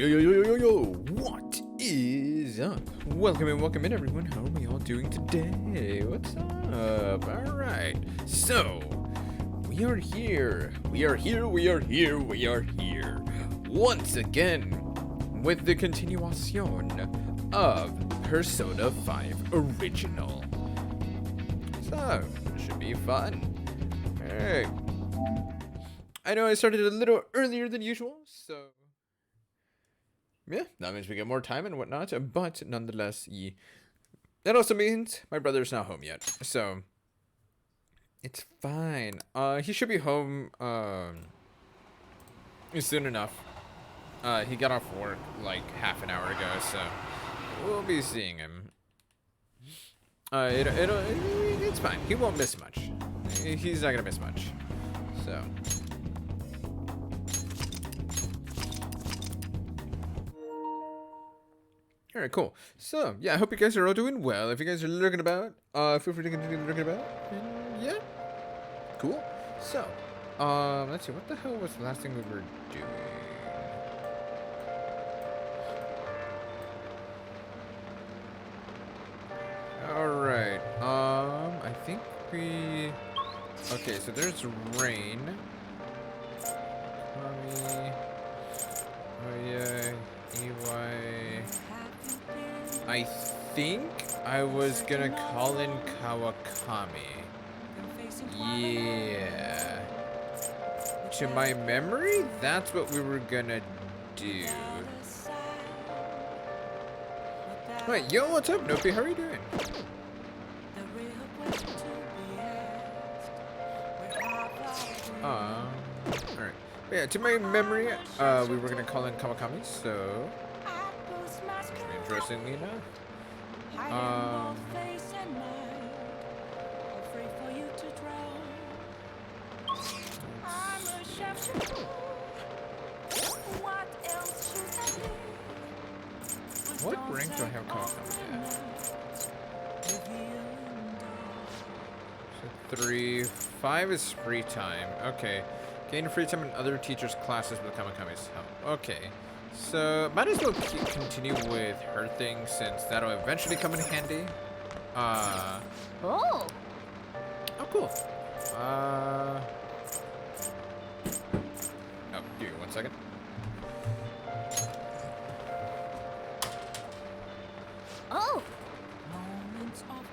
Yo, what is up? Welcome in everyone. How are we all doing today? What's up? Alright, so we are here. Once again with the continuation of Persona 5 Original. So, it should be fun. Hey. I know I started a little earlier than usual, so yeah, that means we get more time and whatnot, but nonetheless, that also means my brother's not home yet, so it's fine. He should be home soon enough. He got off work like half an hour ago, so we'll be seeing him. It's fine. He won't miss much. He's not gonna miss much. So. Alright, cool. So, yeah, I hope you guys are all doing well. If you guys are lurking about, feel free to continue lurking about. And yeah. Cool. So, let's see, what the hell was the last thing we were doing? Alright, I think we... Okay, so there's rain. Oh yeah, EY... I think I was gonna call in Kawakami. Yeah. To my memory, that's what we were gonna do. Wait, yo, what's up, Nopi? How are you doing? Alright. Yeah, to my memory, we were gonna call in Kawakami, so... Interestingly enough. What rank do I have Kawakami at? So 3, 5 is free time. Okay. Gain free time in other teachers' classes with Kawakami's help. Okay. So, might as well continue with her thing since that'll eventually come in handy. Oh, cool. Oh, give me 1 second. Oh. Moments of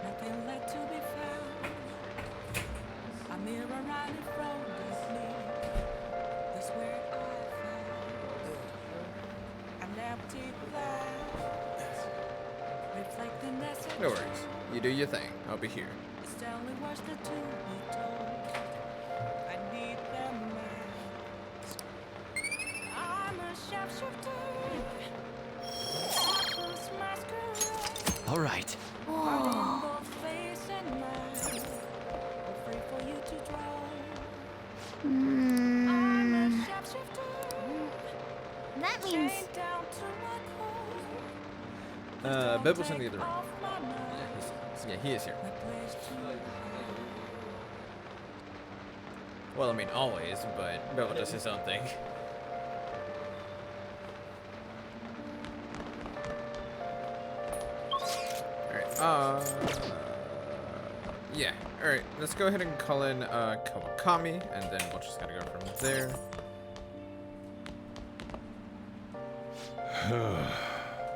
nothing left to be found. A mirror right in front of me. That's where no worries. You do your thing. I'll be here. All right. That means... Bible's in the other room. Yeah, he is here. Well, I mean, always, but Bibble does his own thing. Alright, yeah, alright, let's go ahead and call in, Kawakami, and then we'll just gotta go from there.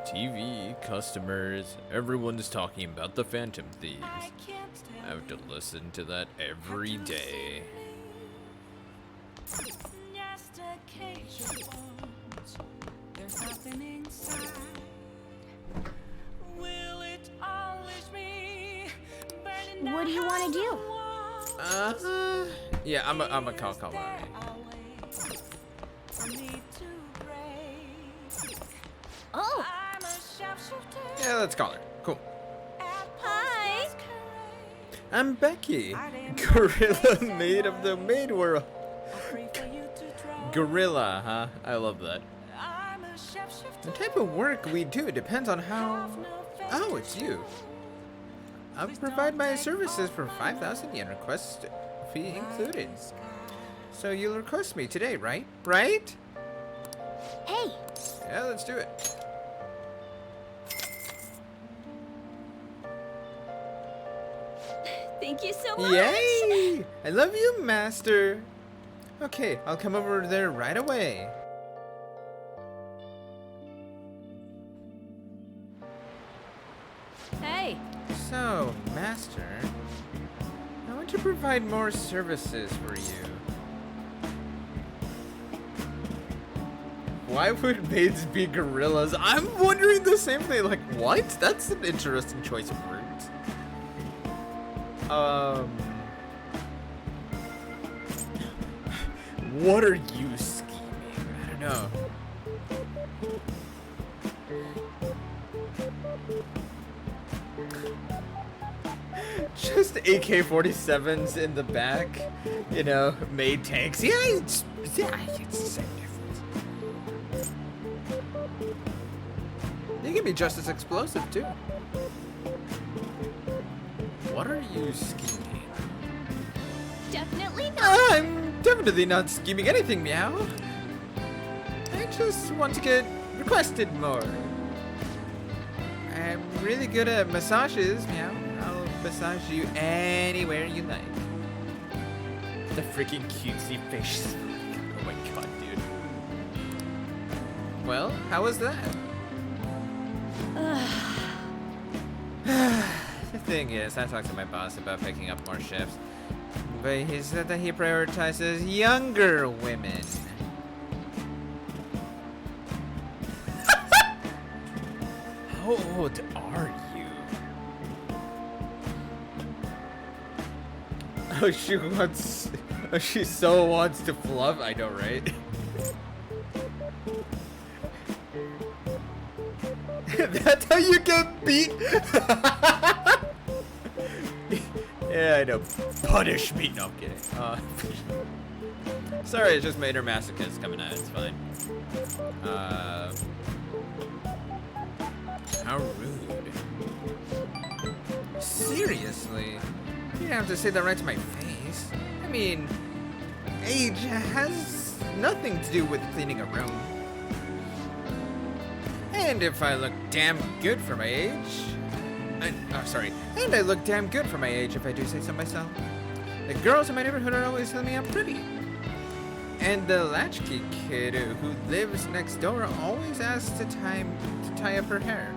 TV, customers, everyone's talking about the Phantom Thieves. I have to listen to that every day. What do you want to do? Yeah, I'm a call already. Oh. Yeah, let's call her. Cool. Hi. I'm Becky. Gorilla maid of the maid world. Gorilla, huh? I love that. The type of work we do depends on how... Oh, it's you. I'll provide my services for 5,000 yen, request fee included. So you'll request me today, right? Right? Hey, Yeah, let's do it. thank you so much. Yay! I love you, Master. Okay, I'll come over there right away. Hey, So, Master, I want to provide more services for you. Why would maids be gorillas? I'm wondering the same thing. Like, what? That's an interesting choice of words. What are you scheming? I don't know. Just AK-47s in the back, you know, made tanks. Yeah, it's the same difference. They can be just as explosive too. What are you scheming? definitely not. I'm definitely not scheming anything, Meow. I just want to get requested more. I'm really good at massages, Meow. I'll massage you anywhere you like. The freaking cutesy face. Oh my god, dude. Well, how was that? The thing is, I talked to my boss about picking up more shifts, but he said that he prioritizes younger women. How old are you? Oh, she so wants to fluff. I know, right? That's how you get beat. Yeah, I know. Punish me. No, I'm kidding. Sorry, it just made her masochist coming out. It's fine. How rude. Seriously? You didn't have to say that right to my face. I mean, age has nothing to do with cleaning a room. And if I look damn good for my age... And I look damn good for my age, if I do say so myself. The girls in my neighborhood are always telling me I'm pretty. And the latchkey kid who lives next door always asks to tie up her hair.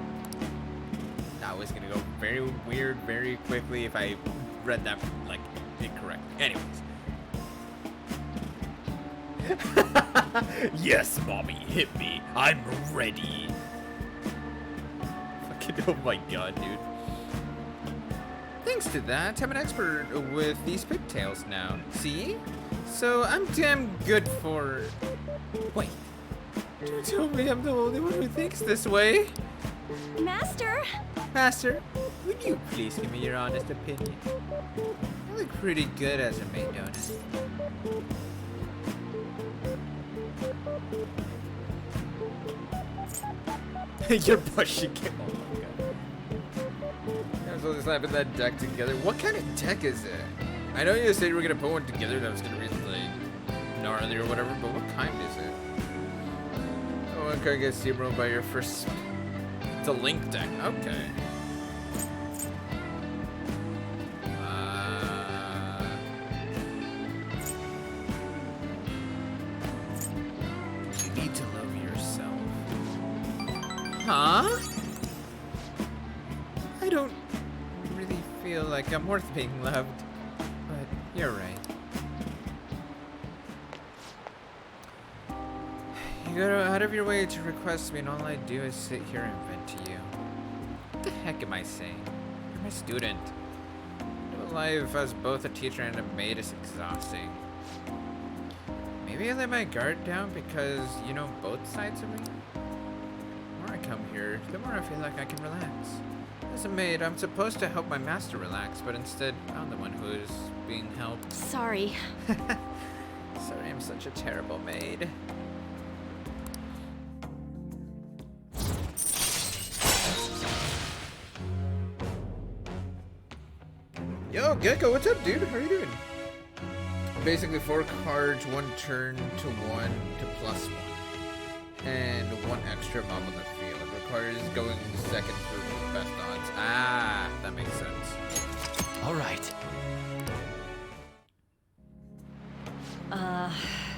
That was gonna go very weird very quickly if I read that, like, incorrect. Anyways. Yes, mommy, hit me. I'm ready. Fucking, oh my god, dude. Thanks to that, I'm an expert with these pigtails now. See? So I'm damn good for... Wait. Don't tell me I'm the only one who thinks this way. Master. Master, would you please give me your honest opinion? I look pretty good as a maid, don't I? Your bushy kid. Oh my god. I'm supposed to slapping that deck together. What kind of deck is it? I know you said you were gonna put one together that was gonna be like gnarly or whatever, but what kind is it? Oh, one card gets steamrolled by your first. It's a link deck. Okay. You need to love yourself. Huh? I don't really feel like I'm worth being loved, but you're right. You go out of your way to request me, and all I do is sit here and vent to you. What the heck am I saying? You're my student. Living life as both a teacher and a maid is exhausting. Maybe I let my guard down because you know both sides of me? The more I come here, the more I feel like I can relax. As a maid, I'm supposed to help my master relax, but instead, I'm the one who is being helped. Sorry. Sorry, I'm such a terrible maid. Yo, Gecko, what's up, dude? How are you doing? Basically 4 cards, 1 turn to 1 to +1. And 1 extra mob on the field. Requires going second for the best odds. Ah, that makes sense. All right.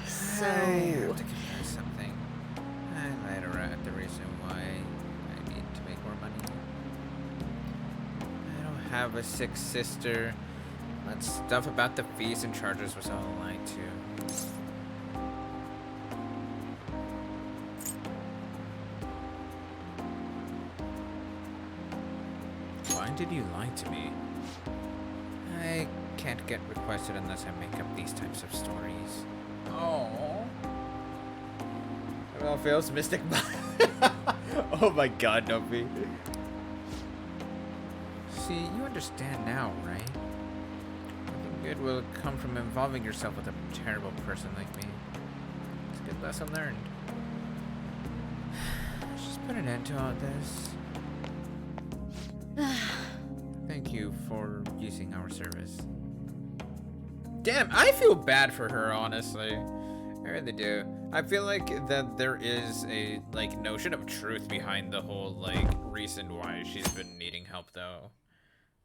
So... I have to confess something. I lied around the reason why I need to make more money. I don't have a 6th sister. That stuff about the fees and charges was all a lie too. Why did you lie to me? I can't get requested unless I make up these types of stories. Oh. It all fails Mystic. Oh my god, Nopi. See, you understand now, right? Nothing good will come from involving yourself with a terrible person like me. It's a good lesson learned. Let's just put an end to all this. Thank you for using our service. Damn, I feel bad for her, honestly. I really do. I feel like that there is a notion of truth behind the whole reason why she's been needing help though.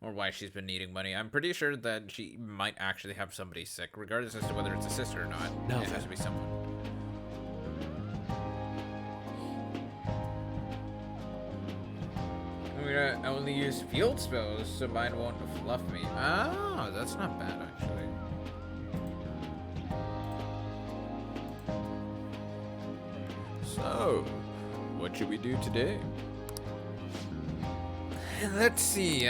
Or why she's been needing money. I'm pretty sure that she might actually have somebody sick, regardless as to whether it's a sister or not. No, it has to be someone. I'm gonna only use field spells, so mine won't fluff me. Ah, that's not bad actually. So, what should we do today? Let's see,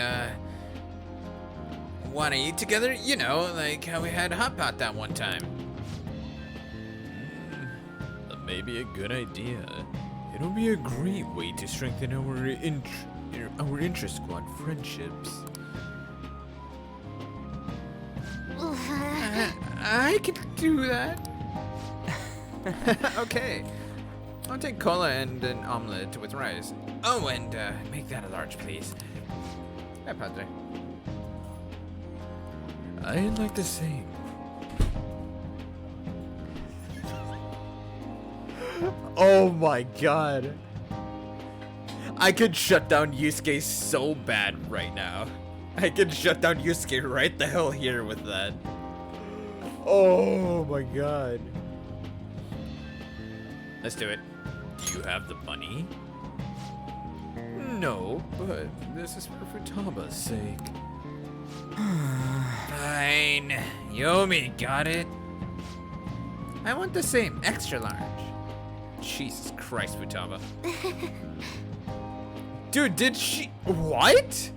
wanna eat together? You know, like how we had hot pot that one time. That may be a good idea. It'll be a great way to strengthen our intra-squad friendships. I can do that. Okay. I'll take cola and an omelet with rice. Oh, and make that a large, please. Hi, Padre. I'd like the same. Oh my god. I could shut down Yusuke so bad right now. I could shut down Yusuke right the hell here with that. Oh my god. Let's do it. Do you have the money? No, but this is for Futaba's sake. Fine. Yomi, got it? I want the same, extra large. Jesus Christ, Futaba. Dude, did she... What?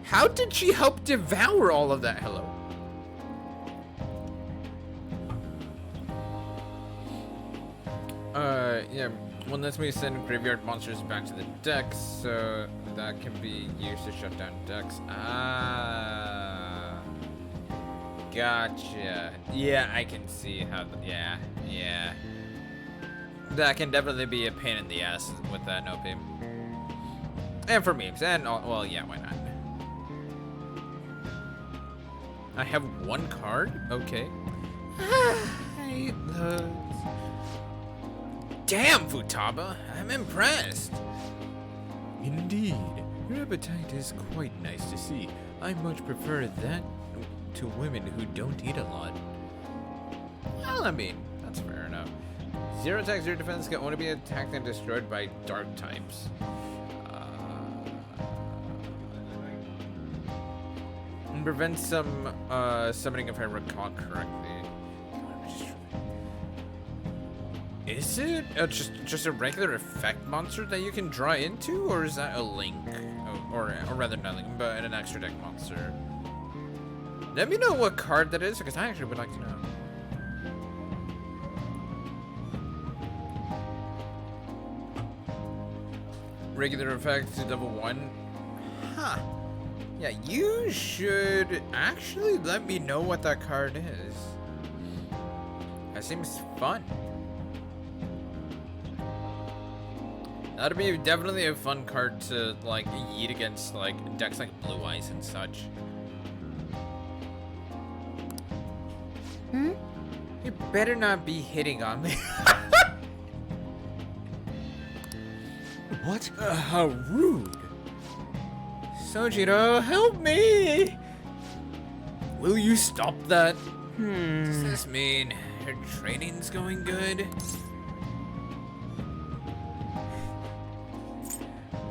How did she help devour all of that? Hello. Yeah, one lets me send graveyard monsters back to the decks, so that can be used to shut down decks. Ah. Gotcha. Yeah, I can see how, yeah. That can definitely be a pain in the ass with that Nope. And for memes, and, well, yeah, why not? I have 1 card? Okay. I hate those. Damn, Futaba, I'm impressed. Indeed, your appetite is quite nice to see. I much prefer that to women who don't eat a lot. Well, I mean, that's fair enough. 0 attack, 0 defense can only be attacked and destroyed by dark types. And prevents some summoning if I recall correctly. Is it just a regular effect monster that you can draw into, or is that a link? Or rather not link, but an extra deck monster? Let me know what card that is, because I actually would like to know. Regular effect to level 1. Huh. Yeah, you should actually let me know what that card is. That seems fun. That'd be definitely a fun card to yeet against decks like Blue Eyes and such. Hmm? Hey better not be hitting on me. What? How rude. Sojiro, help me! Will you stop that? Does this mean her training's going good?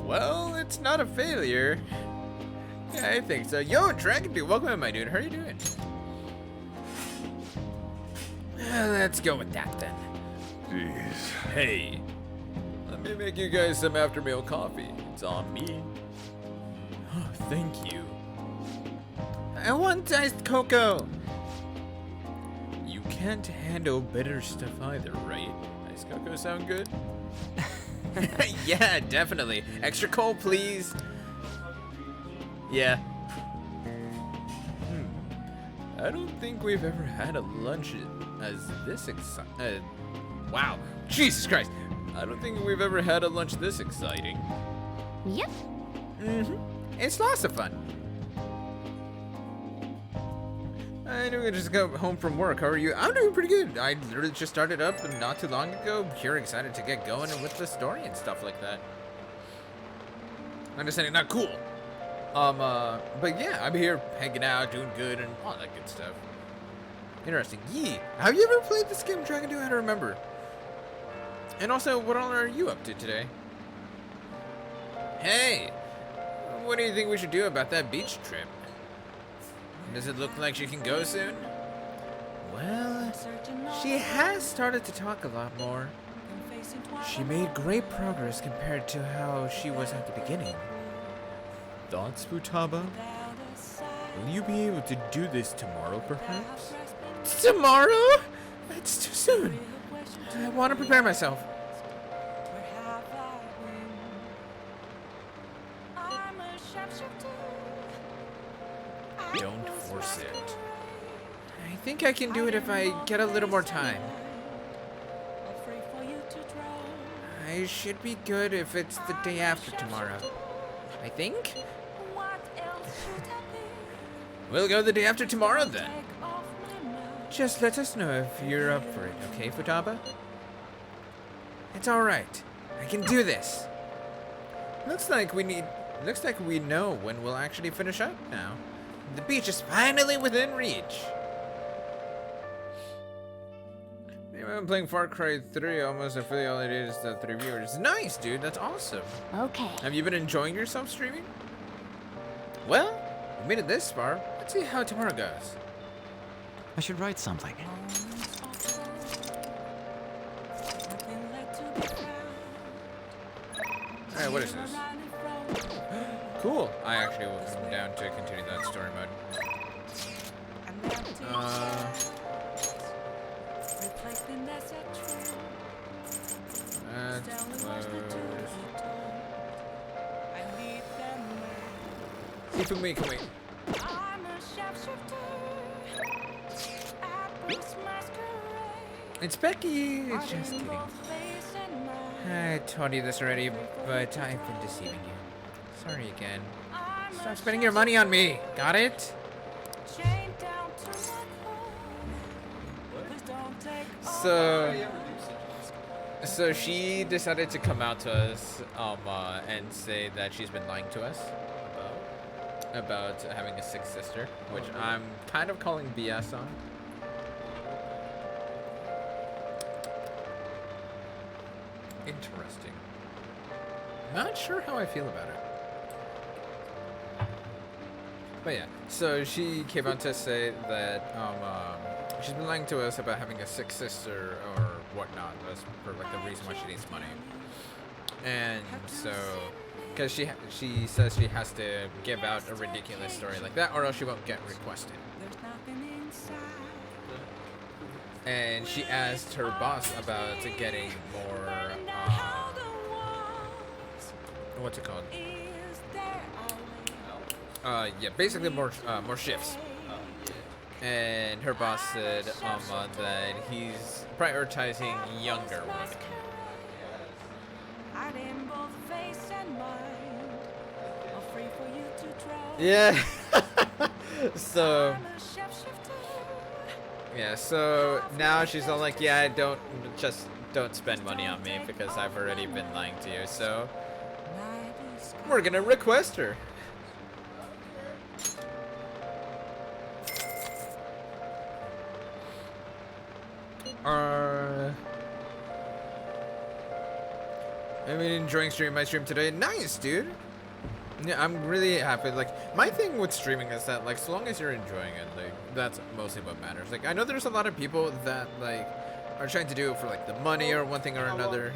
Well, it's not a failure. Yeah, I think so. Yo, Dragon Dude, welcome in, my dude. How are you doing? Let's go with that then. Jeez. Hey, let me make you guys some after meal coffee. It's on me. Oh, thank you. I want iced cocoa. You can't handle bitter stuff either, right? Iced cocoa sound good? Yeah, definitely. Extra cold, please. Yeah. I don't think we've ever had a lunch as this exciting. Wow. Jesus Christ. I don't think we've ever had a lunch this exciting. Yep. It's lots of fun. I know I just got home from work. How are you? I'm doing pretty good. I literally just started up not too long ago. Pure excited to get going with the story and stuff like that. Understanding, not cool. But yeah, I'm here hanging out, doing good, and all that good stuff. Interesting. Yee, have you ever played this game, Dragon Dude? I don't remember. And also, what all are you up to today? Hey, what do you think we should do about that beach trip? Does it look like she can go soon? Well, she has started to talk a lot more. She made great progress compared to how she was at the beginning. Thoughts, Futaba? Will you be able to do this tomorrow, perhaps? Tomorrow? It's too soon. I want to prepare myself. Don't force it. I think I can do it if I get a little more time. I should be good if it's the day after tomorrow. I think? We'll go the day after tomorrow then. Just let us know if you're up for it, okay, Futaba? It's alright. I can do this. Looks like we know when we'll actually finish up now. The beach is finally within reach. I'm playing Far Cry 3 almost. I feel all I did is the 3 viewers. Nice, dude. That's awesome. Okay. Have you been enjoying yourself streaming? Well, we made it this far. Let's see how tomorrow goes. I should write something. Alright, what is this? Cool. I actually will come down to continue that story mode. That's close. Ifumi, can we? It's Becky. Just kidding. I told you this already, but I've been deceiving you. Sorry again. Stop spending your money on me. Got it? So she decided to come out to us and say that she's been lying to us about having a sick sister, which I'm kind of calling BS on. Interesting. Not sure how I feel about it. But yeah, so she came out to say that she's been lying to us about having a sick sister or whatnot. That's for like the reason why she needs money. And so, because she says she has to give out a ridiculous story like that, or else she won't get requested. And she asked her boss about getting more, what's it called? Yeah, basically more shifts. And her boss said that he's prioritizing younger women. Yeah. So Yeah, so now she's all like, yeah, don't spend money on me because I've already been lying to you. So we're gonna request her. I've been enjoying streaming my stream today. Nice, dude. Yeah, I'm really happy. Like, my thing with streaming is that, like, so long as you're enjoying it, like, that's mostly what matters. Like, I know there's a lot of people that, like, are trying to do it for, like, the money or one thing or another.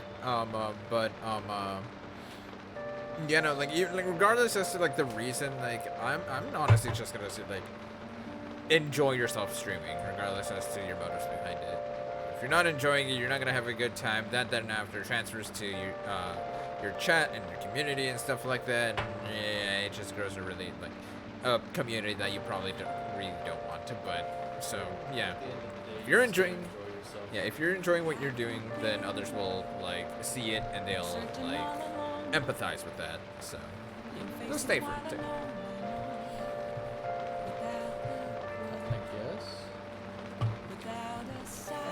Yeah, no, like, even, like, regardless as to, like, the reason, like, I'm honestly just gonna say, like, enjoy yourself streaming, regardless as to your motives behind it. If you're not enjoying it, you're not gonna have a good time. That then after transfers to your chat and your community and stuff like that. Yeah, it just grows a really like a community that you probably really don't want to. But so yeah, if you're enjoying, if you're enjoying what you're doing, then others will like see it and they'll like empathize with that. So they'll stay for it too.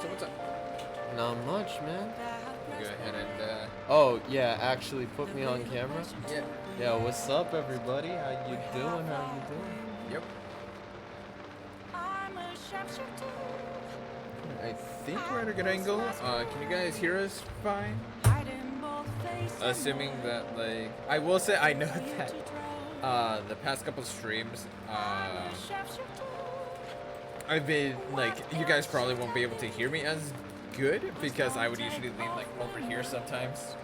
So what's up? Not much, man. Go ahead and Oh, yeah, actually put me on camera. yeah. Yeah, what's up, everybody? How you doing? How you doing? Yep. I'm a sharpshooter. I think we're at a good angle. Can you guys hear us fine? Hiding both faces. Assuming that, like, I will say I know that the past couple streams, I've been like, you guys probably won't be able to hear me as good because I would usually lean like over here sometimes,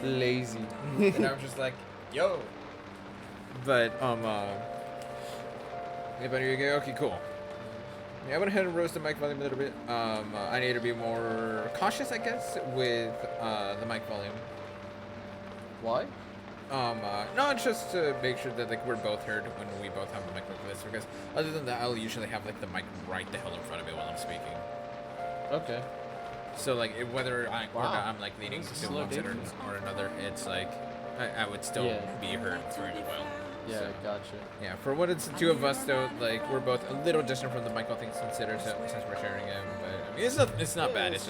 Lazy. and I'm just like, yo. But anybody okay? Okay, cool. Yeah, I went ahead and rose the mic volume a little bit. I need to be more cautious, I guess, with the mic volume. Why? No, it's just to make sure that like we're both heard when we both have the mic like this. Because other than that, I'll usually have like the mic right the hell in front of me while I'm speaking. Okay. So like whether I or Wow. not I'm like leaning to Slow one side difference. or another, it's like I would still Yeah. be heard very well. Yeah, So, gotcha. yeah, for what it's the two of us though, like we're both a little distant from the mic, all things considered, so, since we're sharing it. But I mean, it's not bad. It's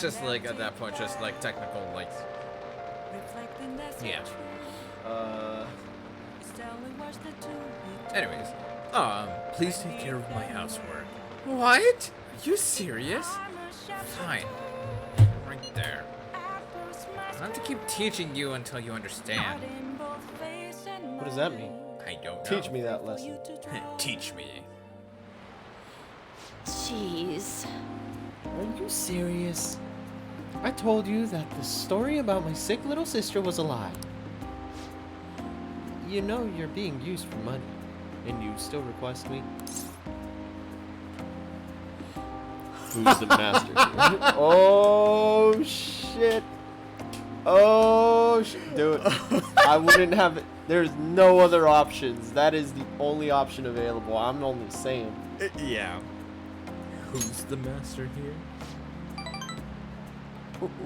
just like at that point, just like technical, like Reflecting that's yeah. Anyways, Anyways, please take care of my housework. What? Are you serious? Fine. Right there. I have to keep teaching you until you understand. What does that mean? I don't know. Teach me that lesson. Teach me. Jeez. Are you serious? I told you that the story about my sick little sister was a lie. You know you're being used for money, and you still request me? Who's the master? Oh, shit. Oh, dude. I wouldn't have it. There's no other options. That is the only option available. I'm only saying. Yeah. Who's the master here?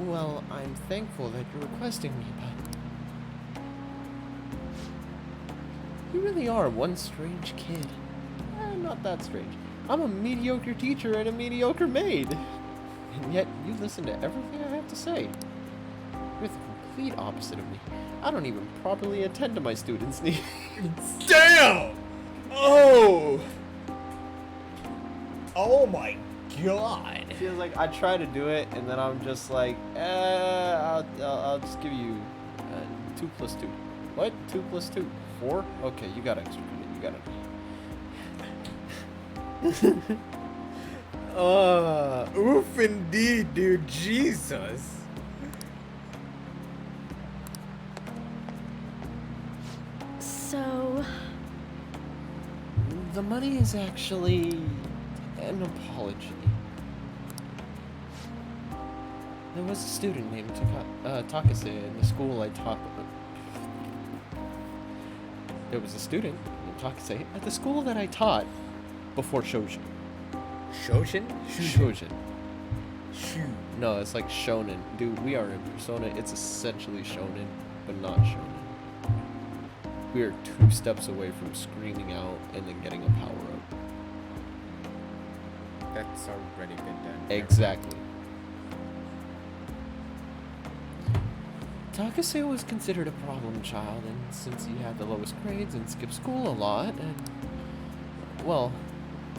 Well, I'm thankful that you're requesting me, but you really are one strange kid. Not that strange. I'm a mediocre teacher and a mediocre maid. And yet, you listen to everything I have to say. You're the complete opposite of me. I don't even properly attend to my students' needs. Damn! Oh! Oh my god! It feels like I try to do it, and then I'm just like, I'll just give you 2 plus 2. What? 2 plus 2? 4? Okay, you got extra credit. You got it. Oof indeed, dude. Jesus. So, The money is actually an apology. There was a student named Takase in the school I taught. There was a student named Takase at the school that I taught before Shojin. Shojin? Shojin. No, it's like shonen. Dude, we are in Persona. It's essentially shonen, but not shonen. We are 2 steps away from screaming out and then getting a power-up. That's already been done. Exactly. Takase was considered a problem child, and since he had the lowest grades and skipped school a lot, and well,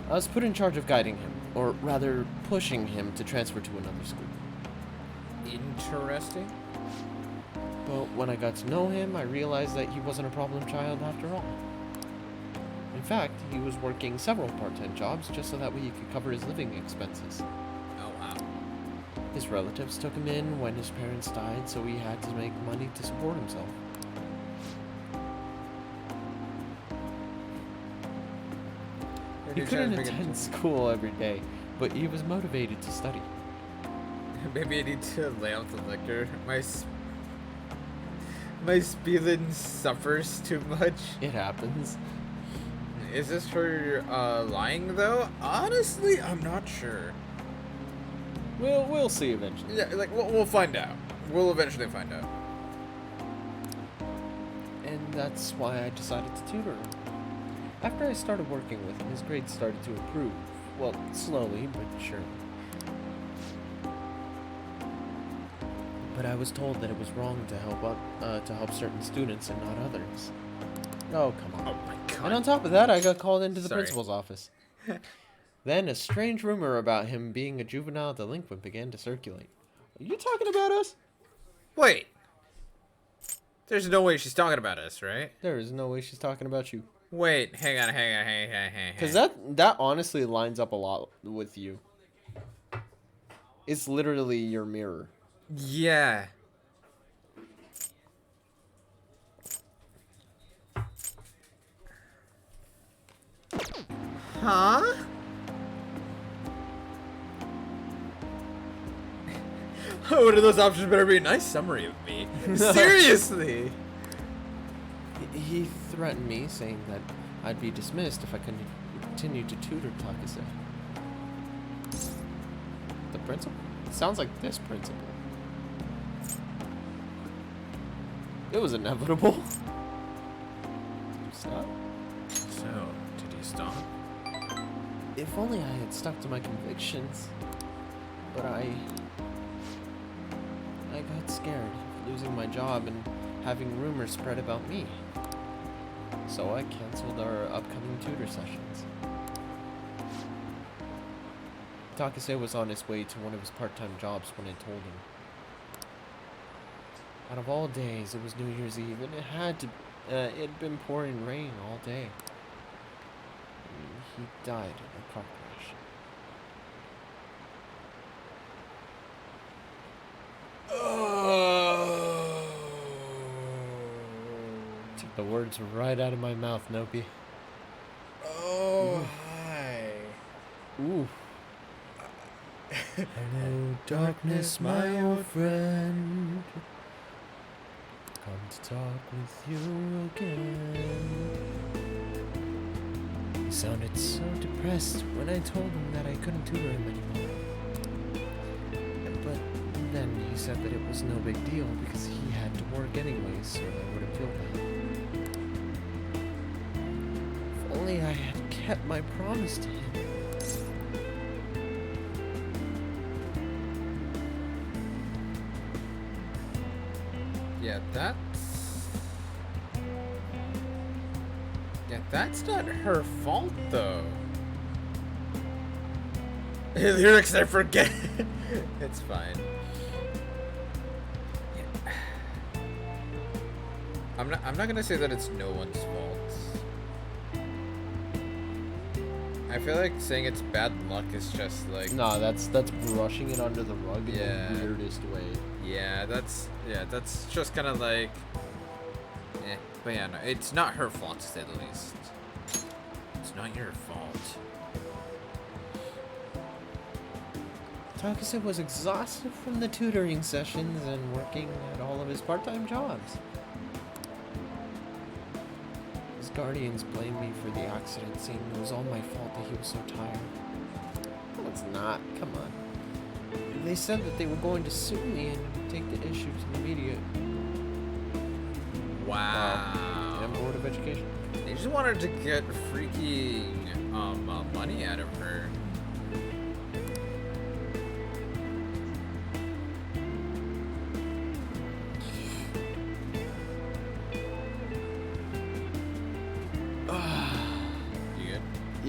I was put in charge of guiding him, or rather pushing him to transfer to another school. Interesting. But when I got to know him, I realized that he wasn't a problem child after all. In fact, he was working several part-time jobs just so that way he could cover his living expenses. Oh wow. His relatives took him in when his parents died, so he had to make money to support himself. He couldn't attend school every day, but he was motivated to study. Maybe I need to lay out the liquor. My spleen suffers too much. It happens. Is this for lying though? Honestly, I'm not sure. We'll see eventually. Yeah, like we'll find out. We'll eventually find out. And that's why I decided to tutor him. After I started working with him, his grades started to improve. Well, slowly, but surely. But I was told that it was wrong to help certain students and not others. Oh, come on. Oh my god. And on top of that, I got called into the Sorry. principal's office. Then a strange rumor about him being a juvenile delinquent began to circulate. Are you talking about us? Wait. There's no way she's talking about us, right? There is no way she's talking about you. Wait, hang on. Because that honestly lines up a lot with you. It's literally your mirror. Yeah. Huh? What are those options better be a nice summary of me? Seriously. He threatened me, saying that I'd be dismissed if I continued to tutor Takase. The principal? It sounds like this principal. It was inevitable. Stop. So, did you stop? If only I had stuck to my convictions. But I got scared of losing my job and having rumors spread about me. So I canceled our upcoming tutor sessions. Takase was on his way to one of his part-time jobs when I told him. Out of all days, it was New Year's Eve, and it'd been pouring rain all day. He died in a car crash. Oh. Took the words right out of my mouth, Nopi. Oh, hi. Ooh. Hello, darkness, my old friend. Come to talk with you again. He sounded so depressed when I told him that I couldn't tutor him anymore. But then he said that it was no big deal because he had to work anyways, so I wouldn't feel bad. If only I had kept my promise to him. Yeah, that's not her fault though. Lyrics I forget. It's fine. I'm not gonna say that it's no one's fault. I feel like saying it's bad luck is just like No, that's brushing it under the rug in Yeah. the weirdest way. yeah, that's just kind of like but yeah, no, it's not her fault to say the least. It's not your fault. Takase was exhausted from the tutoring sessions and working at all of his part-time jobs. His guardians blamed me for the accident, saying it was all my fault that he was so tired. No, it's not. Come on. They said that they were going to sue me and take the issue to the media Wow. and Board of Education. They just wanted to get freaking money out of her.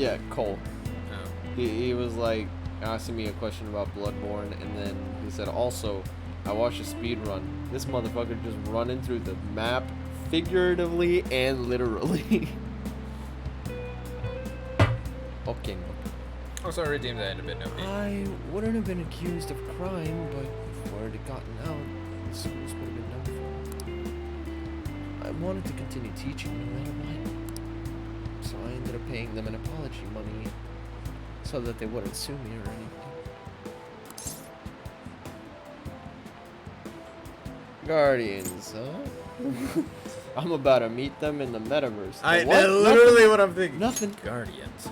Yeah, Cole. Oh. He was like asking me a question about Bloodborne, and then he said, also, I watched a speed run. This motherfucker just running through the map, figuratively and literally. Okay. Oh, sorry, redeemed the end of it. No need. I wouldn't have been accused of crime, but if word had gotten out, the schools would have been done for. I wanted to continue teaching no matter what. So I ended up paying them an apology money so that they wouldn't sue me or anything. Guardians, huh? I'm about to meet them in the metaverse. What? Literally what I'm thinking. Nothing. Guardians, huh?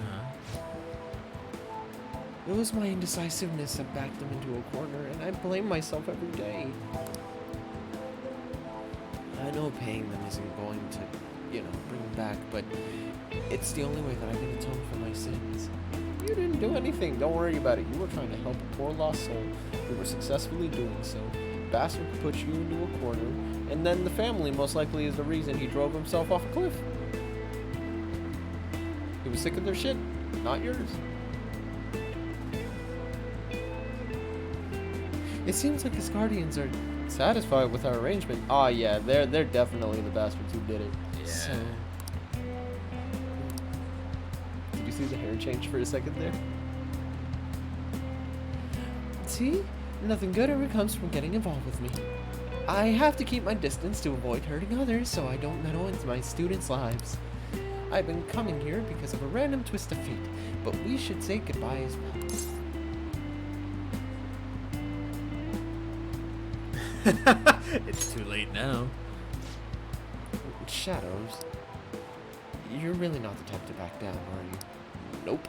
It was my indecisiveness that backed them into a corner, and I blame myself every day. I know paying them isn't going to, bring them back, but it's the only way that I can atone for my sins. You didn't do anything. Don't worry about it. You were trying to help a poor lost soul. You were successfully doing so. Bastard put you into a corner, and then the family most likely is the reason he drove himself off a cliff. He was sick of their shit, not yours. It seems like his guardians are satisfied with our arrangement. Ah, yeah, they're definitely the bastards who did it. Yeah. So, did you see the hair change for a second there? See? Nothing good ever comes from getting involved with me. I have to keep my distance to avoid hurting others so I don't meddle into my students' lives. I've been coming here because of a random twist of fate, but we should say goodbye as well. It's too late now. Shadows, you're really not the type to back down, are you? Nope.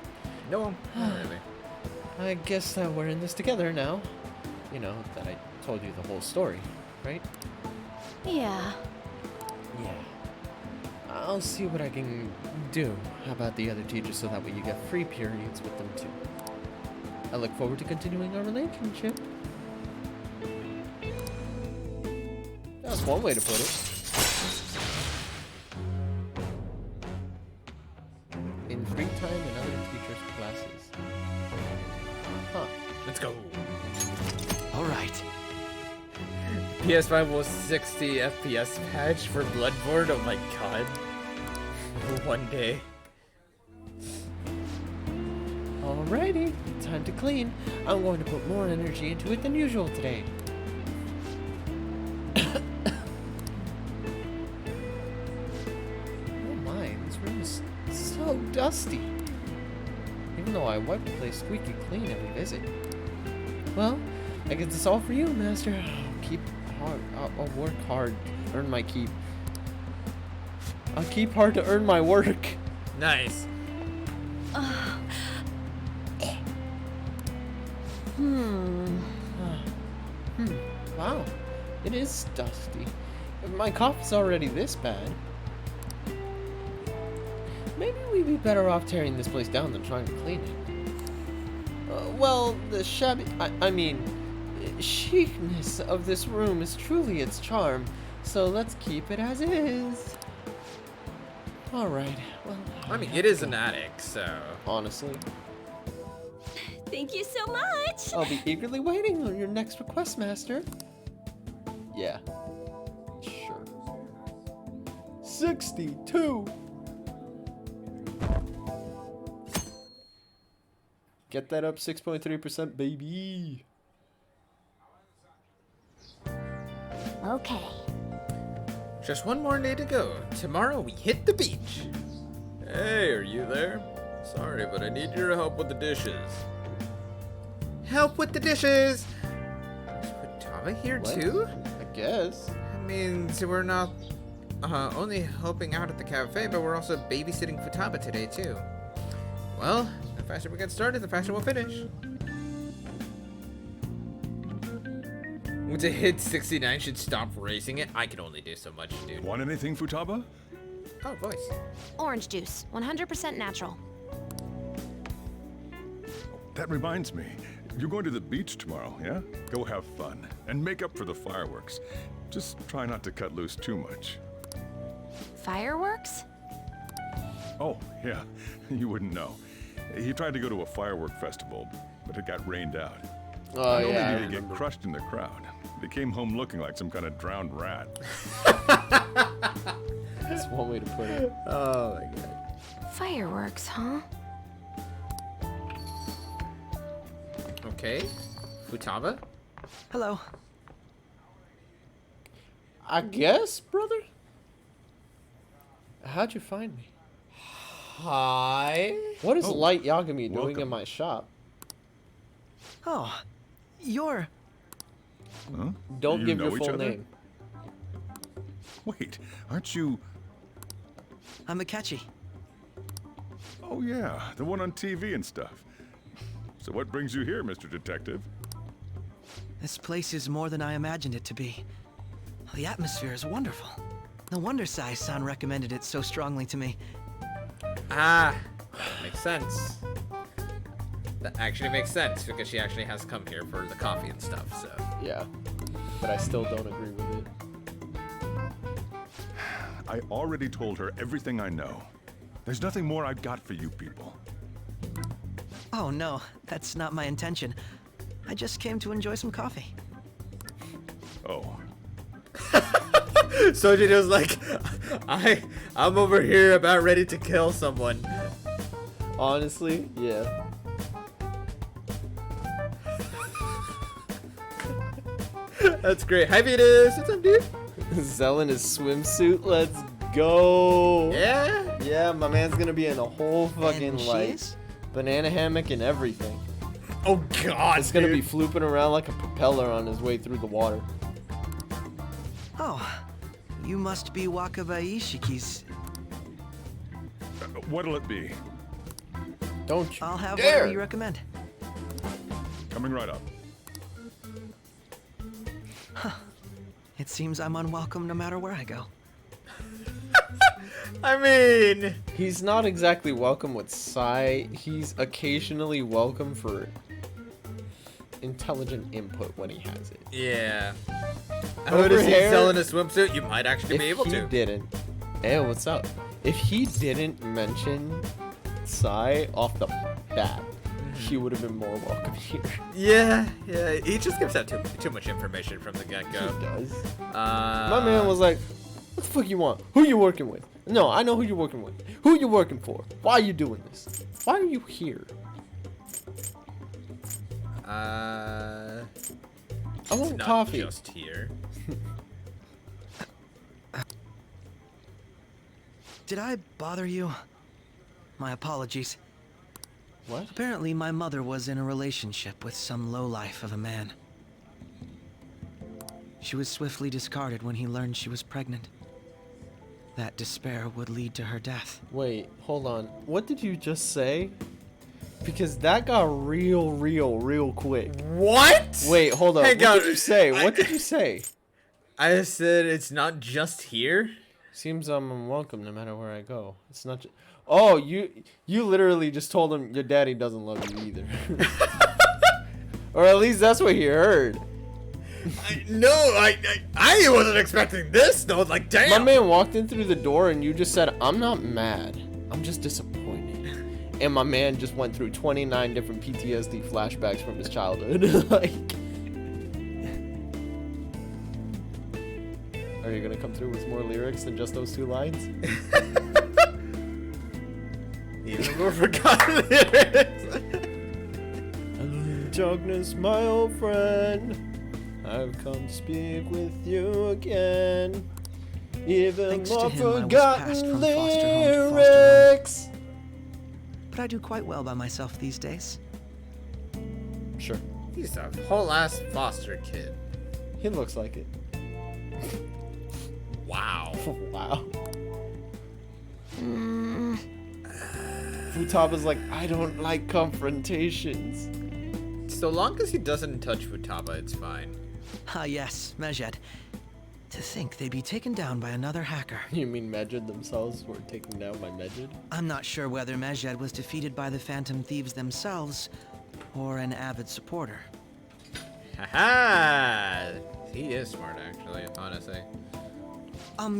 No, not really. I guess that we're in this together now. You know, that I told you the whole story, right? Yeah. Yeah. I'll see what I can do about the other teachers so that way you get free periods with them too. I look forward to continuing our relationship. That's one way to put it. In free time and other teachers' classes. Huh. Let's go. All right. PS5 was 60 FPS patch for Bloodborne. Oh my god. One day. Alrighty, time to clean. I'm going to put more energy into it than usual today. Oh my, this room is so dusty. Even though I wipe the place squeaky clean every visit. Well, I guess it's all for you, Master. I'll work hard, earn my keep. I'll keep hard to earn my work. Nice. Wow, it is dusty. My cough is already this bad. Maybe we'd be better off tearing this place down than trying to clean it. Well, the shabby, I mean, chicness of this room is truly its charm, so let's keep it as is. Alright, well... I mean, it is an attic, so... Honestly, Thank you so much. I'll be eagerly waiting on your next request, Master. Yeah. Sure. 62! Get that up 6.3%, baby. Okay. Just one more day to go. Tomorrow we hit the beach. Hey, are you there? Sorry, but I need your help with the dishes. Help with the dishes? Is Futaba here What? too? I guess. I mean, so we're not only helping out at the cafe, but we're also babysitting Futaba today too. Well, the faster we get started, the faster we'll finish. To hit 69 should stop racing it. I can only do so much, dude. Want anything, Futaba? Oh, voice. Orange juice, 100% natural. That reminds me. You're going to the beach tomorrow, yeah? Go have fun. And make up for the fireworks. Just try not to cut loose too much. Fireworks? Oh, yeah. You wouldn't know. He tried to go to a firework festival, but it got rained out. Oh, Not yeah, I only did he get remember. crushed in the crowd, he came home looking like some kind of drowned rat. That's one way to put it. Oh my god. Fireworks, huh? Okay. Futaba? Hello. I guess, brother? How'd you find me? Hi. What is Oh, Light Yagami doing welcome. in my shop? Oh, you're... Huh? Don't You give know your each full other? name. Wait, aren't you... I'm Akechi. Oh yeah, the one on TV and stuff. So what brings you here, Mr. Detective? This place is more than I imagined it to be. The atmosphere is wonderful. No wonder Sai-san recommended it so strongly to me. Ah, makes sense. That actually makes sense because she actually has come here for the coffee and stuff, so. Yeah. But I still don't agree with it. I already told her everything I know. There's nothing more I've got for you people. Oh no, that's not my intention. I just came to enjoy some coffee. Oh, Soji was like, I'm over here about ready to kill someone. Honestly, yeah. That's great. Hi, Venus. What's up, dude? Zell in his swimsuit. Let's go. Yeah. Yeah, my man's gonna be in a whole fucking And she like is? banana hammock and everything. Oh God. It's gonna be dude. flooping around like a propeller on his way through the water. Oh, you must be Wakabai Ishiki's. what'll it be? Don't you I'll have dare! whatever you recommend. Coming right up. It seems I'm unwelcome no matter where I go. I mean, He's not exactly welcome with Sai. He's occasionally welcome for intelligent input when he has it. yeah. I Over would have seen here- selling a swimsuit. You might actually be able If he to. didn't, hey, what's up? If he didn't mention Sai off the bat, he would have been more welcome here. Yeah, yeah. He just gives out too much information from the get He go. does. My My man was like, "What the fuck you want? Who you working with? No, I know who you're working with. Who you working for? Why are you doing this? Why are you here? I want not coffee." just here. Did I bother you? My apologies. What? Apparently, my mother was in a relationship with some lowlife of a man. She was swiftly discarded when he learned she was pregnant. That despair would lead to her death. Wait, hold on. What did you just say? Because that got real quick. What? Wait, hold on. Hang What on. did you say? What did you say? I said it's not just here. Seems I'm unwelcome no matter where I go. It's not just. Oh, you literally just told him your daddy doesn't love you either. Or at least that's what he heard. I wasn't expecting this though. Like, damn. My man walked in through the door and you just said, "I'm not mad. I'm just disappointed." And my man just went through 29 different PTSD flashbacks from his childhood. Like, are you gonna come through with more lyrics than just those 2 lines? Even more forgotten lyrics. Darkness, my old friend, I've come to speak with you again. Even Thanks to more him, I was forgotten passed from foster home to foster lyrics. But I do quite well by myself these days. Sure, He's a whole ass foster kid. he looks like it. Wow. Wow. Futaba's like, I don't like confrontations. So long as he doesn't touch Futaba, it's fine. Ah yes, Mejed. To think they'd be taken down by another hacker. You mean Mejid themselves were taken down by Mejid? I'm not sure whether Mejed was defeated by the Phantom Thieves themselves, or an avid supporter. Haha! He is smart, actually, honestly.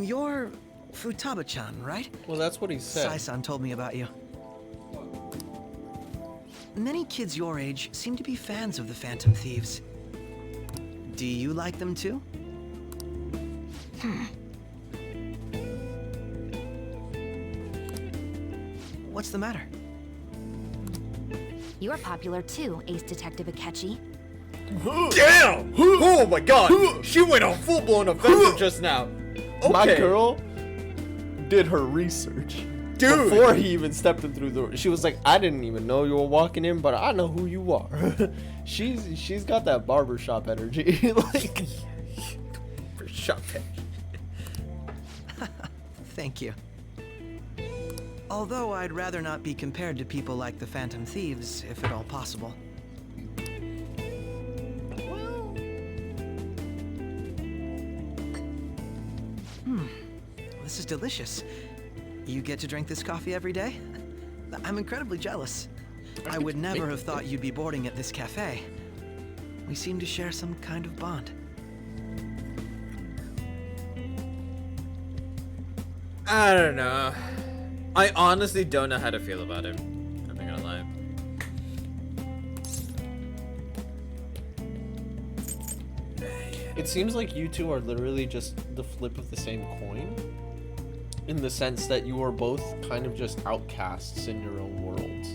You're Futaba-chan, right? Well, that's what he said. Sai-san told me about you. Many kids your age seem to be fans of the Phantom Thieves. Do you like them too? What's the matter? You're popular too, Ace Detective Akechi. Damn! Oh my god! She went on full-blown offensive just now. Okay. My girl did her research. Dude. Before he even stepped in through the door. She was like, I didn't even know you were walking in, but I know who you are. she's got that barbershop energy. Like, For shop. Thank you. Although I'd rather not be compared to people like the Phantom Thieves, if at all possible. This is delicious. You get to drink this coffee every day? I'm incredibly jealous. I would never have thought you'd be boarding at this cafe. We seem to share some kind of bond. I don't know. I honestly don't know how to feel about him. I'm not gonna lie. it seems like you two are literally just the flip of the same coin. In the sense that you are both kind of just outcasts in your own worlds.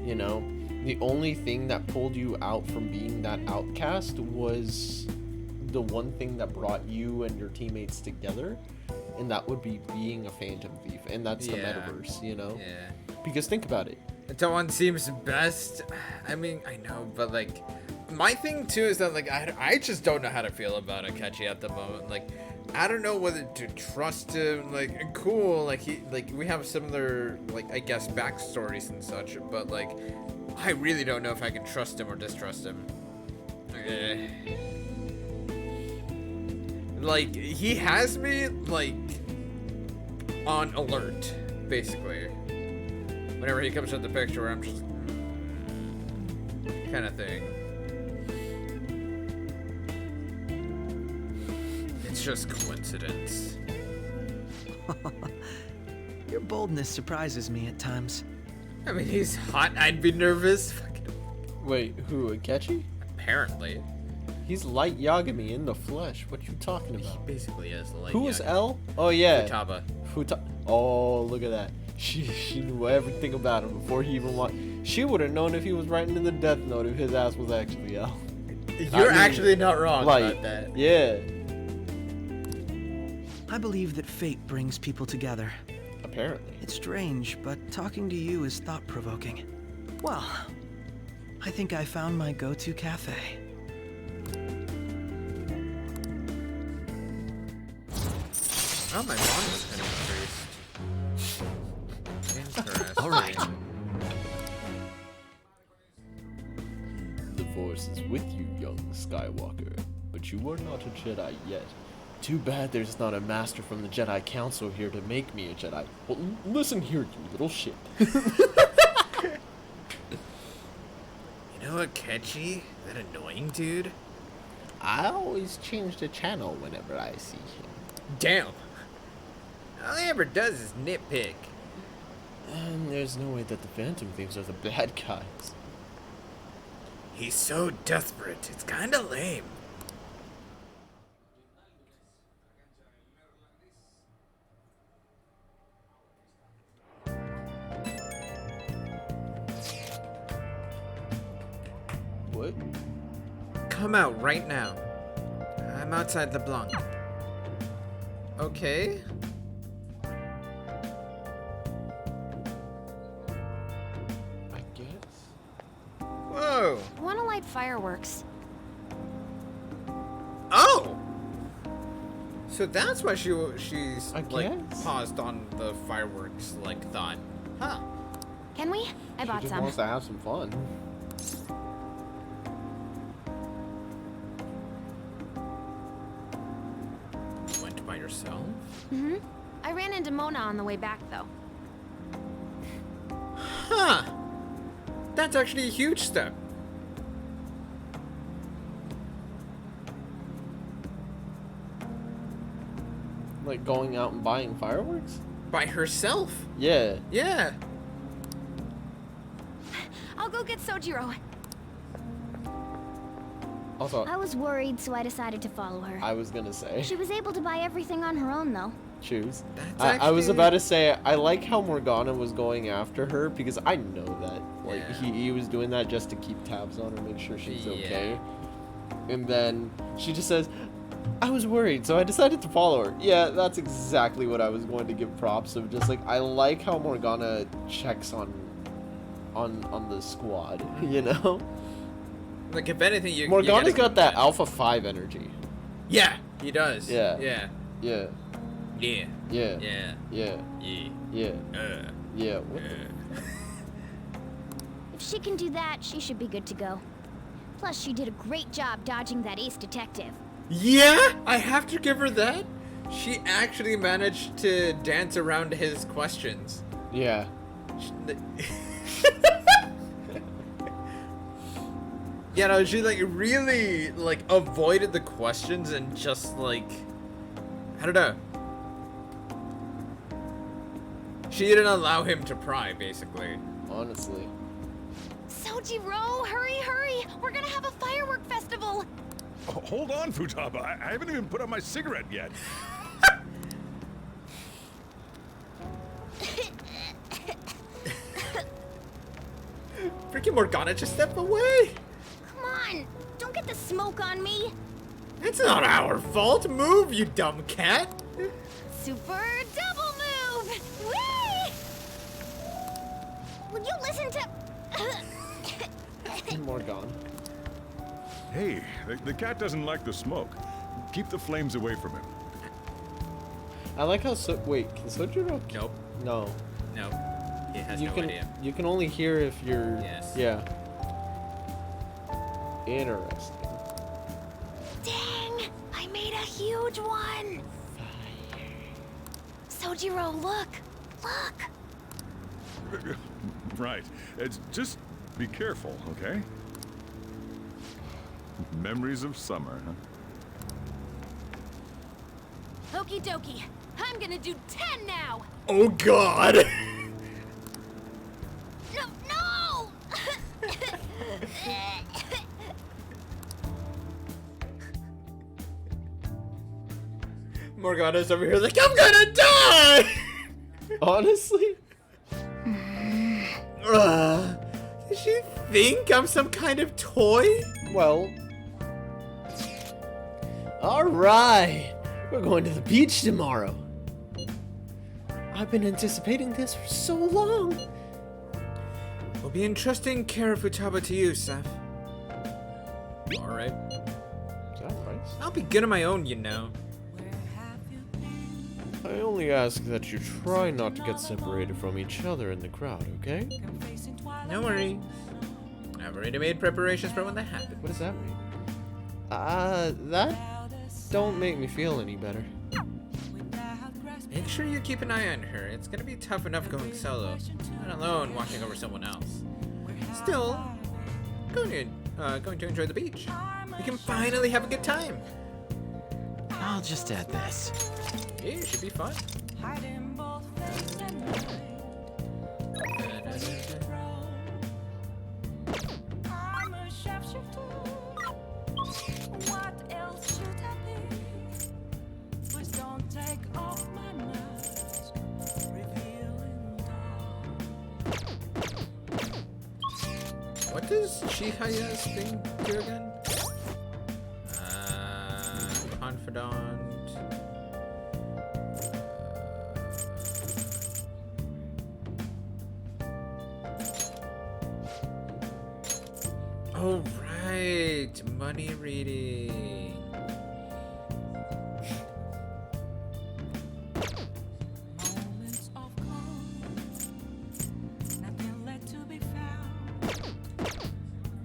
You know? The only thing that pulled you out from being that outcast was the one thing that brought you and your teammates together. And that would be being a Phantom Thief. And that's the metaverse, you know? Yeah. Because think about it. Until one seems best. I mean, I know, but like, my thing too is that like, I just don't know how to feel about Akechi at the moment. Like, I don't know whether to trust him. Like, cool, like we have similar, like, I guess backstories and such. But like, I really don't know if I can trust him or distrust him. Like, he has me like on alert, basically. Whenever he comes in the picture, I'm just kind of thing. It's just coincidence. Your boldness surprises me at times. I mean, he's hot. I'd be nervous. Fucking Wait, who, Akechi? apparently. He's Light Yagami in the flesh. What you talking He about? basically is like. Who was L? Oh yeah. Futaba. Oh, look at that. She knew everything about him before he even walked. She would have known if he was writing in the death note if his ass was actually L. You're actually not wrong Light. about that. Yeah. I believe that fate brings people together. Apparently. It's strange, but talking to you is thought-provoking. Well, I think I found my go-to cafe. Oh, my bond was kind of increased. Interesting. All right. The Force is with you, young Skywalker, but you are not a Jedi yet. Too bad there's not a master from the Jedi Council here to make me a Jedi. Well, listen here, you little shit. You know Akechi? That annoying dude? I always change the channel whenever I see him. Damn. All he ever does is nitpick. And there's no way that the Phantom Thieves are the bad guys. He's so desperate. It's kinda lame. What? Come out right now. I'm outside the Blanc. Okay. I guess. Whoa. Wanna light fireworks? Oh. So that's why she's I like guess. paused on the fireworks like thought. Huh. Can we? I She bought just some. wants to have some fun. You went by yourself? Mm-hmm. I ran into Mona on the way back, though. Huh. That's actually a huge step. Like going out and buying fireworks? By herself. Yeah. I'll Yeah. go get Sojiro. Also, I was worried, so I decided to follow her. I was gonna say, She was able to buy everything on her own, though. choose. That's I was actually- about to say, I like how Morgana was going after her because I know that, like, Yeah. he was doing that just to keep tabs on her, make sure she's Yeah. okay. And then she just says, I was worried, so I decided to follow her. Yeah, that's exactly what I was going to give props of. Just like, I like how Morgana checks on the squad, you know? Like, if anything, you Morgana's you gotta got that give him Alpha 5 energy. Yeah, he does. Yeah. Yeah. Yeah, Yeah. yeah, Yeah. yeah, Yeah. yeah, yeah. What the If she can do that, she should be good to go. Plus, she did a great job dodging that ace detective. Yeah, I have to give her that. She actually managed to dance around his questions. Yeah. Yeah, no, she like really like avoided the questions and just like, I don't know. She didn't allow him to pry, basically. Honestly. Sojiro, hurry, hurry! We're gonna have a firework festival! Oh, hold on, Futaba. I haven't even put out my cigarette yet. Freaking Morgana, just step away! Come on! Don't get the smoke on me! It's not our fault. Move, you dumb cat. Super double move! Whee! Will you listen to... Morgana. Hey, the cat doesn't like the smoke. Keep the flames away from him. I like how wait, can Sojiro? Nope. No. No. He has You no can idea. you can only hear if you're Yes. Yeah. Interesting. Dang! I made a huge one! Sojiro, look! Look! Right. It's just be careful, okay? Memories of summer, huh? Okie dokie. I'm gonna do 10 now! Oh God! No, no! Morgana's over here like, I'm gonna die! Honestly? Does she think I'm some kind of toy? Well. Alright. We're going to the beach tomorrow. I've been anticipating this for so long. We'll be entrusting care of Futaba to you, Seth. Alright. Is that right? I'll be good on my own, you know. I only ask that you try not to get separated from each other in the crowd, okay? No worries. I've already made preparations for when that happens. What does that mean? That don't make me feel any better. Make sure you keep an eye on her. It's gonna be tough enough going solo, let alone watching over someone else. Still, going to enjoy the beach. We can finally have a good time. I'll just add this. Yeah, it should be fun. Hiding both face and mind. I'm a sharpshooter. What else should I be? Please don't take off my mask, revealing dark. What does Chihaya's thing do again? Confidant. Oh right, money reading. Moments of calm, nothing left to be found.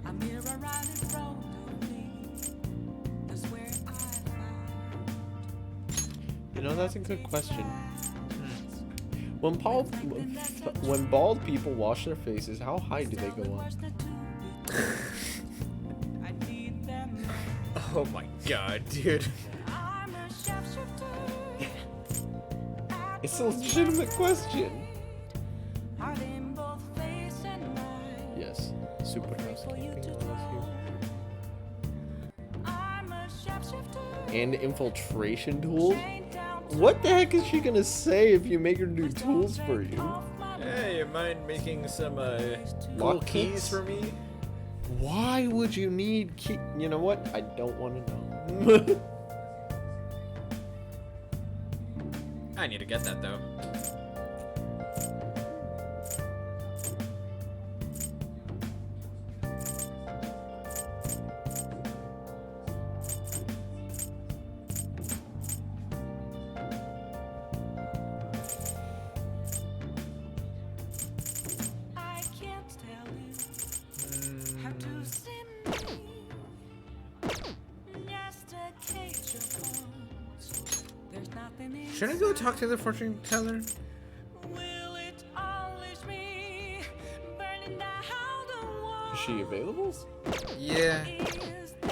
A mirror right in front of me. That's where I found. You know, that's a good question. When bald people wash their faces, how high do they go up? I need them. Oh my god, dude. I'm a sharpshooter. It's a legitimate question. Heart in both face and mind. Yes. And infiltration tools? What the heck is she gonna say if you make her do tools for you? Hey, you mind making some cool Lock keys picks? for me? Why would you need key? You know what? I don't want to know. I need to get that though. I can't tell you how to see me. Just a cage of bones. There's nothing Should I go talk to the fortune teller? Will it unleash me? Burning down the wall. Is she available? Yeah. Is there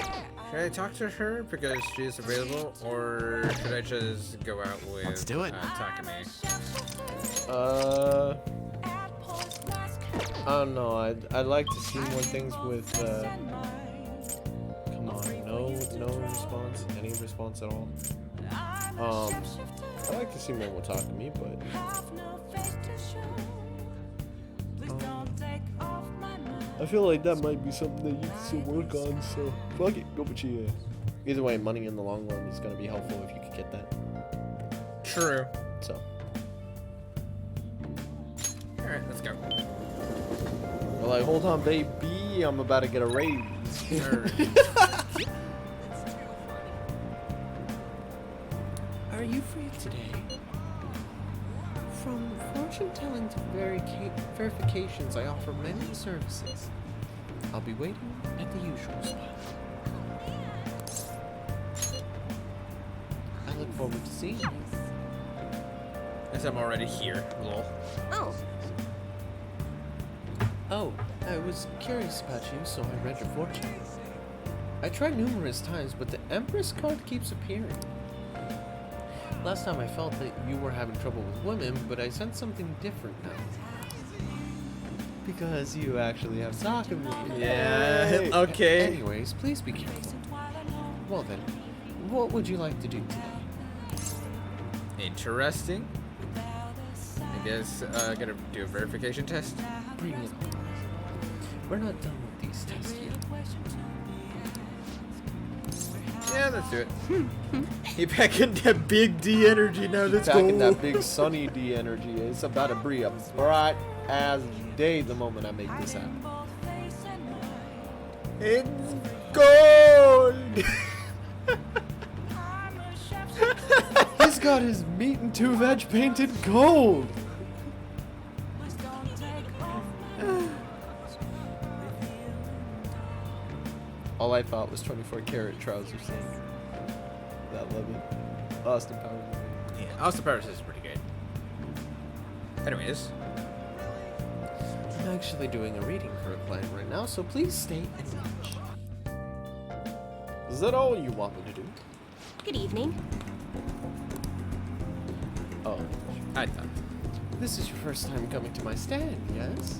Should I talk to her because she's available, or should I just go out with Let's do it. Takumi? I don't know. I'd like to see more things with. Come on, no response. Any response at all? I'd like to see more with Takumi, but. I feel like that might be something that you can still work on, so fuck it, go with you. Either way, money in the long run is going to be helpful if you could get that. True. So, Alright, let's go. we're like, hold on, baby, I'm about to get a raise. Are you free today? From fortune telling to verifications, I offer many services. I'll be waiting at the usual spot. I look forward to seeing you. Guess I'm already here. Lol. Oh, I was curious about you, so I read your fortune. I tried numerous times, but the Empress card keeps appearing. Last time I felt that you were having trouble with women, but I sense something different now. Because you actually have Takumi. Yeah, Hey. okay. Anyways, please be careful. Well then, what would you like to do today? Interesting. I guess I gotta do a verification test. Bring it on. We're not done with these tests yet. Yeah, let's do it. He back in that big D energy now. Let's Back go. in that big sunny D energy. It's about to be a bright as day the moment I make this happen. It's gold. He's got his meat and 2 veg painted gold. All I thought was 24 karat trousers. That love it. Austin Powers. Yeah, Austin Powers is pretty good. Anyways, I'm actually doing a reading for a client right now, so please stay in touch. Is that all you want me to do? Good evening. Oh, I thought. this is your first time coming to my stand, yes?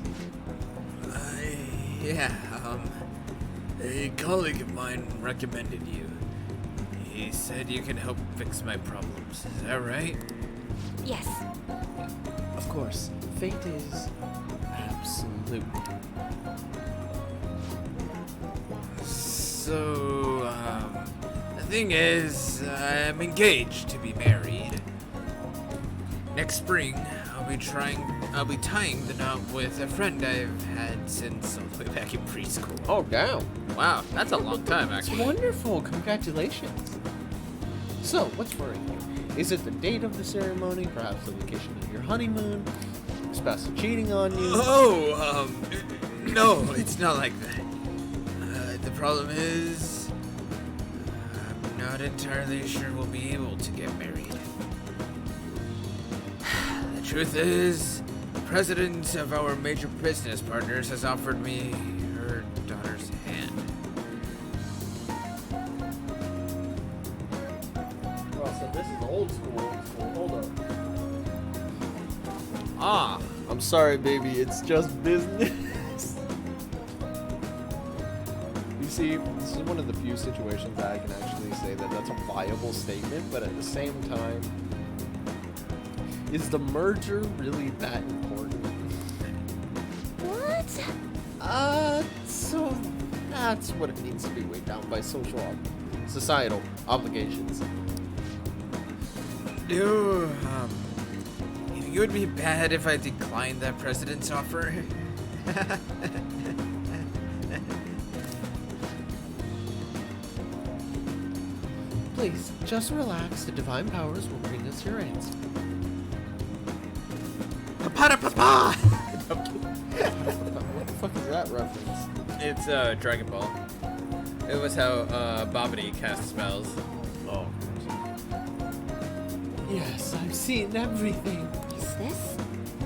Yeah, a colleague of mine recommended you. He said you can help fix my problems. Is that right? Yes. Of course, fate is absolute. So, the thing is, I'm engaged to be married. Next spring, I'll be tying the knot with a friend I've had since all the way back in preschool. Oh, damn. Wow, that's a long time, That's actually. wonderful. Congratulations. So, what's worrying you? Is it the date of the ceremony? Perhaps the location of your honeymoon? Your spouse cheating on you? Oh, no, it's not like that. The problem is, I'm not entirely sure we'll be able to get married. The truth is, the president of our major business partners has offered me her daughter's hand. Oh, so this is old school. Hold up. Ah, I'm sorry, baby. It's just business. You You see, this is one of the few situations that I can actually say that that's a viable statement, but at the same time, is the merger really that important? What? So that's what it needs to be weighed down by societal obligations. Do you think it would be bad if I declined that president's offer? Please, just relax. The divine powers will bring us your answer. Papa! What the fuck is that reference? It's Dragon Ball. It was how Babidi cast spells. Oh. Yes, I've seen everything. Is this?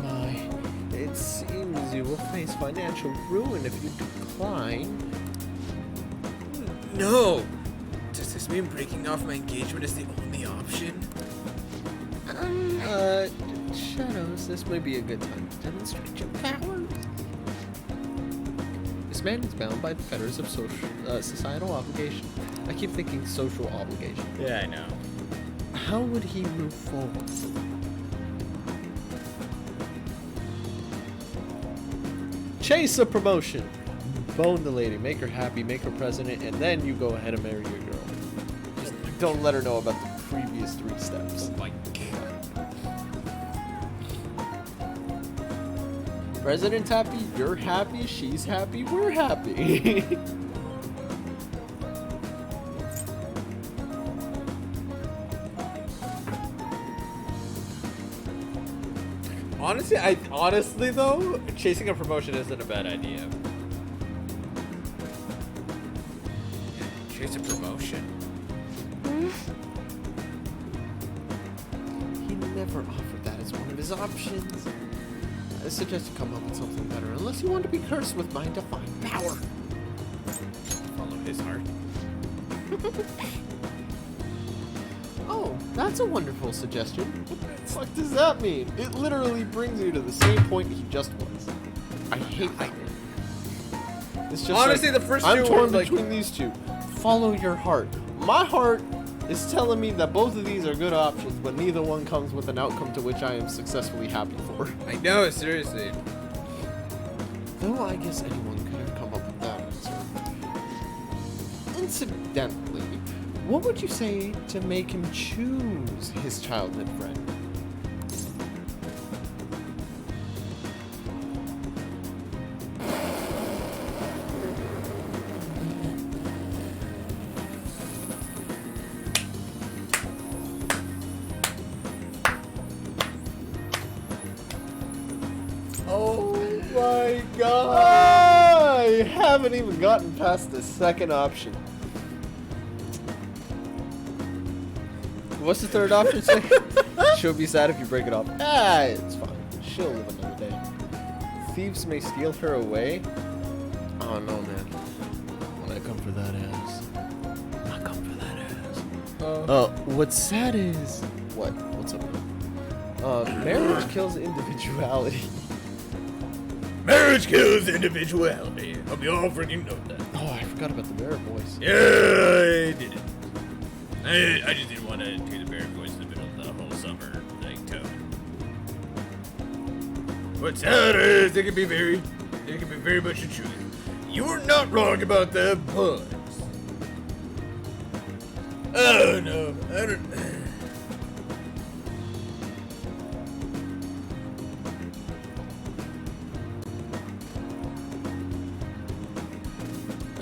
My, it seems you will face financial ruin if you decline. No! Does this mean breaking off my engagement is the only option? Shadows, this may be a good time to demonstrate your power. This man is bound by the fetters of societal obligation. I keep thinking social obligation. Yeah, I know. How would he move forward? Chase a promotion. Bone the lady, make her happy, make her president, and then you go ahead and marry your girl. Just don't let her know about the previous 3 steps. Oh my god. President's happy, you're happy, she's happy, we're happy. Honestly though, chasing a promotion isn't a bad idea. Yeah, chase a promotion. He never offered that as one of his options. I suggest you come up with something better, unless you want to be cursed with my divine power. Follow his heart. Oh, that's a wonderful suggestion. What the fuck does that mean? It literally brings you to the same point he just was. I hate that. It's just Honestly, like, the first I'm two torn were like- between these two. Follow your heart. My heart is telling me that both of these are good options, but neither one comes with an outcome to which I am successfully happy for. I know, seriously. Though I guess anyone could have come up with that answer. Incidentally, what would you say to make him choose his childhood friend? Oh my god! I haven't even gotten past the second option. What's the third option say? She'll be sad if you break it off. Ah, it's fine. She'll live another day. Thieves may steal her away. Oh no, man. When I come for that ass. I come for that ass. What's sad is... What? What's up? Marriage kills individuality. Marriage kills individuality. Hope you all freaking know that. Oh, I forgot about the bear voice. Yeah, I did it. I just didn't want to do the bear voice in the middle of the whole summer, like, tone. What's sad is they can be very much the truth. You were not wrong about the bugs. Oh no, I don't.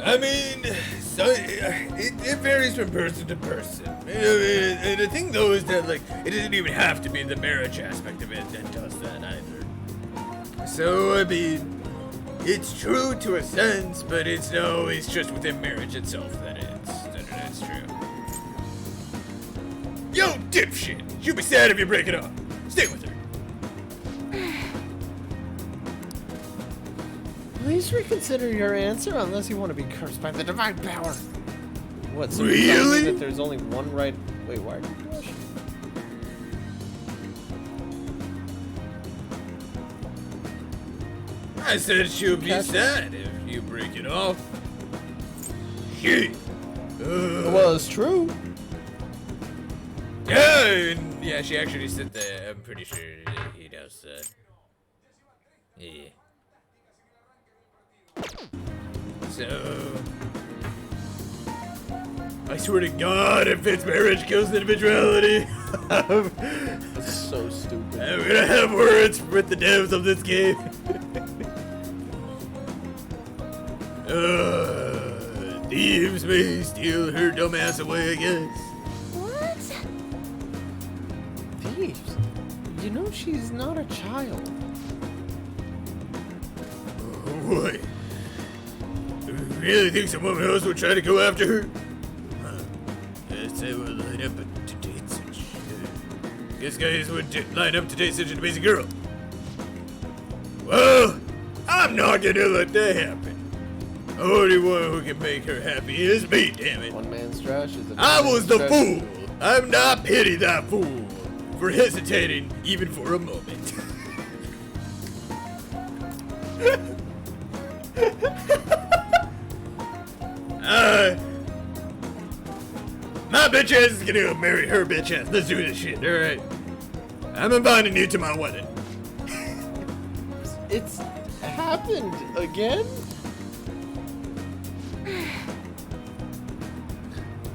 I mean, so it varies from person to person. And the thing though is that like it doesn't even have to be the marriage aspect of it that does that either. So I mean, it's true to a sense, but it's just within marriage itself that it's true. Yo, dipshit! You'll be sad if you break it up. Stay with her. Please reconsider your answer unless you want to be cursed by the divine power. What, so Really? you're telling me that there's only one right... Wait, why are you blushing? I said she'll be Catch- sad if you break it off. shit. Well, it's true. Yeah, and yeah, she actually said that. I'm pretty sure he does. Yeah. So, I swear to God, if it's marriage kills individuality, That's so stupid. I'm gonna have words with the devs of this game. Thieves may steal her dumbass away, I guess. What? Thieves? You know she's not a child. What? You really think some woman else would try to go after her? Guess I would line up to date such. Guess guys would line up to date such an amazing girl. Well, I'm not gonna let that happen. The only one who can make her happy is me, damn it. One man's trash is a I was the trash. fool. I'm not pity that fool for hesitating even for a moment. My bitch ass is gonna go marry her bitch ass. Let's do this shit, alright? I'm inviting you to my wedding. It's happened again?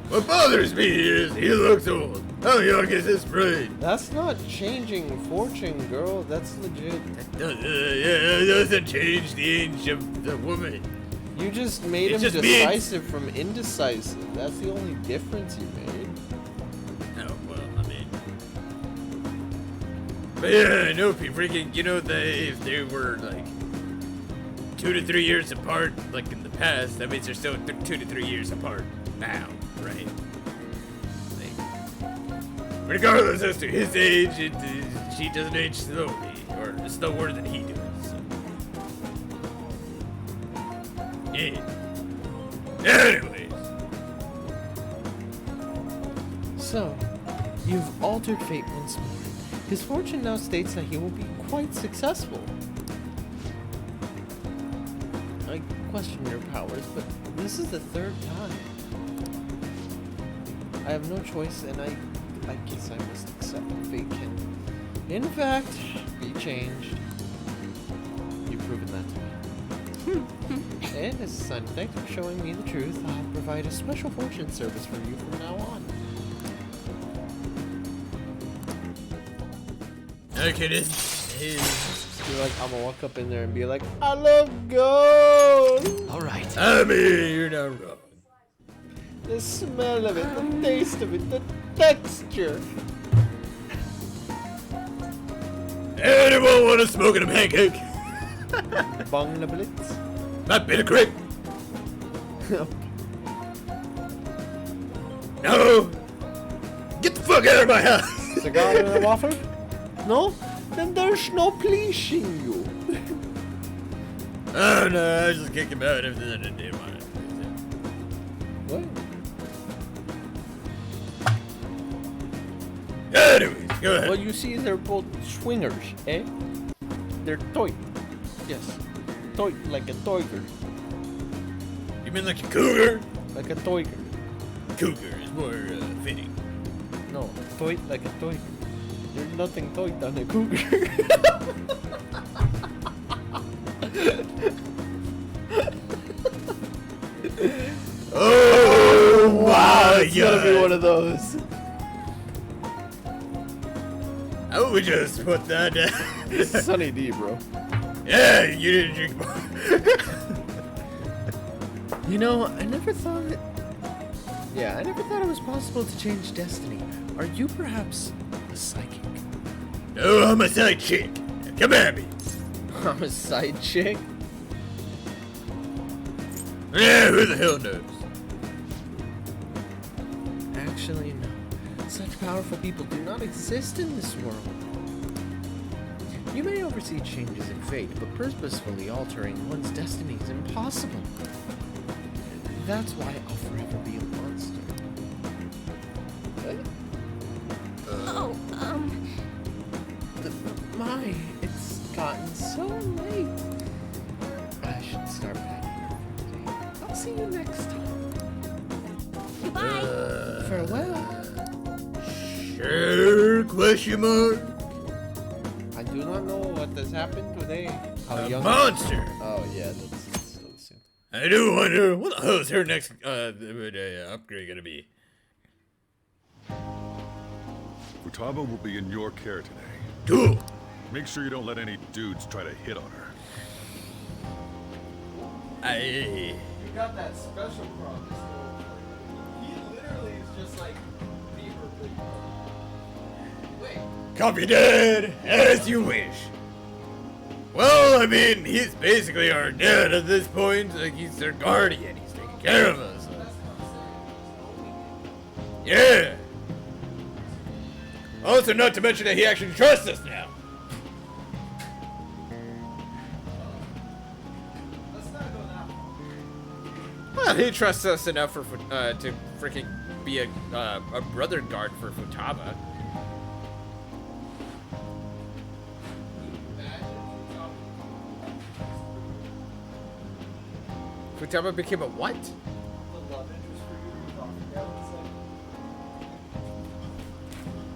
What bothers me is he looks old. How young is his brain? That's not changing fortune, girl. That's legit. It doesn't change the age of the woman. You just made It him just means- decisive from indecisive. That's the only difference you made. Oh, well, I mean. But yeah, I know people freaking, you know, if they were like 2 to 3 years apart, like in the past, that means they're still 2 to 3 years apart now, right? Like, regardless as to his age, she doesn't age slowly, or slower than he does. So. Yeah. Anyways. So, you've altered fate once more. His fortune now states that he will be quite successful. I question your powers, but this is the third time. I have no choice, and I guess I must accept that fate can, in fact, be changed. You've proven that to me. And as a sign of thanks for showing me the truth, I'll provide a special fortune service for you from now on. Okay, this You're like, I'm gonna walk up in there and be like, I love gold! All right. I mean, you're not wrong. The smell of it, the taste of it, the texture. Anyone want to smoke in a pancake? Bong the blitz. Not been a creep. No. Get the fuck out of my house. Cigar and a waffle? No? Then there's no pleasing you. Oh no, I just kicked him out if I didn't want it. What? Anyways, go ahead. Well, you see, they're both swingers, eh? They're toy. Yes. Toy, like a toiger. You mean like a cougar? Like a toiger. Cougar is more fitting. No, toy like a toiger. There's nothing toy than a cougar. Oh my It's gonna be god. one of those. I would just put that down. Sunny D, bro. Yeah, you didn't drink more. You know, I never thought it was possible to change destiny. Are you perhaps a psychic? No, I'm a side chick. Come at me. I'm a side chick? Yeah, who the hell knows? Actually, no. Such powerful people do not exist in this world. You may oversee changes in fate, but purposefully altering one's destiny is impossible. That's why I'll forever be a monster. What? Oh, My, it's gotten so late. I should start packing. I'll see you next time. Bye. Farewell. Sure? Question mark. I do not know what has happened today. How A young? monster. Oh yeah, that's still the same. I do wonder what the hell is her next upgrade gonna be. Futaba will be in your care today. Cool. Make sure you don't let any dudes try to hit on her. I. You got that special prop. He literally is just like beaver. Wait. Copy dead, as you wish. Well, I mean, he's basically our dad at this point. Like, he's their guardian. He's taking care of us. Yeah. Also, not to mention that he actually trusts us now. Let's not go that far. Well, he trusts us enough for to freaking be a brother guard for Futaba. Futaba became a what?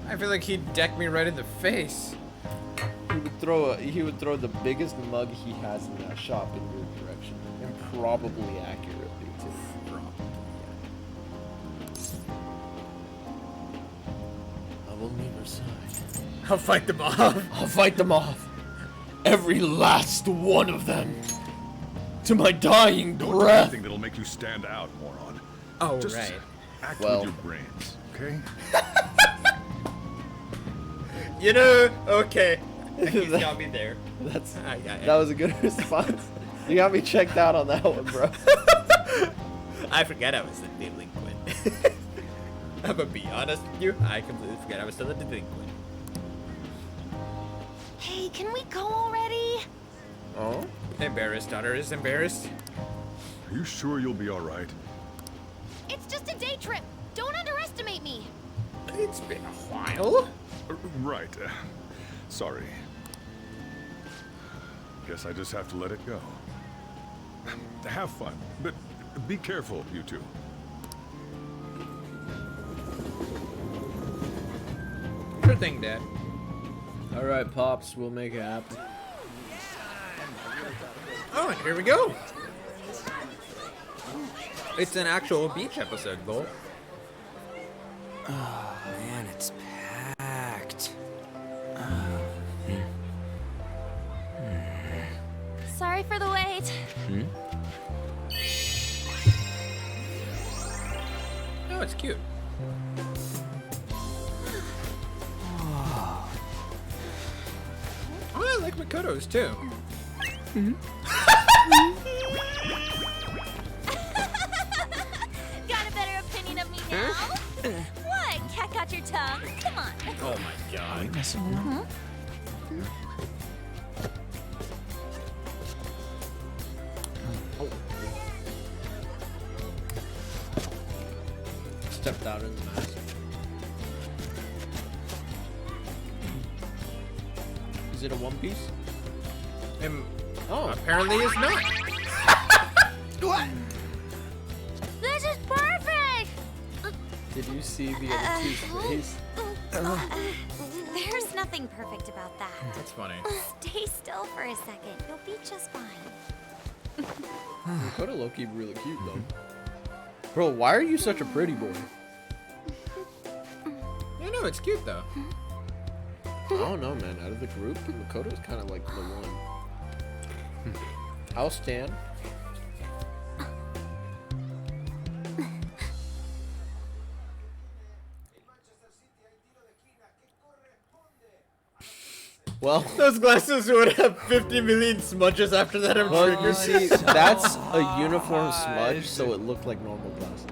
I feel like he'd deck me right in the face. He would throw the biggest mug he has in that shop in your direction, and probably accurately too. I will never side. I'll fight them off. I'll fight them off. Every last one of them. To my dying Don't do breath. anything that'll make you stand out, moron. Oh, Just right. act Well. with your brains, okay? You know, okay. He's got me there. That's I- that was a good response. You got me checked out on that one, bro. I forgot I was a delinquent. I'm gonna be honest with you. I completely forgot I was still a delinquent. Hey, can we go already? Oh? Embarrassed, daughter is embarrassed. Are you sure you'll be all right? It's just a day trip. Don't underestimate me. It's been a while. Right. Sorry. Guess I just have to let it go. Have fun, but be careful, you two. Sure thing, Dad. All right, pops, we'll make it happen. Oh, and here we go. It's an actual beach episode, Bull. Man, it's packed. Sorry for the wait. Oh, it's cute. Oh, I like Makoto's too. Got a better opinion of me now? What? Cat got your tongue? Come on. Oh my god. Stepped out in the mask. Is it a one piece? Oh, apparently it's not. This is perfect! Did you see the other two's face? There's nothing perfect about that. That's funny. Stay still for a second. You'll be just fine. Makoto Loki really cute though. Bro, why are you such a pretty boy? Yeah, no, it's cute though. I don't know, man. Out of the group, Makoto's kind of like the one. I'll stand. Well, Those glasses would have 50 million smudges after that. I'm well, you triggered. see, that's a uniform smudge, so it looked like normal glasses.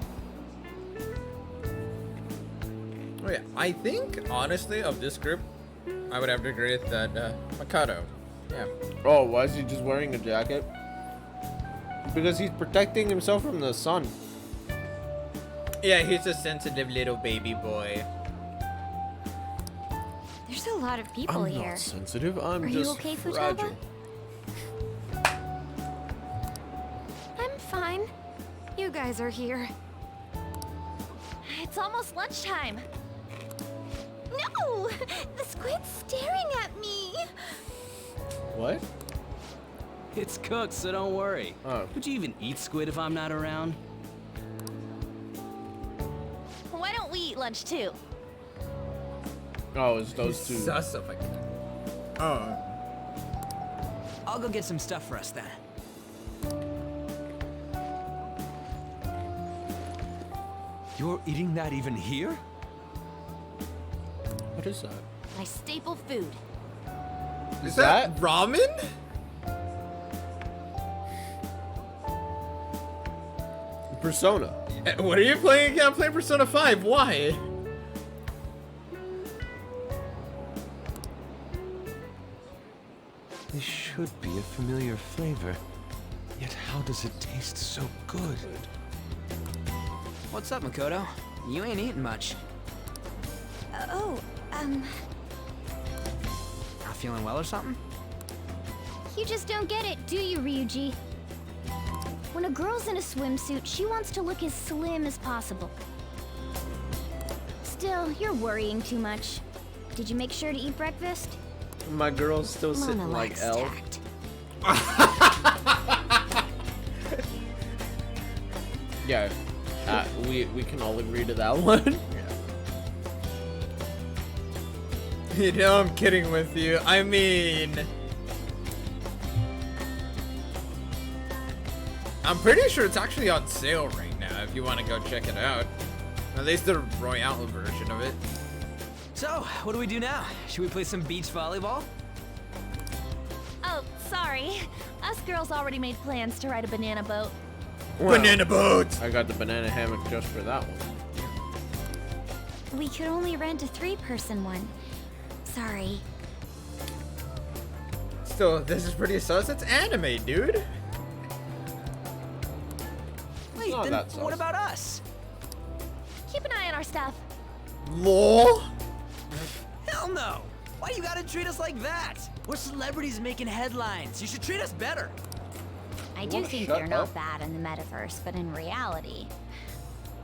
Oh yeah, I think honestly of this group, I would have to agree with that Makoto. Yeah. Oh, why is he just wearing a jacket? Because he's protecting himself from the sun. Yeah, he's a sensitive little baby boy. There's a lot of people I'm here. not sensitive. I'm Are you just okay, fragile. Futaba? I'm fine. You guys are here. It's almost lunchtime. No! The squid's staring at me. What? It's cooked, so don't worry. Oh. Would you even eat squid if I'm not around? Why don't we eat lunch too? Oh, it's those two. Sus of a... Oh. I'll go get some stuff for us then. You're eating that even here? What is that? My staple food. Is that ramen? Persona. What are you playing again? I'm playing Persona 5. Why? This should be a familiar flavor. Yet how does it taste so good? What's up, Makoto? You ain't eating much. Not feeling well or something? You just don't get it, do you, Ryuji? When a girl's in a swimsuit, she wants to look as slim as possible. Still, you're worrying too much. Did you make sure to eat breakfast? My girl's still Mona sitting like lacks L. tact. Yeah, we can all agree to that one. You know I'm kidding with you. I mean... I'm pretty sure it's actually on sale right now if you want to go check it out. At least the Royale version of it. So, what do we do now? Should we play some beach volleyball? Oh, sorry. Us girls already made plans to ride a banana boat. Banana boats! I got the banana hammock just for that one. We could only rent a 3-person one. Sorry. Still, this is pretty sus. It's anime, dude. Wait, not then that sus. what about us? Keep an eye on our stuff. LOL. Hell no! Why you gotta treat us like that? We're celebrities making headlines. You should treat us better. I do wanna think shut they're not up? bad in the metaverse, but in reality...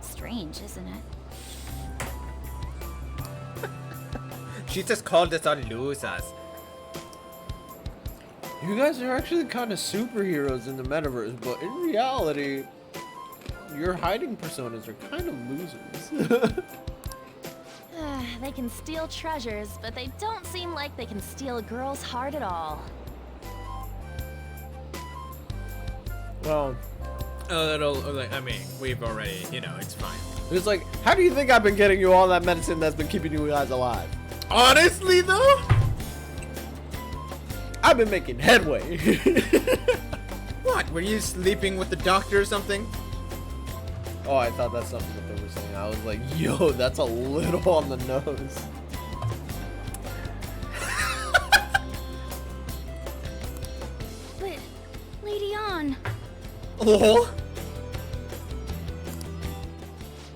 Strange, isn't it? She just called us all losers. You guys are actually kind of superheroes in the metaverse, but in reality, your hiding personas are kind of losers. They can steal treasures, but they don't seem like they can steal a girl's heart at all. Well, I mean, we've already, you know, it's fine. it's like, how do you think I've been getting you all that medicine that's been keeping you guys alive? Honestly, though? I've been making headway. What? Were you sleeping with the doctor or something? Oh, I thought that's something that they were saying. I was like, yo, that's a little on the nose. But, Lady On, LOL.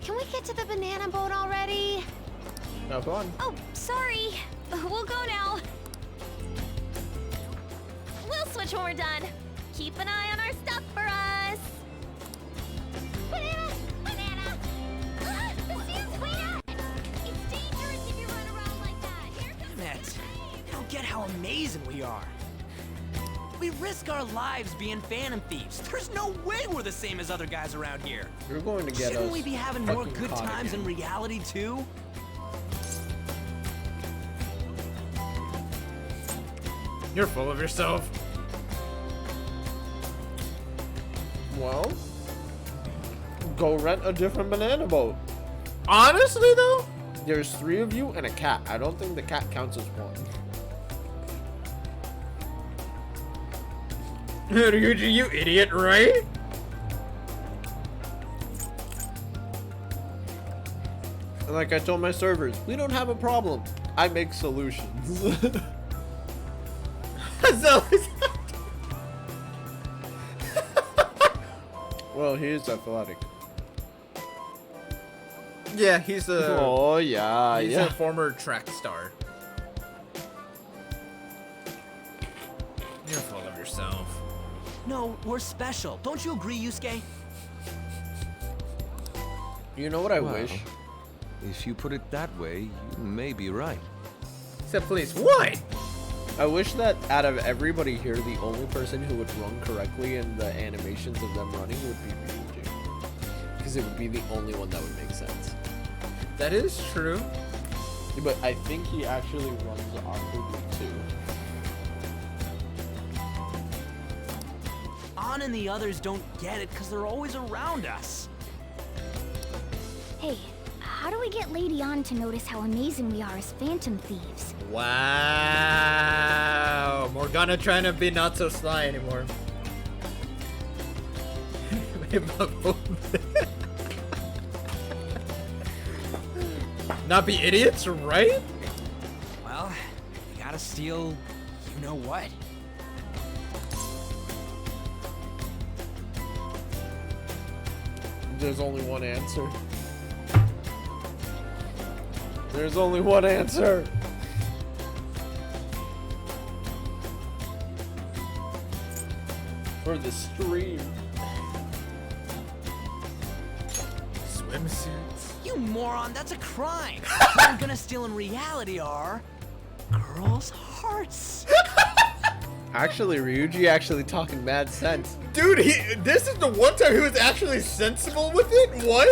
Can we get to the banana boat already? Now, go on. Oh, sorry. We'll go now. We'll switch when we're done. Keep an eye on our stuff for us. Banana! Banana! Ah, the sand's way up! It's dangerous if you run around like that. Here comes Net, I don't get how amazing we are. We risk our lives being phantom thieves. There's no way we're the same as other guys around here. You're going to get Shouldn't us we be having more fucking good caught times again. in reality too? You're full of yourself. Well, go rent a different banana boat. Honestly, though? There's 3 of you and a cat. I don't think the cat counts as one. Ryuji, you idiot, right? And like I told my servers, we don't have a problem. I make solutions. So, Well, he is athletic. yeah, he's a Oh, yeah, he's yeah. a former track star. You're full of yourself. No, we're special. Don't you agree, Yusuke? You know what I Wow. wish? If you put it that way, you may be right. Except please, what? I wish that out of everybody here, the only person who would run correctly in the animations of them running would be Ryuji. Because it would be the only one that would make sense. That is true. But I think he actually runs awkwardly too. On and the others don't get it because they're always around us. Hey, how do we get Lady On to notice how amazing we are as phantom thieves? Wow. Morgana trying to be not so sly anymore. Not be idiots, right? Well, you gotta steal, you know what? There's only one answer. There's only one answer. For the stream. Swimsuits. You moron, that's a crime. What I'm gonna steal in reality are girls' hearts. Actually, Ryuji actually talking mad sense. Dude, this is the one time he was actually sensible with it? What?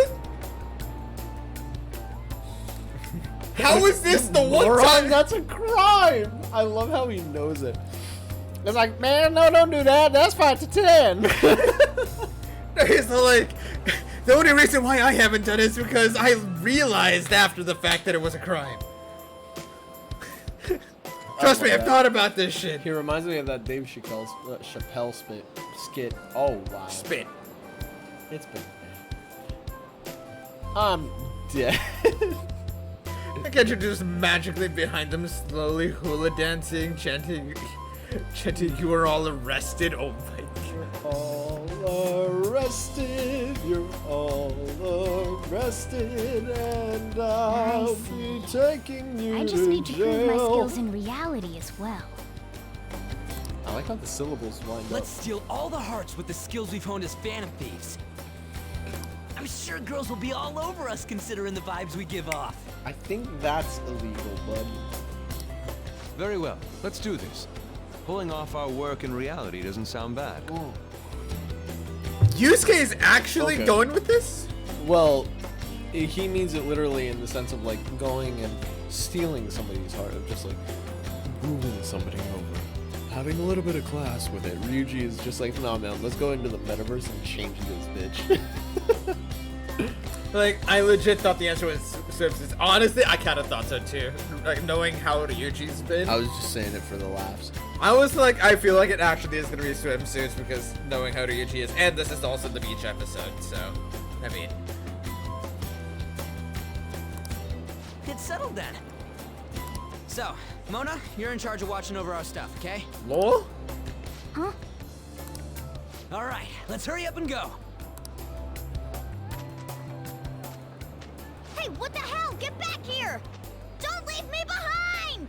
How is this the one Moron, time? that's a crime! I love how he knows it. It's like, man, no, don't do that. That's 5 to 10. He's like, the only reason why I haven't done it is because I realized after the fact that it was a crime. Trust me, I've thought about this shit. He reminds me of that Dave Chappelle skit. Oh, wow. Spit. It's been bad. I'm dead. I get you just magically behind them, slowly hula dancing, chanting, you are all arrested. Oh my god. You're all arrested. You're all arrested. And I'll be taking you I just need to prove my jail. skills in reality as well. I like how the syllables wind Let's steal all the hearts with the skills we've honed as phantom thieves. I'm sure girls will be all over us considering the vibes we give off. up. I think that's illegal, bud. Very well, let's do this. Pulling off our work in reality doesn't sound bad. Yusuke is actually Okay. going with this? Well, he means it literally in the sense of like going and stealing somebody's heart, of just like moving somebody over, having a little bit of class with it. Ryuji is just like, nah, man, let's go into the metaverse and change this bitch. Like, I legit thought the answer was swimsuits. Honestly, I kind of thought so too. Like, knowing how Ryuji's been. I was just saying it for the laughs. I was like, I feel like it actually is going to be swimsuits because knowing how Ryuji is. And this is also the beach episode, so, I mean. Get settled then. So, Mona, you're in charge of watching over our stuff, okay? Lol? Huh? All right, let's hurry up and go. Hey, what the hell? Get back here! Don't leave me behind!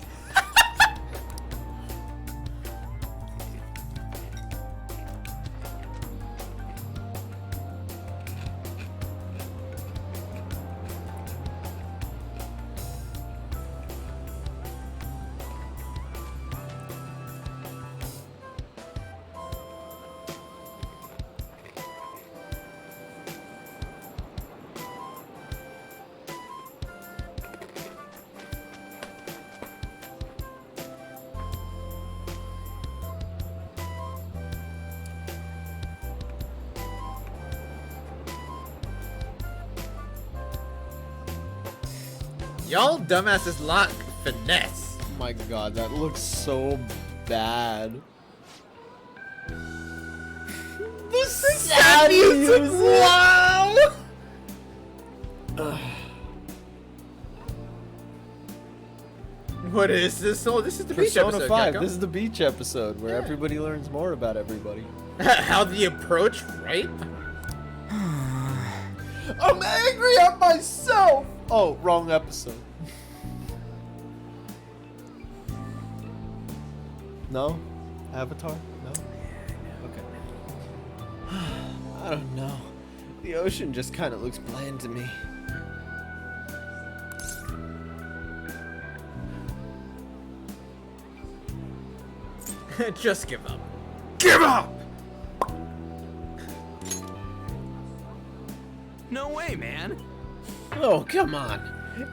Y'all dumbasses lack finesse. Oh my god, that looks so bad. The sad music, wow! What is this? Oh, this is the beach Persona episode, 5, Gekko. this is the beach episode where everybody learns more about everybody. How the approach, right? I'm angry at myself! Oh, wrong episode. No? Avatar? No? Okay. I don't know. The ocean just kind of looks bland to me. Just give up. Give up! No way, man. Oh, come on.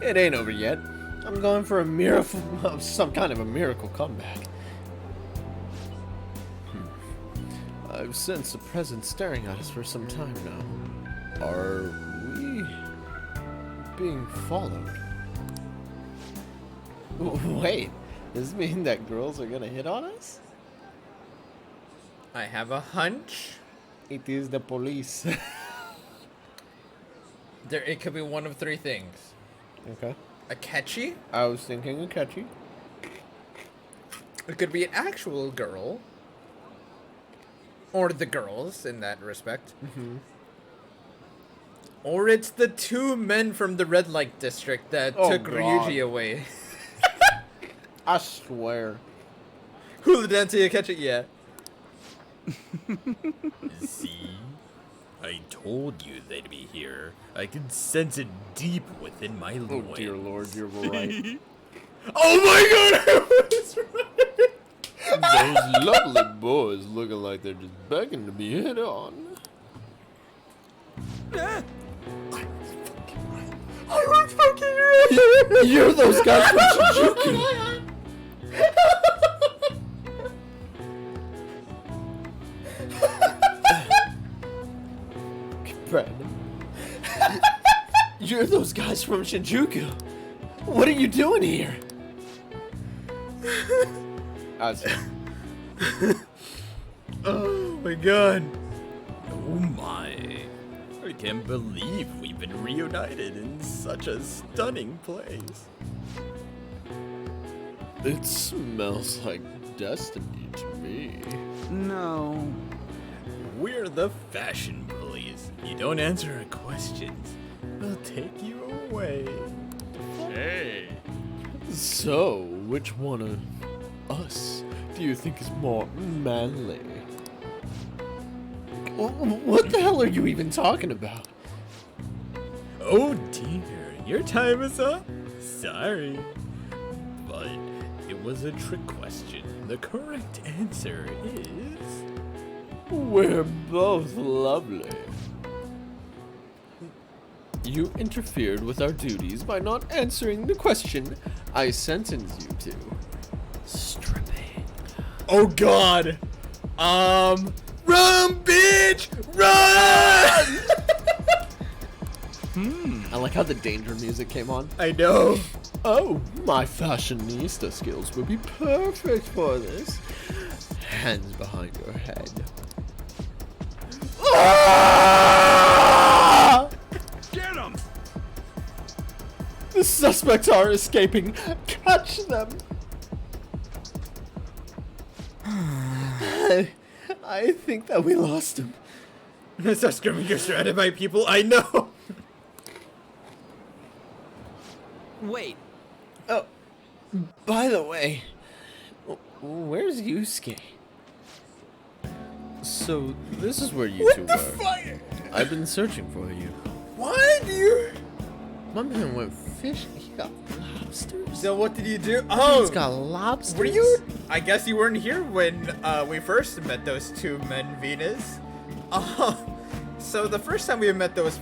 It ain't over yet. I'm going for a miracle, some kind of a miracle comeback. I've sensed a presence staring at us for some time now. Are we being followed? Wait, does this mean that girls are gonna hit on us? I have a hunch. It is the police. It could be one of three things. Okay. A catchy. I was thinking a catchy. It could be an actual girl. Or the girls, in that respect. Mm-hmm. Or it's the two men from the red light district that Oh, took God. Ryuji away. I swear. Hula dancing a catchy, yeah. See? I told you they'd be here. I can sense it deep within my Oh loins. dear lord, you're right. Oh my god! I was right. Those lovely boys looking like they're just begging to be hit on. I was fucking right. You're those guys from Shinjuku. Brandon. You're those guys from Shinjuku. What are you doing here? Oh my god. Oh my. I can't believe we've been reunited in such a stunning place. It smells like destiny to me. No. We're the fashion police. You don't answer our questions, we'll take you away. Hey. So, which one of us do you think is more manly? What the hell are you even talking about? Oh dear, your time is up. Sorry. But it was a trick question. The correct answer is... We're both lovely. You interfered with our duties by not answering the question I sentenced you to. Stripping. Oh god. Run, bitch! Run! I like how the danger music came on. I know. Oh, my fashionista skills would be perfect for this. Hands behind your head. Ah! Get him! The suspects are escaping. Catch them. I think that we lost him. Stop screaming, you're surrounded by people. I know. Wait. Oh, by the way, where's Yusuke? So, this is where you two What the were. fire? I've been searching for you. What? You? My man went fishing. He got lobsters. So what did you do? Oh, He's got lobsters. were you? I guess you weren't here when we first met those two men, Venus. So the first time we met those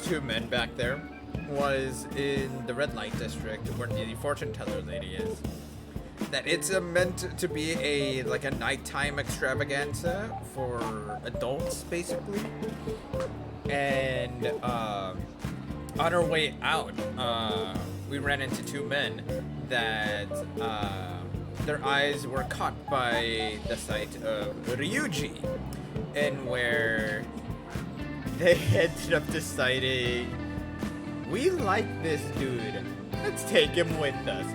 two men back there was in the red light district where the fortune teller lady is. That it's meant to be a nighttime extravaganza for adults, basically. And on our way out, we ran into two men that their eyes were caught by the sight of Ryuji, and where they ended up deciding, we like this dude, let's take him with us.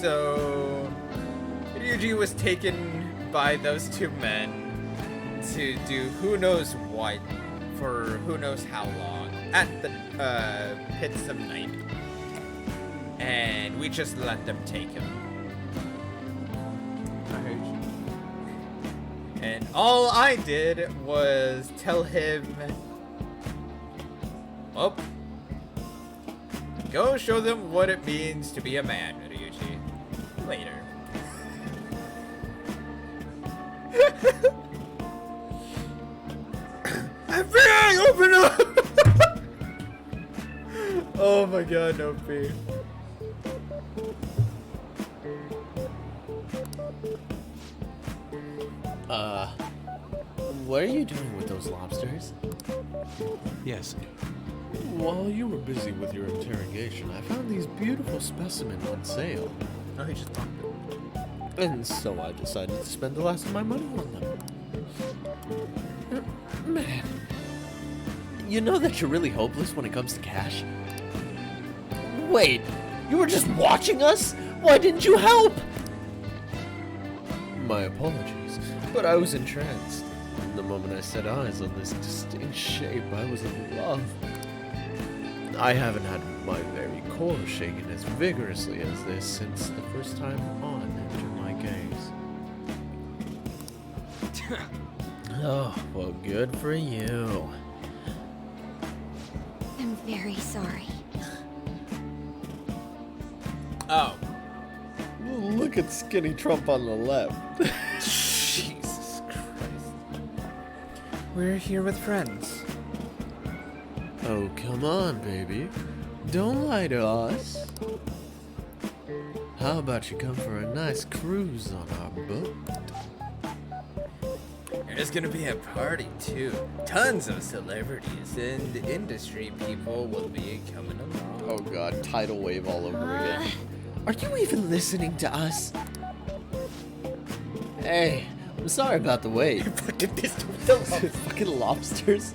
So Ryuji was taken by those two men to do who knows what for who knows how long at the pits of night, and we just let them take him. I heard you. And all I did was tell him, well, go show them what it means to be a man, Ryuji. Later. FBI, open up! Oh my god, no fear. What are you doing with those lobsters? Yes. While you were busy with your interrogation, I found these beautiful specimens on sale. Oh, he just popped it. And so I decided to spend the last of my money on them. Man, you know that you're really hopeless when it comes to cash? Wait, you were just watching us? Why didn't you help? My apologies, but I was entranced. The moment I set eyes on this distinct shape, I was in love. I haven't had my very core shaken as vigorously as this since the first time On entered my gaze. Oh, well, good for you. I'm very sorry. Oh. Look at skinny Trump on the left. Jesus Christ. We're here with friends. Oh, come on, baby. Don't lie to us. How about you come for a nice cruise on our boat? There's gonna be a party too. Tons of celebrities and industry people will be coming along. Oh god, tidal wave all over again. Are you even listening to us? Hey, I'm sorry about the wait. Fucking pissed Fucking lobsters.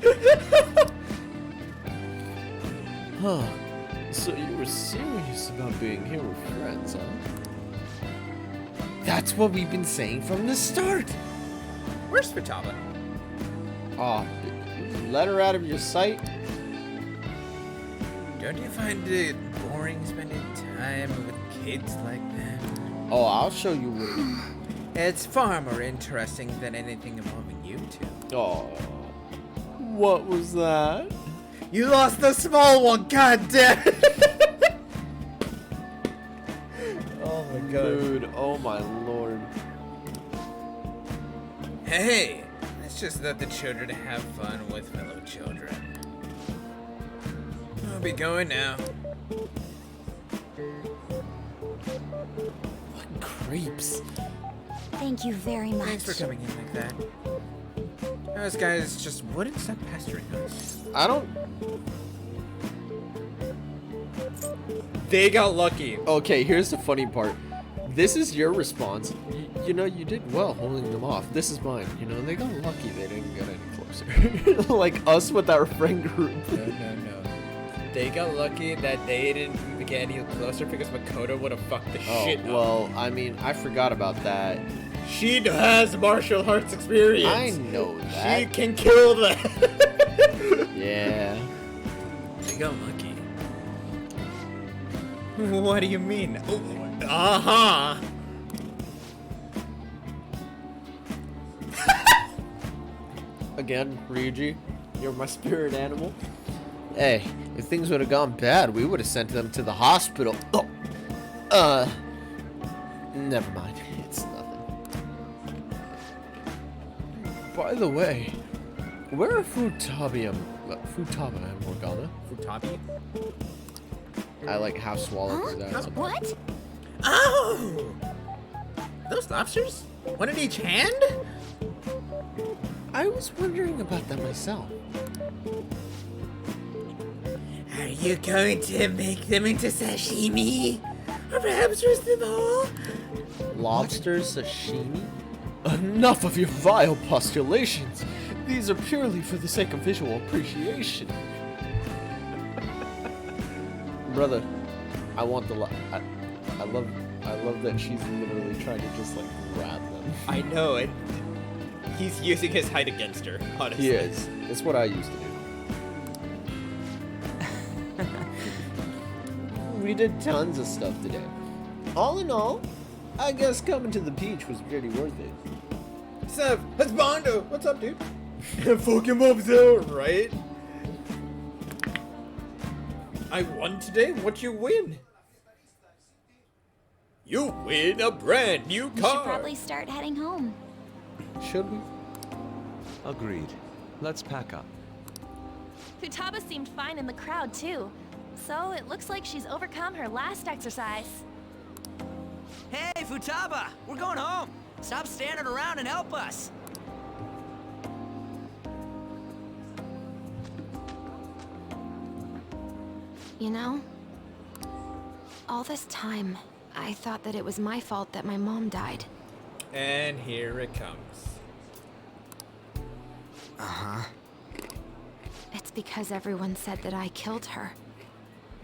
Huh. So you were serious about being here with friends, huh? That's what we've been saying from the start. Where's Futaba? Aw, let her out of your sight. Don't you find it boring spending time with kids like that? Oh, I'll show you what. It's far more interesting than anything involving you two. Oh, what was that? You lost the small one, goddamn! Oh my god. Dude, oh my lord. Hey, let's just let the children have fun with fellow children. I'll be going now. What creeps? Thank you very much. Thanks for coming in like that. Those guys just wouldn't stop pestering us. I don't. They got lucky. Okay, here's the funny part. This is your response. You know, you did well holding them off. This is mine. You know, they got lucky they didn't get any closer. Like us with our friend group. No. They got lucky that they didn't get any closer because Makoto would have fucked the shit up. Well, I mean, I forgot about that. She has martial arts experience. I know that. She can kill that. Yeah. They got lucky. What do you mean? Uh-huh. Again, Ryuji, you're my spirit animal. Hey, if things would have gone bad, we would have sent them to the hospital. Oh. Never mind. It's nothing. By the way, where are Futaba and Morgana? Futabi? I like half swallowed that. Huh? What? Oh! Those lobsters? One in each hand? I was wondering about that myself. Are you going to make them into sashimi? Or perhaps roast them whole? Lobster sashimi? Enough of your vile postulations. These are purely for the sake of visual appreciation. Brother, I want the I love that she's literally trying to just like grab them. I know it. He's using his height against her, honestly. He is. It's what I used to do. We did tons of stuff today. All in all, I guess coming to the beach was pretty worth it. Sev, it's Bondo. What's up, dude? Fucking up, Zell, right? I won today? What you win? You win a brand new We car. should probably start heading home. Should we? Agreed. Let's pack up. Futaba seemed fine in the crowd, too. So it looks like she's overcome her last exercise. Hey, Futaba! We're going home! Stop standing around and help us! You know, all this time, I thought that it was my fault that my mom died. And here it comes. It's because everyone said that I killed her.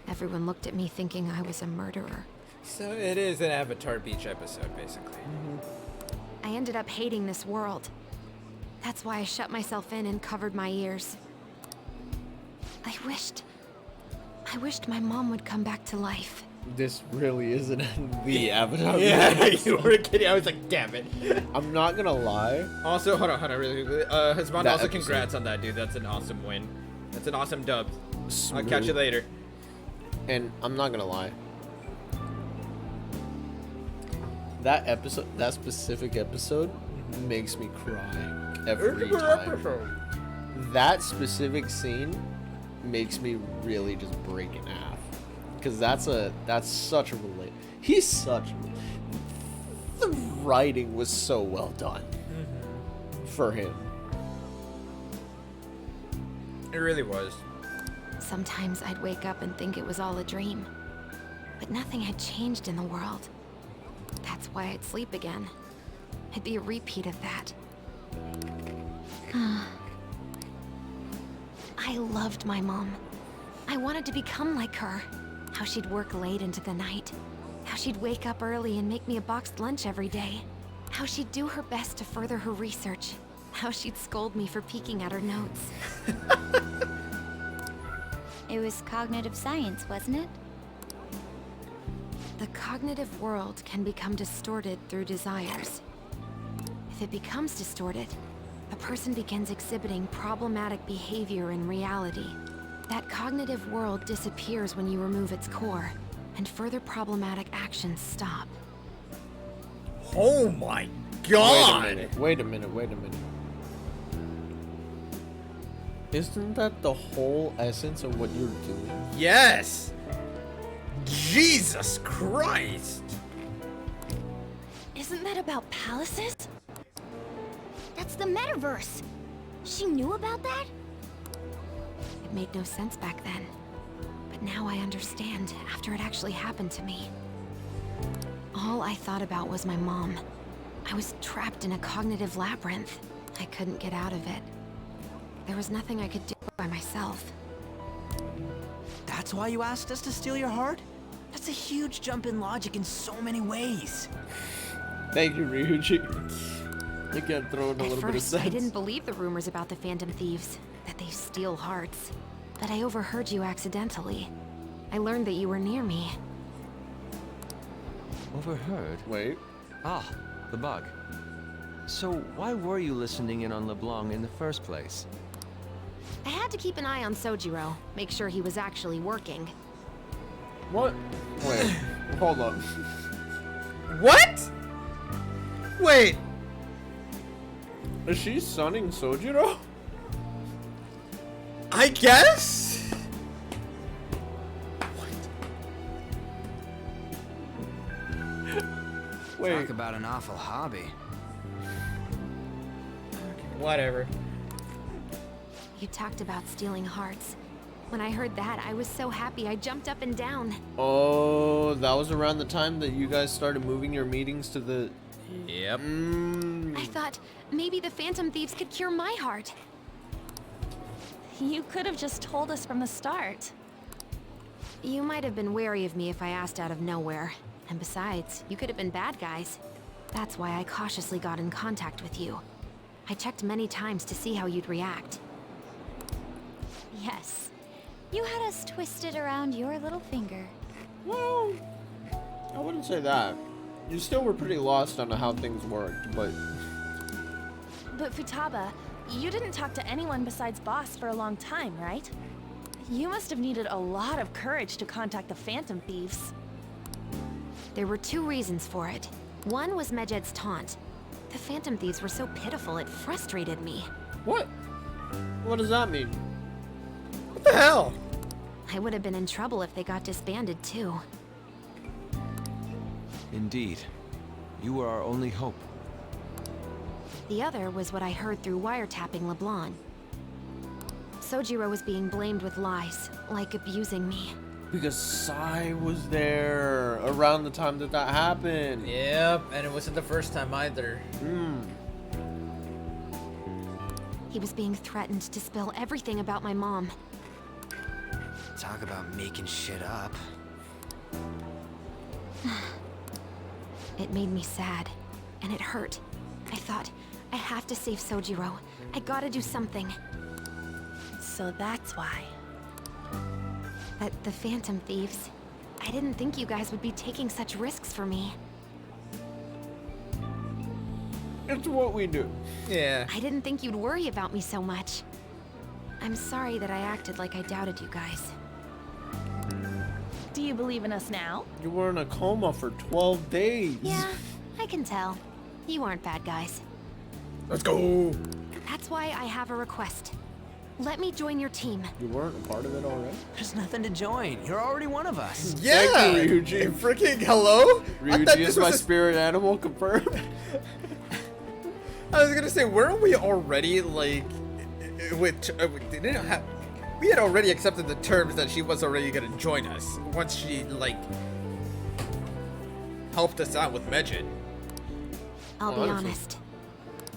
Everyone looked at me thinking I was a murderer. So it is an Avatar Beach episode, basically. I ended up hating this world. That's why I shut myself in and covered my ears. I wished my mom would come back to life. This really isn't the Avatar. Yeah, you were kidding. I was like, damn it. I'm not gonna lie. Also, hold on, really quickly. Husband, That also episode. congrats on that, dude. That's an awesome win. That's an awesome dub. I'll catch you Smooth. later. And I'm not gonna lie. That episode, that specific episode, makes me cry every time. That specific scene makes me really just break in half, because that's such a the writing was so well done for him. It really was. Sometimes I'd wake up and think it was all a dream. But nothing had changed in the world. That's why I'd sleep again. It'd be a repeat of that. I loved my mom. I wanted to become like her. How she'd work late into the night. How she'd wake up early and make me a boxed lunch every day. How she'd do her best to further her research. How she'd scold me for peeking at her notes. It was cognitive science, wasn't it? The cognitive world can become distorted through desires. If it becomes distorted, a person begins exhibiting problematic behavior in reality. That cognitive world disappears when you remove its core, and further problematic actions stop. Oh my Wait a god! minute. Isn't that the whole essence of what you're doing? Yes! Jesus Christ! Isn't that about palaces? That's the metaverse. She knew about that? It made no sense back then. But now I understand after it actually happened to me. All I thought about was my mom. I was trapped in a cognitive labyrinth. I couldn't get out of it. There was nothing I could do by myself. That's why you asked us to steal your heart? That's a huge jump in logic in so many ways. Thank you, Ryuji. You can throw in a At little bit of first, sense. I didn't believe the rumors about the Phantom Thieves, that they steal hearts. But I overheard you accidentally. I learned that you were near me. Overheard? Wait. Ah, the bug. So why were you listening in on LeBlanc in the first place? I had to keep an eye on Sojiro, make sure he was actually working. What? Wait. Hold up. What? Wait! Is she sunning Sojiro? I guess? Wait. Talk about an awful hobby. Whatever. You talked about stealing hearts. When I heard that, I was so happy I jumped up and down. Oh, that was around the time that you guys started moving your meetings to the... Yep. I thought maybe the Phantom Thieves could cure my heart. You could have just told us from the start. You might have been wary of me if I asked out of nowhere. And besides, you could have been bad guys. That's why I cautiously got in contact with you. I checked many times to see how you'd react. Yes. You had us twisted around your little finger. Well, I wouldn't say that. You still were pretty lost on how things worked, but... But Futaba, you didn't talk to anyone besides Boss for a long time, right? You must have needed a lot of courage to contact the Phantom Thieves. There were two reasons for it. One was Medjed's taunt. The Phantom Thieves were so pitiful, it frustrated me. What? What does that mean? What the hell? I would have been in trouble if they got disbanded, too. Indeed. You were our only hope. The other was what I heard through wiretapping LeBlanc. Sojiro was being blamed with lies, like abusing me. Because Sai was there around the time that that happened. Yep, and it wasn't the first time either. He was being threatened to spill everything about my mom. Talk about making shit up. It made me sad, and it hurt. I thought, I have to save Sojiro. I gotta do something. So that's why. But the Phantom Thieves, I didn't think you guys would be taking such risks for me. It's what we do. Yeah. I didn't think you'd worry about me so much. I'm sorry that I acted like I doubted you guys. Do you believe in us now? You were in a coma for 12 days. Yeah, I can tell. You aren't bad guys. Let's go. That's why I have a request. Let me join your team. You weren't a part of it already? There's nothing to join. You're already one of us. Yeah. Thank you, Ryuji. Freaking hello. I thought Ryuji this is my was a- spirit animal, confirmed. I was gonna say, weren't we already like, we didn't have, we had already accepted the terms that she was already gonna join us once she like helped us out with Megid. I'll be Honestly. honest.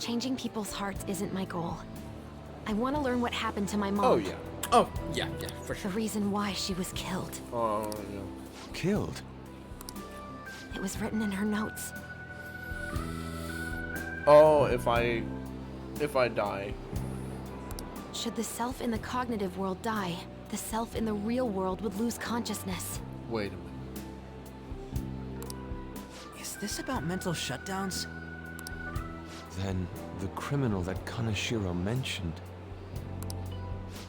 Changing people's hearts isn't my goal. I want to learn what happened to my mom. Oh, yeah. Oh yeah, for The sure. reason why she was killed. Oh, yeah. Killed? It was written in her notes. Oh, if I die. Should the self in the cognitive world die, the self in the real world would lose consciousness. Wait a minute. Is this about mental shutdowns? Then the criminal that Kaneshiro mentioned.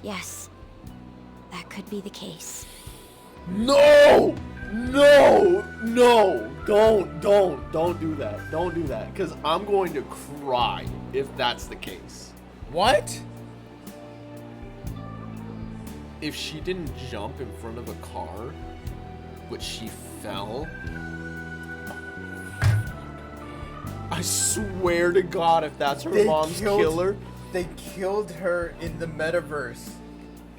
Yes, that could be the case. No! No! No! Don't do that. Don't do that. Because I'm going to cry if that's the case. What? If she didn't jump in front of a car, but she fell. I swear to God, if that's her mom's killer, They killed her in the metaverse.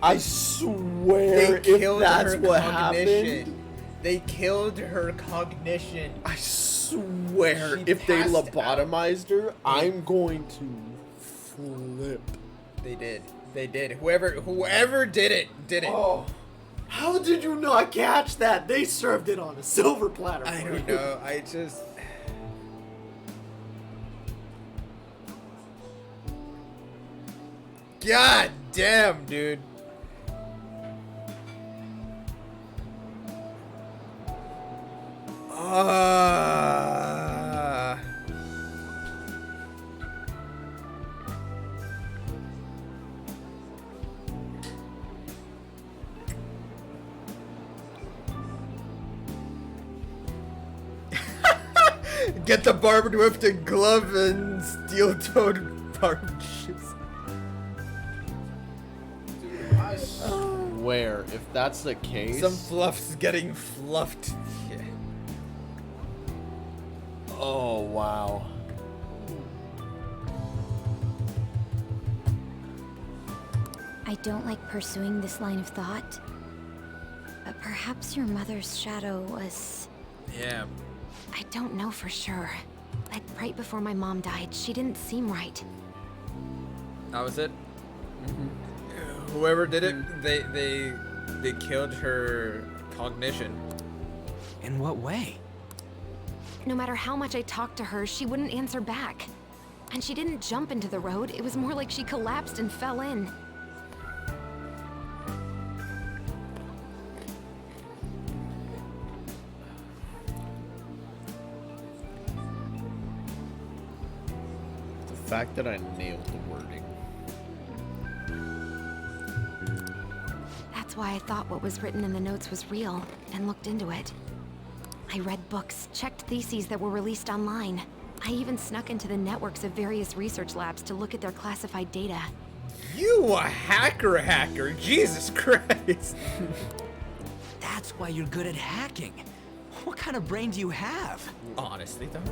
I swear if that's what happened. They killed her cognition. I swear, She if they passed lobotomized her, I'm going to flip. They did. They did. Whoever did it, did it. Oh, how did you not catch that? They served it on a silver platter. I for don't you. know. I just. God damn, dude. Ah. Get the barbed whipped and glove and steel-toed barbed shoes. I swear, if that's the case, Some fluff's getting fluffed. Yeah. oh wow. I don't like pursuing this line of thought. But perhaps your mother's shadow was... Yeah. I don't know for sure. But right before my mom died, she didn't seem right. That was it. Whoever did it, they killed her cognition. In what way? No matter how much I talked to her, she wouldn't answer back. And she didn't jump into the road, it was more like she collapsed and fell in. The fact that I nailed the wording. That's why I thought what was written in the notes was real, and looked into it. I read books, checked theses that were released online. I even snuck into the networks of various research labs to look at their classified data. You a hacker, Jesus Christ. That's why you're good at hacking. What kind of brain do you have? Honestly, though.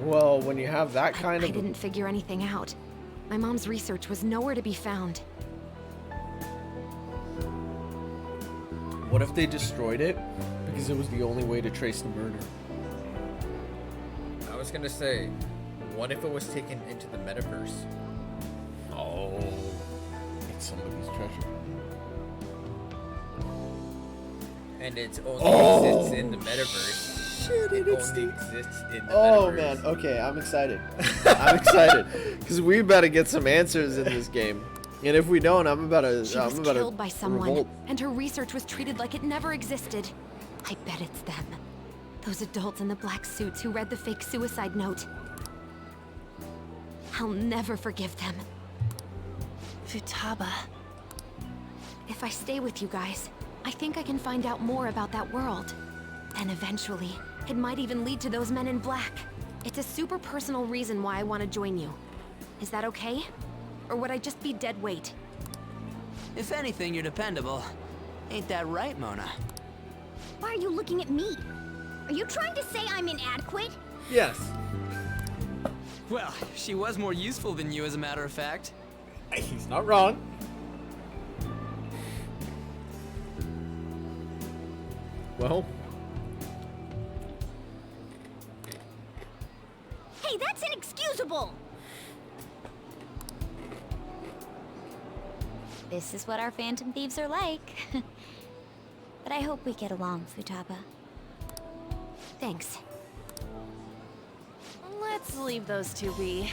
Well, when you have that kind I of... didn't figure anything out. My mom's research was nowhere to be found. What if they destroyed it? Because it was the only way to trace the murder. I was gonna say, what if it was taken into the metaverse? Oh. It's somebody's treasure. And it only exists in the metaverse. Shit, It only exists in the Oh metaverse. man, okay, I'm excited. I'm excited. Because we better get some answers in this game. And if we don't, I'm about to She was killed by someone, revolt. and her research was treated like it never existed. I bet it's them. Those adults in the black suits who read the fake suicide note. I'll never forgive them. Futaba. If I stay with you guys, I think I can find out more about that world. Then eventually, it might even lead to those men in black. It's a super personal reason why I want to join you. Is that okay? Or would I just be dead weight? If anything, you're dependable. Ain't that right, Mona? Why are you looking at me? Are you trying to say I'm inadequate? Yes. Well, she was more useful than you, as a matter of fact. He's not wrong. Well, Hey, that's inexcusable! This is what our Phantom Thieves are like. But I hope we get along, Futaba. Thanks. Let's leave those two be.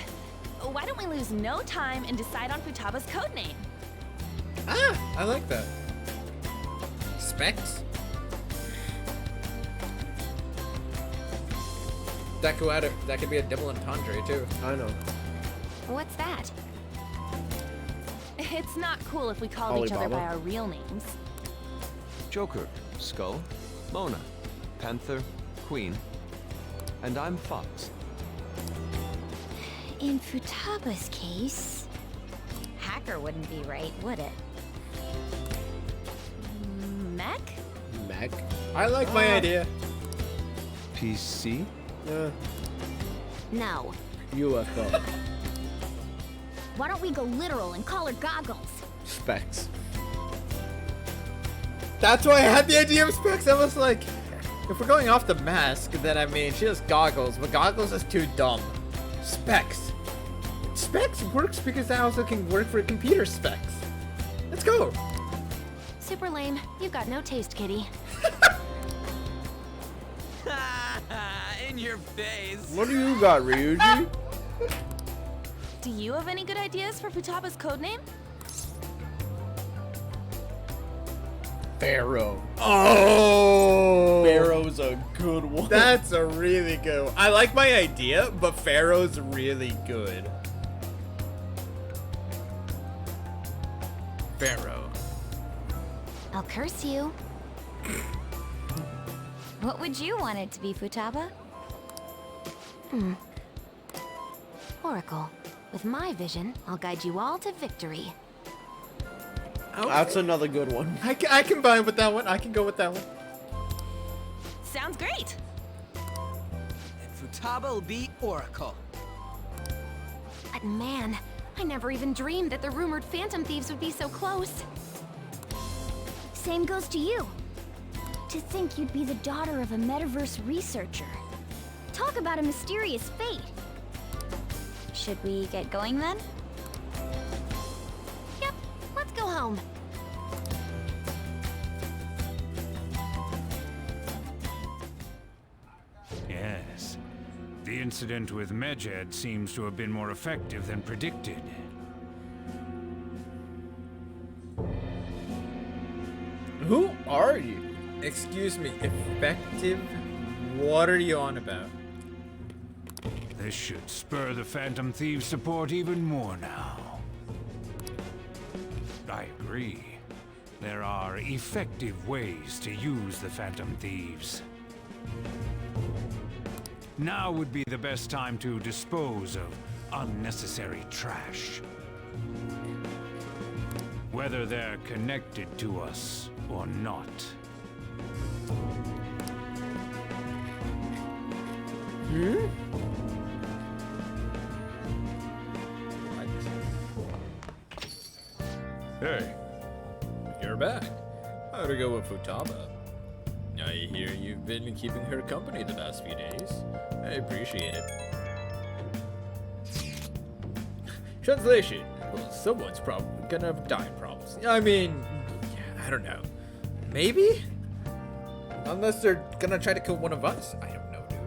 Why don't we lose no time and decide on Futaba's codename? Ah, I like that. Specs? That could be a double entendre too. I know. What's that? It's not cool if we called each other Alibaba. by our real names. Joker, Skull, Mona, Panther, Queen, and I'm Fox. In Futaba's case, hacker wouldn't be right, would it? Mech? Meg? I like my idea. PC? No. UFO. Why don't we go literal and call her Goggles? Specs. That's why I had the idea of Specs. I was like, if we're going off the mask, then I mean, she has goggles, but goggles is too dumb. Specs. Specs works because that also can work for computer specs. Let's go. Super lame. You've got no taste, kitty. In your face. What do you got, Ryuji? Do you have any good ideas for Futaba's codename? Pharaoh. Oh. Pharaoh's a good one. That's a really good one. I like my idea, but Pharaoh's really good. Pharaoh. I'll curse you. What would you want it to be, Futaba? Oracle. With my vision, I'll guide you all to victory. That's another good one. I can vibe with that one. I can go with that one. Sounds great. And Futaba will be Oracle. But man, I never even dreamed that the rumored Phantom Thieves would be so close. Same goes to you. To think you'd be the daughter of a metaverse researcher. Talk about a mysterious fate. Should we get going then? Yep, let's go home. Yes. The incident with Medjed seems to have been more effective than predicted. Who are you? Excuse me, effective? What are you on about? This should spur the Phantom Thieves' support even more now. I agree. There are effective ways to use the Phantom Thieves. Now would be the best time to dispose of unnecessary trash. Whether they're connected to us or not. Hey, You're back. How'd it go with Futaba? I hear you've been keeping her company the past few days. I appreciate it. Translation. Well, someone's probably gonna have diet problems. I mean, I don't know. Maybe? Unless they're gonna try to kill one of us. I don't know, dude.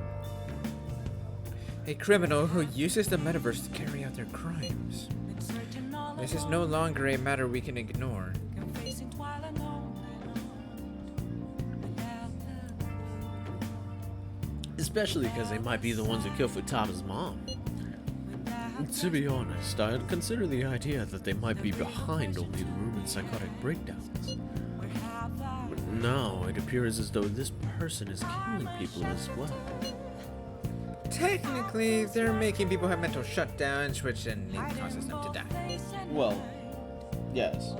A criminal who uses the metaverse to carry out their crimes. This is no longer a matter we can ignore. Especially because they might be the ones who killed Futaba's mom. To be honest, I'd consider the idea that they might be behind only rumored psychotic breakdowns. But now it appears as though this person is killing people as well. Technically, they're making people have mental shutdowns, which then causes them to die. Well, yes.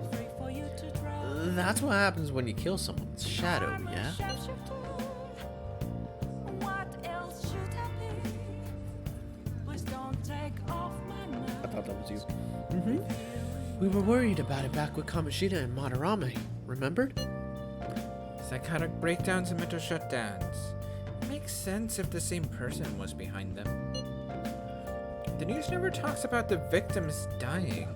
That's what happens when you kill someone's shadow, yeah? I thought that was you. We were worried about it back with Kamoshida and Madarame, remembered? Psychotic breakdowns and mental shutdowns. Makes sense if the same person was behind them. The news never talks about the victims dying,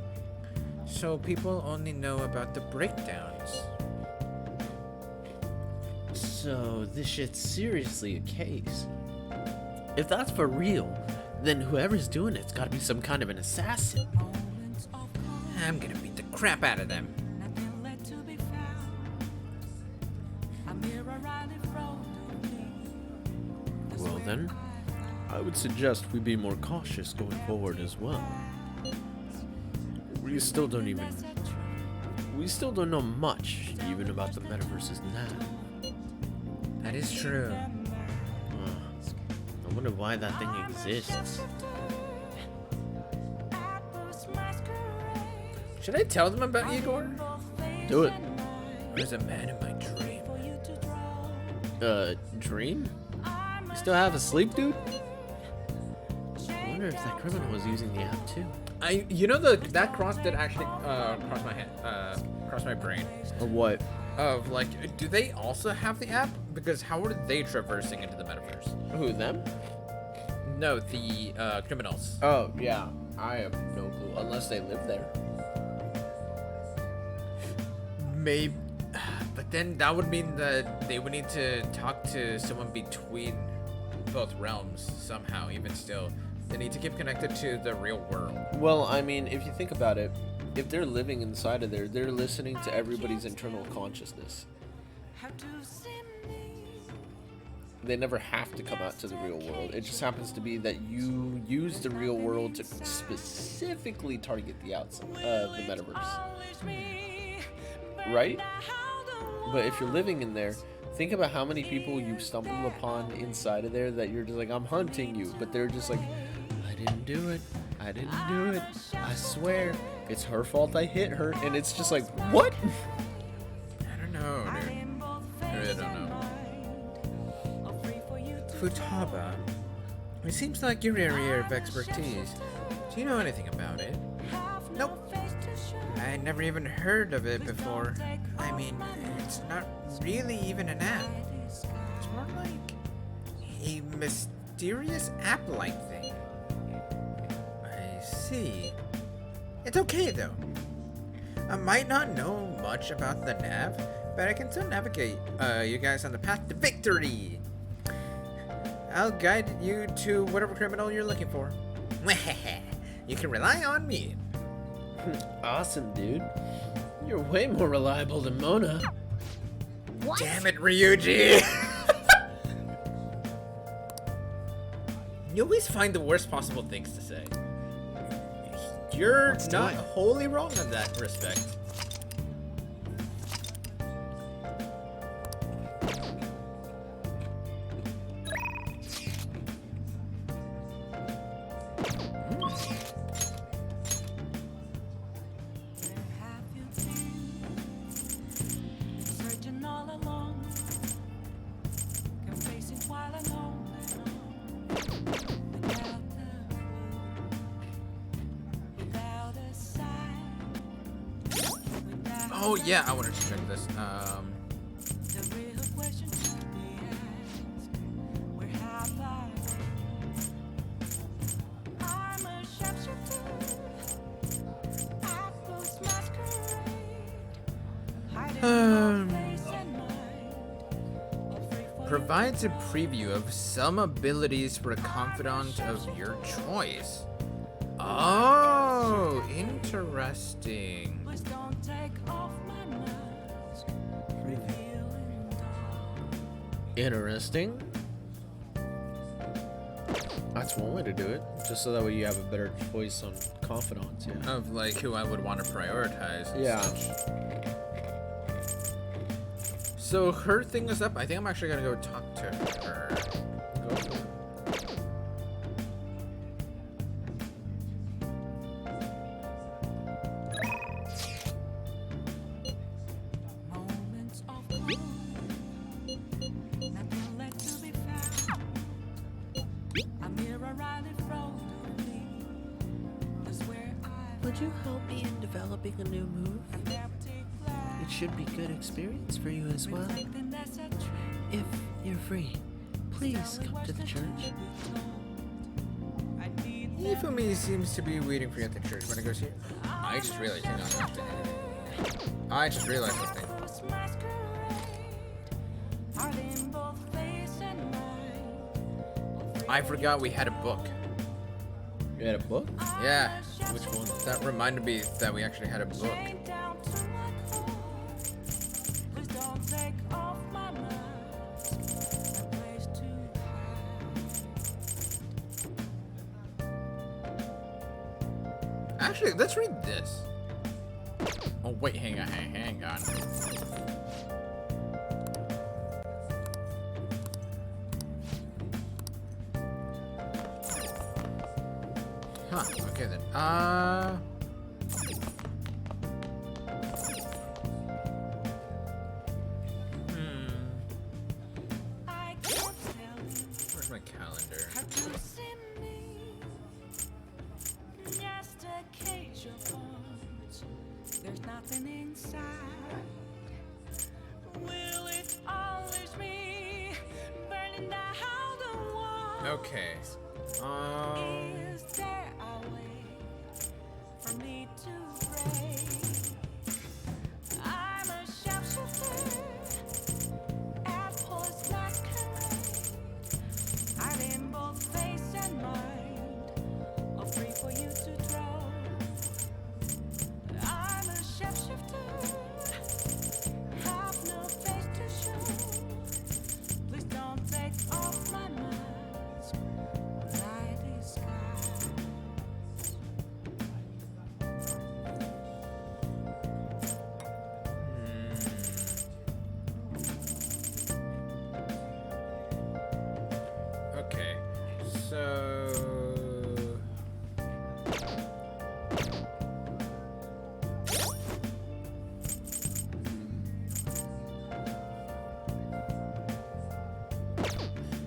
so people only know about the breakdowns. So this shit's seriously a case. If that's for real, then whoever's doing it's gotta be some kind of an assassin. I'm gonna beat the crap out of them. Well then, I would suggest we be more cautious going forward as well. We still don't know much even about the metaverse's nav. That is true. I wonder why that thing exists. Should I tell them about Igor? Do it. There's a man in my dream. Dream? You still have a sleep, dude? I wonder if that criminal was using the app too. You know that cross did actually cross my brain. Of what? Of like, do they also have the app? Because how are they traversing into the metaverse? Who, them? No, the criminals. Oh, yeah. I have no clue. Unless they live there. Maybe. But then that would mean that they would need to talk to someone between both realms somehow, even still. They need to keep connected to the real world. Well, I mean, if you think about it, if they're living inside of there, they're listening to everybody's internal consciousness. They never have to come out to the real world. It just happens to be that you use the real world to specifically target the outside, the metaverse. Right? But if you're living in there, think about how many people you stumble upon inside of there that you're just like, I'm hunting you. But they're just like, I didn't do it. I didn't do it. I swear. It's her fault I hit her. And it's just like, what? I don't know, dude. I really don't know. Futaba, it seems like your area of expertise. Do you know anything about it? Nope. I never even heard of it before. I mean, it's not really even an app. It's more like a mysterious app-like thing. I see. It's okay, though. I might not know much about the nav, but I can still navigate you guys on the path to victory. I'll guide you to whatever criminal you're looking for. You can rely on me. Awesome, dude. You're way more reliable than Mona. What? Damn it, Ryuji! You always find the worst possible things to say. You're not wholly wrong in that respect. Oh yeah, I wanted to check this. The real question to be asked, where have I been? I'm a shapeshifter, apples masquerade, hiding my face and mind, afraid for Provides a preview of some abilities for a confidant of your choice. Oh, interesting. please don't take off my mask, revealing dawn. Interesting. That's one way to do it. Just so that way you have a better choice on confidants, yeah. Of like who I would want to prioritize. And Yeah. such. So her thing is up. I think I'm actually gonna go talk to her. Go for it. Moments of calm, nothing left to be found. A mirror right in front of me. That's where I Would you help me in developing a new move? empty glass, It should be good experience for you as well. reflecting that's a trick. If you're free, please come to the church. I need Ifumi seems to be waiting for you at the church. Wanna go see her? I just realized. Hang on. I just realized something. those masquerade, hiding both face and mind. I forgot we had a book. You had a book? Yeah. Which one? That reminded me that we actually had a book. Chained down to my core. Please don't take off my mask. No place to hide. Actually, let's read this. Oh wait, hang on. Huh, okay then. I can't tell you. Where's my calendar? Have you seen me? Just occasional words. There's nothing inside. Will it always be burning down the wall? Okay. Is there a way for me to break? I'm a shapeshifter, apples masquerade, hiding both face and mind, all free for you to draw. I'm a shapeshifter, have no face to show. Please don't take off my mask. Night is sky. Okay. So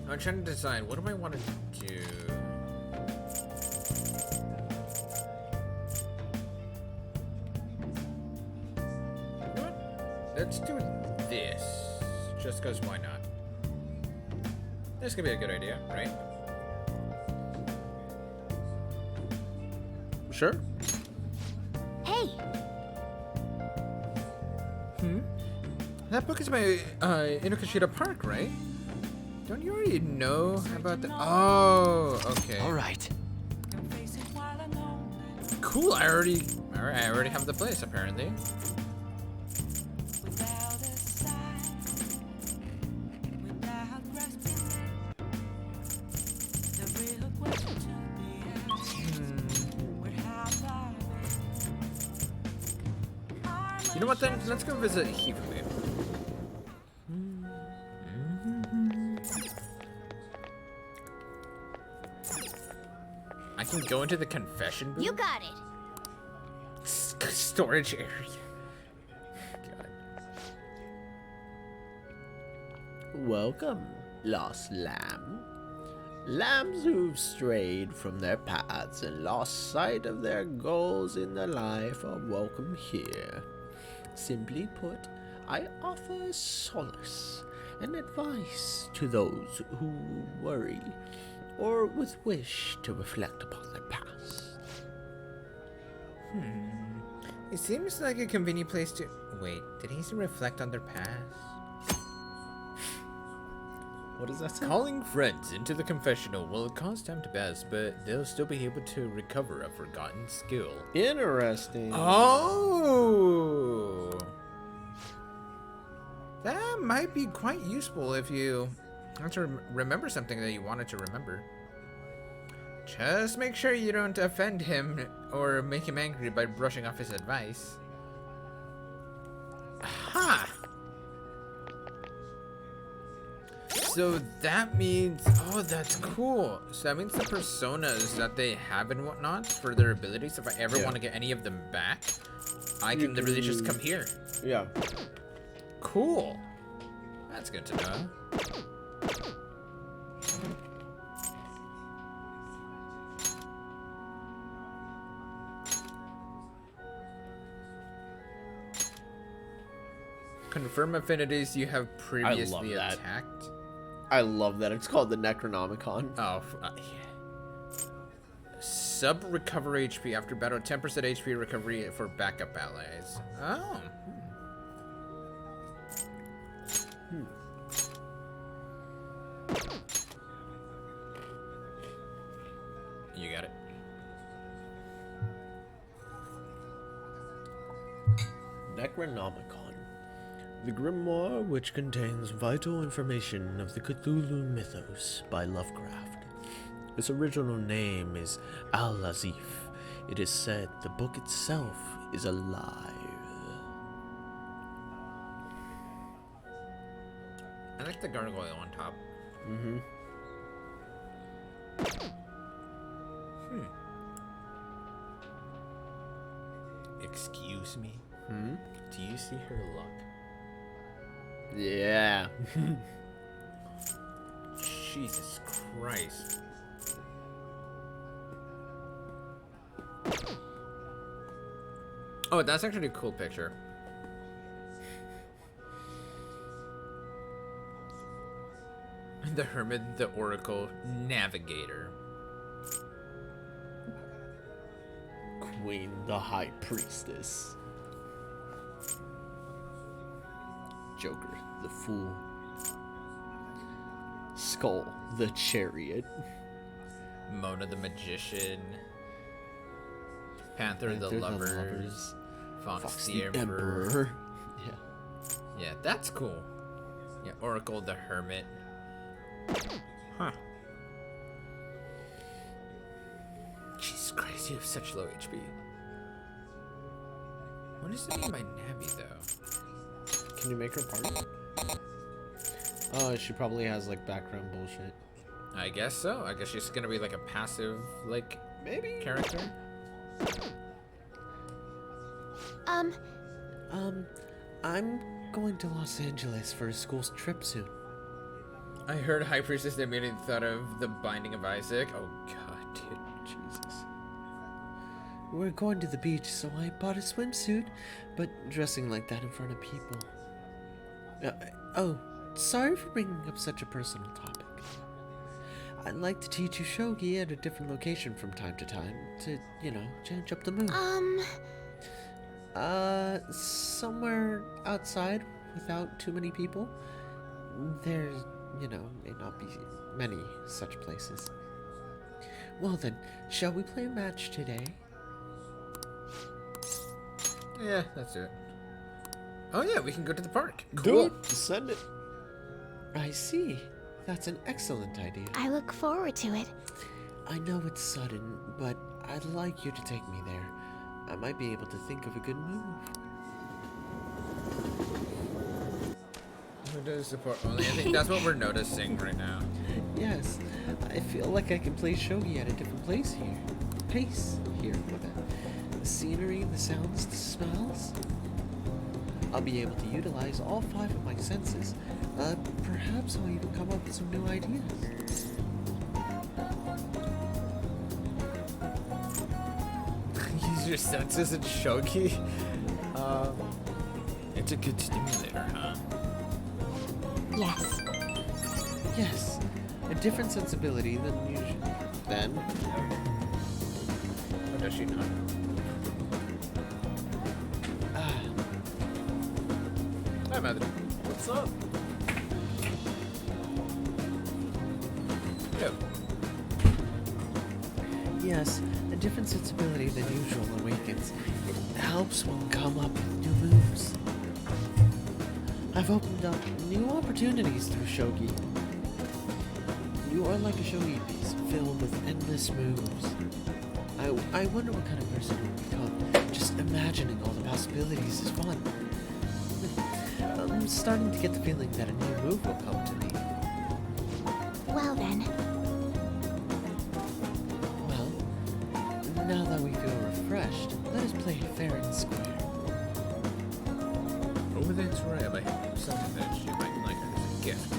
I'm trying to decide what do I want to do. You know what? Let's do this. Just because why not? This could be a good idea, right? Sure. Hey, That book is by Inokashira Park, right? Don't you already know about the? Oh, okay. All right. Can face it while I know that Cool. I already have the place apparently. without a sign, without grasping it, the real question to be asked, where have I been? I'm You know what then? Let's go visit Hifumi. I can go into the confession booth. you got it. Storage area. God. Welcome, lost lamb. Lambs who've strayed from their paths and lost sight of their goals in their life are welcome here. Simply put, I offer solace and advice to those who worry or with wish to reflect upon their past. It seems like a convenient place to... Wait, did he say reflect on their past? What does that say? Calling friends into the confessional will cause time to pass, but they'll still be able to recover a forgotten skill. Interesting. Oh! That might be quite useful if you want to remember something that you wanted to remember. Just make sure you don't offend him or make him angry by brushing off his advice. Ha! So that means, oh, that's cool. So that means the personas that they have and whatnot for their abilities, if I ever want to get any of them back, I can literally just come here. Yeah. Cool. That's good to know. Confirm affinities you have previously attacked. I love that. It's called the Necronomicon. Oh, yeah. Sub recover HP after battle. 10% HP recovery for backup allies. Oh. You got it. Necronomicon. The grimoire which contains vital information of the Cthulhu mythos by Lovecraft. Its original name is Al-Azif. It is said the book itself is alive. I like the gargoyle on top. Mm-hmm. Excuse me? Hmm? Do you see her luck? Yeah. Jesus Christ. Oh, that's actually a cool picture. The Hermit, the Oracle, Navigator. Queen, the High Priestess. Joker, the Fool. Skull, the Chariot. Mona, the Magician. Panther the Lovers. Fox the Emperor. Yeah. Yeah, that's cool. Yeah, Oracle the Hermit. Huh. Jesus Christ, you have such low HP. What does it mean by Navi, though? Can you make her part? Oh, she probably has like background bullshit. I guess so. I guess she's gonna be like a passive, like, maybe character. I'm going to Los Angeles for a school's trip soon. I heard High Priestess immediately thought of the Binding of Isaac. Oh god, dude. Jesus. We're going to the beach, so I bought a swimsuit, but dressing like that in front of people. Oh, sorry for bringing up such a personal topic. I'd like to teach you shogi at a different location from time to time to, you know, change up the mood. Somewhere outside without too many people. There, you know, may not be many such places. Well then, shall we play a match today? Yeah, let's do it. Oh yeah, we can go to the park. Do Cool. it. Send it. I see. That's an excellent idea. I look forward to it. I know it's sudden, but I'd like you to take me there. I might be able to think of a good move. Who does support only? I think that's what we're noticing right now. Yes, I feel like I can play shogi at a different place here. Pace here, the scenery, the sounds, the smells. I'll be able to utilize all 5 of my senses. Perhaps I'll even come up with some new ideas. Use your senses in shogi. It's a good stimulator, huh? Yes. Yes, a different sensibility than usual. Then, Or does she not? Hi, madre. what's up? Yo. Yes, a different sensibility than usual awakens. It helps one come up with new moves. I've opened up new opportunities through shogi. You are like a shogi piece filled with endless moves. I wonder what kind of person you will become. Just imagining all the possibilities is fun. I'm starting to get the feeling that a new move will come to me. Well then, Well, now that we feel refreshed, let us play fair and square. Over there, it's right. Like something that she might like as a gift.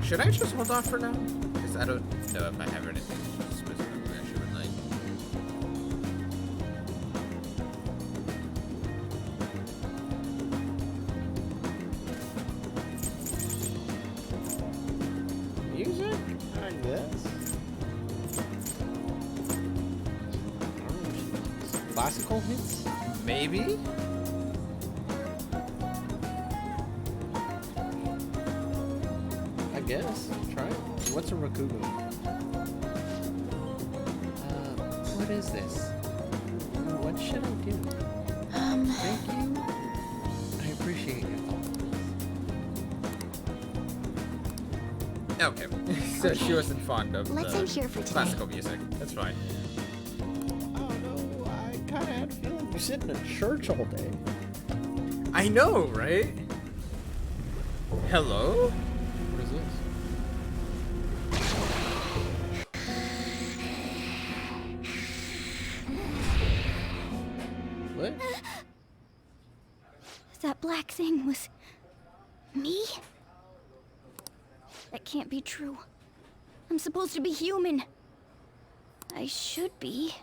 Should I just hold off for now? Because I don't know if I have anything specifically I should like. Music? I guess. I don't know what she likes. Classical hits? Maybe? I guess. Try it. What's a rakugo? What is this? What should I do? Thank you. I appreciate your thought. Okay. So she wasn't fond of let's end here for today. classical music. That's fine. Oh no, I kinda had a feeling you sit in a church all day. I know, right? Hello? What is this? What? that black thing was me? That can't be true. I'm supposed to be human. I should be.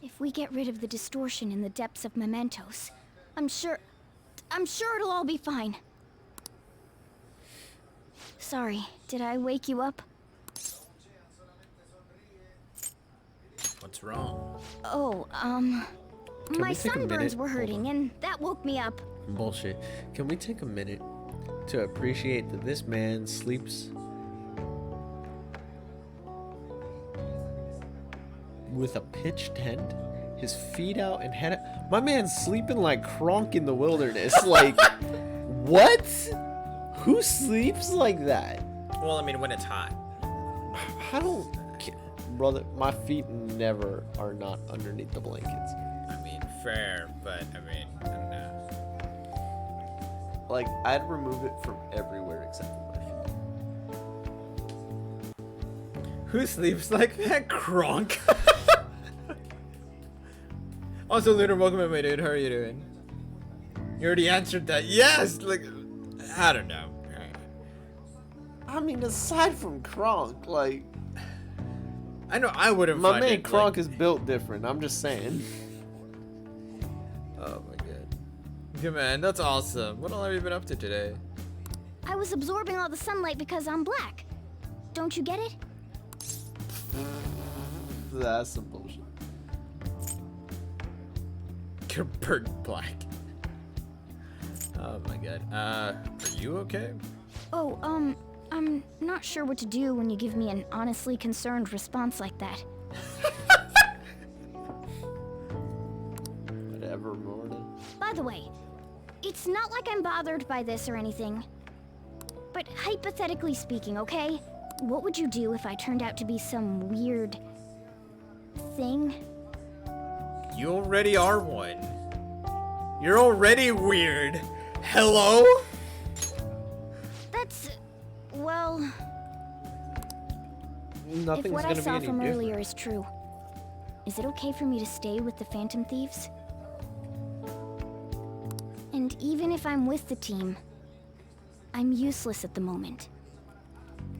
If we get rid of the distortion in the depths of mementos, I'm sure it'll all be fine. Sorry, did I wake you up? What's wrong? Oh, Can my we take a sunburns minute? were Hold hurting, and that woke me up. Bullshit. Can we take a minute to appreciate that this man sleeps with a pitched tent, his feet out and head out? My man's sleeping like Kronk in the wilderness. Like, what? Who sleeps like that? Well, I mean, when it's hot. I don't, brother. My feet never are not underneath the blankets. I mean, fair, but I mean, I don't know. Like, I'd remove it from everywhere except for my feet. Who sleeps like that? Kronk. Also, Lunar, welcome in, my dude. How are you doing? You already answered that. Yes! Like, I don't know. I mean, aside from Kronk, like, I know I would have. my man Kronk is built different. I'm just saying. Oh my god. Yeah, man, that's awesome. What all have you been up to today? I was absorbing all the sunlight because I'm black. Don't you get it? That's some bullshit. You're burnt black. Oh my god. Are you okay? Oh, I'm not sure what to do when you give me an honestly concerned response like that. Whatever, Morty. By the way, it's not like I'm bothered by this or anything. But hypothetically speaking, okay? What would you do if I turned out to be some weird thing? You already are one. You're already weird. Hello? That's... well... Nothing's if what I gonna be saw any from different. earlier is true, is it okay for me to stay with the Phantom Thieves? And even if I'm with the team, I'm useless at the moment.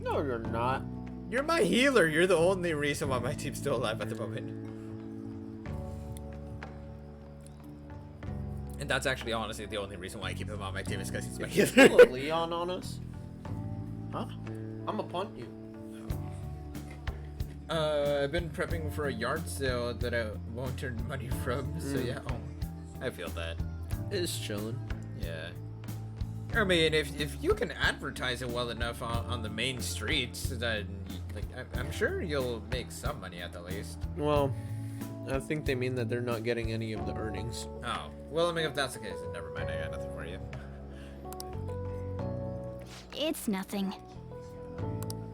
No, you're not. You're my healer. You're the only reason why my team's still alive at the moment. And that's actually honestly the only reason why I keep him on my team is because he's my healer. Pull a Leon on us. Huh? I'ma punt you. I've been prepping for a yard sale that I won't earn money from, so yeah, I feel that. It's chilling. Yeah. I mean, if you can advertise it well enough on the main streets, then like I'm sure you'll make some money at the least. Well, I think they mean that they're not getting any of the earnings. Oh, well, I mean, if that's the case, then never mind. I got nothing for you. It's nothing.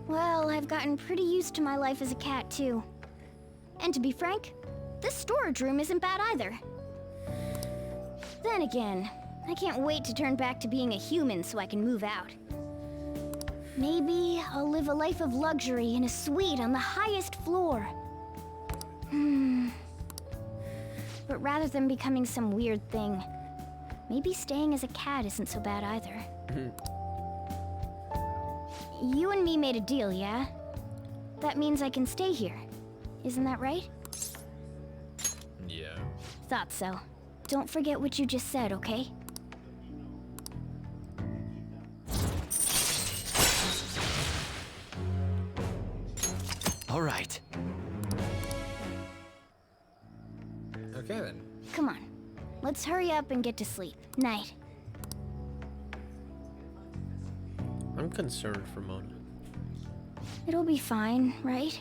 Well, I've gotten pretty used to my life as a cat, too. And to be frank, this storage room isn't bad either. Then again, I can't wait to turn back to being a human so I can move out. Maybe I'll live a life of luxury in a suite on the highest floor. But rather than becoming some weird thing, maybe staying as a cat isn't so bad either. You and me made a deal, yeah? That means I can stay here. Isn't that right? Yeah. Thought so. Don't forget what you just said, okay? All right. Okay then. Come on. Let's hurry up and get to sleep. Night. I'm concerned for Mona. It'll be fine, right?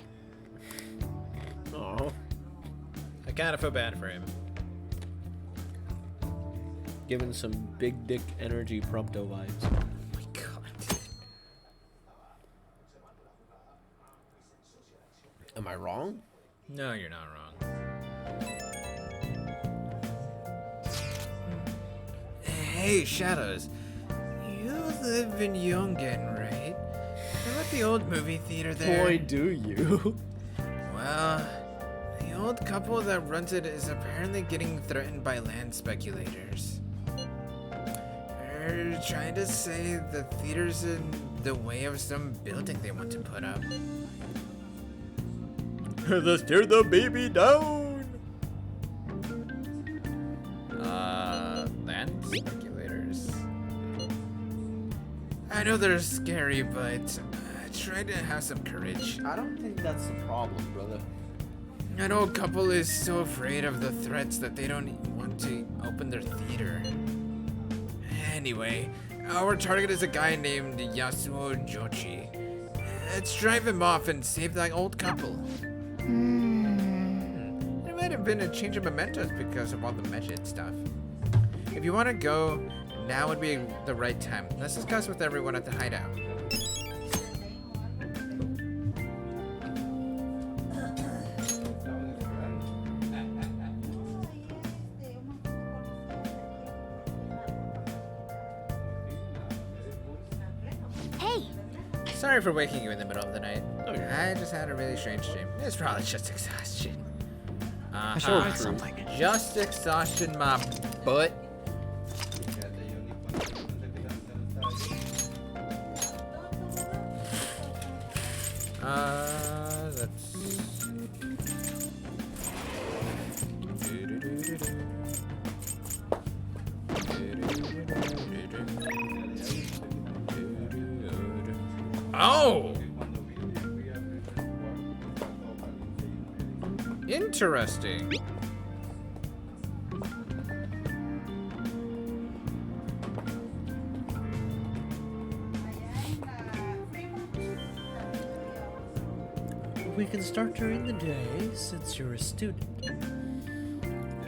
Oh, I kind of feel bad for him. giving some big dick energy prompto vibes. Oh my god. Am I wrong? No, you're not wrong. Hey, Shadows. You live in Yongen, right? You're at the old movie theater there. Boy, do you. Well, the old couple that runs it is apparently getting threatened by land speculators. They're trying to say the theater's in the way of some building they want to put up. Let's tear the baby down! Land speculators. I know they're scary, but try to have some courage. I don't think that's the problem, brother. An old couple is so afraid of the threats that they don't want to open their theater. Anyway, our target is a guy named Yasuo Jochi. Let's drive him off and save that old couple. It might have been a change of mementos because of all the Medjed stuff. If you want to go, now would be the right time. Let's discuss with everyone at the hideout. Hey! Sorry for waking you in the middle of the night. Oh, you're I just had a really strange dream. It's probably just exhaustion. Something. Just exhaustion, my butt. Let's... Oh! Interesting. We can start during the day, since you're a student.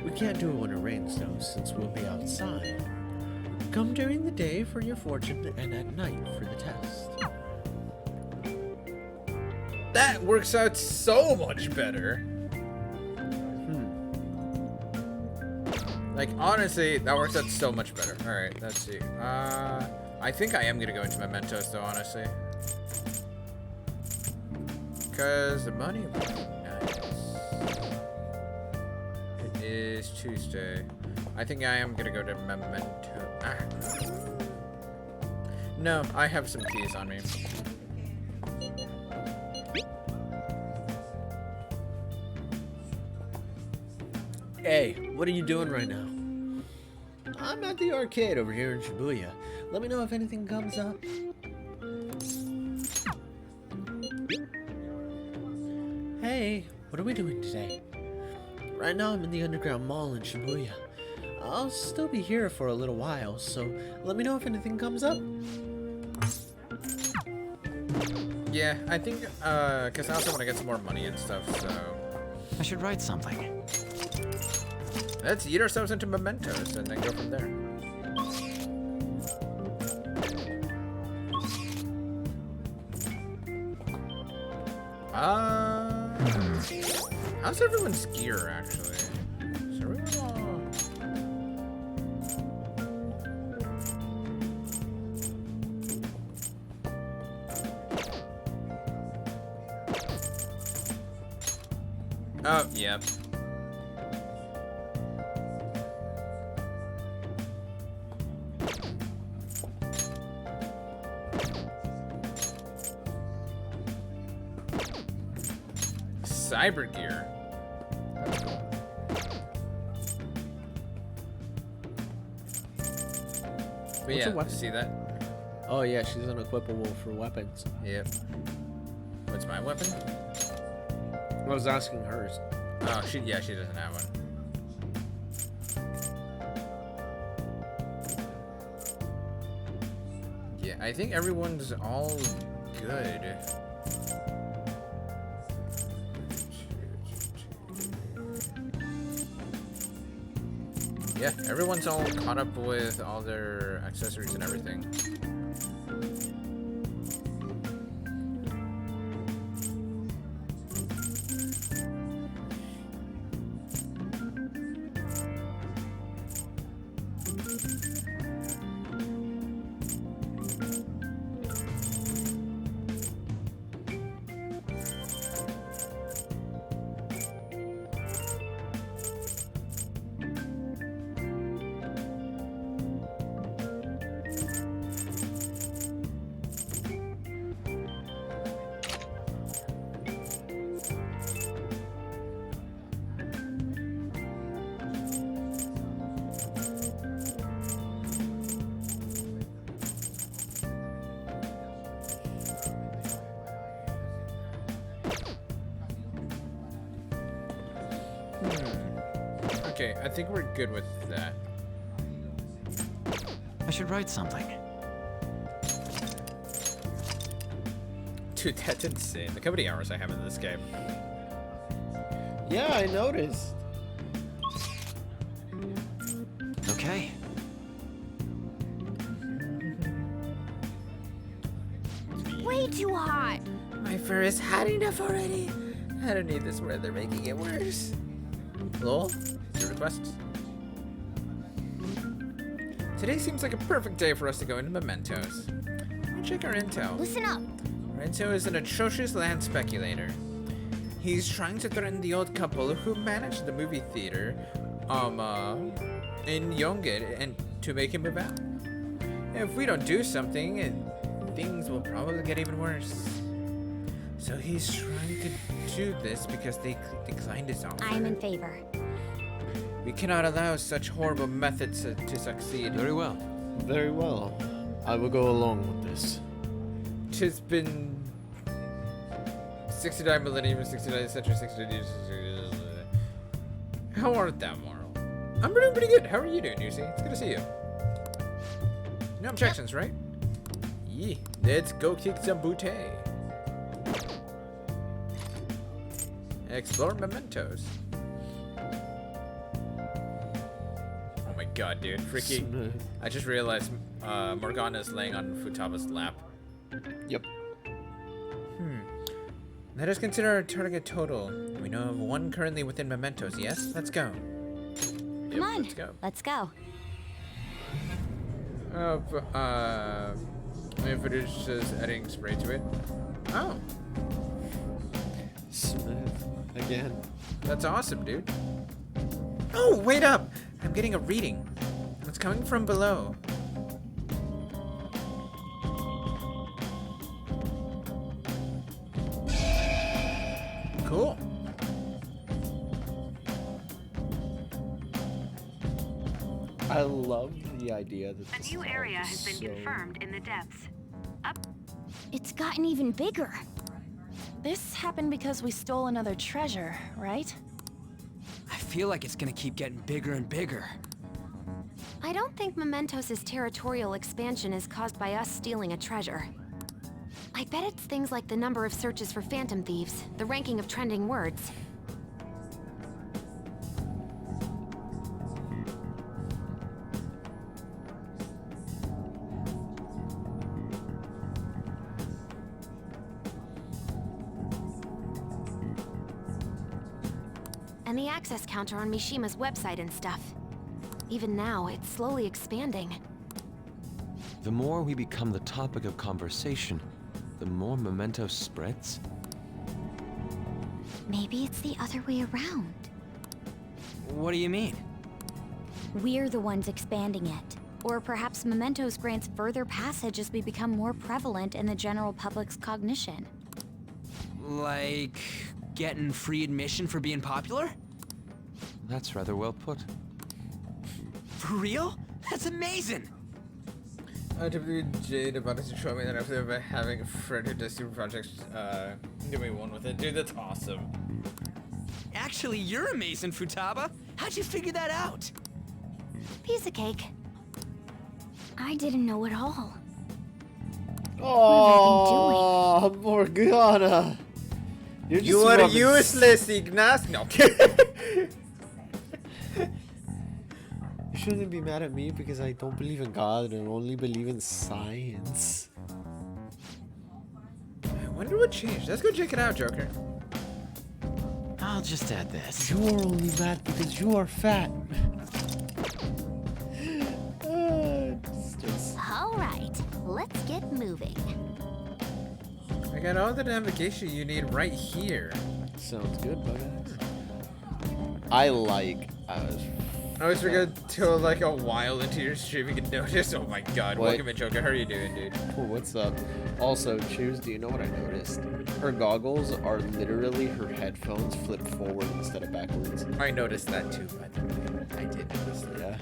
We can't do it when it rains, though, since we'll be outside. Come during the day for your fortune, and at night for the test. That works out so much better. Like, honestly, that works out so much better. Alright, let's see. I think I am gonna go into Mementos, though, honestly. Because the money would be nice. It is Tuesday. I think I am gonna go to Memento. No, I have some keys on me. Hey, what are you doing right now? I'm at the arcade over here in Shibuya. Let me know if anything comes up. Hey, what are we doing today? Right now I'm in the underground mall in Shibuya. I'll still be here for a little while, so let me know if anything comes up. Yeah, I think, because I also want to get some more money and stuff, so... I should write something. Let's eat ourselves into mementos and then go from there. How's everyone's gear, actually? Is everyone Oh, yep. Cyber gear. That's cool. But yeah, weapon? see that? Oh yeah, she's unequipable for weapons. Yep. What's my weapon? I was asking hers. Oh, she doesn't have one. Yeah, I think everyone's all good. Yeah, everyone's all caught up with all their accessories and everything. Okay, I think we're good with that. I should write something. Dude, that's insane. Look how many hours I have in this game. Yeah, I noticed. Okay. Way too hot. My fur is hot enough already. I don't need this weather making it worse. Lol, your requests? Today seems like a perfect day for us to go into mementos. Let me check our intel. Listen up. Renzo is an atrocious land speculator. He's trying to threaten the old couple who managed the movie theater, in Yonggid, and to make him move out. If we don't do something, things will probably get even worse. So he's trying to do this because they declined his offer. I'm in favor. We cannot allow such horrible methods to succeed. Very well. Very well. I will go along with this. 'Tis been 69 millennium, 69 century, 69 years. How art thou, Moral? I'm doing pretty good. How are you doing, Yusi? It's good to see you. No objections, right? Yeah, let's go kick some booty. Explore mementos. Oh my god, dude. Freaking. Smooth. I just realized Morgana's laying on Futaba's lap. Yep. Let us consider our target total. We know of one currently within mementos, yes? Let's go. Come on. Let's go. Let's go. If it is just adding spray to it. Oh, Smooth. Again. that's awesome, dude. Oh, wait up! I'm getting a reading. It's coming from below. Cool. I love the idea that A new area has been confirmed in the depths. It's gotten even bigger. This happened because we stole another treasure, right? I feel like it's gonna keep getting bigger and bigger. I don't think Mementos' territorial expansion is caused by us stealing a treasure. I bet it's things like the number of searches for phantom thieves, the ranking of trending words. And the access counter on Mishima's website and stuff. Even now, it's slowly expanding. The more we become the topic of conversation, the more Memento spreads? Maybe it's the other way around. What do you mean? We're the ones expanding it. Or perhaps Mementos grants further passage as we become more prevalent in the general public's cognition. Like getting free admission for being popular? That's rather well put. For real? That's amazing! I typically Jade about to show me that after having a friend who does super projects, doing one with it. Dude, that's awesome. Actually, you're amazing, Futaba. How'd you figure that out? Piece of cake. I didn't know at all. Oh, Morgana. You are useless, Ignace. No. You shouldn't be mad at me because I don't believe in God and only believe in science. I wonder what changed. Let's go check it out, Joker. I'll just add this. You are only mad because you are fat. All right, let's get moving. I got all the navigation you need right here. Sounds good, Bugs. I always forget till like a while into your stream you can notice. Oh my god, What? welcome in, Joker. How are you doing, dude? Cool, what's up? Also, Cheers, do you know what I noticed? Her goggles are literally her headphones flipped forward instead of backwards. I noticed that too, by the way. I did notice that. Yeah.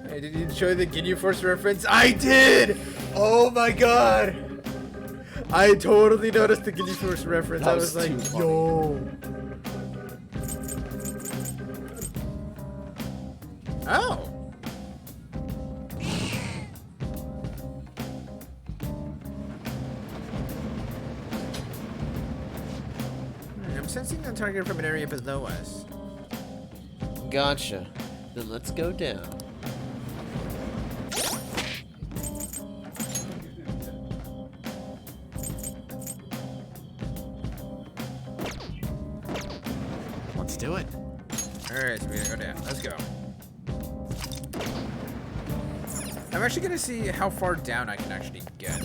Hey, did you show the Ginyu Force reference? I did! Oh my god! I totally noticed the Ginyu Force reference. That I was was like, too funny. yo. Oh! I'm sensing a target from an area below us. Gotcha. Then let's go down. Let's do it. Alright, so we gotta go down. Let's go. I'm actually gonna see how far down I can actually get.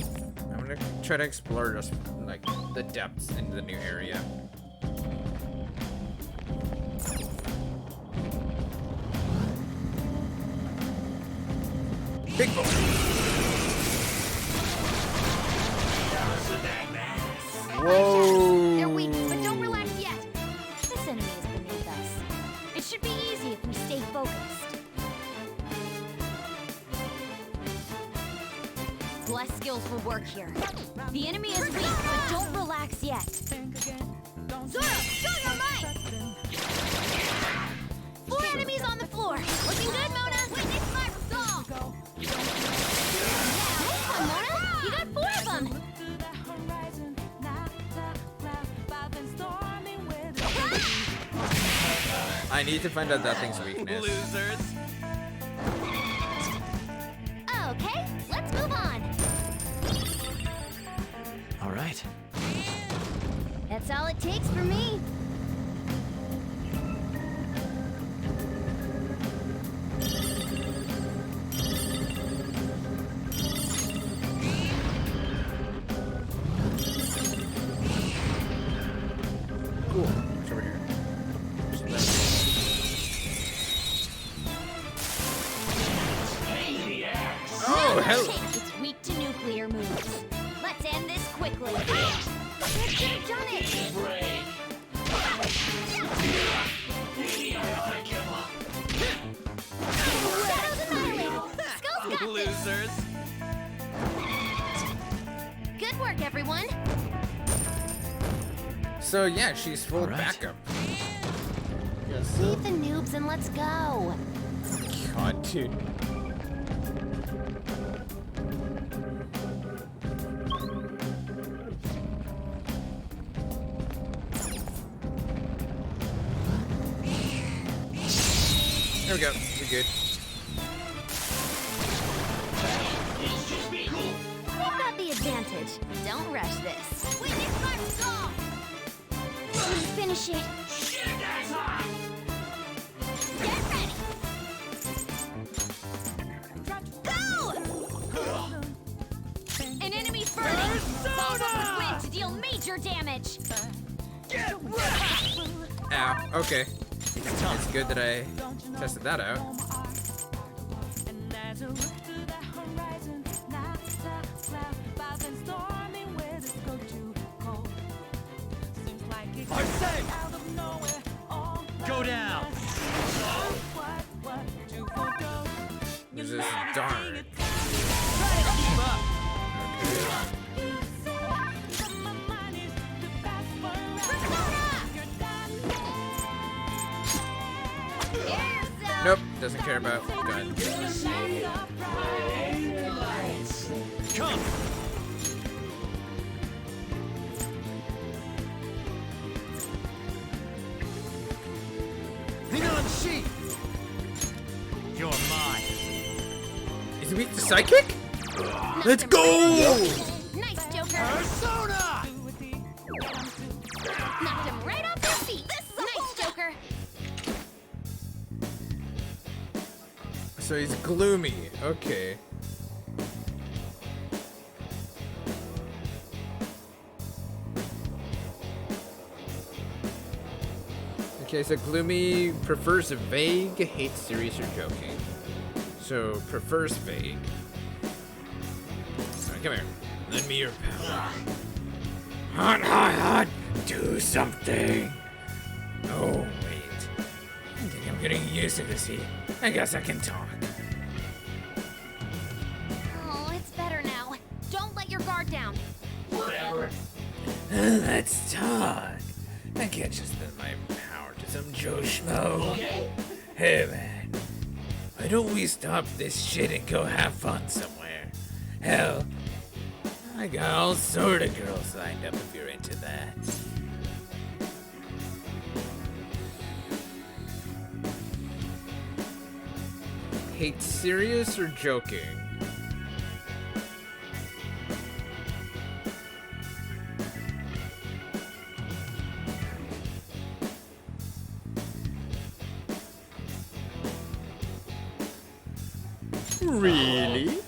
I'm gonna try to explore just like the depths in the new area. Big boy. They're weak, but don't relax yet. This enemy is beneath us. It should be easy if we stay focused. Less skillful work here. The enemy is weak, but don't relax yet. Zoro, show your might! 4 enemies on the floor. Looking good, Mona. Witness my resolve. Come, Mona. You got 4 of them. I need to find out that thing's weakness. Losers. Okay, let's move on. All right. That's all it takes for me. Cool. It's over here. Oh, hell. It's weak to nuclear moves. Let's end this quickly. Good work, everyone. So yeah, she's full All right. backup. Yes. Leave the noobs and let's go. God, dude. There we go. We're good. We've got the advantage. Don't rush this. We need my song. Finish it. Get ready. Go! An enemy burning. Follow up with wind to deal major damage. Ow. Okay. It's good that I tested that out. And as I look to the horizon, not a cloud, clouds and stormy weather's go too cold. Seems like it comes out of nowhere. All Go down. what to forego. This is dark. Try to keep up. Nope. Doesn't care about guns. Come. Hang on, sheep. You're mine. Is he weak to psychic? Let's go! Nice, Joker. Persona! Knocked him right off their feet. Nice, Joker. So he's gloomy. Okay. Okay, so gloomy prefers vague, hates serious or joking. So prefers vague. Alright, come here. Lend me your power. Hot, hot, hot! Do something! Oh, wait. I think I'm getting used to this heat. I guess I can talk. Oh, it's better now. Don't let your guard down. Let's talk. I can't just lend my power to some Joe Schmo. Okay. Hey, man. Why don't we stop this shit and go have fun somewhere? Hell, I got all sort of girls lined up if you're into that. Hate serious or joking? Really?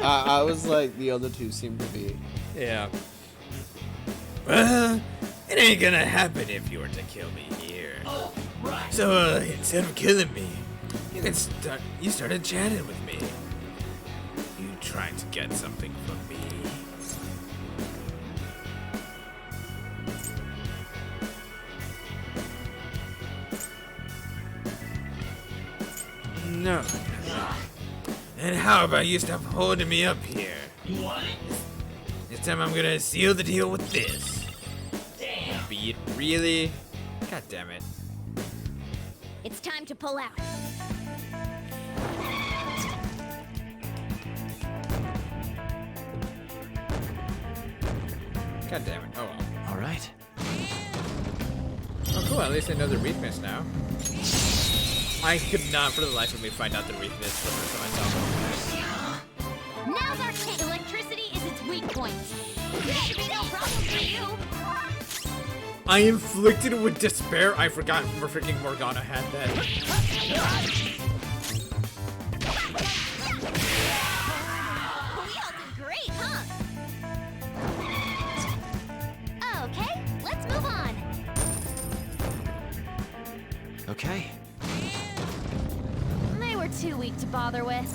I was like, the other two seem to be. Yeah. Well, it ain't gonna happen if you were to kill me here. So instead of killing me, you started chatting with me. You tried to get something from me. No. And how about you stop holding me up here? You want it? This time I'm gonna seal the deal with this. Damn. Be it really? God damn it. It's time to pull out. God damn it. Oh well. All right. Oh cool, at least I know the weakness now. I could not for the life of me find out the weakness the first time I saw it. Now's our chance. Electricity is its weak point. That should be no problem for you. I inflicted with despair. I forgot freaking Morgana had that. We all did great, huh? Okay, let's move on. Okay. They were too weak to bother with.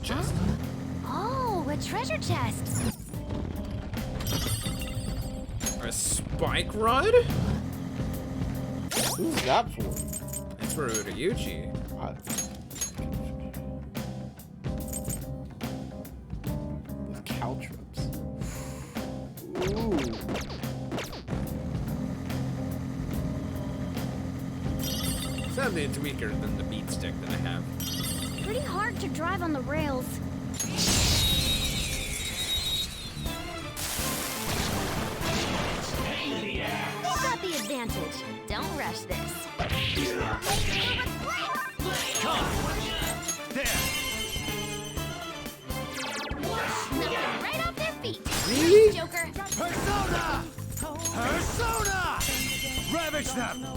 Chest. Oh, a treasure chest. A spike rod? Who's that for? That's for Urayuchi. Apparently it's weaker than the beat stick that I have. Pretty hard to drive on the rails. Who's got the advantage? Don't rush this. Knock them right off their feet. Really? Joker. Persona! Persona! Ravage them!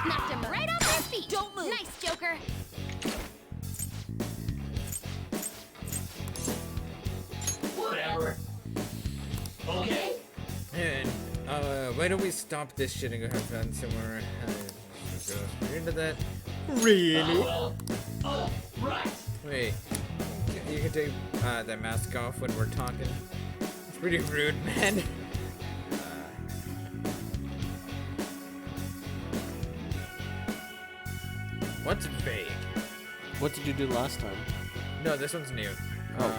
Knocked them right off their feet. Don't move. Nice, Joker. Whatever. Okay. And why don't we stop this shit and go have fun somewhere? Go into that. Really? Oh, right. Wait. You can take that mask off when we're talking. It's pretty rude, man. What's vague? What did you do last time? No, this one's new. Oh.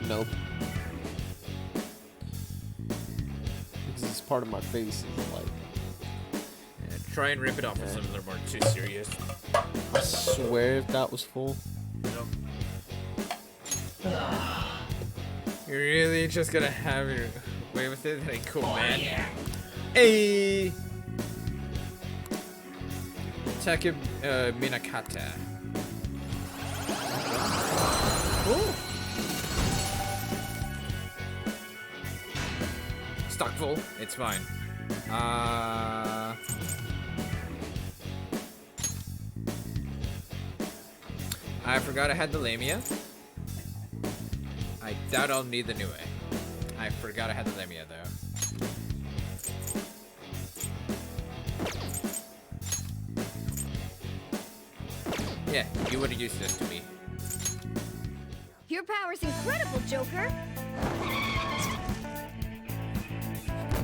Nope. Because it's part of my face. Is like. Yeah, try and rip it off with something that are more too serious. I swear if that was full. Nope. You're really just gonna have your way with it? Hey, cool, man. Yeah. Hey! Take Minakata. Ooh. Stock full. It's fine. I forgot I had the Lamia. I doubt I'll need the new A. I forgot I had the Lamia though. Yeah, you would have used this to me. Your power's incredible, Joker.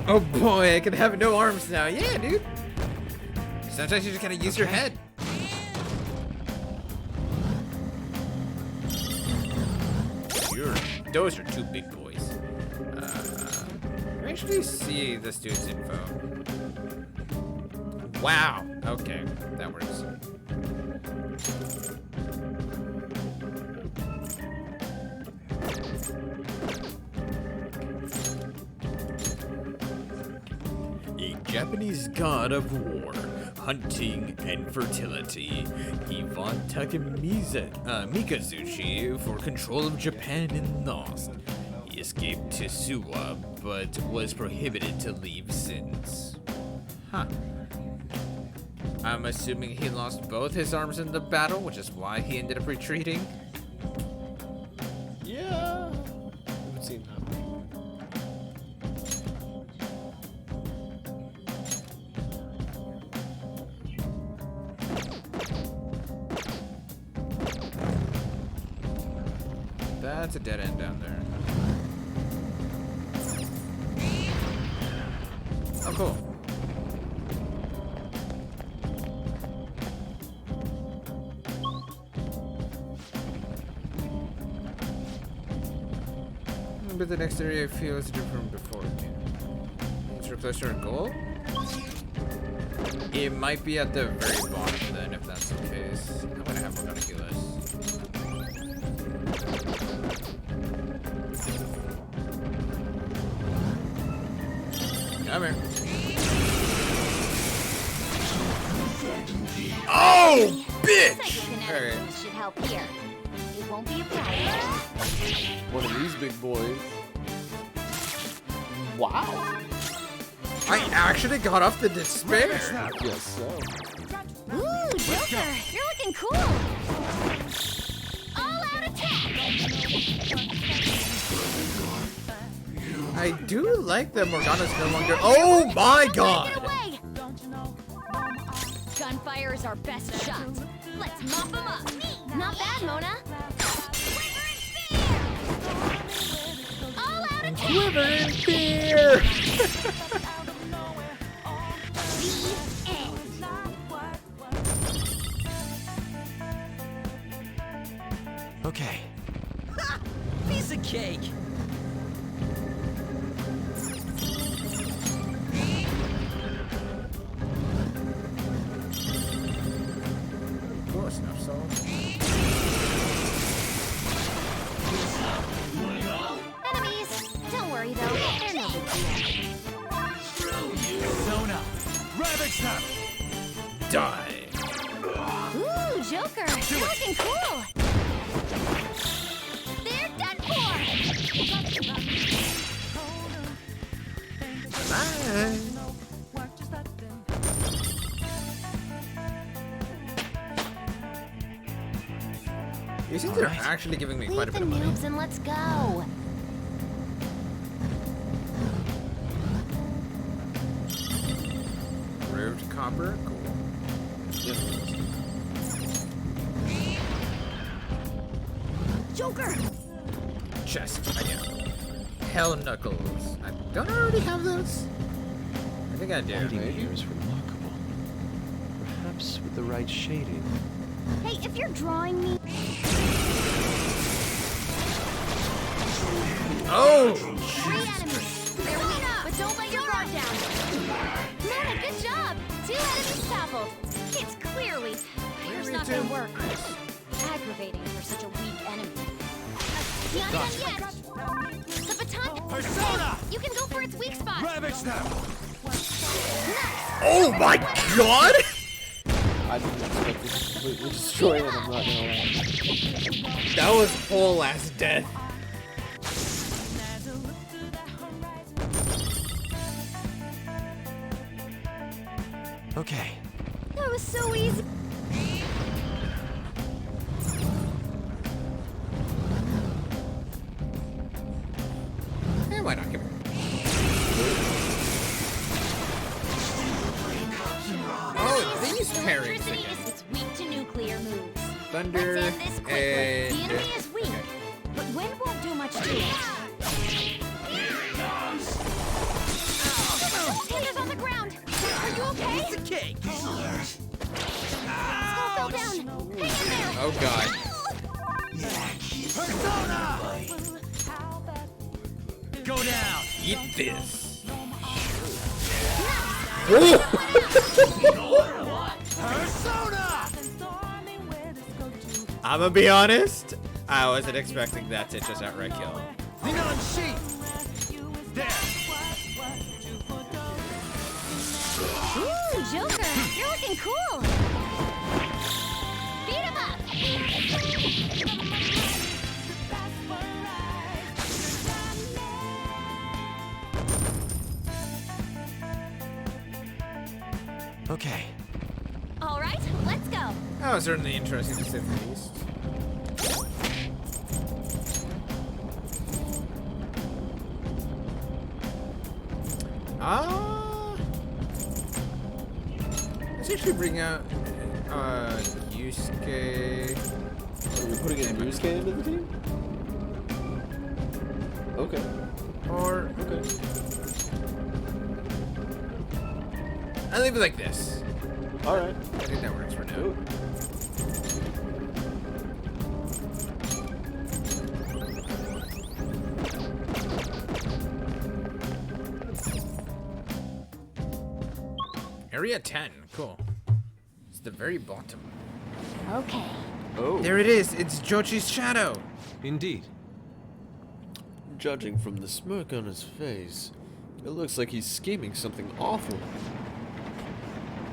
Oh boy, I can have no arms now. Yeah, dude. Sometimes you just gotta use your head. Those are two big boys. Let me actually see this dude's info. Wow. Okay, that works. A Japanese god of war, hunting, and fertility, he fought Mikazuchi for control of Japan and lost. He escaped to Suwa, but was prohibited to leave since. Huh. I'm assuming he lost both his arms in the battle, which is why he ended up retreating. Yeah. It would seem that way. That's a dead end down there. Oh, cool. But the next area feels different from before. Once we're closer to our goal? It might be at the very bottom then, if that's the case. I'm gonna have Morgana heal us. Come here. Oh, bitch! Alright. This should help here. It won't be a problem. One of these big boys. Wow. I actually got off the despair. Yes, so. Ooh, Joker, you're looking cool. All out attack. I do like that Morgana's no longer. Oh my god! Get away. Gunfire is our best shot. Let's mop him up. Not bad, Mona. All out attack. Quiver in fear! Okay. Ha! Piece of cake! worry though, they're no big deal. Persona! Ravage them! Die. Ooh, Joker, you're looking cool. They're done for. These things are actually giving me quite a Leave bit the of money. noobs and let's go. Removed copper. Cool. Joker! Chest. I know. Hell knuckles. Don't I already have those? I think I do. Lighting here is remarkable. Perhaps with the right shading. Hey, if you're drawing me. Oh! Three enemies. They're weak, but don't let your guard down. Mona, good job. 2 enemies toppled. It's clearly fire's not gonna work. Aggravating for such a weak enemy. Not done yet. The baton. Persona! You can go for its weak spot. Ravage them! Oh my god! I didn't expect this to completely destroy it, I'm not gonna lie. That was whole ass death. Okay. That was so easy. Eh, why not? Give it. Oh, these pairings Electricity again. is its weak to nuclear moves. Thunder Let's end this quickly. and... The enemy is weak, but wind won't do much to it. Panda's on the ground. Are you okay? Piece of cake! Skull fell down. Hang in there. Oh god. Persona! Go down! Eat this. Persona! I'ma be honest, I wasn't expecting that to just outright kill. Xenon sheet! There! Ooh, Joker, you're looking cool. Beat him up. Okay. All right, let's go. That was certainly interesting to say the least. Let's actually bring out Yusuke. So you're putting in Yusuke into the team? Okay. Or Okay. I'll leave it like this. Alright. I think that works for now. Cool. Area 10. Cool. It's the very bottom. Okay. Oh. There it is. It's Jochi's shadow. Indeed. Judging from the smirk on his face, it looks like he's scheming something awful.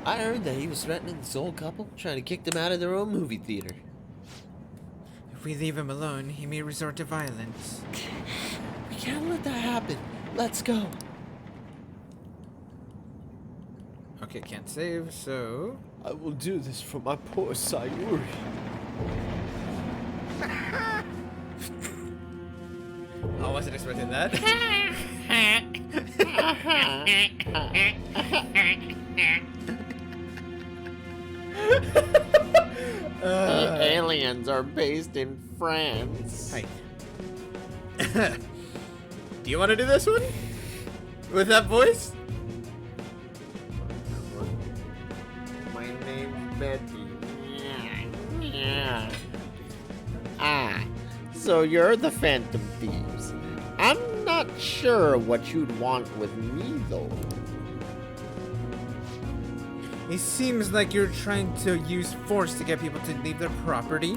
I heard that he was threatening this old couple, trying to kick them out of their own movie theater. If we leave him alone, he may resort to violence. We can't let that happen. Let's go. Okay, can't save, so... I will do this for my poor Sayuri. I wasn't expecting that. The aliens are based in France. Hi. Do you want to do this one? With that voice? My name's Betty. Yeah. Ah, so you're the Phantom Thieves. I'm not sure what you'd want with me, though. It seems like you're trying to use force to get people to leave their property.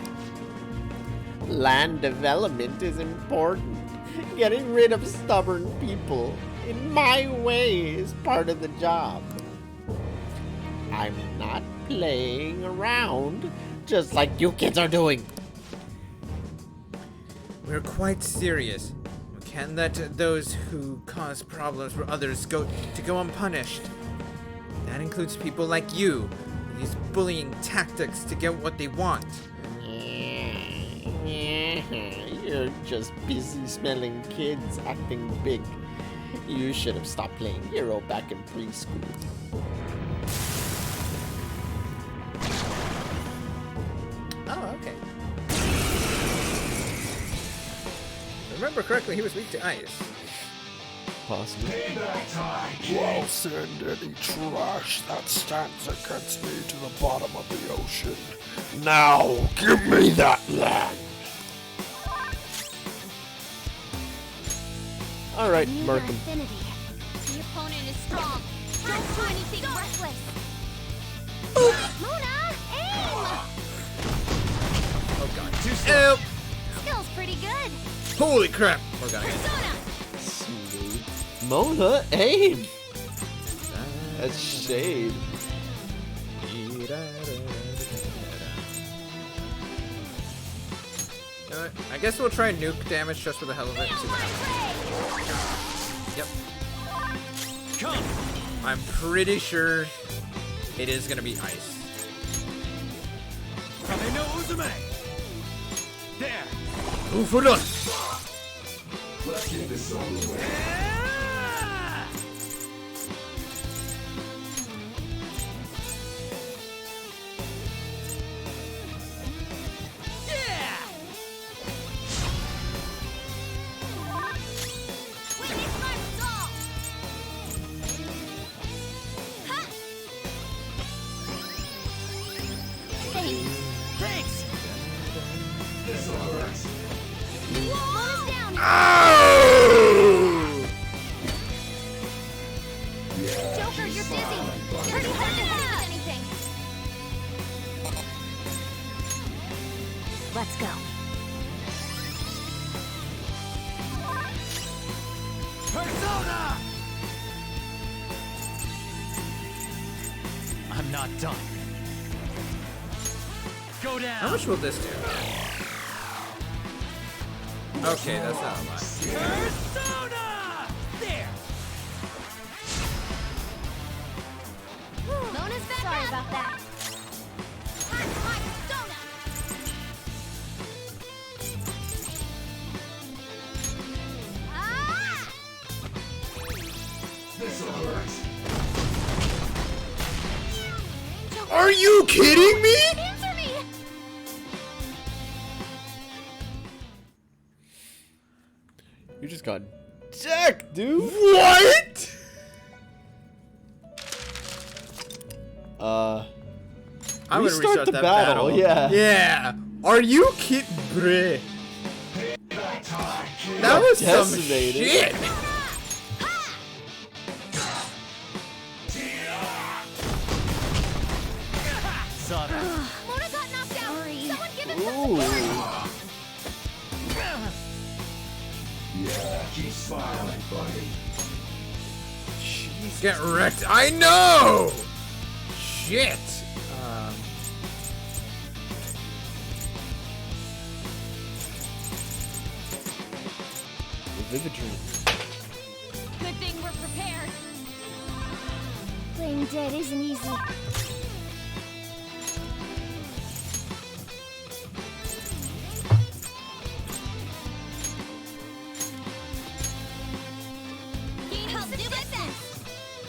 Land development is important. Getting rid of stubborn people in my way is part of the job. I'm not playing around, just like you kids are doing. We're quite serious. We can't let those who cause problems for others go unpunished. That includes people like you, who use bullying tactics to get what they want. You're just busy smelling kids acting big. You should have stopped playing hero back in preschool. Oh, okay. If I remember correctly, he was weak to ice. Possibly. I'll send any trash that stands against me to the bottom of the ocean. Now, give me that land. Alright, Need Markham. your affinity. The opponent is strong. Don't do anything reckless. Mona, aim! Oh god. Help! Skill's pretty good. Holy crap! We're gonna get Persona! Sweet. Mona, aim! That's shade. You know what? I guess we'll try nuke damage just for the hell of it. And see what happens. Yep. Come. I'm pretty sure it is gonna be ice. Kame no Uzume. There. Ooh, for luck. Let's get this over with. Thanks. This'll hurt. Mona's down. Joker, you're busy. Pretty hard to hit with anything. Let's go. Persona! I'm not done. Go down. How much will this do? Okay, that's not a lot. Persona! There. Mona's back. Sorry about that. This'll hurt. Are you kidding me? Answer me. You just got decked, dude. What? I would restart the that battle, yeah. Yeah. Are you kidding? Bruh. That was some decimated. shit. Mona got knocked out. Someone give him some Ooh. support. Yeah, keep smiling, buddy. Get wrecked. I know. Shit. Vivid dream. Good thing we're prepared. Playing dead isn't easy.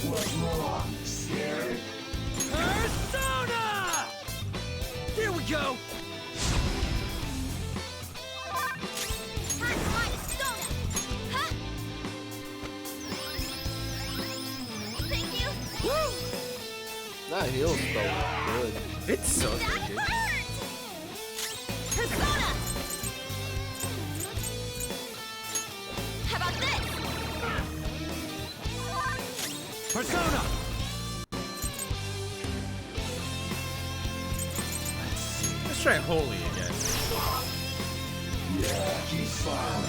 What's wrong? Scared? Persona! Here we go. Thank you. That heal spell was good. It's so That good, dude. hurt. Persona. How about this? Persona! Let's try holy again. Yeah, keep smiling.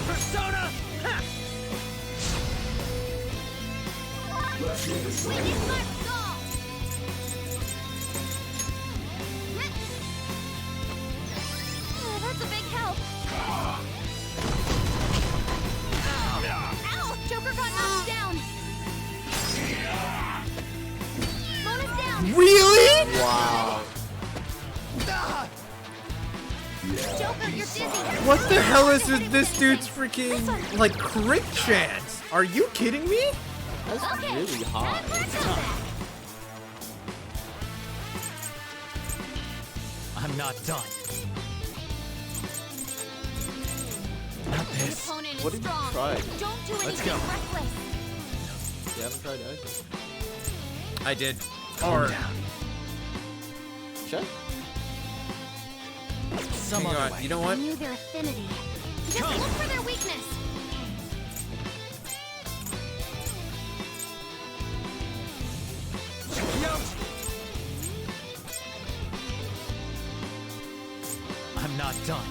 Persona! Ha! Let's get this Wait, over it's with. my goal! Oh, that's a big help. Ow! Joker got knocked down. Mona's down. Really? Wow. Joker, you're dizzy. What the hell is with this dude's freaking, like, crit chance? Are you kidding me? That's Okay, really high. I'm not done. Not Your this. opponent What is did you strong. try? Don't do Let's anything go. reckless. You haven't tried anything. I did. Calm down. Check. Some Hang other on, way. you know I what? knew their affinity. Just Come. look for their weakness. I'm not done.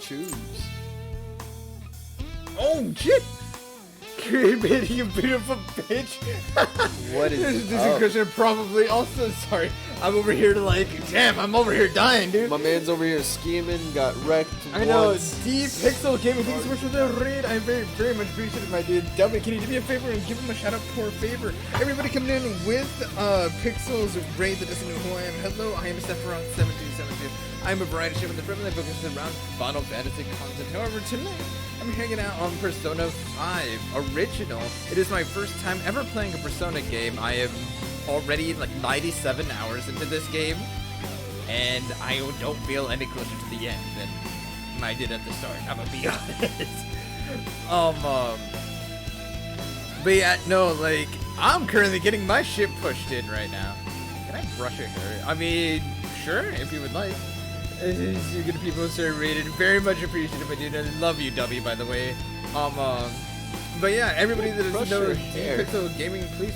Choose. Oh, shit! Creepy, you beautiful bitch! What is This is up? Christian probably also sorry. I'm over here to like, damn, I'm over here dying, dude. My man's over here scheming, got wrecked. I know, once. D Pixel Gaming, thanks so much for the raid. I very much appreciate it, my dude. Dummy, can you do me a favor and give him a shout out for a favor? Everybody coming in with Pixel's raid that doesn't know who I am. Hello, I am Sephiroth7272. I'm a variety show with the friendly focuses around Final Fantasy content. However, tonight I'm hanging out on Persona 5 Original. It is my first time ever playing a Persona game. I am already like 97 hours into this game, and I don't feel any closer to the end than I did at the start. I'm gonna be honest. But yeah, no, like I'm currently getting my shit pushed in right now. Can I brush your hair? I mean, sure, if you would like. You're gonna people so rated. Very much appreciated, my dude. I love you, W, by the way. But yeah, everybody that Brush doesn't know your hair. Pixel Gaming, please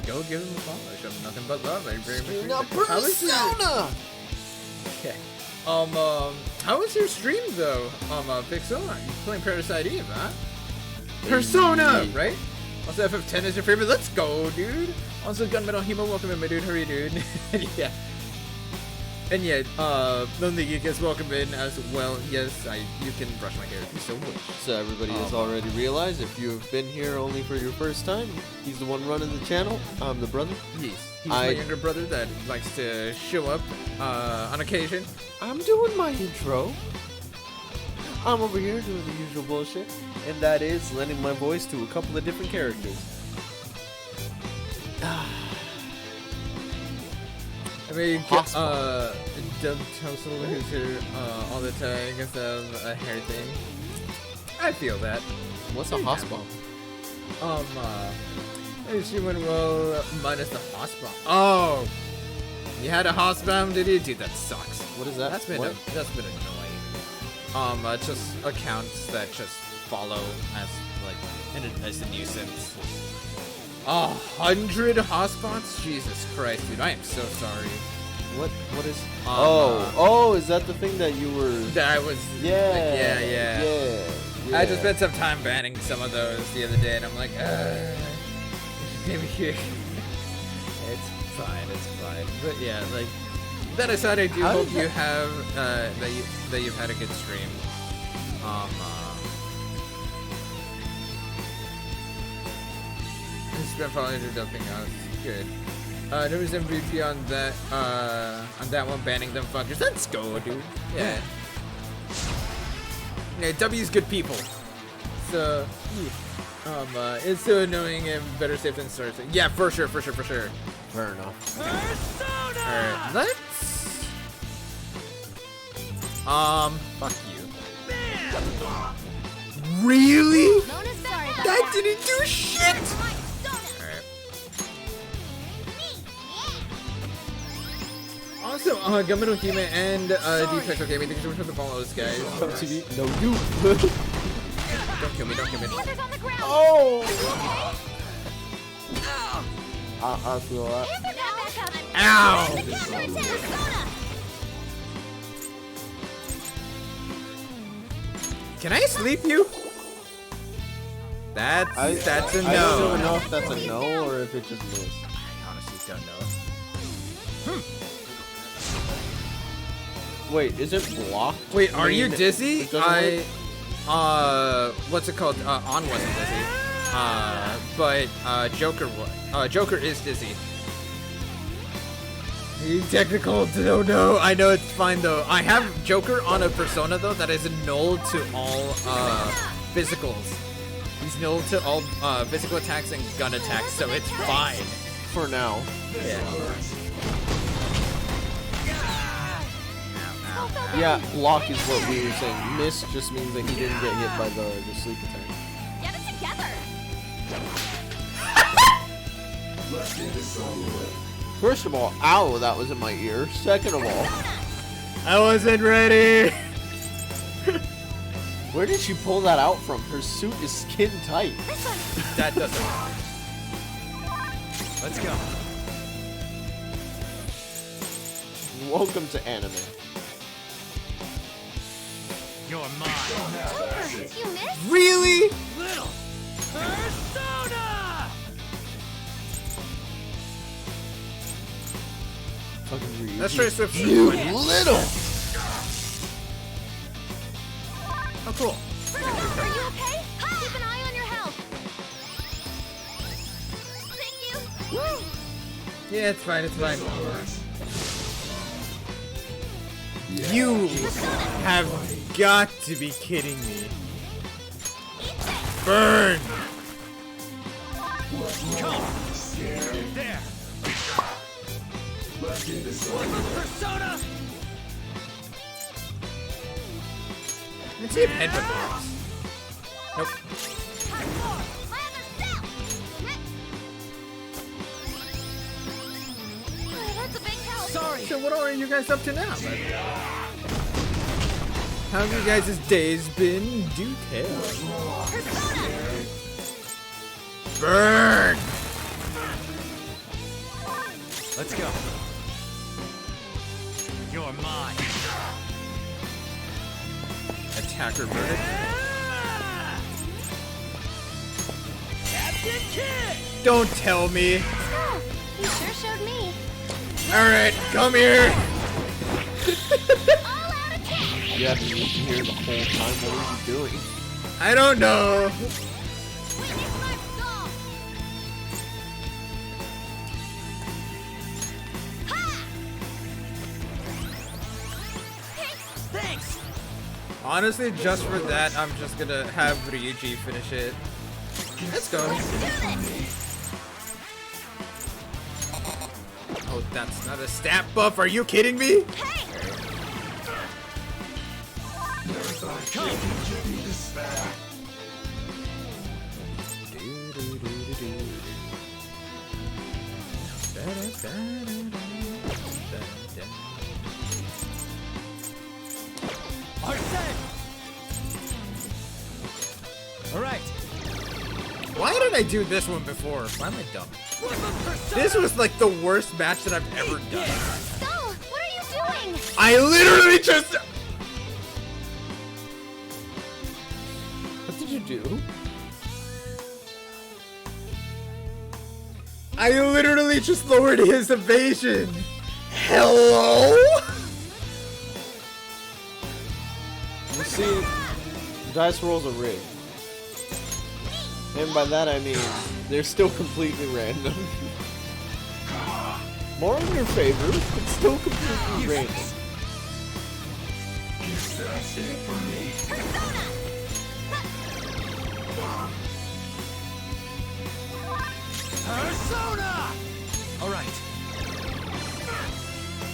go give him a follow. Show him nothing but love. I very much Now, appreciate it. How was your- Persona! Okay. How was your stream though? Pixel, you playing Parasite Eve, huh? Persona, right? Also, FF10 is your favorite. Let's go, dude. Also, Gunmetal Hemo, welcome in, my dude. Hurry, dude. Yeah. And yeah, Lonely Geek is welcome in as well. Yes, you can brush my hair if you so wish. So everybody has already realized, if you have been here only for your first time, he's the one running the channel. I'm the brother. Yes, he's my younger brother that likes to show up on occasion. I'm doing my intro. I'm over here doing the usual bullshit, and that is lending my voice to a couple of different characters. I mean, Hospital. Dub Toastal, who's here all the time, because of a hair thing. I feel that. What's a hospital? She went well minus the hospital. Oh, you had a hospital, did you? Dude, that sucks. What is that? That's been What? that's been annoying. Just accounts that just follow as like as a nuisance. 100 hotspots? Jesus Christ, dude! I am so sorry. What is? Oh, is that the thing that you were? That was. Yeah. Yeah. I just spent some time banning some of those the other day, and I'm like, maybe here. It's fine. But yeah, like that aside, I do How hope did you have that you've had a good stream. It's been following the dumping us. Good. There was MVP on that one, banning them fuckers. Let's go, dude. Yeah. Yeah, W's good people. So, it's so annoying and better safe than sorry. Yeah, for sure. Fair enough. Alright, let's... fuck you. Really? That didn't do shit! Alright. Also, Gunmetal Human and Deep Pixel Gaming, thank you so much for the follows, guys. No, you. Don't kill me. Oh! I feel that. Ow! Can I sleep you? That's a no. I don't even know if that's a no or if it just missed. I honestly don't know. Wait, is it blocked? Wait, are you Mean dizzy? it doesn't work? What's it called? On wasn't dizzy. But Joker Joker is dizzy. Technical, no, I know it's fine though. I have Joker on a persona though that is null to all physicals. He's null to all physical attacks and gun attacks, so it's fine. For now. Yeah. Yeah, block is what we were saying. Miss just means that he didn't get hit by the sleep attack. Get it together. Let's get this over with. First of all, ow, that was in my ear. Second of all, I wasn't ready. Where did she pull that out from? Her suit is skin tight. That doesn't matter. Let's go. Welcome to anime. You're mine. You missed? Really? Little Persona! Fucking Ryuji. Let's try Swift. You little! Oh, cool. Are you okay? Keep an eye on your health. Thank you. Woo! Yeah, it's fine, it's fine. You have got to be kidding me. Burn! There. Let's get this over Flip with. of Persona! Let's see if headbutt works. Nope. My other cell. That's a big help. Sorry. So what are you guys up to now? How have you guys' days been? Do tell. Burn! Let's go. You're mine. Attacker verdict. Captain Kid! Don't tell me. Oh, you sure showed me. Alright, come here. All out attack. You have to be here the whole time. What are you doing? I don't know. Witness my soul. Ha! Thanks! Honestly, just for that, I'm just gonna have Ryuji finish it. Let's go. Do this. Oh, that's not a stat buff. Are you kidding me? Hey! Never thought I'd give you this back. Arsene! Alright. Why did I do this one before? Why am I dumb? Flip of Persona! This was like the worst match that I've ever done. Stella, what are you doing? I literally just... What did you do? I literally just lowered his evasion. Hello? You see, dice rolls are rigged. And by that I mean, they're still completely random. More in your favor, but still completely random. Guess that's it for me. Persona! Alright.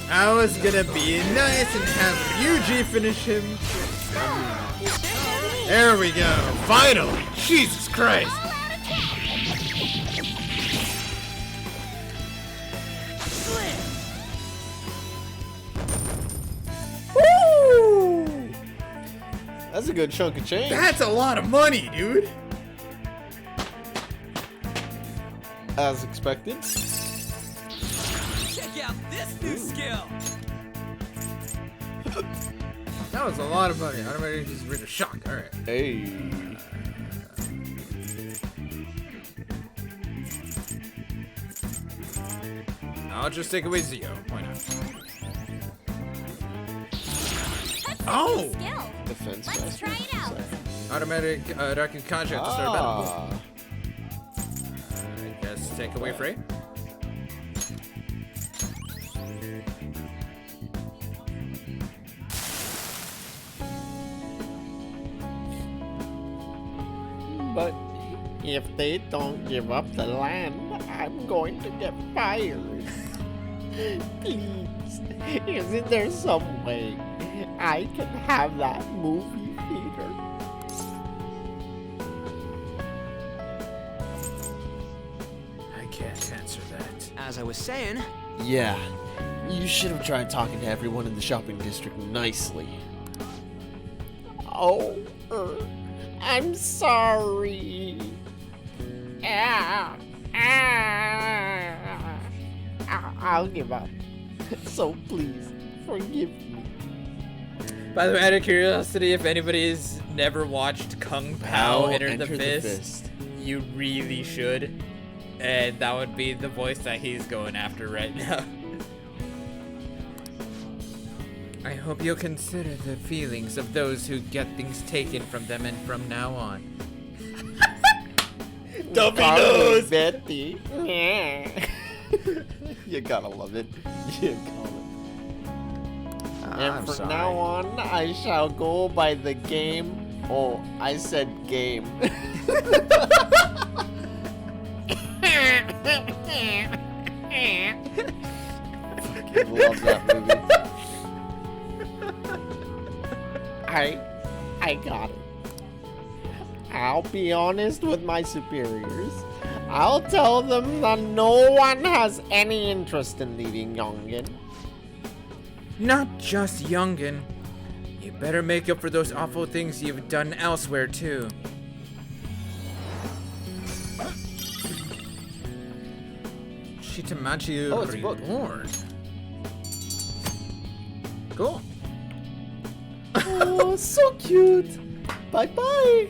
I was gonna be nice and have Ryuji finish him. You sure showed me. There we go. Finally. Jesus Christ. All out attack. Slam! Woo! That's a good chunk of change. That's a lot of money, dude. As expected. Check out this new skill! That was a lot of money. Automatic just rid of shock. Alright. Hey. I'll just take away Zio. Why not? Oh! Defense. Let's try it out. Automatic direct contract to start battle. Ah. I guess take away Frey. But if they don't give up the land, I'm going to get fired. Please, isn't there some way I can have that movie theater? I can't answer that. As I was saying, Yeah, you should have tried talking to everyone in the shopping district nicely. Oh, I'm sorry. I'll give up. So please, forgive me. By the way, out of curiosity, if anybody's never watched Kung Pao Enter the Fist, you really should. And that would be the voice that he's going after right now. I hope you'll consider the feelings of those who get things taken from them and from now on. Dominoes! Betty. You gotta love it. You call it. And from now on, I shall go by the game. Oh, I said game. Fucking love that movie. I got it. I'll be honest with my superiors. I'll tell them that no one has any interest in leaving Yongin. Not just Youngin. You better make up for those awful things you've done elsewhere, too. Shitamachi Oh, it's a book. Reborn. Cool. Oh, so cute. Bye bye.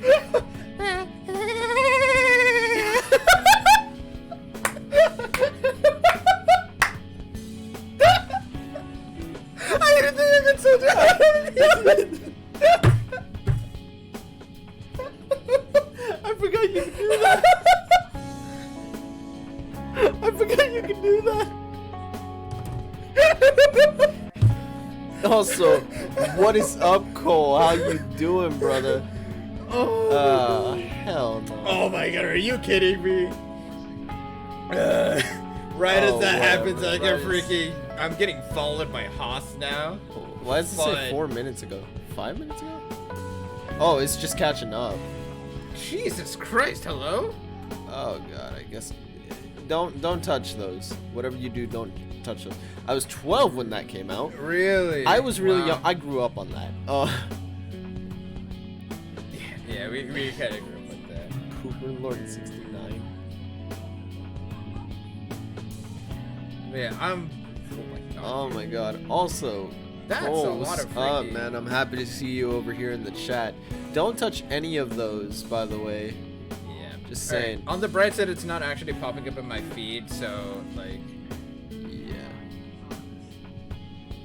I didn't think I could so do I forgot you could do that. I forgot you could do that. Also, what is up, Cole? How you doing, brother? Oh, hell no. Oh my god, are you kidding me? Right as that happens, I get freaking. I'm getting followed by Haas now. Why does it say 4 minutes ago? 5 minutes ago? Oh, it's just catching up. Jesus Christ, hello? Oh god, I guess. Don't touch those. Whatever you do, don't touch those. I was 12 when that came out. Really? I was really Wow. young. I grew up on that. Yeah, we kind of grew up with that. Cooper Lord 69. Yeah, I'm. Oh my god. Also, That's Cole, a lot of what's up, freaking- man? I'm happy to see you over here in the chat. Don't touch any of those, by the way. Yeah. Just Alright, saying. on the bright side, it's not actually popping up in my feed, so like.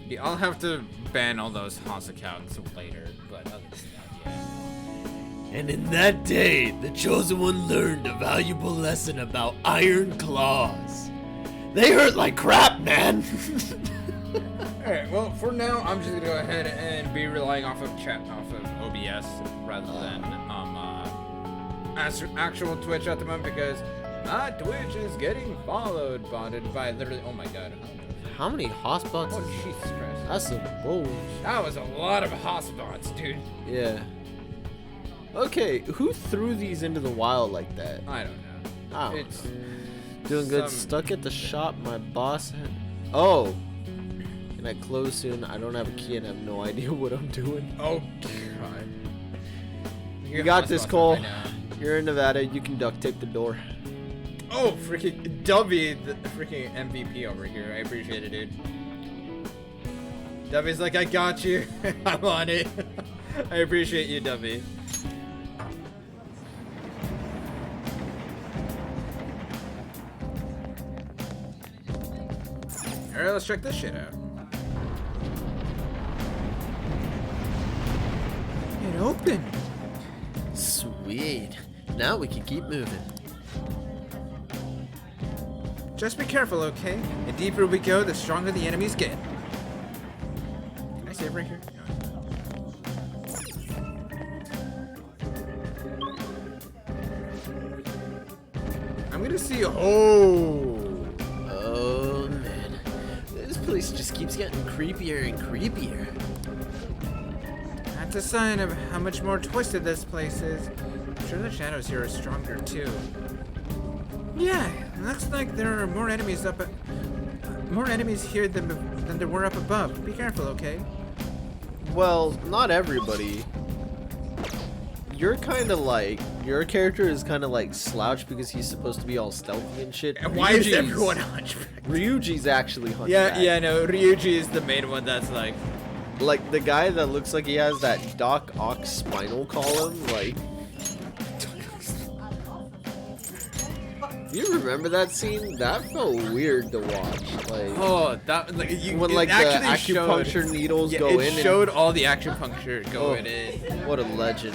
Yeah, I'll have to ban all those Haas accounts later, but other than that, yeah. And in that day, the Chosen One learned a valuable lesson about iron claws. They hurt like crap, man. Alright, well, for now, I'm just gonna go ahead and be relying off of OBS rather than actual Twitch at the moment because my Twitch is getting bonded by literally. Oh my god. How many hotspots? Oh Jesus Christ. That's some bullshit. That was a lot of hotspots, dude. Yeah. Okay, who threw these into the wild like that? I don't know. I don't It's know. Doing good. some- Stuck at the shop. My boss had. Oh. Can I close soon? I don't have a key and I have no idea what I'm doing. Oh god. You got this, hotspots Cole. right now. You're in Nevada. You can duct tape the door. Oh, freaking W, the freaking MVP over here. I appreciate it, dude. Dubby's like, I got you. I'm on it. I appreciate you, Dubby. Alright, let's check this shit out. It opened. Sweet. Now we can keep moving. Just be careful, okay? The deeper we go, the stronger the enemies get. Can I save right here? I'm gonna see. Oh man, this place just keeps getting creepier and creepier. That's a sign of how much more twisted this place is. I'm sure the shadows here are stronger too. Yeah, it looks like there are more enemies here than there were up above. Be careful, okay? Well, not everybody. You're kind of like, your character is kind of like slouched because he's supposed to be all stealthy and shit. And why is everyone hunchback? Ryuji's actually hunchback. Yeah, no, Ryuji is the main one that's like the guy that looks like he has that Doc Ock spinal column, like. You remember that scene? That felt weird to watch. Like, oh, that like you when like the acupuncture needles go in. It showed all the acupuncture going in. What a legend.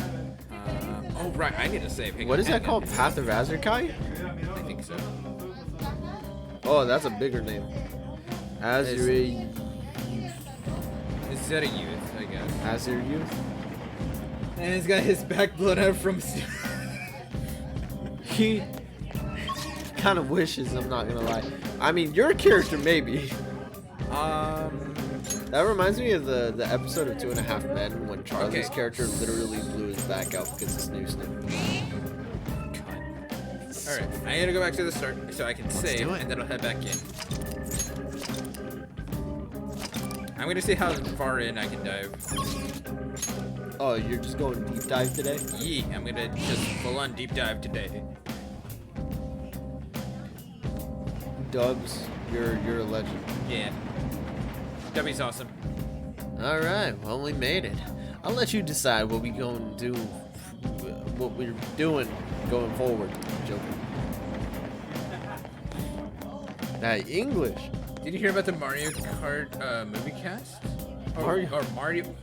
Oh right, I need to save. What is that called? Path of Azurkai? I think so. Oh, that's a bigger name. Azure. Is that a youth? I guess. Azure Youth. And he's got his back blown out from. He kind of wishes, I'm not gonna lie. I mean, your character maybe. That reminds me of the episode of 2.5 Men when Charlie's character literally blew his back out because of Snoo Snoo. Alright, I need to go back to the start so I can save and then I'll head back in. I'm gonna see how far in I can dive. Oh, you're just going deep dive today? Yeah, I'm gonna just full on deep dive today. Dubs, you're a legend. Yeah. Dubby's awesome. Alright, well, we made it. I'll let you decide what we're going to do, what we're doing going forward, Joker. That English. Did you hear about the Mario Kart movie cast? Or Mario?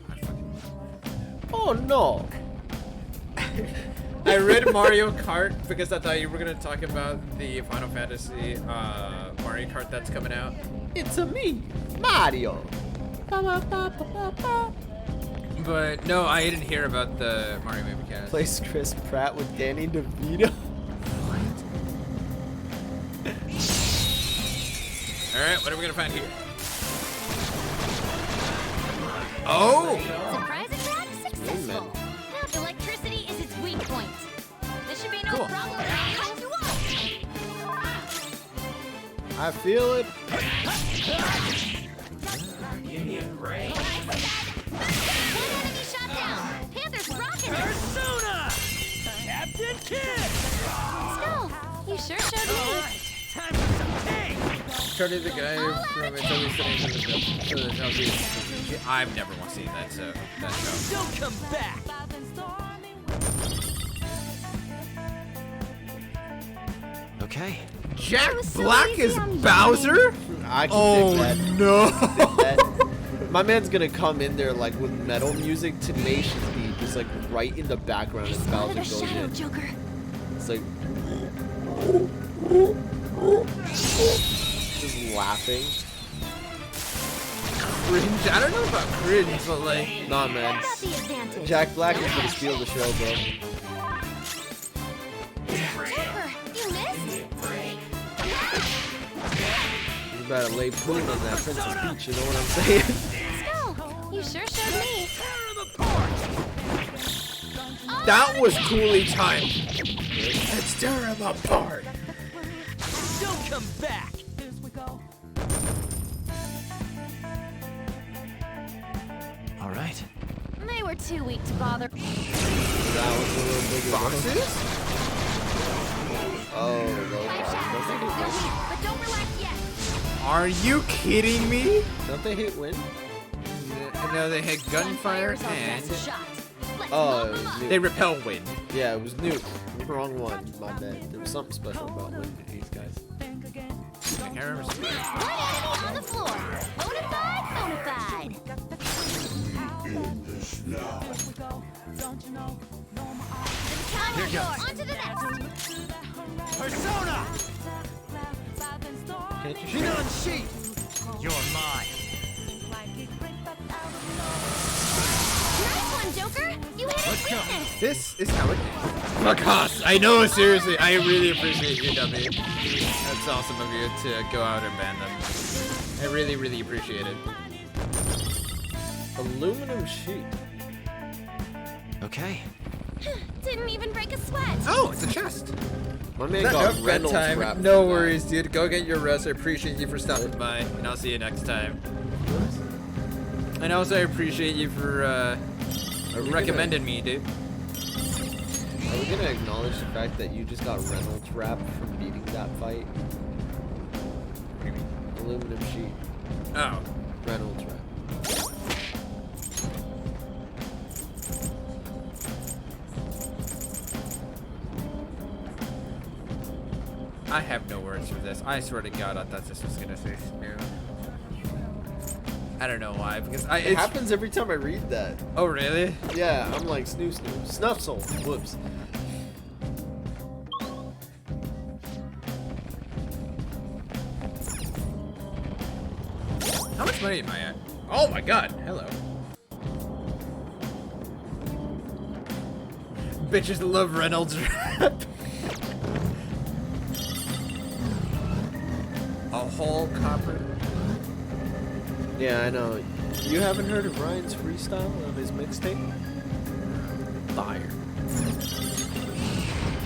Oh no! I read Mario Kart because I thought you were gonna talk about the Final Fantasy Mario Kart that's coming out. It's a me, Mario. But no, I didn't hear about the Mario movie cast. Plays Chris Pratt with Danny DeVito. Alright, what are we gonna find here? Oh! Surprise attack successful. Now electricity is its weak point. This should be no problem. Cut you off. I feel it. Give me a break. Enemy shot down. Panther's rocking it. Persona! Captain Kidd! Skull, you sure showed me. Time for some cake. Charlie, the guy from It's Always Sunny in the Southeast. I've never once seen that, so that's no. Don't come back. Okay. Jack Black is Bowser? I can dig that. No! My man's gonna come in there like with metal music, Tenacious D, just like right in the background as Bowser goes in. Joker. It's like just laughing. Cringe? I don't know about cringe, but like... Nah, man. Jack Black is gonna steal the show, bro. Joker, you missed? You better lay poon on that Princess Peach, you know what I'm saying? Skull, you sure showed me. That was coolly timed. Let's tear him apart. Don't come back. All right. They were too weak to bother. That was a little bigger. Boxes? Oh, But don't relax yet. Are you kidding me? don't they hit win? You know, they had gunfire and Oh, they repel wind. yeah, it was nuke. Wrong one. My bad. There was something special about wind in these guys. I can't remember. One enemy on the floor. Bonafide, Here bonafide. goes. On to the next. Persona! Can't you Be on sheet! You're mine. Nice one, Joker. You hit his weakness. This is how it is. Lacoste, I know, seriously, I really appreciate you, W. That's awesome of you to go out and ban them. I really, really appreciate it. Aluminum sheet. Okay. Didn't even break a sweat. Oh, it's a chest. My man Is that got enough Reynolds bedtime? wrap. No worries, dude. Go get your rest. I appreciate you for stopping by, and I'll see you next time. And also, I appreciate you for recommending me, dude. Are we gonna acknowledge the fact that you just got Reynolds wrap from beating that fight? Aluminum sheet. Oh. Reynolds wrap. I have no words for this. I swear to God, I thought this was gonna say snoo. I don't know why, because It happens every time I read that. Oh, really? Yeah, I'm like snoo snoo. Snuffle. Whoops. How much money am I at? Oh my God! Hello. Bitches love Reynolds wrap. A whole copper. Yeah, I know. You haven't heard of Ryan's freestyle of his mixtape? Fire.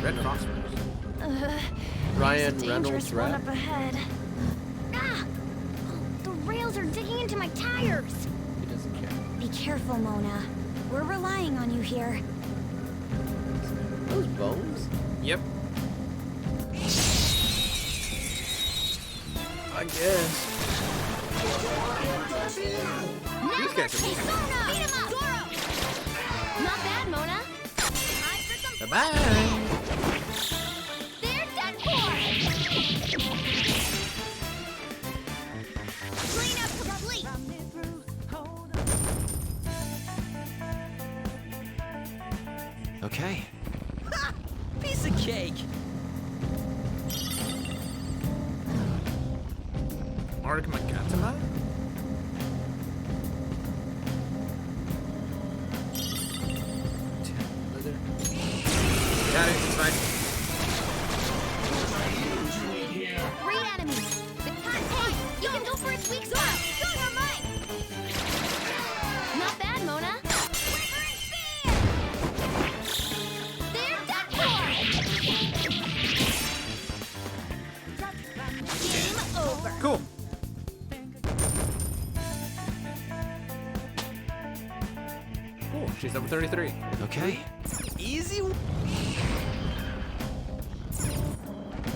Red phosphorus. Ryan There's a Reynolds dangerous one rap. up ahead. Ah! The rails are digging into my tires. He doesn't care. Be careful, Mona. We're relying on you here. Those bones? Yep. I guess. These guys are Persona! Beat him up! Goro! Not bad, Mona. Time for some Bye-bye. They're done for! Cleanup complete! Okay. Ha! Piece of cake. Arc Magatama? Got it, it's fine. 3 enemies. The time. Hey, you can go for his weak spot. Dynamite! Not bad, Mona. Quivering spear! They're done for! Game over. Cool. Cool. She's number 33. Okay. Easy.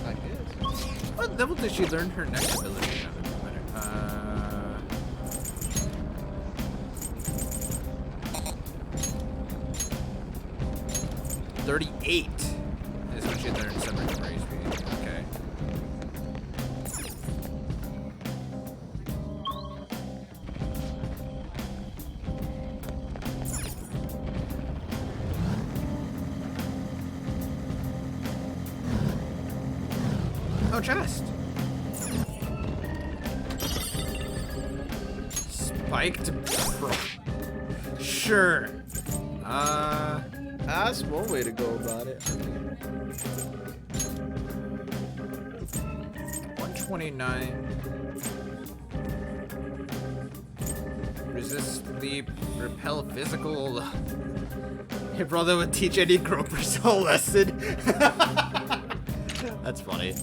I guess. What level did she learn her next ability? 38 is when she learned Summer Memory Speed. Okay. Oh, chest. Spiked pro. Sure. That's one way to go about it. 129. Resist sleep. Repel physical. Your brother would teach any gropers a lesson. That's funny.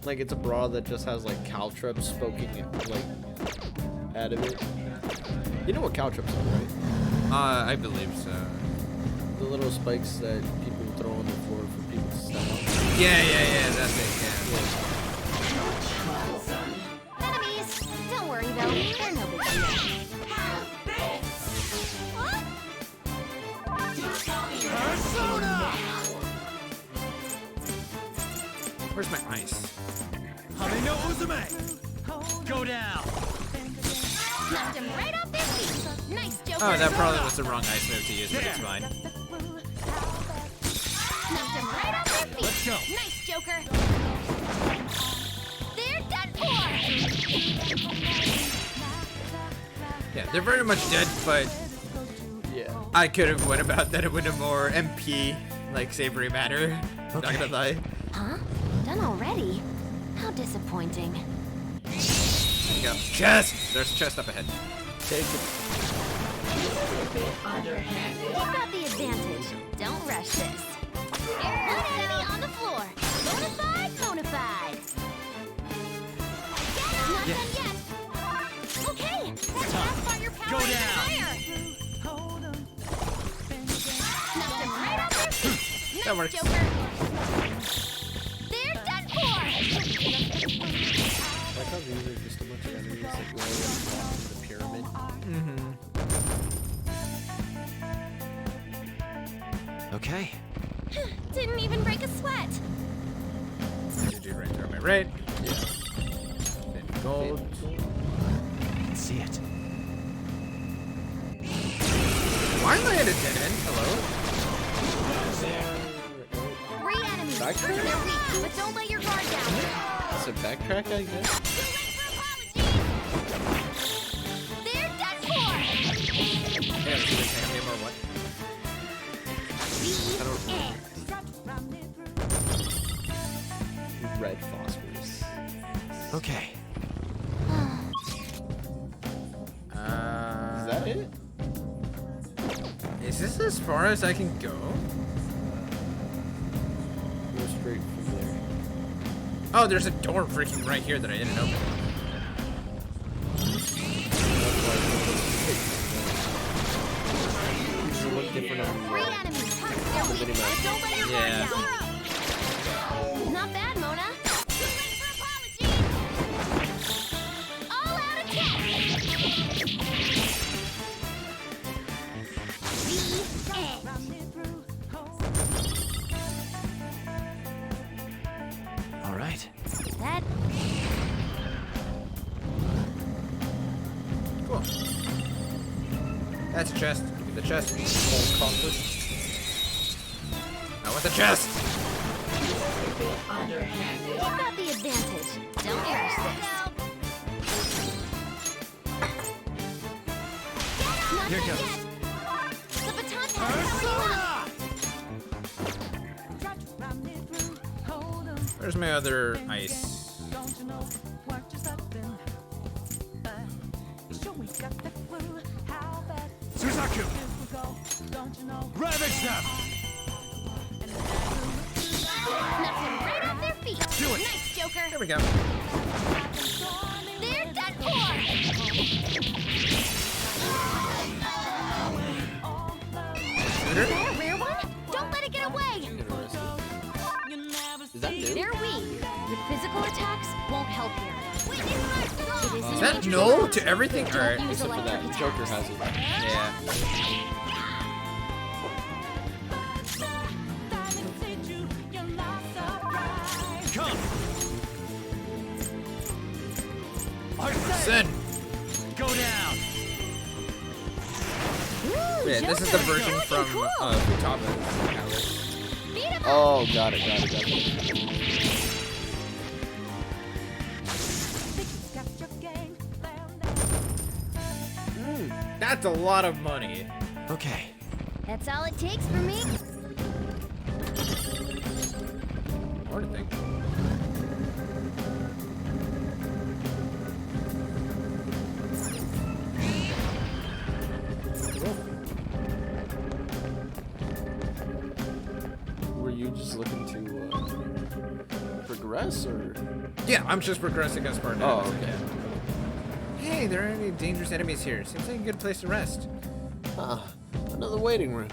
Like it's a bra that just has like caltrops poking like out of it. You know what caltrops are, right? I believe so. The little spikes that people throw on the floor for people to step on. Yeah, that's it, yeah. Enemies! Don't worry though, they're no big deal. Where's my ice? Go down. Knocked him right off their feet. Nice, Joker. Oh, that probably was the wrong ice move to use, but it's fine. Knocked him right off their feet. Let's go. Nice, Joker. They're done for. Yeah, they're very much dead, but Yeah. I could have went about that in a more MP, like, savory manner. Not gonna lie. Huh? Done already? How disappointing. There you go. Chest! There's a chest up ahead. Take it. You've got the advantage. Don't rush this. One enemy on the floor. Bonafide, bonafide. Not done yet. Okay, that's half firepower. Go down. Fire. Knocked him right off their feet. That Nice, works. Joker. They're done for. I like how these are just a bunch of enemies that roll across the pyramid. Okay. Didn't even break a sweat. GG right there on my right. Yeah. Then gold. I can see it. Why am I at a dead end? Hello? 3 enemies. Backtrack? They're weak, but don't let your guard down. It's a backtrack, I guess. They're done for. Yeah, it's either Titanium or what? I don't Red phosphorus. Okay. Is that it? Is this as far as I can go? Go straight from there. Oh, there's a door freaking right here that I didn't open. These will look different on 3 enemies. They're weak, minimap. but don't let your Yeah. guard down. Not bad, Mona. All out attack. The end. All right. That Cool. That's a chest. Give me the chest. Old conflict. I want the chest! you've got the advantage. Don't rush this. Not Here done goes. yet. The baton pass is already up. Where's my other ice? Suzaku! Ravage them! Knocked him right off their feet. Do it. Nice, Joker. There we go. They're done for. Is that a rare one? Don't let it get away. Is that new? They're weak. Your physical attacks won't help here. It is Is in that nature's no law. to everything? Don't Alright. use Except for electric that. Joker attacks. has it. Yeah. Come! Sin. Go down! Ooh, Yeah, this is the Joker, version you're from looking cool. Futaba. Alice. Beat him up. Oh, got it. That's a lot of money. Okay. That's all it takes for me. More to think. Were you just looking to progress, or? Yeah, I'm just progressing as far Oh, as I okay. can. Hey, there aren't any dangerous enemies here. Seems like a good place to rest. Ah, another waiting room.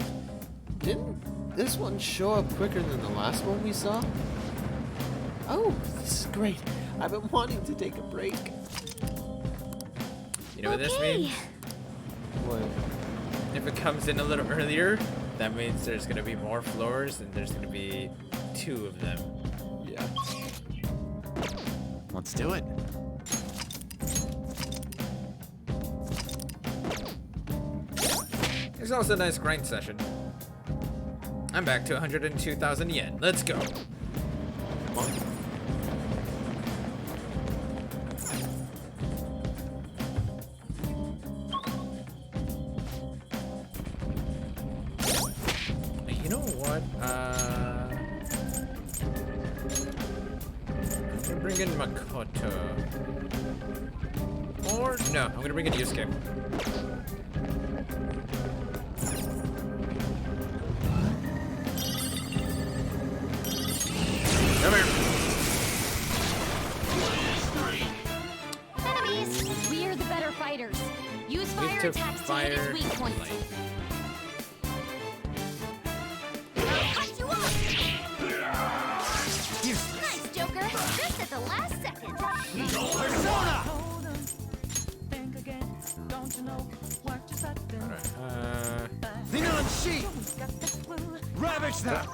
Didn't this one show up quicker than the last one we saw? Oh, this is great. I've been wanting to take a break. You know what this Okay. means? What? if it comes in a little earlier, that means there's gonna be more floors and there's gonna be 2 of them. Yeah. Let's do it. It's also a nice grind session. I'm back to 102,000 yen. Let's go. You know what? I'm gonna bring in Makoto. Or no, I'm gonna bring in Yusuke. Come here. Enemies! We are the better fighters. Use fire to attacks to hit fire its weak points. light. Cut you off! Nice, Joker. Just at the last second. Persona! Lean on sheet! Ravage them!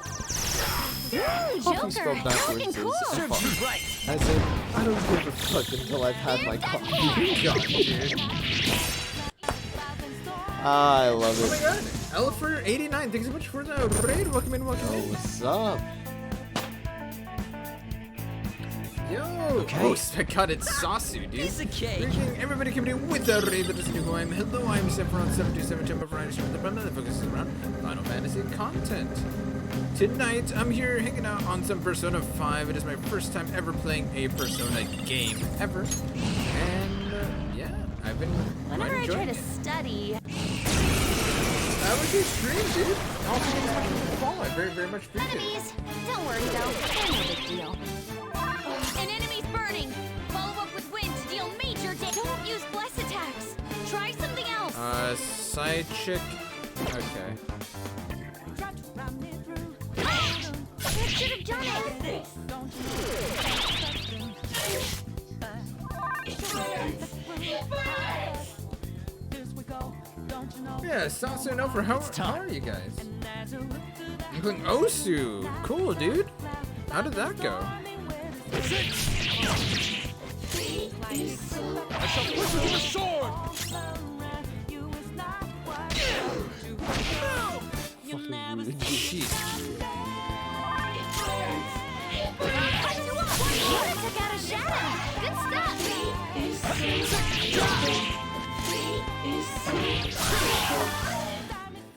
Coffee spelled backwards is fun. As in, I don't give a fuck until I've had my coffee. God, dude. I love Oh my it. god. Elfer89, thanks so much for the raid. Welcome in, welcome in. What's up? Yo! Okay. Oh, my god, it's Sasu, dude. Piece of cake. Greeting everybody coming in with the raid that doesn't know who I am. Hello, I'm Sephiroth727 Temple Friday stream with the bundle that focuses around Final Fantasy content. Tonight, I'm here hanging out on some Persona 5. It is my first time ever playing a Persona game, ever. And, yeah, I've been Whenever quite I try enjoying to it. study, That was your stream, dude. Also, thanks so much for the follow. I very, very much appreciate it. Enemies! Don't worry though, they're no big deal. An enemy's burning! Follow up with wind to deal major damage. Don't use bless attacks! Try something else! Side chick. Okay. That should have done it! Yeah, Sasu no for how are you guys? Including Osu. Cool, dude. How did that go? I shall push you with a sword! Jeez. Took out a shadow! Good stuff!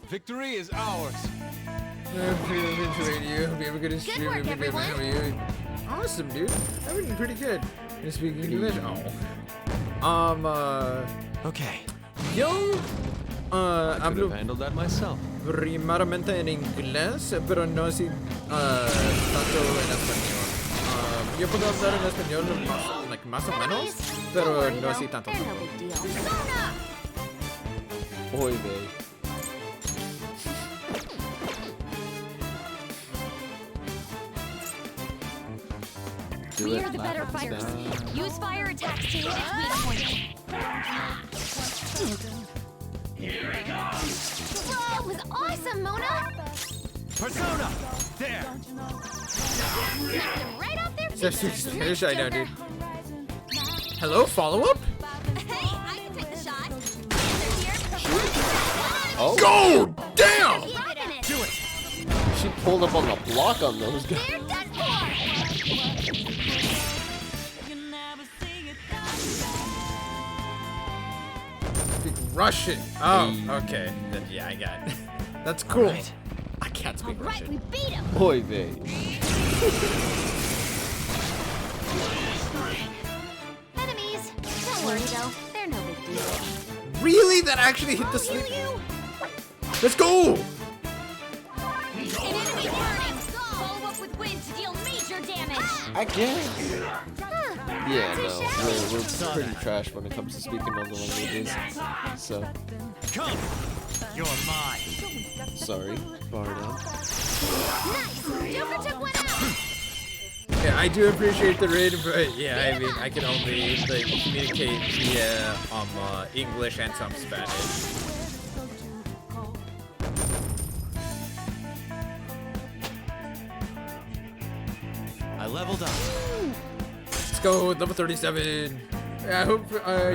Victory is ours! Hope you have a good stream. work, How are you? Awesome, dude. I've been pretty good. You speak English? Oh. Okay. Yo. I could Hablo have handled that myself. primeramente en inglés, pero no si tanto en español. Yo puedo hablar en español más o menos, pero no si tanto. They're no big deal. Boy, babe. We are the better fighters. Use fire attacks to hit its weak points. Whoa, that was awesome, Mona! Persona! There! Knocked him right off their So feet. Spanish, I know, dude. Hello, follow up? Hey, I can take the shot. They're here. Oh. Go! Damn! Do it! She pulled up on the block on those guys. They're done for! Speak Russian. Oh, okay. Then yeah, I got it. That's cool. Right. I can't speak Right, Russian. we beat him! Boy, babe. Enemies! Don't worry though, they're no big deal. Really? That actually hit the sleep? Let's go! An enemy burning! Follow up with wind to deal major damage! I guess. Yeah, That's a no. shadow. We're pretty trash when it comes to speaking other languages. So, Come! You're mine! sorry, Bardo. Nice! Joker took one out! Yeah, I do appreciate the raid, but yeah, I mean, I can only like communicate via English and some Spanish. I leveled up. Let's go, level 37. Yeah, I hope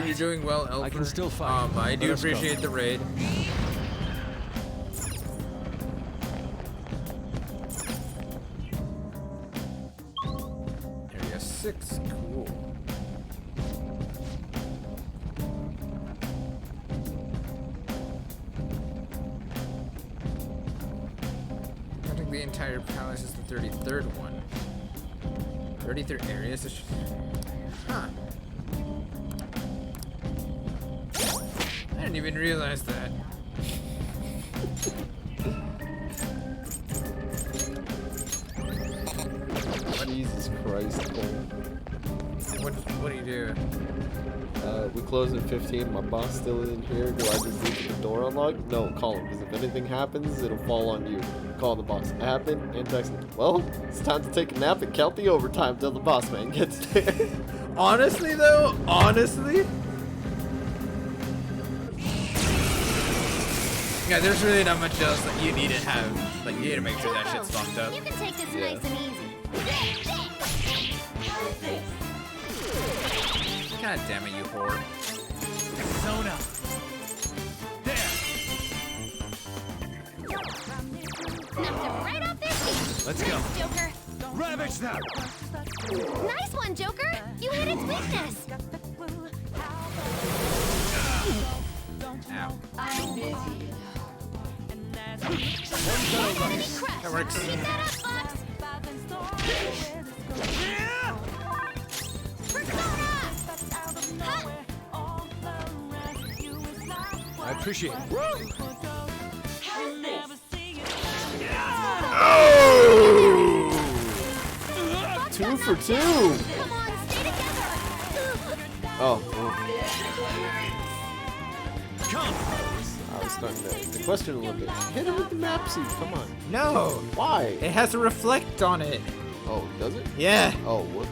you're doing well, Elfer. I can still fight. I do Let us go. appreciate the raid. Area 6, cool. I think the entire palace is the 33rd one. 33rd area is huh. I didn't even realize that. Jesus Christ, Cole. What do you do? We close at 15. My boss still isn't here. Do I just leave the door unlocked? No, call him, because if anything happens, it'll fall on you. Call the boss. Admin and text him. Well, it's time to take a nap and count the overtime till the boss man gets there. Honestly, though, yeah, there's really not much else that you need to have. Like, you need to make sure that shit's locked up. You can take this Yeah. nice and easy. God damn it, you whore. Zone up. There. Knocked him right off their feet. Let's go. Nice, Joker. Ravage them! Nice one, Joker. You hit its weakness. Ow. Enemy crush. That works. Keep that up, Fox. Persona! I appreciate it. Oh! 2 for 2! Come on, stay together. Oh. Come. I was starting to question a little bit. Hit him with the map seed, come on. No! Why? It has a reflect on it. Oh, does it? Yeah. Oh, what?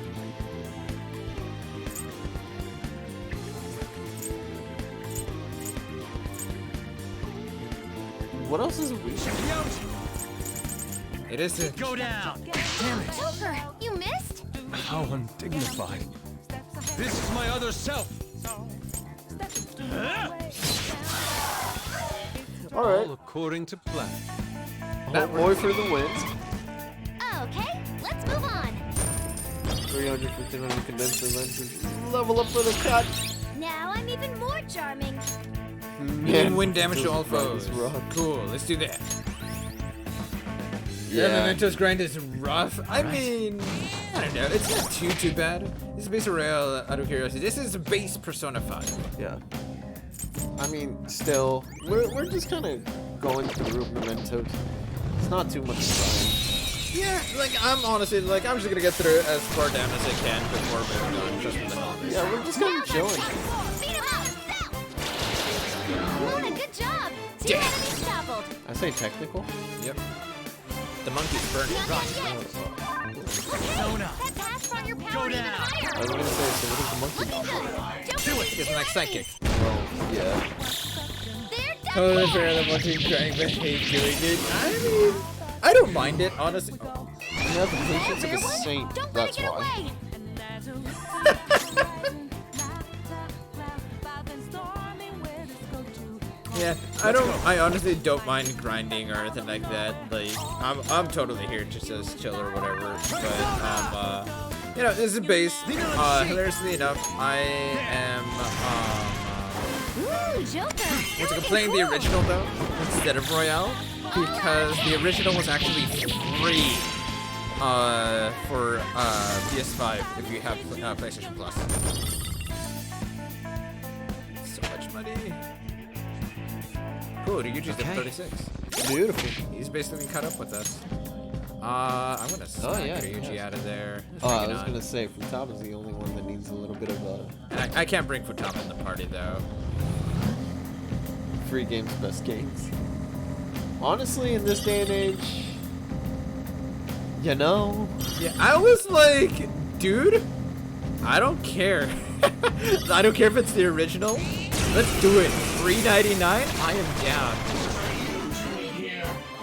What else is it? It is a... Go down. Joker, you missed? How undignified. This is my other self. Alright. All according to plan. That boy for the win. Okay, let's move on. 300, 1500 condenser lenses. Level up for the cut. Now I'm even more charming. Medium wind damage to all this grind foes. is rough. Cool, let's do that. Yeah. Yeah, Memento's grind is rough. I mean, I don't know. It's not too bad. This is base Royale out of curiosity. This is base Persona 5. Yeah. I mean, still, we're just kind of going through mementos. It's not too much time. Yeah, like, I'm honestly, like, I'm just gonna get through as far down as I can before moving on, just for the hell of it. Yeah, we're just kind of chilling. Beat him up. Mona, good job. 2 enemies toppled. I say technical. Yep. The monkey's burning. Not done yet. Zone up. That pass brought your power Go even down. I higher. was gonna say, so what is the monkey? Looking good. Joker Do it. needs Get the 2 next enemies. psychic. Well, yeah. They're done. Oh, the fair the monkey crying, but hate doing it. I mean, I don't mind it, honestly. Oh. You have the patience of a saint. Don't let it That's get why. away. Yeah, I honestly don't mind grinding or anything like that. Like, I'm totally here just as chill or whatever. But you know, this is base. Hilariously enough, I am Ooh, Joker. was playing the original though instead of Royale because the original was actually free for PS5 if you have PlayStation Plus. So much money. Cool, Ryuji's at 36. Beautiful. He's basically caught up with us. I'm gonna smack yeah, Ryuji yes. out of there. I was gonna say, Futama's the only one that needs a little bit of I can't bring Futama in the party though. free games, best games. Honestly, in this day and age, you know. Yeah, I was like, dude, I don't care. I don't care if it's the original. Let's do it. $3.99? I am down.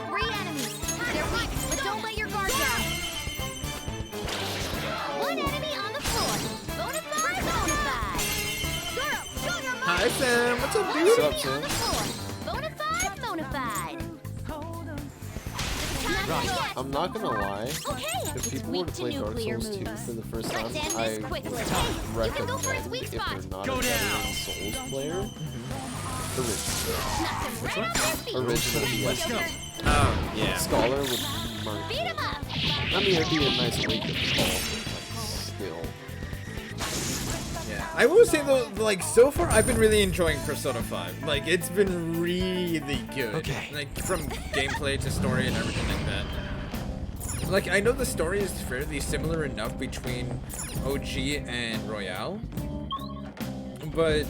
3 enemies. They're weak, but don't let your guard down. Hi, Sam. What's up, dude? What's up, Sam? Bonafide, bonafide. I'm not gonna lie. Okay, If people were to play Dark nuclear Souls 2 moves. for the first time, Let's end I this would quickly. recommend, go for his weak if spot. you're not Go a veteran down. Souls player, Knock him right off their feet. original DS. Oh, yeah. Scholar would murk. Beat him up. I mean, it'd be a nice way to fall, still. Yeah. I will say though, like so far, I've been really enjoying Persona 5. Like it's been really good. Okay. Like from gameplay to story and everything like that. Like I know the story is fairly similar enough between OG and Royale. But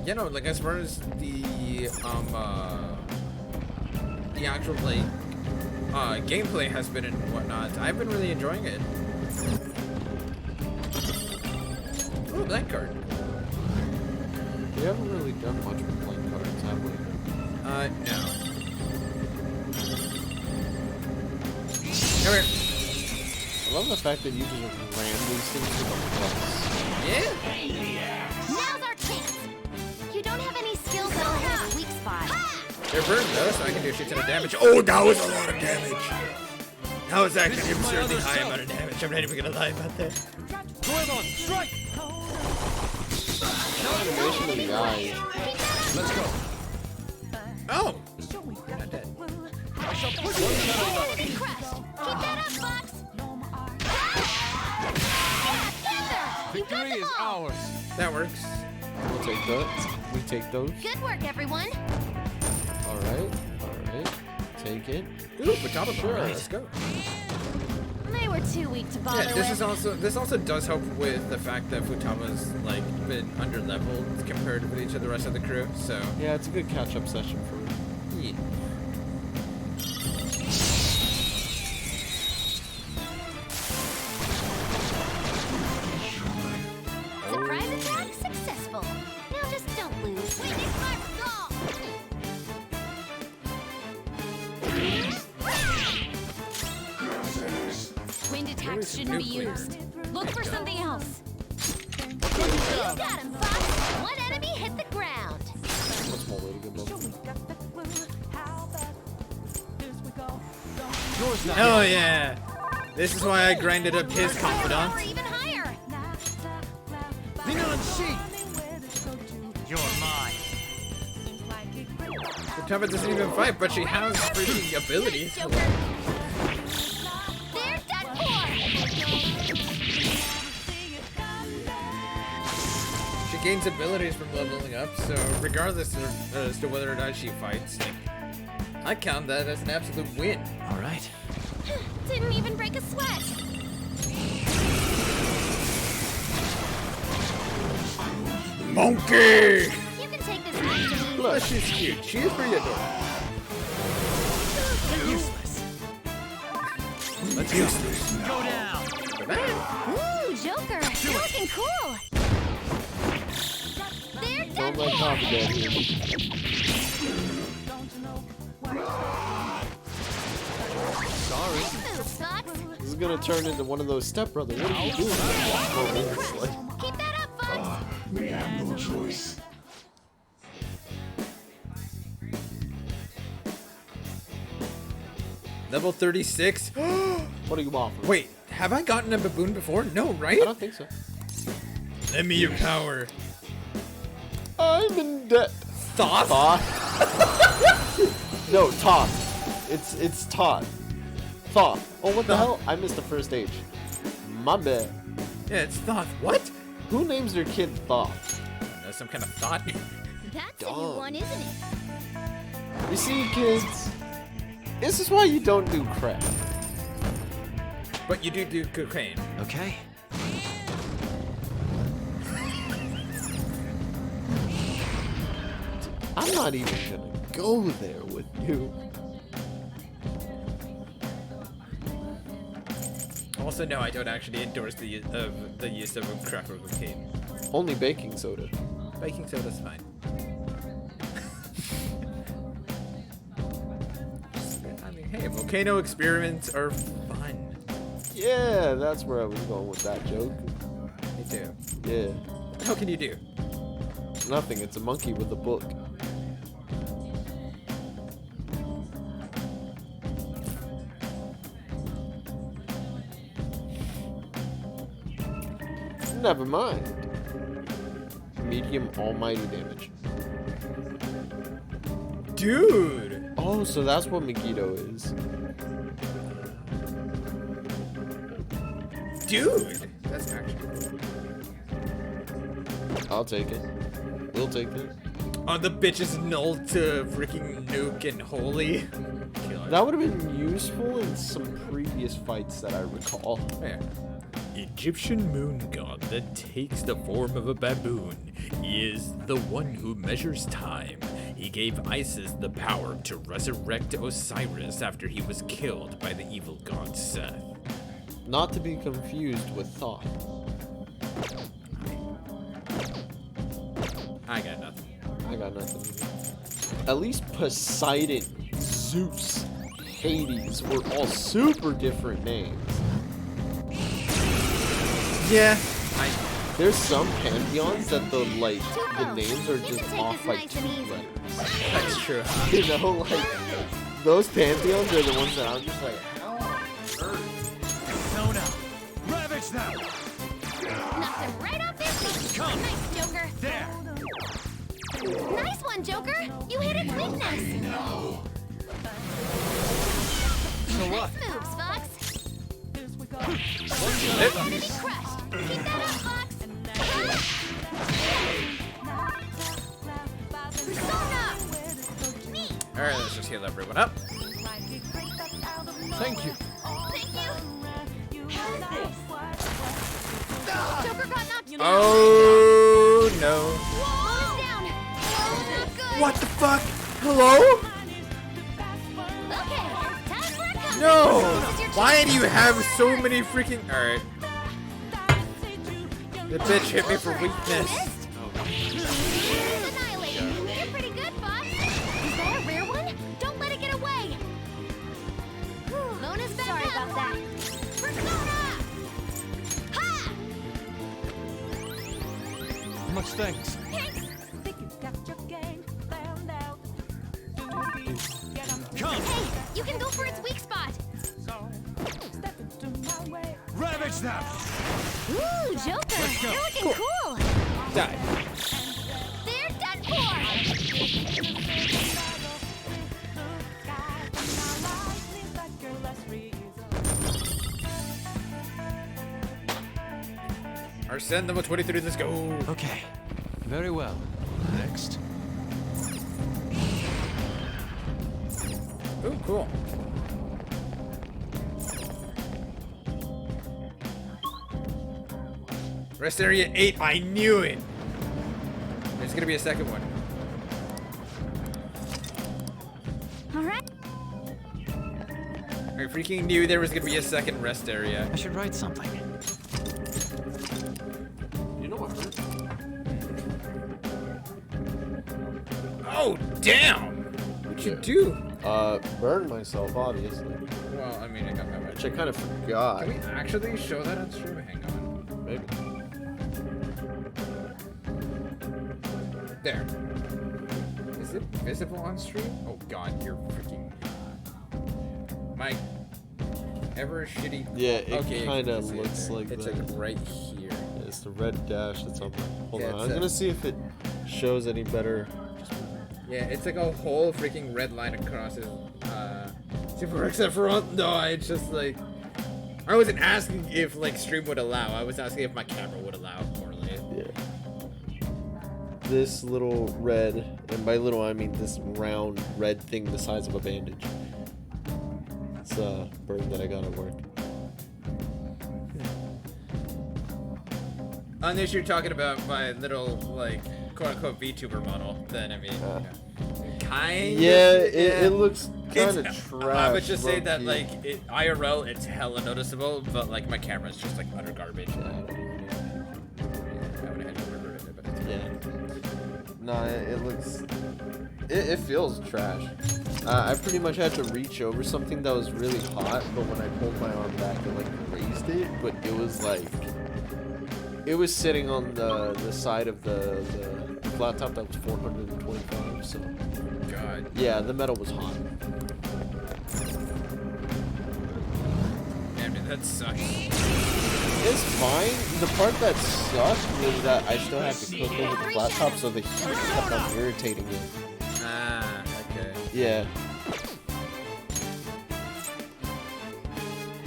you know, like as far as the actual like gameplay has been and whatnot, I've been really enjoying it. Ooh, blank card. We haven't really done much with playing cards, have we? No. Come here. I love the fact that you just ran these things with a plus. Yeah? Now's our chance. You don't have any skills that'll hit his weak spot. They're burned though, so I can do a shit ton of damage. Oh, that was a lot of damage. That was actually an absurdly high amount of damage. I'm not even gonna lie about that. Goemon, strike! Animation of the eyes. Let's go. Oh! You're not dead. I shall put Keep that up, Fox. Victory is ours. That works. We'll take that. We take those. Good work, everyone. Alright, alright. Take it. Ooh, Futaba, Sure. alright, let's go. They were too weak to bother Yeah, this with. is also does help with the fact that Futaba's like been under leveled compared with each of the rest of the crew, so Yeah, it's a good catch-up session for me. yeah. Surprise attack successful. Now just don't lose. Witness my resolve. Wind attacks shouldn't be used. Look for something else. You got him, Fox. One enemy hit the ground. What's more way to go above? Yours now. Oh yeah! This is why I grinded up his confidant. Or even higher. Xenon Sheet. You're mine. Futaba doesn't even fight, but she has freaking abilities. Joker. They're done for. She gains abilities from leveling up, so regardless of, as to whether or not she fights, like, I count that as an absolute win. All right. Didn't even break a sweat. Monkey! You can take this back to me. Look, she's cute. She is pretty adorable. Useless. Let's go. Go down. Ooh, Joker. You're looking cool. They're done Don't let for. Coffee get here. Sorry. Move, Fox. This is gonna turn into one of those stepbrother. What are you doing? Moments, like, Keep that up, Fox. We have no choice. Level 36? what are you offering? Wait, have I gotten a baboon before? No, right? I don't think so. Lend me your power. I'm in debt. Thoth? Thoth? No, Toth. It's Toth. Thoth. Oh, what the hell? I missed the first H. My bad. Yeah, it's Thoth. What? Who names their kid Thoth? I don't know, some kind of thought. That's a new one, isn't it? You see, kids, this is why you don't do crack. But you do cocaine. Okay. I'm not even gonna go there with you. Also, no, I don't actually endorse the use of crack or cocaine. Only baking soda. Baking soda's fine. I mean, hey, volcano experiments are fun. Yeah, that's where I was going with that joke. Me too. Yeah. What the hell can you do? nothing. It's a monkey with a book. Never mind. Medium almighty damage. Dude! Oh, so that's what Megiddo is. Dude! That's actually... I'll take it. We'll take it. Oh, the bitch is null to freaking nuke and holy. That would have been useful in some previous fights that I recall. Yeah. Egyptian moon god that takes the form of a baboon. He is the one who measures time. He gave Isis the power to resurrect Osiris after he was killed by the evil god Seth. Not to be confused with Thoth. I got nothing. I got nothing. At least Poseidon, Zeus, Hades were all super different names. Yeah. There's some pantheons that the names are just off by 2 letters. That's true. You know, like those pantheons are the ones that I'm just like, how on earth? Persona, ravage them. Knocked him right off his feet. Come. Nice, Joker. There. Nice one, Joker. You hit its weakness. So what? Nice moves, Fox. It. Enemy crushed. Keep that up, Fox. Persona. Neat. Alright, let's just heal everyone up. Thank you. Thank you. Joker got knocked. Oh no. Whoa. Down. Not good. What the fuck? Hello? Okay. Time for a comeback. No! Use your Why do you have so many freaking... Alright. The bitch hit me for weakness. Annihilated. You're pretty good, Fox. Is that a rare one? Don't let it get away. Lona's back. Sorry about that. Persona! Ha! Much thanks. Thanks. Come. Hey, you can go for its weak spot. Ravage them. Ooh, Joker. Let's go. You're looking cool. Die. They're done for. Arsene level 23, let's go. Okay. Very well. Next. Ooh, cool. Rest area 8, I knew it. There's gonna be a second one. All right. I freaking knew there was gonna be a second rest area. I should write something. You know what hurt? Oh, damn! What'd you do? Burned myself, obviously. Well, I mean, I got that Which I kind of forgot. Can we actually show that on stream? Hang on. Maybe. There. Is it visible on stream? Oh god, you're freaking... My ever shitty... Yeah, it okay, kind of you can see it looks there. like it's that. like right here. It's the red dash that's up. Hold Yeah, on, it's I'm a- gonna see if it shows any better. Yeah, it's like a whole freaking red line across his, super except for no, it's just like... I wasn't asking if, like, stream would allow. I was asking if my camera would allow, more like. Yeah. This little red, and by little I mean this round red thing the size of a bandage. It's a burn that I got at work. Unless you're talking about my little, like, quote-unquote VTuber model, then, I mean, kind Yeah, of... it looks kind of It's- trash. I would just say low that, key. like, IRL, it's hella noticeable, but, like, my camera's just, like, utter garbage. I would have had to remember it, but it's Yeah. No, it looks... It feels trash. I pretty much had to reach over something that was really hot, but when I pulled my arm back, it, like, raised it, but it was, like... It was sitting on the side of the flat top that was 425. So. God. Yeah, the metal was hot. Damn, dude, that sucks. It's fine. The part that sucked was that I still had to cook over the flat top, so the heat kept on irritating it. Ah, okay. Yeah.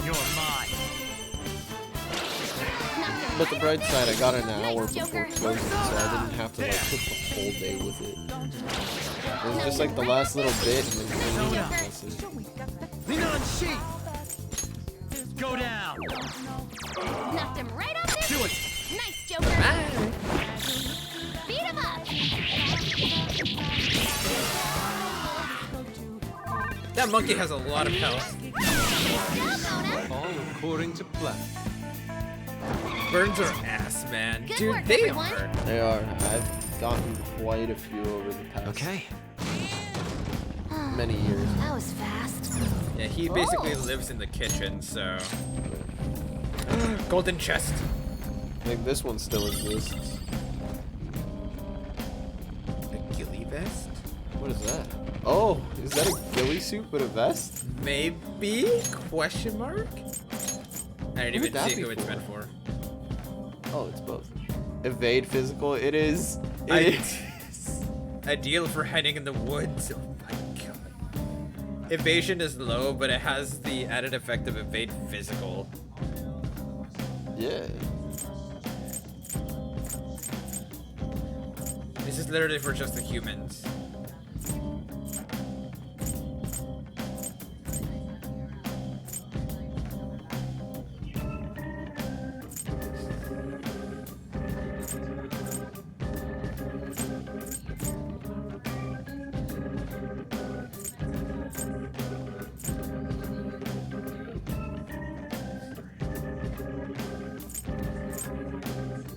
You're mine. But the bright side, I got an hour before closing, so I didn't have to like cook the whole day with it. It was just like the last little bit, and then cleaning and that's it. Lean on sheet. Go down. Knocked him right off their Do it. feet. Nice, Joker. Beat him up. That monkey has a lot of health. All according to plan. Burns are ass, man. Good Dude, work, they everyone. are. They are. I've gotten quite a few over the past many years. That was fast. Yeah, he basically lives in the kitchen, so. Golden chest. I think this one still exists. A ghillie vest? What is that? Oh, is that a ghillie suit with a vest? Maybe? Question mark? I didn't Who would even that see be who it's for? meant for. Oh, it's both. Evade physical. It is. It is. Ideal for hiding in the woods. Oh my god. Evasion is low, but it has the added effect of evade physical. Yeah. This is literally for just the humans.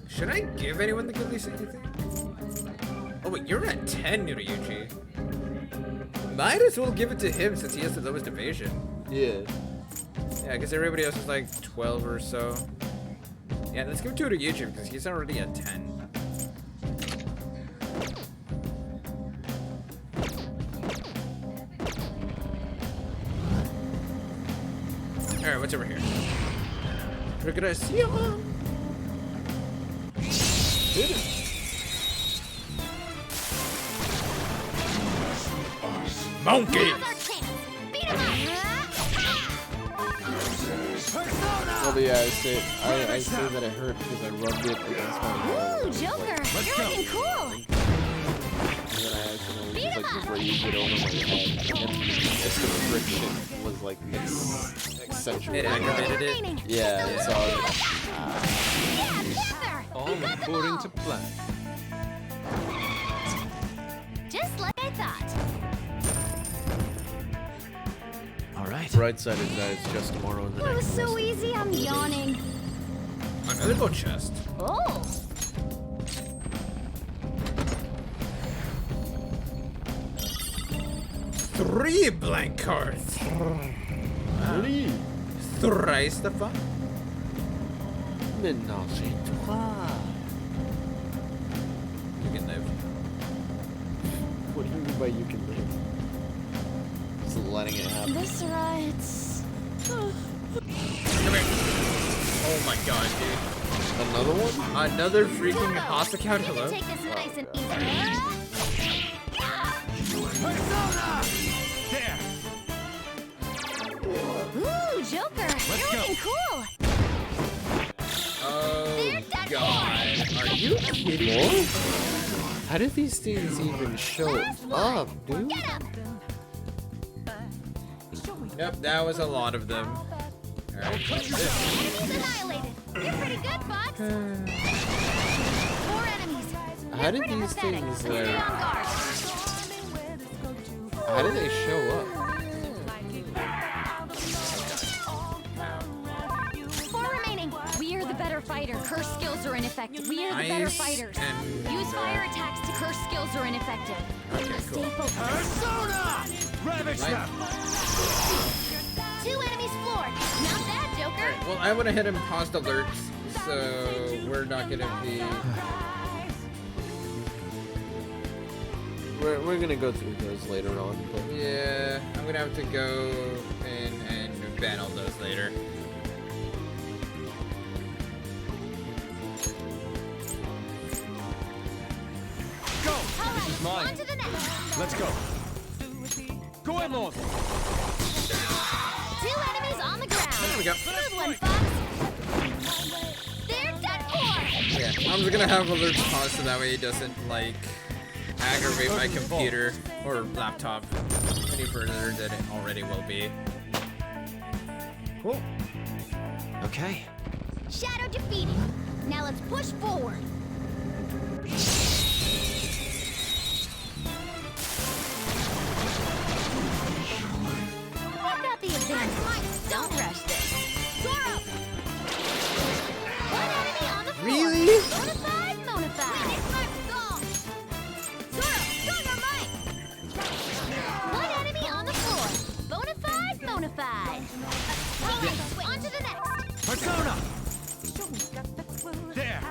Should I give anyone the ghillie suit, you think? Oh wait, you're at 10, Ryuji. Might as well give it to him since he has the lowest evasion. Yeah. Yeah, because everybody else is like 12 or so. Yeah, let's give it to Ryuji because he's already at 10. Alright, what's over here? Regression! Monkey! Well, yeah, I say that it hurt because I rubbed it against my hand. Ooh, Joker. You're looking cool. And then I accidentally just like raised it over my head, and just the friction was like accentuated. It aggravated it? Yeah, and so I was like, All according to plan. Just like I thought. All right. Bright side is that it's just tomorrow and the That was next. so easy, I'm yawning. Another gold chest. Oh. Three blank cards. Really? Thrice the fun. Ménage à trois. You can live. What do you mean by you can live? Just letting it happen. This ride's... Come here. Oh my god, dude. Another one? Another freaking Hasakaut, hello? Take this nice and easy. There. Ooh, Joker. You're looking cool. Oh god. Are you kidding me? How did these things even show up, dude? Get up. Yep, that was a lot of them. Alright. Enemies annihilated. You're pretty good, Fox. 4 enemies. How did Pretty these pathetic. things Stay on guard. how did they show up? 4 remaining. We are the better fighter. Curse skills are ineffective. We are the better Nice fighters. and, Use fire attacks to curse skills are ineffective. Okay, Stay cool. focused. Persona! Ravage them. 2 enemies floored. Not bad, Joker. Alright, well, I went ahead and paused alerts, so we're not gonna be We're gonna go through those later on. But... Yeah, I'm gonna have to go in and ban all those later. Go! This is mine. On to the next. Let's go. Go ahead, Lord. 2 enemies on the ground. There we go. Good one, Fox. They're done for. Yeah, I'm just gonna have alerts paused so that way it doesn't like aggravate my computer or laptop any further than it already will be. Cool. Okay. Shadow defeated. Now let's push forward. I've got the advantage. Don't rush this. Zoro! One enemy on the floor. Really? Bonafide, Monafide. Zoro, go your might! One enemy on the floor. Bonafide, Monafide. All right, on to the next. Persona! There!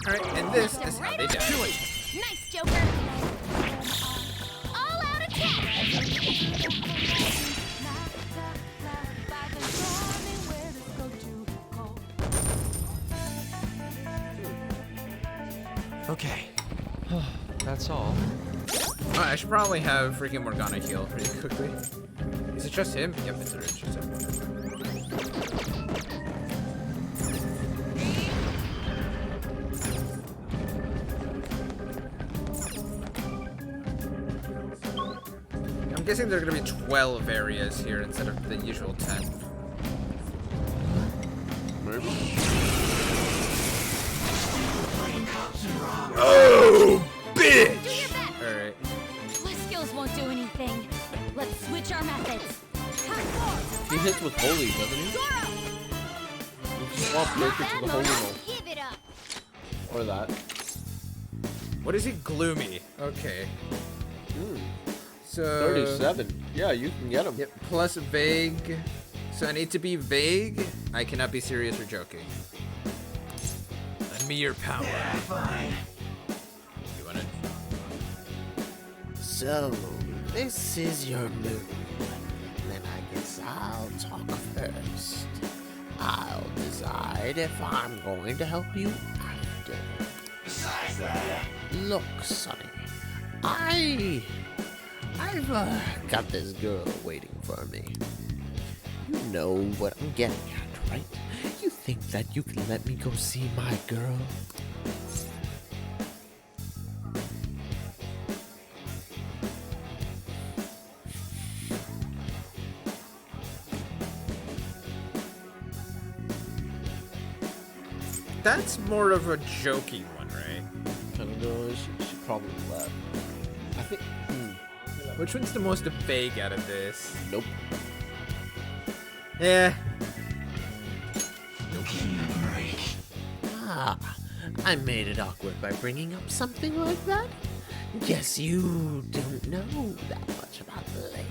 Alright, and this is how they die. Do it! Nice, Joker. All out attack. Okay. That's all. Oh, I should probably have freaking Morgana heal pretty quickly. Is it just him? Yep, it's just him. I'm guessing there are gonna be 12 areas here instead of the usual 10. Oh, bitch! Alright. My skills won't do anything. Let's switch our methods. He hits with holy, doesn't he? You can swap Joker to the holy mode. Give it up. Or that. What is he? Gloomy. Okay. So 37. Yeah, you can get him. Yep. Plus vague. So I need to be vague. I cannot be serious or joking. Lend me your power. Yeah, fine. You want it? So, this is your move. Then I guess I'll talk first. I'll decide if I'm going to help you after. Besides that, Look, Sonny, I've got this girl waiting for me. You know what I'm getting at, right? You think that you can let me go see my girl? That's more of a joking one, right? Kind of know she probably left. I think. Which one's the most vague out of this? Nope. Yeah. Ah, I made it awkward by bringing up something like that? Guess you don't know that much about the ladies.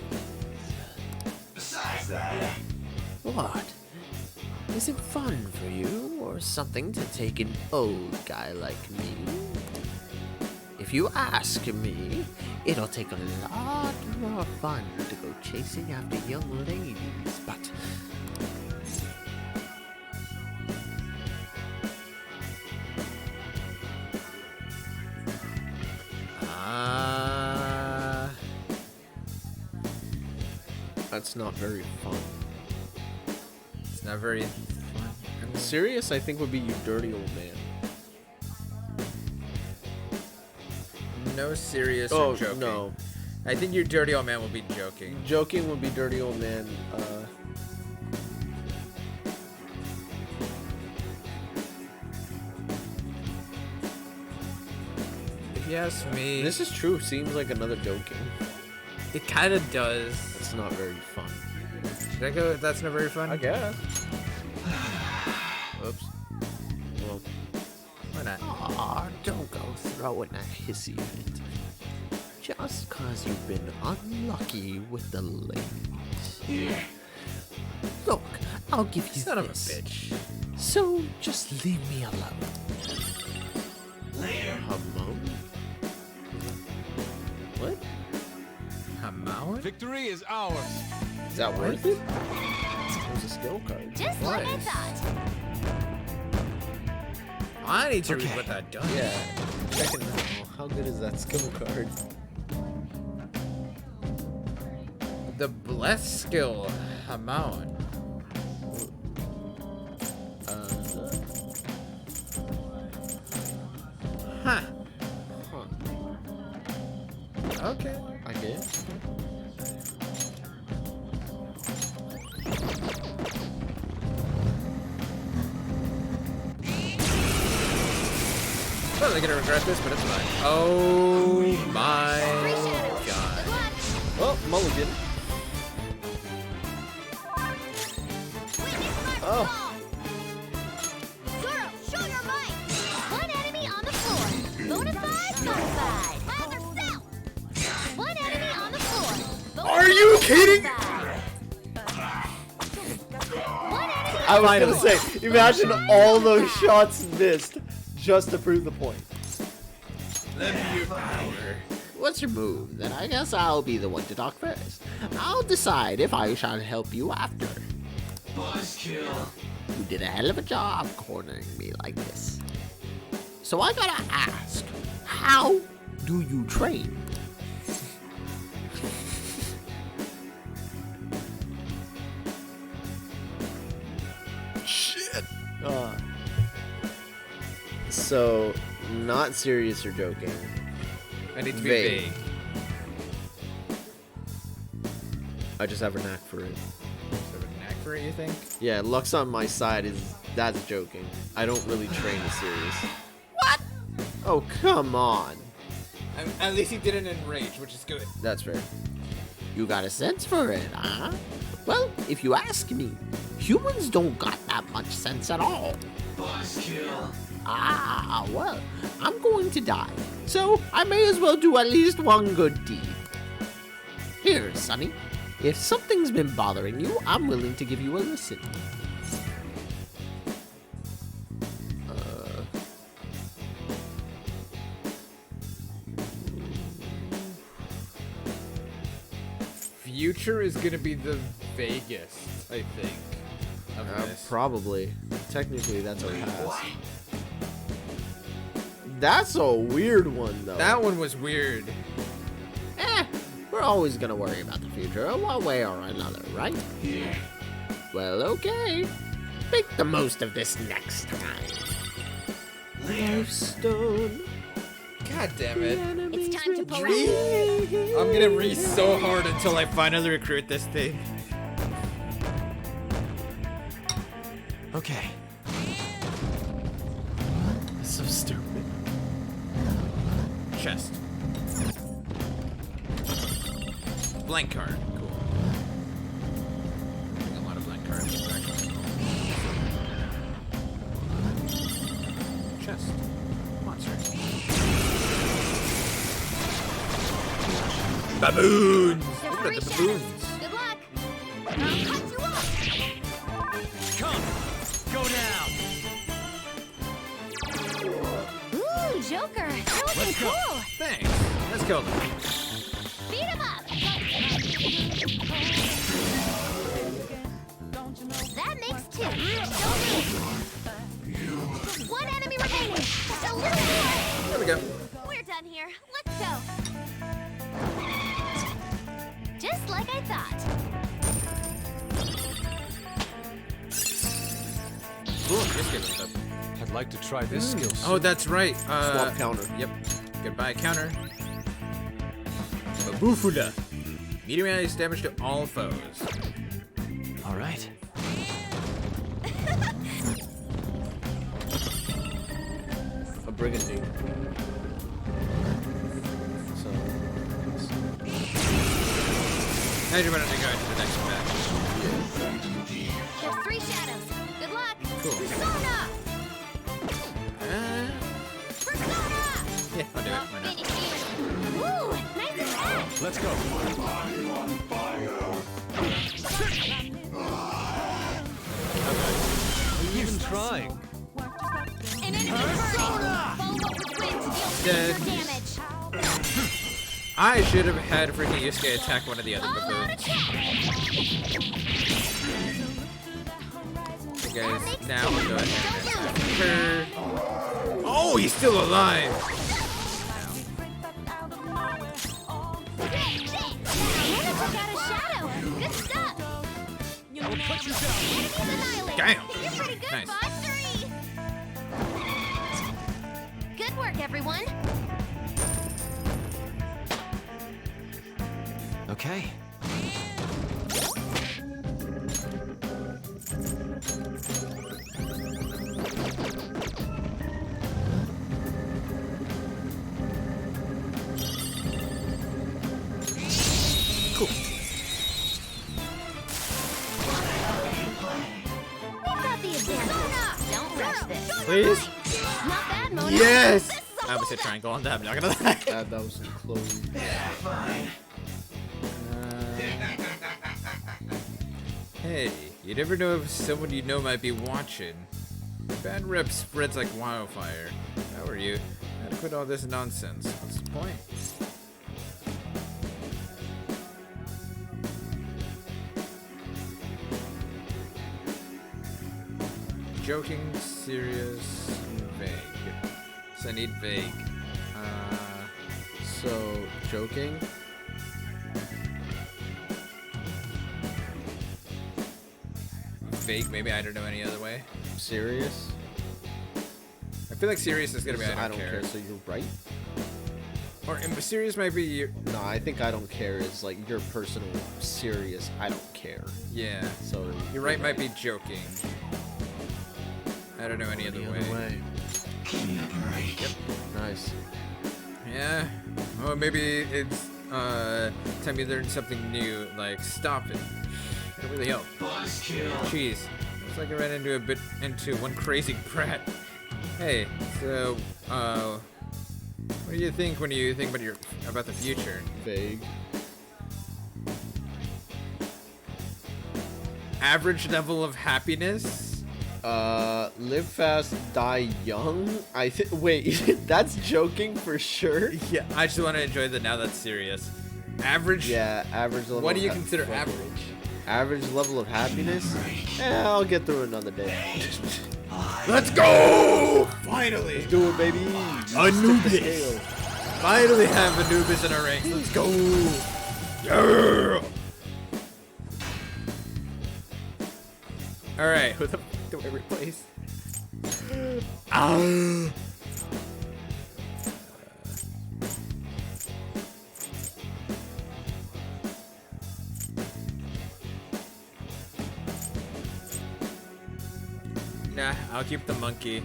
besides that, What? Is it fun for you, or something to take an old guy like me? If you ask me, it'll take a lot more fun to go chasing after young ladies, but... That's not very fun. It's not very fun. Serious, I think, would be you dirty old man. No serious Oh, or joking. no. I think your dirty old man will be joking. Joking would be dirty old man. If you ask me, This is true. Seems like another joking. it kind of does. It's not very fun. Should I go? That's not very fun. I guess. Oops. Well, Why not? Aw, don't go throwing a hissy fit. Just cause you've been unlucky with the ladies. yeah, Look, I'll give you Son of a this. bitch. So just leave me alone. later. Hamon? Victory is ours. Is that worth it? There's a skill card. Just like I thought. I need to read what that does. Yeah. Checking out. How good is that skill card? The bless skill amount. Huh. Okay. I guess. Well, they're gonna regret this, but it's fine. Oh my god. Oh, mulligan. Oh. Zoro, show your might. One enemy on the floor. Bonafide, bonafide. Father Cell. One enemy on the floor. Are you kidding? I was gonna say, imagine all those shots missed just to prove the point. Let me your power. What's your move? Then I guess I'll be the one to talk first. I'll decide if I shall help you after. Buzzkill. You did a hell of a job cornering me like this. So I gotta ask, how do you train? Shit. So, not serious or joking. I need to be vague. I just have a knack for it. Have a knack for it, you think? Yeah, luck's on my side that's joking. I don't really train as serious. What? Oh, come on. At least he did it in rage, which is good. That's fair. You got a sense for it, huh? Well, if you ask me, humans don't got that much sense at all. Buzzkill. Ah, well, I'm going to die, so I may as well do at least one good deed. Here, Sonny, if something's been bothering you, I'm willing to give you a listen. Future is gonna be the vaguest, I think, of this. Probably. Technically, that's our past. That's a weird one, though. That one was weird. We're always gonna worry about the future, one way or another, right? Yeah. Well, okay. Make the most of this next time. Lifestone. God damn it. It's time to pull Re? out. I'm gonna re so hard until I finally recruit this thing. Okay. That's so stupid. Chest. Blank card. Cool. A lot of blank cards. Chest. Monster. Baboons! There's Look at three the shadows. baboons. Good luck. I'll cut you off. Come, go down. Ooh, Joker. You're looking Let's go. cool. Thanks. Let's kill them. Beat him up. That makes two. One enemy remaining. Just a little more. There we go. We're done here. Let's go. Just like I thought. Cool. Just give it up. I'd like to try this skill. Oh, that's right. Swap counter. Yep. Goodbye, counter. Babufula. Medium damage to all foes. All right. A brigandine. So, Now you're ready to go into the next match. There's three shadows. Good luck. Cool. Persona. Persona. Yeah, I'll do it. Why not? Finish here. Ooh, nice attack. Let's go. Are you even trying? An enemy burning. Follow up with wind to deal extra damage. I should have had freaking Yusuke attack one of the other baboons. Okay, guys, now we'll go ahead and attack her. Oh, he's still alive! Hannah took out a shadow. Good stuff. Damn! You're pretty good, Nice. boss. Good work, everyone. Okay. Cool. We've got the advantage. Don't rush this. Please? Not bad, Mona. Yes! I almost hit triangle on that, I'm not gonna lie. That was too close. Hey, you never know if someone you know might be watching. Bad rep spreads like wildfire. How are you? How to quit all this nonsense? What's the point? Joking, serious, vague. So I need vague. So, joking? Vague, maybe I don't know any other way. Serious? I feel like serious is gonna be I don't care. So you're right? Or serious might be your... No, I think I don't care is like your personal serious I don't care. Yeah. So you're right, might be joking. I don't know any other way. Yep. Nice. Yeah. Oh, maybe it's time you learn something new, like stop it. It'll really help. Jeez. Looks like I ran into one crazy brat. Hey, so what do you think when you think about the future? Vague. Average level of happiness? Live fast, die young? Wait, that's joking for sure? Yeah, I just want to enjoy the now that's serious. Average? Yeah, average level. What do you consider average? Average level of happiness? I'll get through another day. Let's go! Finally! Let's do it, baby. Anubis! Finally have Anubis in our ranks. Let's go! Yeah! Alright, who the fuck do I replace? Nah, I'll keep the monkey.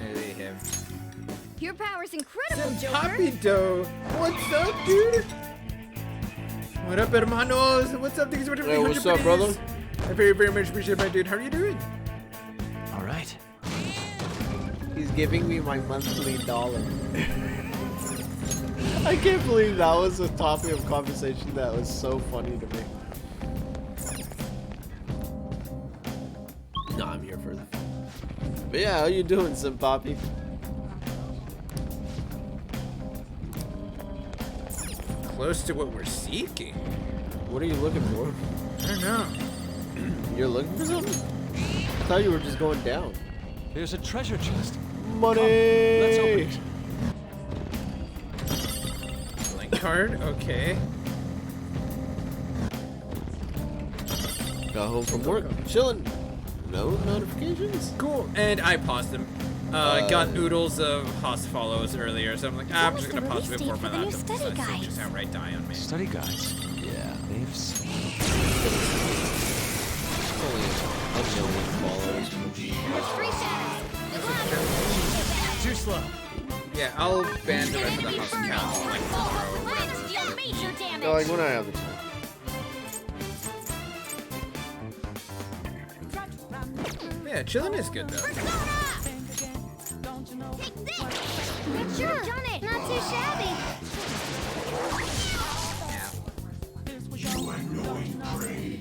I need him. Your power's incredible, Joker. Poppy Dough! What's up, dude? What up, hermanos? What's up, things? Hey, what's up, brother? I very, very much appreciate my dude. How are you doing? All right. He's giving me my monthly $1. I can't believe that was a topic of conversation that was so funny to me. No, I'm here for the fun. But yeah, how you doing, Sim Poppy? Close to what we're seeking. What are you looking for? I don't know. You're looking for something? I thought you were just going down. There's a treasure chest. Money! Let's open it. Blank card, okay. Got home from work, chilling. No notifications? Cool. And I paused him. Got noodles of Haas follows earlier, so I'm like, I'm just gonna pause before my laptop decides to just outright die on me. Study guides. Yeah. They've seen. Only a million followers. Three shadows. Good luck. Too slow. Yeah, I'll ban the rest of the Haas accounts like tomorrow or Minus deal whatever. major damage. No, like when I have the time. Yeah, chilling is good though. Take this. Good job. Done it. Not too shabby. You annoying prey.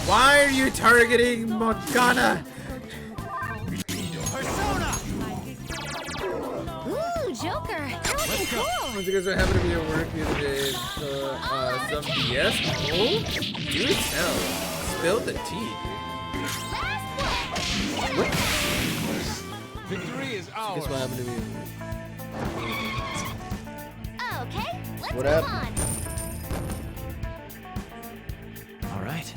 Why are you targeting Morgana? Persona! Once you guys are having to be at work the other day, some BS. Oh, do tell. Spill the tea. What? Victory is ours. Guess what happened to me? Okay, let's What move happened? on. All right.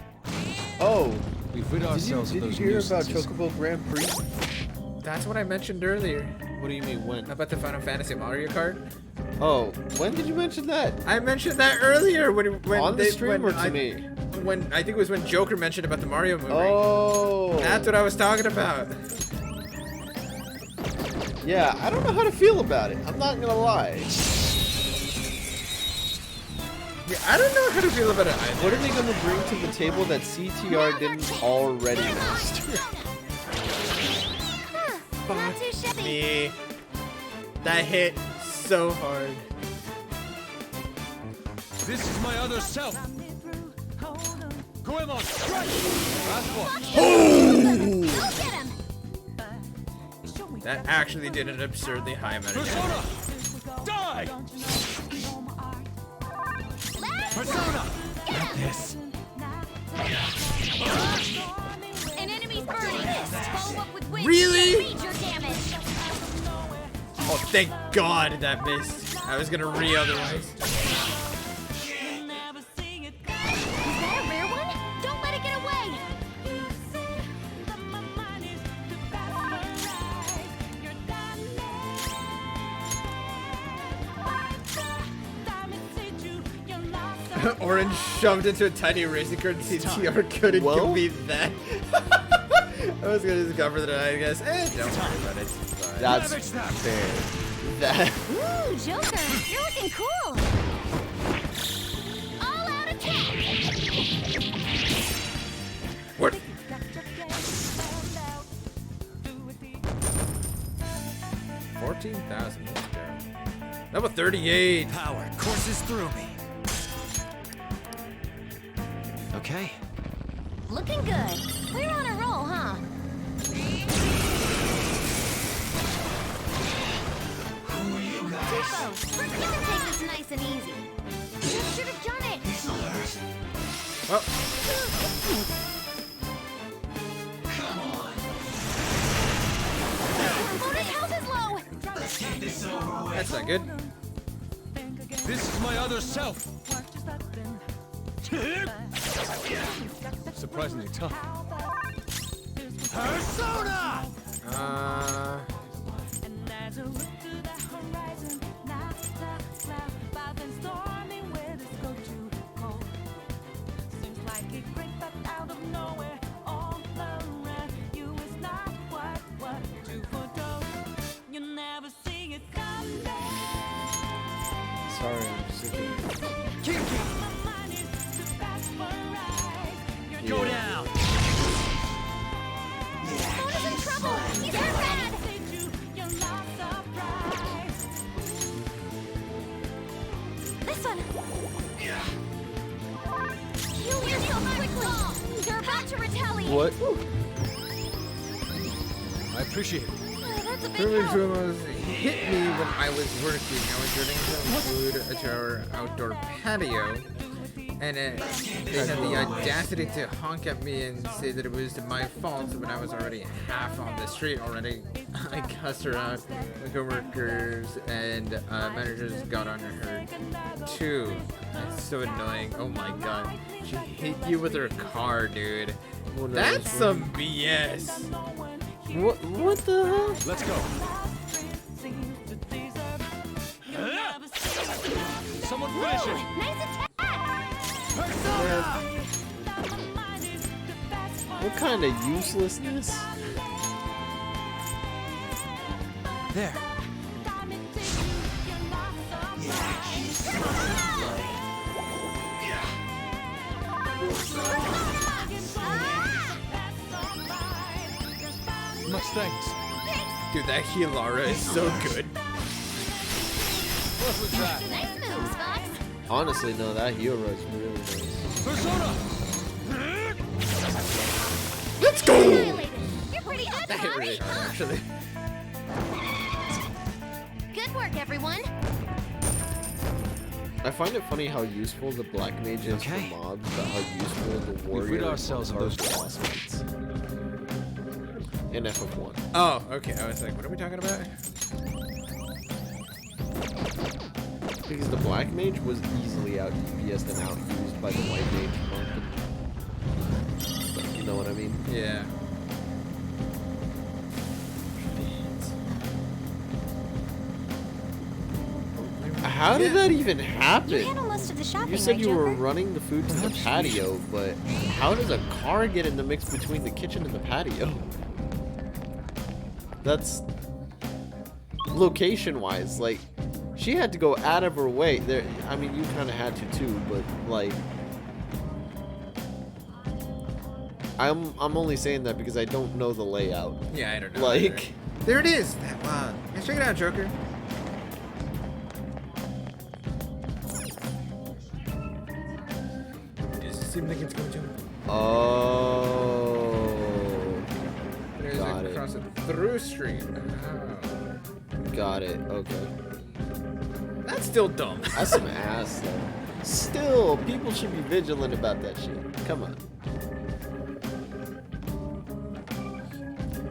Oh, We've rid ourselves did of you those hear about nuisances. Chocobo Grand Prix? That's what I mentioned earlier. What do you mean when? About the Final Fantasy Mario Kart. Oh, when did you mention that? I mentioned that earlier when On the they, stream when or to I, me? When I think it was when Joker mentioned about the Mario movie. Oh. That's what I was talking about. Yeah, I don't know how to feel about it. I'm not gonna lie. Yeah, I don't know how to feel about it either. What are they gonna bring to the table that CTR didn't already master? Not too shabby. Me. That hit so hard. This is my other self. Goemon, strike! Last one. Go get him. That actually did an absurdly high amount of damage. Persona! Die! Persona. Got this. An enemy's burning. Follow up with wind. Really? Read your damage. Oh, thank God that missed. I was gonna otherwise. Is that a rare one? Don't let it get away. Orange shoved into a tiny racing cart. CTR couldn't Well? compete that. I was gonna just cover the night, I guess. Don't worry about it. It's fine. That's fair. That. Ooh, Joker, you're looking cool. All out attack. What? $14,000. Level 38. Power courses through me. Okay. Looking good. We're on a roll, huh? Tifo, we're gonna take this nice and easy. You should have done it. Bonus health is low. That's not good. This is my other self. Surprisingly tough. Persona! Sorry, I'm sick of Go down. Bonus in trouble. He's red. This one. Heal yourself quickly. You're about to retaliate. What? I appreciate it. Oh, that's a big Privilege help. almost hit me when I was working. I was running some food to our outdoor patio, and they had the audacity to honk at me and say that it was my fault when I was already half on the street already. I cussed her out. My coworkers and managers got on her too. It's so annoying. Oh my god. She hit you with her car, dude. Well, no, That's some BS. What the hell? Let's go. Someone finish it. Nice attack. What kind of uselessness? There. Much thanks. Dude, that Hilara is so good. What was that? Nice moves, Fox. Honestly, no, that hero is really nice. Persona! Let's go! Annihilated. You're pretty good, That hit Fox. really hard, actually. Good work, everyone. I find it funny how useful the black mage is for mobs, but how useful the warrior rid ourselves of those boss fights. In FF1. Oh, okay. I was like, what are we talking about? Because the black mage was easily out DPS'd and out used by the white mage monk. You know what I mean? Yeah. How did that even happen? You handle most of the shopping, You said right, you were Joker? running the food to the patio, but how does a car get in the mix between the kitchen and the patio? That's location-wise, like, she had to go out of her way. There, I mean, you kind of had to too, but like, I'm only saying that because I don't know the layout. Yeah, I don't know. Like, either. There it is. Wow. Let's check it out, Joker. Does it seem like it's going to? oh, There's got it. across a through street. Oh. Got it. Okay. That's still dumb. That's some ass though. Still, people should be vigilant about that shit. Come on.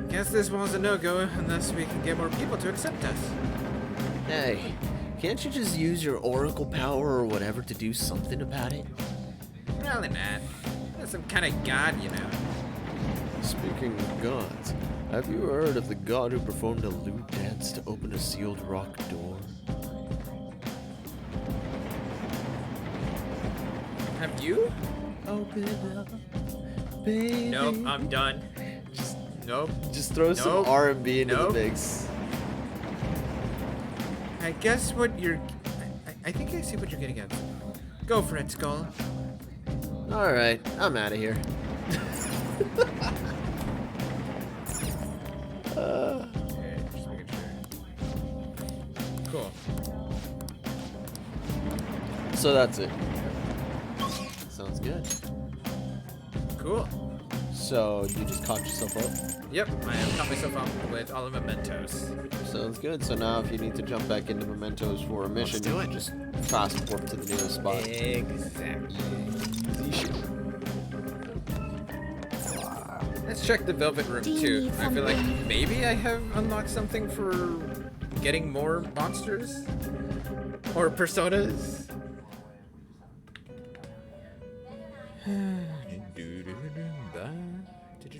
Guess this one's a no-go unless we can get more people to accept us. Hey, can't you just use your oracle power or whatever to do something about it? Probably not. That's some kind of god, you know. Speaking of gods, have you heard of the god who performed a lewd dance to open a sealed rock door? Have you? Open up, baby. Nope, I'm done. Nope. Just throw some R&B into the mix. I guess what you're... I think I see what you're getting at. Go for it, Skull. Alright, I'm out of here. Okay, just making sure. Cool. So that's it. Sounds good. Cool. So you just caught yourself up? Yep, I have caught myself up with all the mementos. Sounds good. So now if you need to jump back into mementos for a mission, do you it. can just fast forward to the nearest spot. Exactly. Easy shit. Let's check the Velvet Room Do you too. need I feel like something? maybe I have unlocked something for getting more monsters or personas.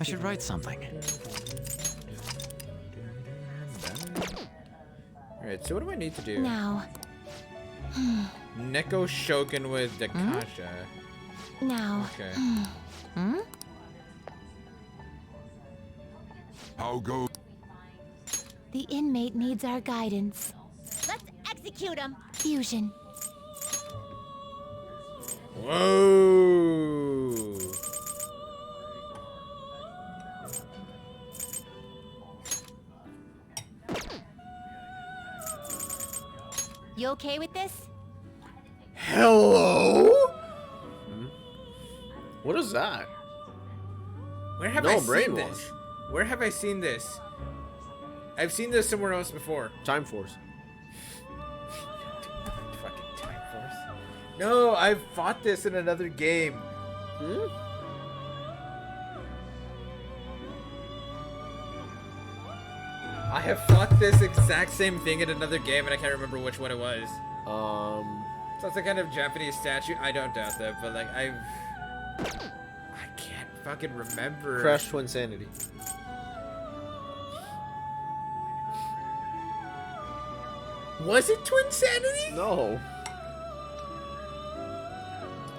I should write something. Alright, so what do I need to do? Now. Neko Shogun with Dakasha. Now. Okay. Hmm? How go? The inmate needs our guidance. Let's execute him. Fusion. Whoa! You okay with this? Hello? What is that? Where have No, I seen brainwash. this? Where have I seen this? I've seen this somewhere else before. Time Force. Fucking Time Force. No, I've fought this in another game. Hmm? I have fought this exact same thing in another game, and I can't remember which one it was. So it's a kind of Japanese statue. I don't doubt that, but like I can't fucking remember. Crash to Insanity. Was it Twin Sanity? No.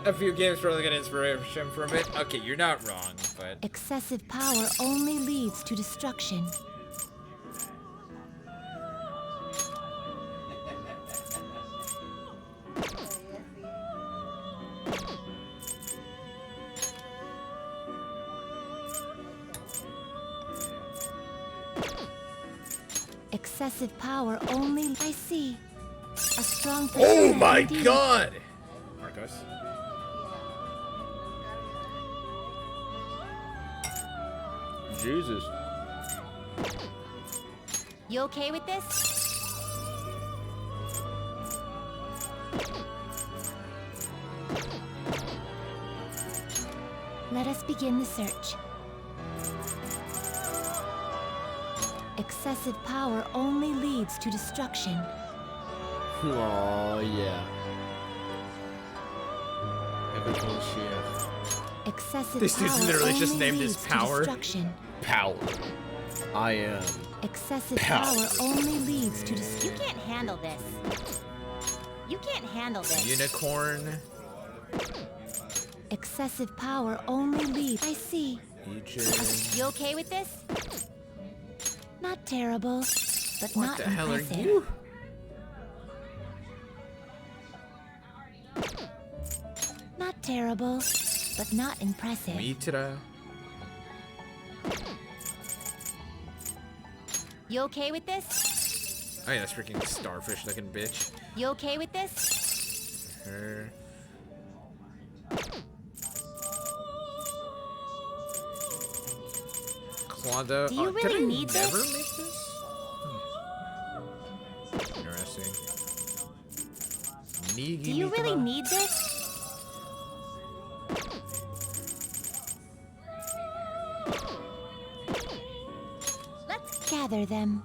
A few games probably got inspiration from it. Okay, you're not wrong, but Excessive power only leads to destruction. Excessive power only... I see. A strong... oh persona my indeed. god! Marcos. Jesus. You okay with this? Let us begin the search. Excessive power only leads to destruction. Oh yeah. Excessive This dude's power literally just only named his leads to power. destruction. Power. I am. Excessive Power. power only leads to You destruction. can't handle this. You can't handle this. Unicorn. Excessive power only leads. I see. Egypt. You okay with this? Not terrible, but What not the hell are impressive. you? Not terrible, but not impressive. Mitra. You okay with this? Oh yeah, that's freaking starfish looking bitch. You okay with this? Her. Claudio. Do you Did really I need never this? make this? Interesting. Nigi Do you really Mitra? need this? Let's gather them.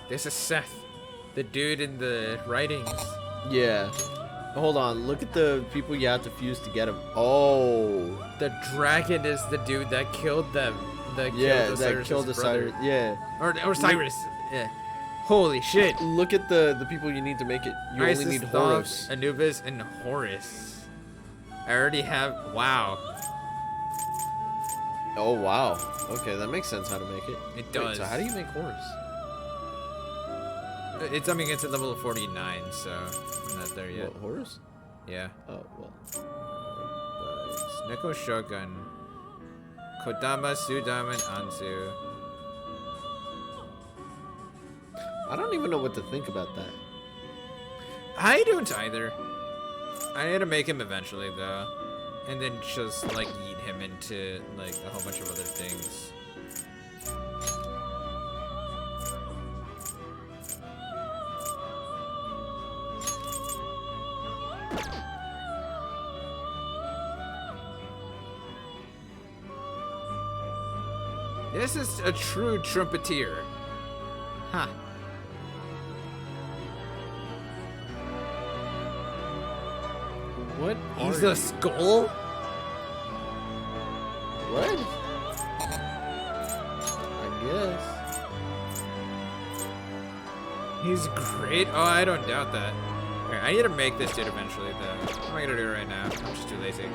This is Seth, the dude in the writings. Yeah. Hold on. Look at the people you have to fuse to get him. Oh. The dragon is the dude that killed them. That Yeah, killed that killed brother. Osiris. Yeah. Or Cyrus. Yeah. Holy shit. Look at the people you need to make it. You Isis, only need Thoth, Horus. Anubis, and Horus. I already have. Wow. Oh wow. Okay, that makes sense how to make it. It Wait, does. so how do you make Horus? It's, I mean, it's at level 49, so I'm not there yet. What, Horus? Yeah. Oh well. Neko Shogun. Kodama, Sudama, and Anzu. I don't even know what to think about that. I don't either. I need to make him eventually, though. And then just, like, yeet him into, like, a whole bunch of other things. This is a true trumpeter. Huh. What? He's are a skull? What? I guess. He's great. Oh, I don't doubt that. Okay, I need to make this dude eventually, though. What am I gonna do right now? I'm just too lazy.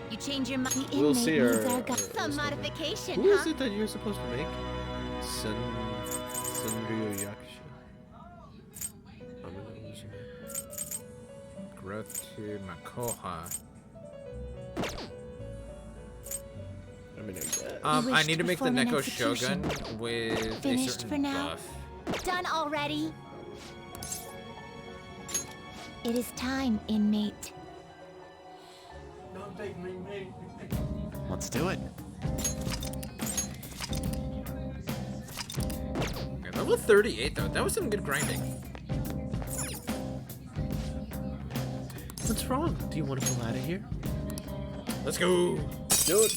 You change your mind. We'll see her. Some modification, Who huh? is it that you're supposed to make? Sundryo Yakusha. Growth to Makoha. I mean, I guess. I wish need to to make the perform an Neko execution. Shogun with a Finished certain for now? buff. Done already? It is time, inmate. Let's do it. Okay, level 38 though. That was some good grinding. What's wrong? Do you want to pull out of here? Let's go. Do it.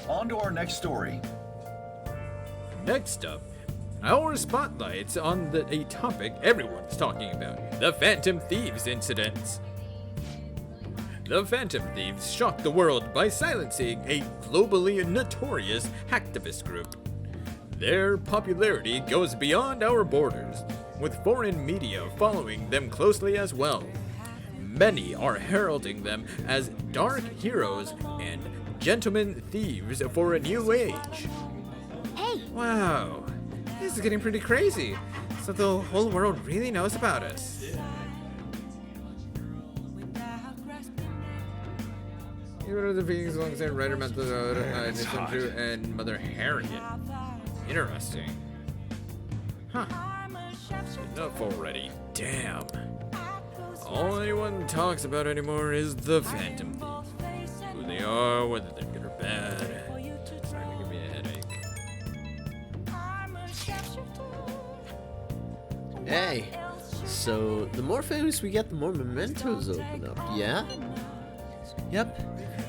On to our next story. Next up, our spotlight's on a topic everyone's talking about: the Phantom Thieves incidents. The Phantom Thieves shocked the world by silencing a globally notorious hacktivist group. Their popularity goes beyond our borders, with foreign media following them closely as well. Many are heralding them as dark heroes and gentlemen thieves for a new age. Hey! Wow, this is getting pretty crazy. So the whole world really knows about us. Even of the beings alongside Ryder Mental and Mother Harriet. Interesting. Huh. Enough already. Damn. All anyone talks about anymore is the Phantom Thief. Who they are, whether they're good or bad. It's starting to give me a headache. Hey, so the more famous we get, the more mementos open up, yeah? Yep.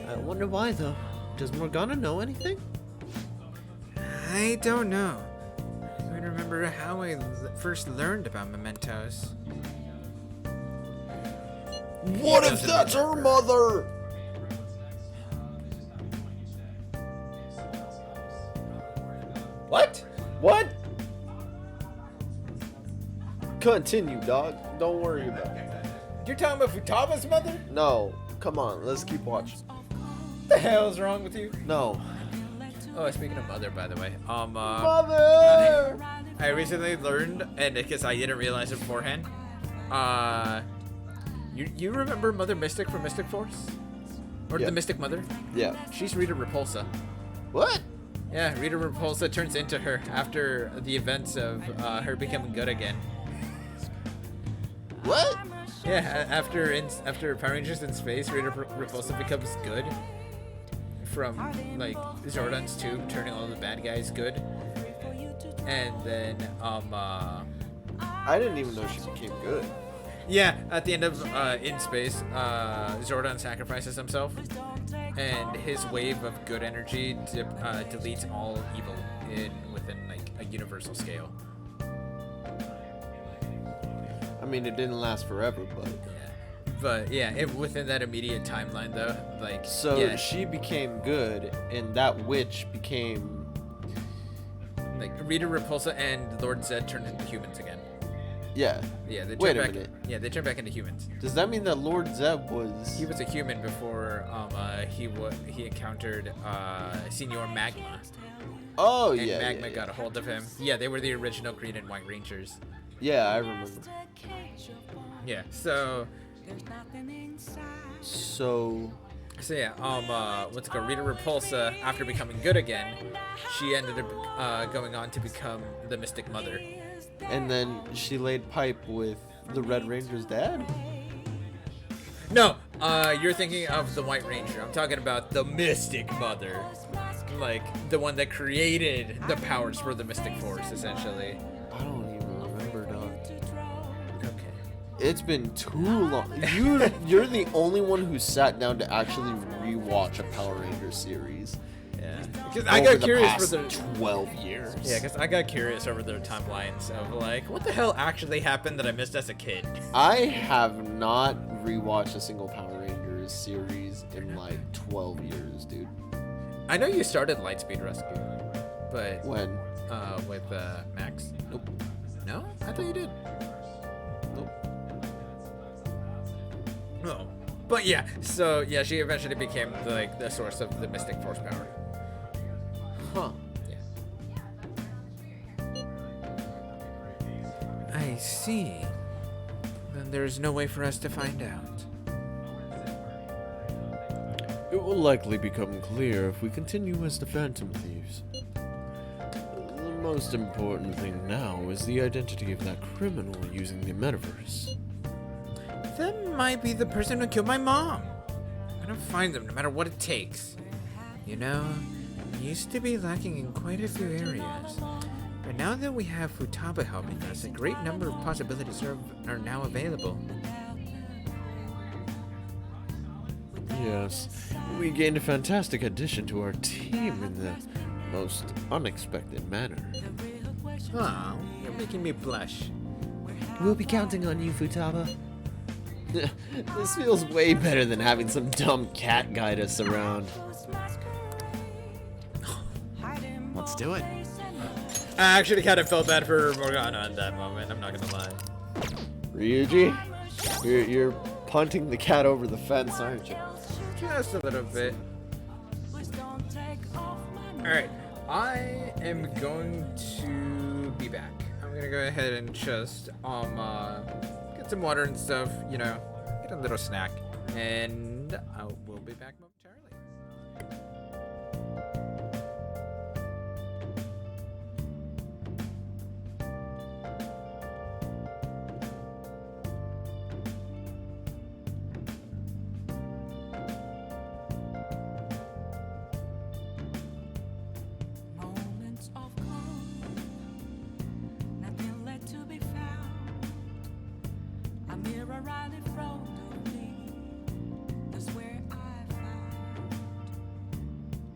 I wonder why, though. Does Morgana know anything? I don't know. I don't remember how I first learned about mementos. What if that's her mother? What? What? Continue, dog. Don't worry about it. You're talking about Futaba's mother? No. Come on, let's keep watching. What the hell is wrong with you? No. Oh, speaking of mother, by the way, Mother! I recently learned, and because I didn't realize it beforehand, you remember Mother Mystic from Mystic Force? Or Yeah. the Mystic Mother? Yeah. She's Rita Repulsa. What? Yeah, Rita Repulsa turns into her after the events of her becoming good again. What? Yeah, after Power Rangers in Space, Rita Repulsa becomes good. From, like, Zordon's tube turning all the bad guys good. And then, I didn't even know she became good. yeah, at the end of In Space, Zordon sacrifices himself, and his wave of good energy deletes all evil within like a universal scale. I mean, it didn't last forever, but... But yeah, within that immediate timeline though, like So yeah, she became good, and that witch became... like Rita Repulsa and Lord Zed turned into humans again. Yeah. Yeah, they Wait turned a back. minute. Yeah, they turned back into humans. Does that mean that Lord Zeb was... He was a human before he encountered Senor Magma. Oh, and yeah, Magma yeah, got a hold of him. Yeah, they were the original Green and White Rangers. Yeah, I remember. Yeah, so yeah, what's it called? Rita Repulsa, after becoming good again, she ended up going on to become the Mystic Mother. And then she laid pipe with the Red Ranger's dad? No, you're thinking of the White Ranger. I'm talking about the Mystic Mother. Like, the one that created the powers for the Mystic Force, essentially. I don't even remember, dog. Okay. It's been too long. You're the only one who sat down to actually rewatch a Power Rangers series. Yeah. Because I got curious for the 12 years. Yeah, because I got curious over their timelines of like, what the hell actually happened that I missed as a kid? I have not rewatched a single Power Rangers series in like 12 years, dude. I know you started Lightspeed Rescue, but when? With Max. Nope. No, I thought you did. Nope. No. But yeah, so yeah, she eventually became the source of the Mystic Force power. Huh. Yeah. I see. Then there's no way for us to find out. It will likely become clear if we continue as the Phantom Thieves. The most important thing now is the identity of that criminal using the metaverse. That might be the person who killed my mom. I'm gonna find them no matter what it takes. You know, we used to be lacking in quite a few areas. But now that we have Futaba helping us, a great number of possibilities are now available. Yes, we gained a fantastic addition to our team in the most unexpected manner. Oh, you're making me blush. We'll be counting on you, Futaba. This feels way better than having some dumb cat guide us around. Let's do it. I actually kind of felt bad for Morgana in that moment, I'm not gonna lie. Ryuji, you're punting the cat over the fence, aren't you? Just a little bit. Alright, I am going to be back. I'm gonna go ahead and just get some water and stuff, you know, get a little snack, and I will be back momentarily. are right in front of me. That's where I found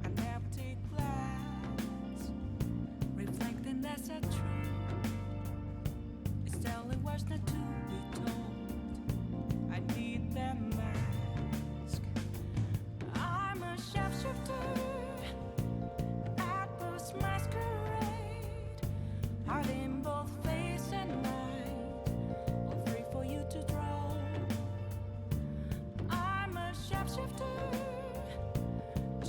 an empty glass, reflecting as a tree. It's telling words not to be told. I need that mask. I'm a shapeshifter at this masquerade, hiding both face and mind, all free for you to draw. I'm a shapeshifter,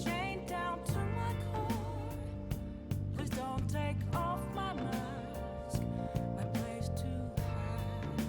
chained down to my core. Please don't take off my mask, my place to hide.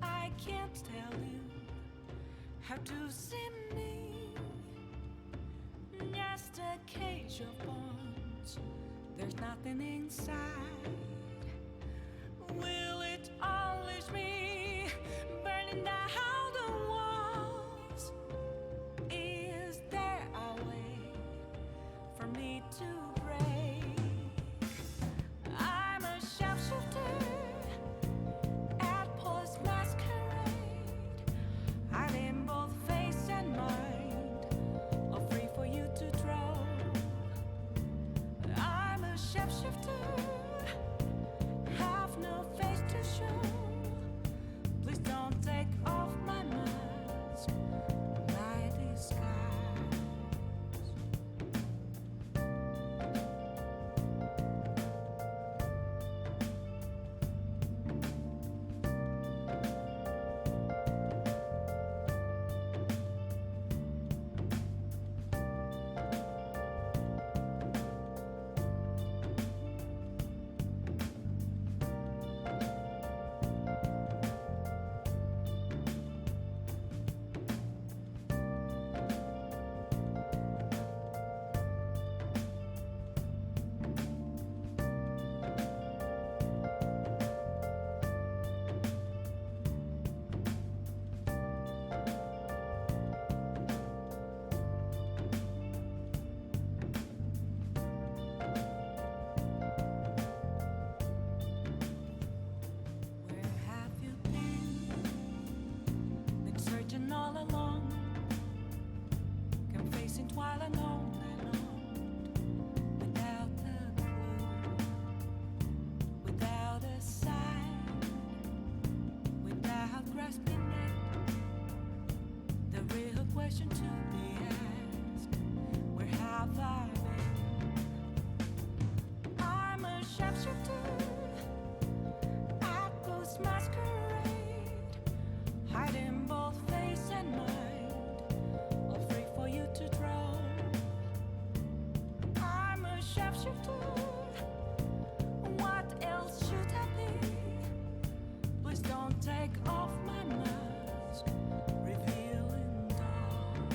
I can't tell you how to see me. Just a cage of bones. There's nothing inside. Will it unleash me, burning down the walls? Is there a way for me to break? I'm a shapeshifter at post masquerade, hiding both face and mind, all free for you to draw. I'm a shapeshifter, have no face to show. Please don't take off my mask, my disguise. Where have you been? Been searching all along, confessing while alone, without a clue, without a sign, without grasping it. The real question to be asked: where have I been? I'm a shapeshifter at post masquerade, hiding both face and mind, all free for you to draw. I'm a shapeshifter, what else should I be? Please don't take off my mask, revealing dawn.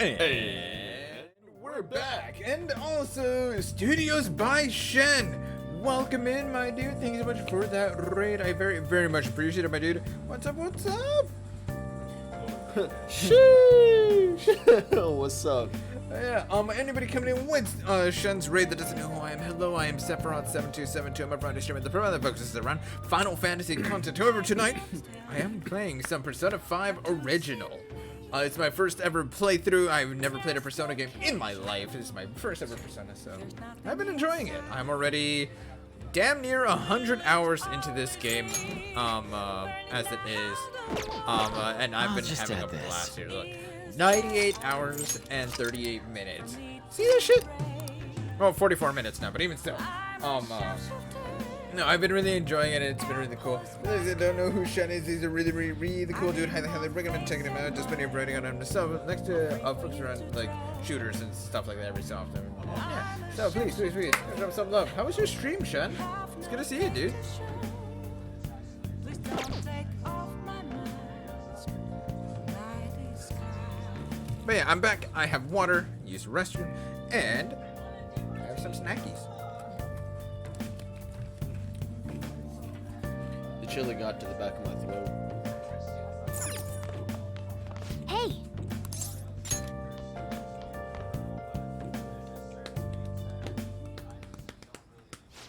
And we're back. And also, Studios by Shen. Welcome in, my dude. Thank you so much for that raid. I very, very much appreciate it, my dude. What's up? What's up? Sheesh. What's up? Yeah, anybody coming in with Shen's raid that doesn't know who I am, hello, I am Sephiroth7272. I'm a Friday streamer the program that focuses around Final Fantasy content. However, tonight, I am playing some Persona 5 Original. It's my first ever playthrough. I've never played a Persona game in my life. It's my first ever Persona, so I've been enjoying it. I'm already damn near 100 hours into this game, as it is, and I've been having a blast here. Look, 98 hours and 38 minutes. See that shit? Well, 44 minutes now, but even still, no, I've been really enjoying it. It's been really cool. For those that don't know who Shen is, he's a really, really, really cool dude. Highly recommend checking him out. Just been writing on him. So next to folks around like shooters and stuff like that every so often. Yeah. So please, show him some love. How was your stream, Shen? It's good to see you, dude. But yeah, I'm back. I have water, use the restroom, and I have some snackies. The chili got to the back of my throat. Hey!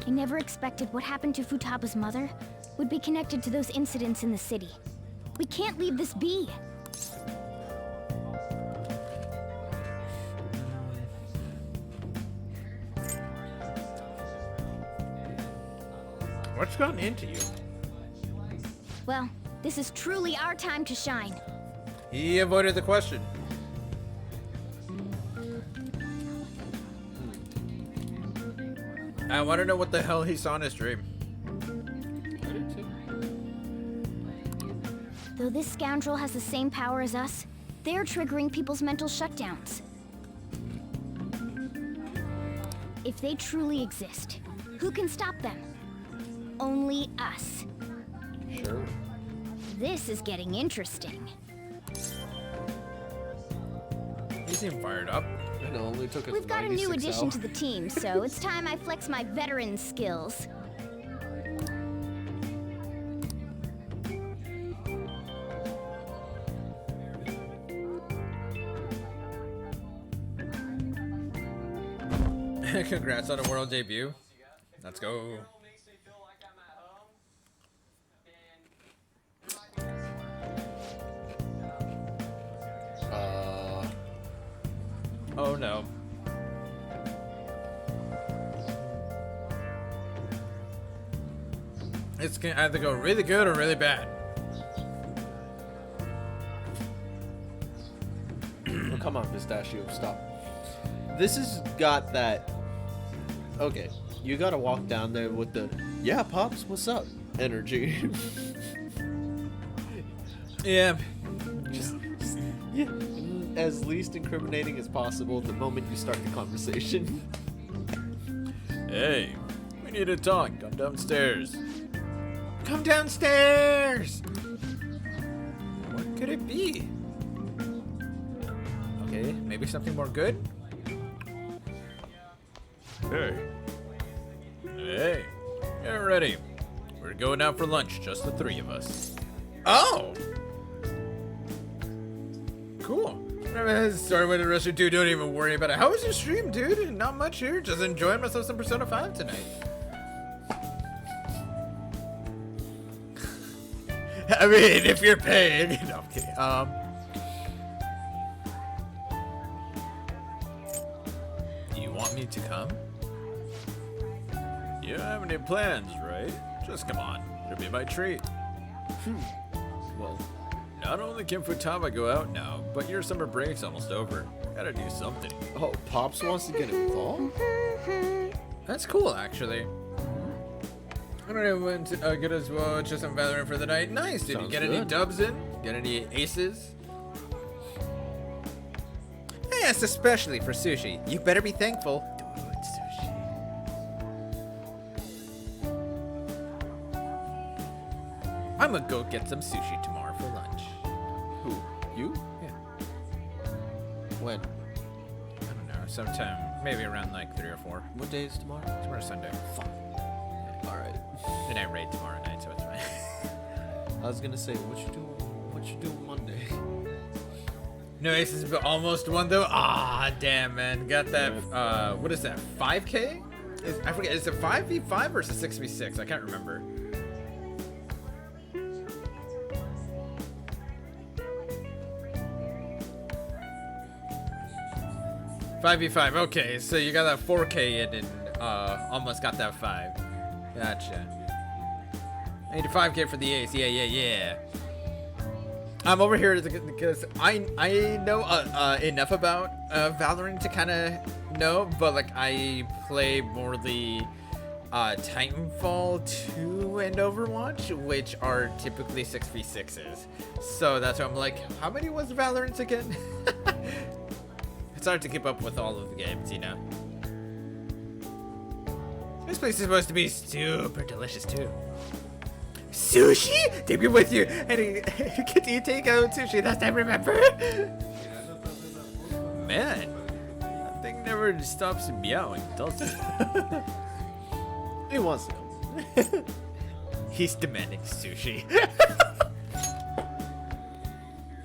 I never expected what happened to Futaba's mother would be connected to those incidents in the city. We can't leave this be. What's gotten into you? Well, this is truly our time to shine. He avoided the question. I want to know what the hell he saw in his dream. Though this scoundrel has the same power as us, they're triggering people's mental shutdowns. If they truly exist, who can stop them? Only us. Sure. This is getting interesting. You seem fired up. It only took us We've got a new 96 addition hours. to the team, so it's time I flex my veteran skills. Congrats on a world debut. Let's go. Oh no. It's gonna either go really good or really bad. Oh, come on, Pistachio, stop. This has got that. Okay, you gotta walk down there with the "Yeah, Pops, what's up?" energy. Yeah. Just yeah, as least incriminating as possible the moment you start the conversation. Hey, we need to talk. Come downstairs. Come downstairs! What could it be? Okay, maybe something more good? Hey. Hey, get ready. We're going out for lunch, just the three of us. Oh! Cool. Sorry with the rest of you two, don't even worry about it. How was your stream, dude? Not much here, just enjoying myself some Persona 5 tonight. I mean, if you're paying. No, I'm kidding. You want me to come? You don't have any plans, right? Just come on. It'll be my treat. Well, not only can Futaba go out now, but your summer break's almost over. Gotta do something. Oh, Pops wants to get involved? That's cool, actually. I don't know when to get as well. Just some Valorant for the night. Nice. Did you Sounds get any good. dubs in? Get any aces? Yes, especially for sushi. You better be thankful. Dude, sushi. I'm gonna go get some sushi tomorrow for lunch. Who? You? Yeah. When? I don't know, sometime, maybe around like 3 or 4. What day is tomorrow? Tomorrow's Sunday. Fuck. Alright. And I raid tomorrow night, so it's fine. I was gonna say, what you do Monday? No aces, but almost one though. Ah, damn, man. Got that, what is that, 5K? I forget, is it 5v5 or is it 6v6? I can't remember. $5v5, okay, so you got that 4K in and almost got that 5. Gotcha. 85K for the ace, yeah. I'm over here because I know enough about Valorant to kind of know, but like I play more the Titanfall 2 and Overwatch, which are typically 6v6s. So that's why I'm like, how many was Valorant again? It's hard to keep up with all of the games, you know. This place is supposed to be super delicious too. Sushi? Take me with you. And can you take out sushi last time, remember? Man, that thing never stops meowing, does it? He wants to know. He's demanding sushi.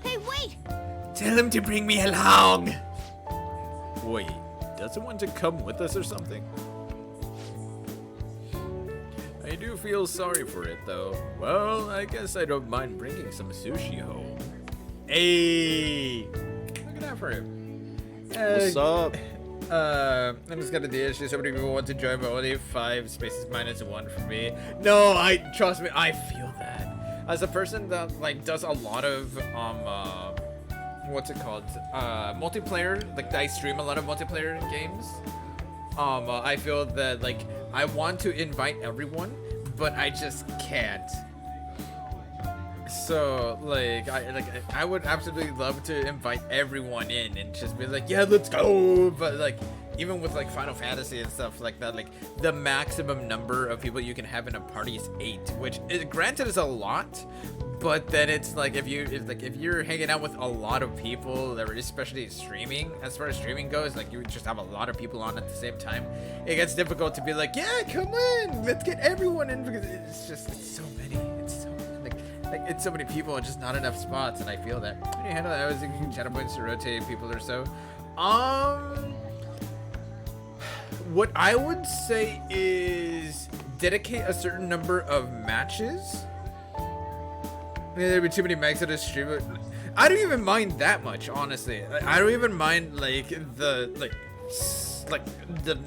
Hey, wait! Tell him to bring me along. Wait, doesn't want to come with us or something? I do feel sorry for it, though. Well, I guess I don't mind bringing some sushi home. Hey! Look at that for him. What's up? I'm just gonna the issue. So many people want to join, but only 5 spaces -1 for me. No, trust me, I feel that. As a person that like does a lot of what's it called? Multiplayer. Like I stream a lot of multiplayer games. I feel that like I want to invite everyone, but I just can't. So like I would absolutely love to invite everyone in and just be like, yeah, let's go. But like even with like Final Fantasy and stuff like that, like the maximum number of people you can have in a party is 8, which granted is a lot. But then it's like if you're hanging out with a lot of people, that are especially streaming, as far as streaming goes, like you just have a lot of people on at the same time, it gets difficult to be like, yeah, come in, let's get everyone in, because it's so many, it's so many people and just not enough spots, and I feel that. How do you handle that? I was thinking channel points to rotate people or so. What I would say is dedicate a certain number of matches. There'd be too many mags at a stream. I don't even mind that much, honestly. I don't even mind like the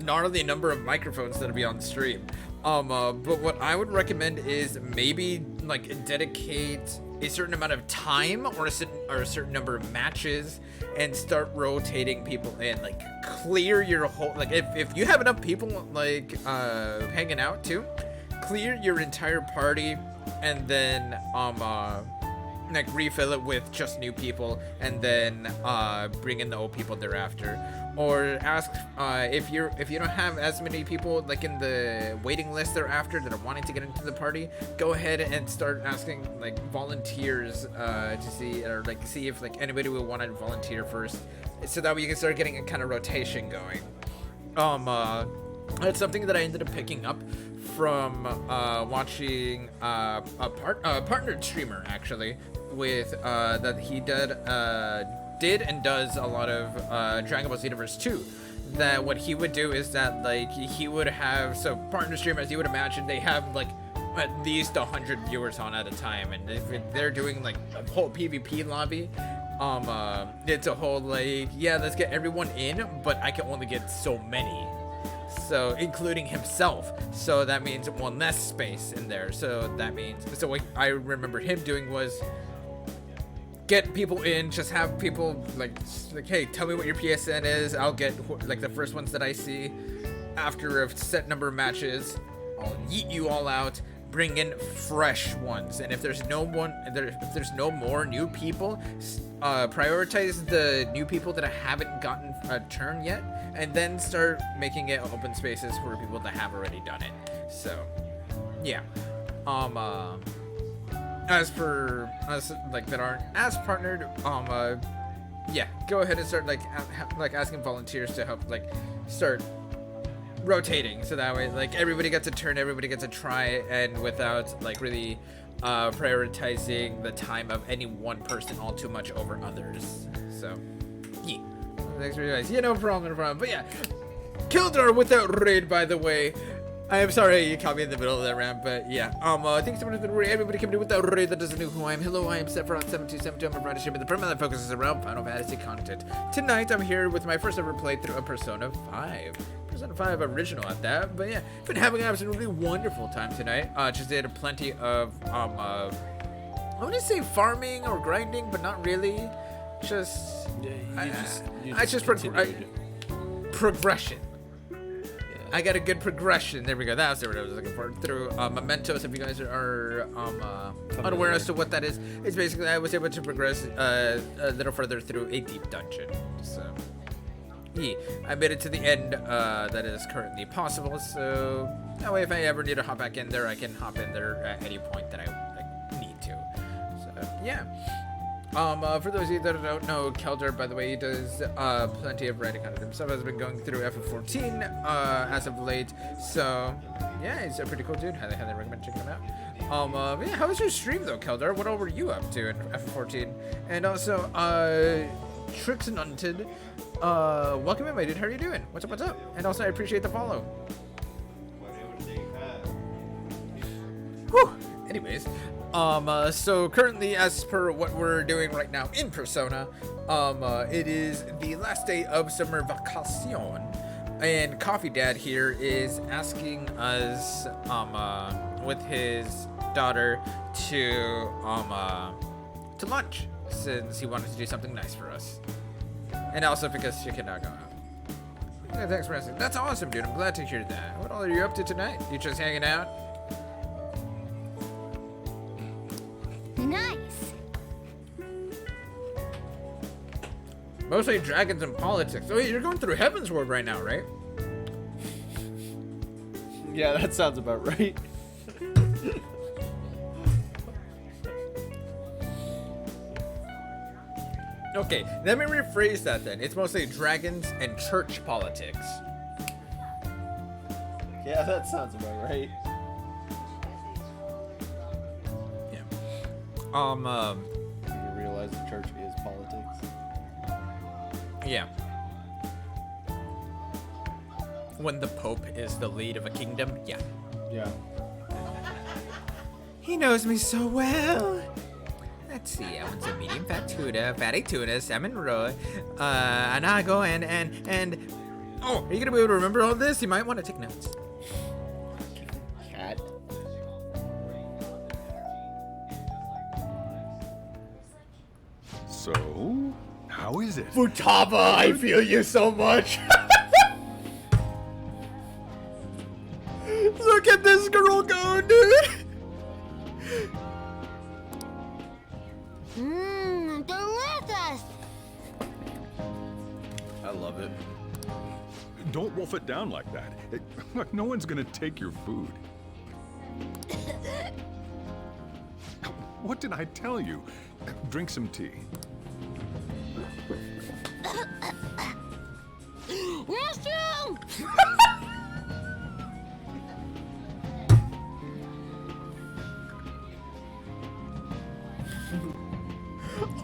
gnarly number of microphones that'll be on stream. But what I would recommend is maybe like dedicate a certain amount of time or a certain number of matches and start rotating people in. Like clear your whole, like if you have enough people like hanging out too, clear your entire party and then like refill it with just new people and then bring in the old people thereafter. Or ask if you don't have as many people like in the waiting list thereafter that are wanting to get into the party, go ahead and start asking like volunteers to see if like anybody will want to volunteer first, so that way you can start getting a kind of rotation going. It's something that I ended up picking up from watching a partnered streamer actually with that he did and does a lot of Dragon Ball Xenoverse 2. That what he would do is that like he would have, so partner streamers, you would imagine they have like at least 100 viewers on at a time, and if they're doing like a whole PvP lobby, it's a whole like, yeah, let's get everyone in, but I can only get so many. So including himself, so that means one less space in there. So that means, so what I remember him doing was get people in, just have people like hey, tell me what your PSN is, I'll get like the first ones that I see. After a set number of matches, I'll yeet you all out, bring in fresh ones, and if there's no more new people, prioritize the new people that haven't gotten a turn yet, and then start making it open spaces for people that have already done it. So yeah, as for us like that aren't as partnered, yeah, go ahead and start like asking volunteers to help like start rotating, so that way like everybody gets a turn, everybody gets a try, and without like really prioritizing the time of any one person all too much over others. So yeah, thanks for you guys. Yeah, no problem. But yeah, Kildar with that raid, by the way. I am sorry you caught me in the middle of that rant, but yeah. Thanks so much for the raid. Everybody coming in with that raid that doesn't know who I am. Hello, I am Sephiroth7272. I'm a brand ship, and the program that focuses around Final Fantasy content. Tonight, I'm here with my first ever playthrough of Persona 5. Persona 5 original at that, but yeah, been having an absolutely wonderful time tonight. Just did plenty of, I want to say farming or grinding, but not really. Just, progression. I got a good progression. There we go. That's what I was looking for. Through mementos. If you guys are unaware as to what that is, it's basically I was able to progress a little further through a deep dungeon. So yeah, I made it to the end that is currently possible. So that way, if I ever need to hop back in there, I can hop in there at any point that I need to. So yeah. For those of you that don't know, Keldar, by the way, he does plenty of writing on it himself. Has been going through FF14 as of late. So yeah, he's a pretty cool dude. Highly recommend checking him out. Yeah, how was your stream though, Keldar? What all were you up to in FF14? And also, Tricks and Unted. Welcome in, my dude. How are you doing? What's up? What's up? And also, I appreciate the follow. Whew. Anyways. So currently, as per what we're doing right now in Persona, it is the last day of summer vacation, and Coffee Dad here is asking us, with his daughter to lunch, since he wanted to do something nice for us, and also because she cannot go out. Yeah, thanks for asking. That's awesome, dude. I'm glad to hear that. What all are you up to tonight? You just hanging out? Nice. Mostly dragons and politics. Oh, you're going through Heaven's Ward right now, right? Yeah, that sounds about right. Okay, let me rephrase that then. It's mostly dragons and church politics. Yeah, that sounds about right. You realize the church is politics? Yeah. When the Pope is the lead of a kingdom, yeah. Yeah. He knows me so well. Let's see, I want some medium fat tuna, fatty tuna, salmon roe, anago, and oh, are you gonna be able to remember all this? You might want to take notes. Cat. So, how is it? Futaba, I feel you so much. Look at this girl go, dude. Delicious. I love it. Don't wolf it down like that. Look, no one's gonna take your food. What did I tell you? Drink some tea. Restroom!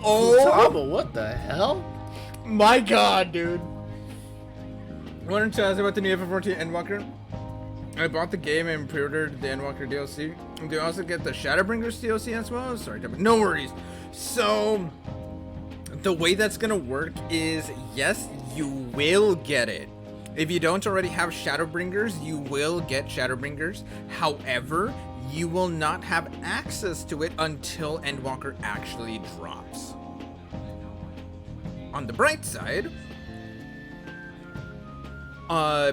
Oh, Futaba, what the hell? my god, dude. Wanted to ask about the new FF14 Endwalker. I bought the game and pre-ordered the Endwalker DLC. Do you also get the Shadowbringers DLC as well? Sorry, no worries. So, the way that's gonna work is, yes, you will get it. If you don't already have Shadowbringers, you will get Shadowbringers. However, you will not have access to it until Endwalker actually drops. On the bright side,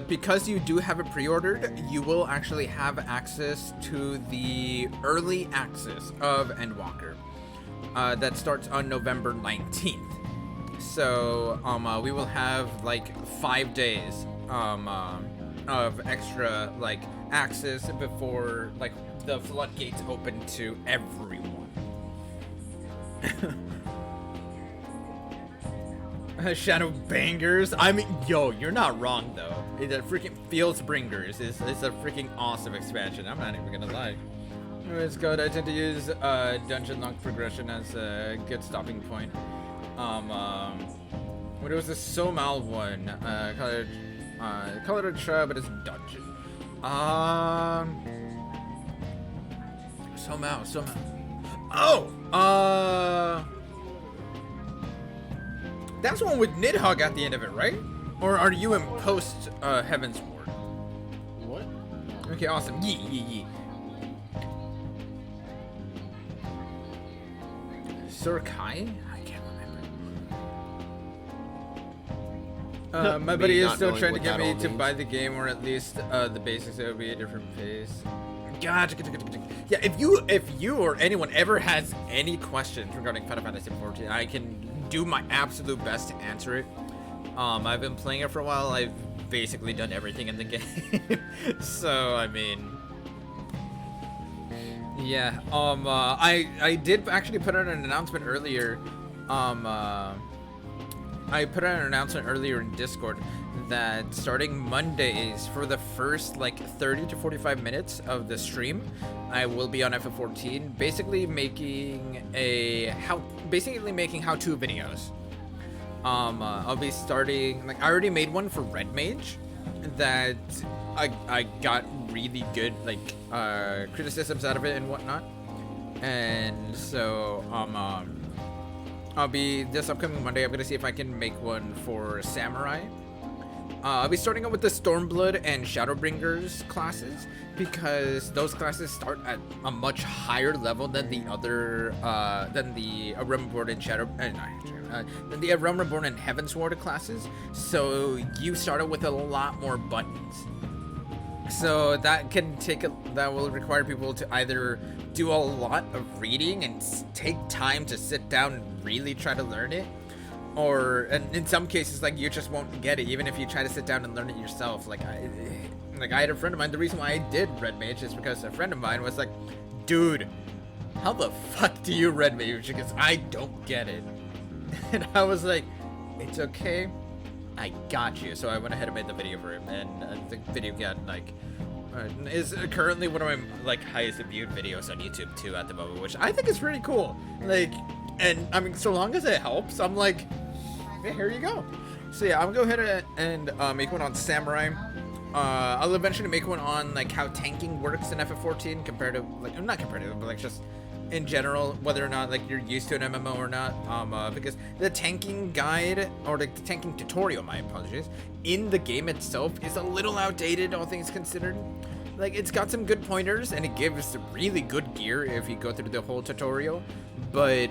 because you do have it pre-ordered, you will actually have access to the early access of Endwalker. That starts on November 19th. So, we will have like 5 days of extra like access before like the floodgates open to everyone. Shadow Bangers. I mean, yo, you're not wrong though. The freaking Fields Bringers is a freaking awesome expansion. I'm not even gonna lie. It's good. I tend to use dungeon lock progression as a good stopping point. When it was the Somal one, call it a try, but it's dungeon. Somal. Oh, that's one with Nidhogg at the end of it, right? Or are you in post Heaven's Ward? What? Okay, awesome. Yee. Sir Kai? I can't remember. My buddy is still trying to get me to buy the game, or at least the basics. It would be a different pace. Gotcha. Yeah, if you or anyone ever has any questions regarding Final Fantasy XIV, I can do my absolute best to answer it. I've been playing it for a while. I've basically done everything in the game. So, I mean, yeah. I did actually put out an announcement earlier. I put out an announcement earlier in Discord that starting Mondays for the first like 30 to 45 minutes of the stream, I will be on FF14, basically making how-to videos. I'll be starting, like, I already made one for Red Mage that I got really good like criticisms out of it and whatnot, and so I'll be this upcoming Monday. I'm gonna see if I can make one for Samurai. I'll be starting out with the Stormblood and Shadowbringers classes because those classes start at a much higher level than the other, than the Realm Reborn and than the Realm Reborn and Heavensward classes. So you start out with a lot more buttons. So that will require people to either do a lot of reading and take time to sit down and really try to learn it, and in some cases, like, you just won't get it even if you try to sit down and learn it yourself. Like I had a friend of mine. The reason why I did Red Mage is because a friend of mine was like, "Dude, how the fuck do you Red Mage? Because I don't get it." And I was like, "It's okay, I got you." So I went ahead and made the video for him, and the video got like is currently one of my like highest viewed videos on YouTube too at the moment, which I think is pretty cool. Like, and I mean, so long as it helps, I'm like, hey, here you go. So yeah, I'm gonna go ahead and make one on Samurai. I'll eventually make one on like how tanking works in FF14 compared to, like, not comparative, but like just in general, whether or not like you're used to an MMO or not, because the tanking guide, or the tanking tutorial, my apologies, in the game itself is a little outdated, all things considered. Like, it's got some good pointers and it gives really good gear if you go through the whole tutorial, but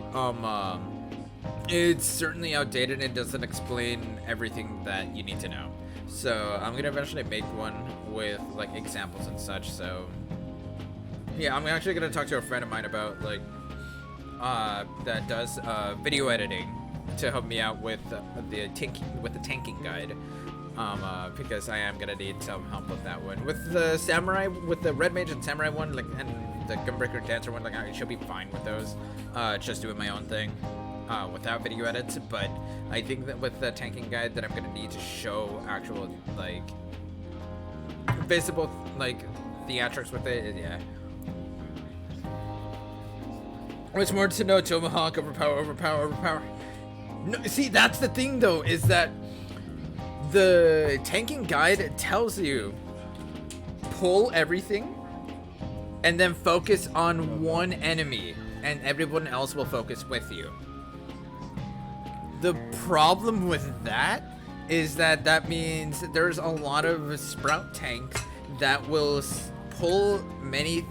it's certainly outdated and it doesn't explain everything that you need to know. So I'm gonna eventually make one with like examples and such. So yeah, I'm actually gonna talk to a friend of mine about like that does video editing to help me out with the tanking guide, because I am gonna need some help with that one. With the Samurai, with the Red Mage and Samurai one, like, and the Gunbreaker Dancer one, like, I should be fine with those. Just doing my own thing without video edits. But I think that with the tanking guide, that I'm gonna need to show actual like visible like theatrics with it. Yeah. What's more to know? Tomahawk, overpower. No, see, that's the thing though, is that the tanking guide tells you pull everything and then focus on one enemy and everyone else will focus with you. The problem with that is that means there's a lot of sprout tanks that will pull many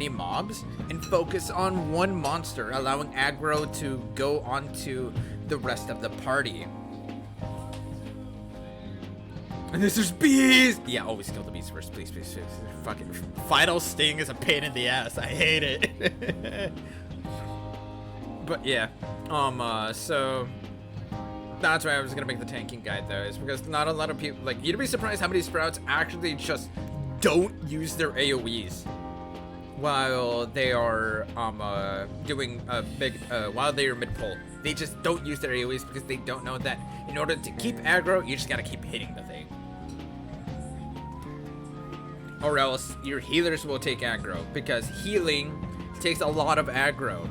mobs and focus on one monster, allowing aggro to go onto the rest of the party. And there's bees! Yeah, always kill the bees first, please. Fucking Final Sting is a pain in the ass. I hate it. But yeah, so that's why I was gonna make the tanking guide though, is because not a lot of people, like, you'd be surprised how many sprouts actually just don't use their AoEs while they are doing a big while they are mid pull. They just don't use their AoEs because they don't know that in order to keep aggro, you just gotta keep hitting the thing. Or else your healers will take aggro, because healing takes a lot of aggro.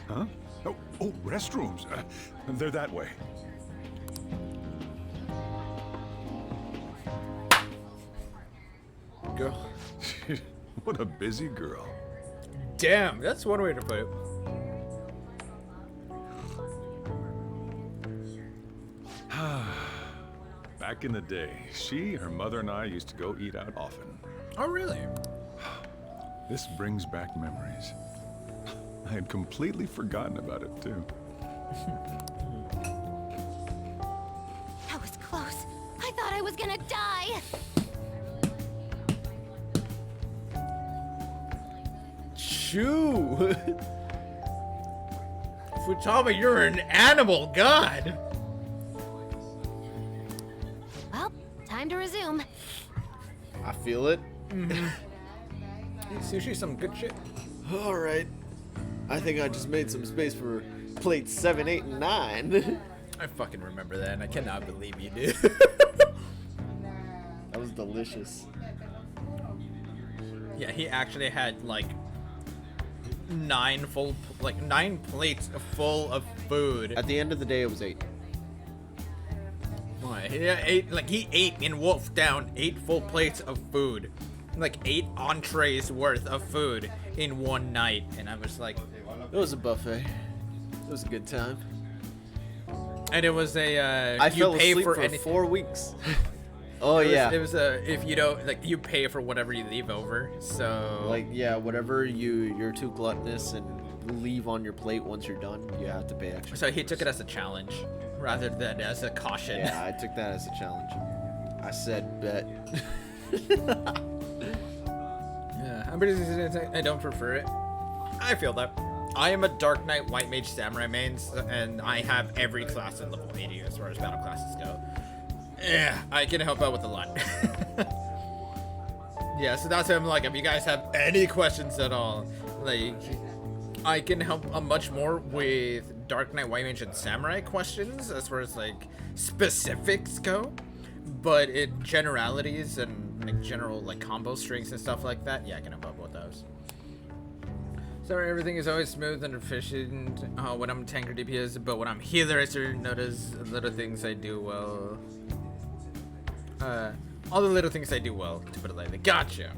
Huh? Oh, restrooms. They're that way. Girl. What a busy girl. Damn, that's one way to put it. Back in the day, her mother, and I used to go eat out often. Oh, really? This brings back memories. I had completely forgotten about it, too. That was close. I thought I was gonna die. Shoo! Futaba, you're an animal god! Well, time to resume. I feel it. Sushi, some good shit. All right. I think I just made some space for plates 7, 8, and 9. I fucking remember that, and I cannot believe you did. That was delicious. Yeah, he actually had like 9 plates full of food. At the end of the day, it was 8. Why? He ate and wolfed down 8 full plates of food, like 8 entrees worth of food in one night, and I was like, it was a buffet. It was a good time. And it was a I you fell pay asleep for for anything. 4 weeks. Oh it was, yeah. It was if you don't like, you pay for whatever you leave over. So like, yeah, whatever you're too gluttonous and leave on your plate once you're done, you have to pay extra. So he took it as a challenge rather than as a caution. Yeah, I took that as a challenge. I said bet. Yeah, I don't prefer it. I feel that. I am a Dark Knight White Mage Samurai main, and I have every class at level 80 as far as battle classes go. Yeah, I can help out with a lot. Yeah, so that's why I'm like, if you guys have any questions at all, like, I can help much more with Dark Knight White Mage and Samurai questions as far as like specifics go. But in generalities and like general like combo strings and stuff like that, yeah, I can help out with those. Sorry, everything is always smooth and efficient when I'm tanker DPS, but when I'm healer, I start to notice little things I do well. All the little things I do well, to put it lightly. Gotcha.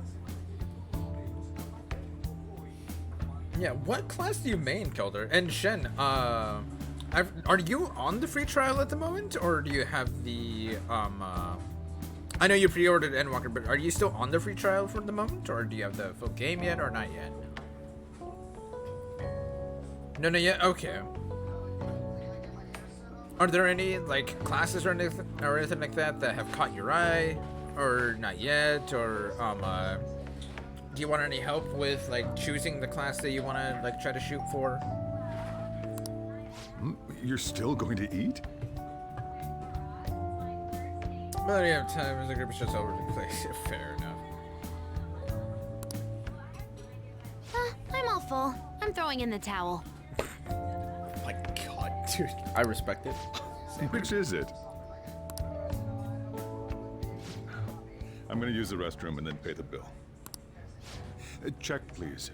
Yeah, what class do you main, Kelder? And Shen, are you on the free trial at the moment, or do you have the I know you pre-ordered Endwalker, but are you still on the free trial for the moment, or do you have the full game yet, or not yet? No, not yet. Okay. Are there any like classes or anything like that that have caught your eye, or not yet, or do you want any help with like choosing the class that you want to like try to shoot for? You're still going to eat? Well, you have time as the group is just over the place. Fair enough. I'm all full. I'm throwing in the towel. My God, dude. I respect it. Which is it? I'm gonna use the restroom and then pay the bill. Check, please.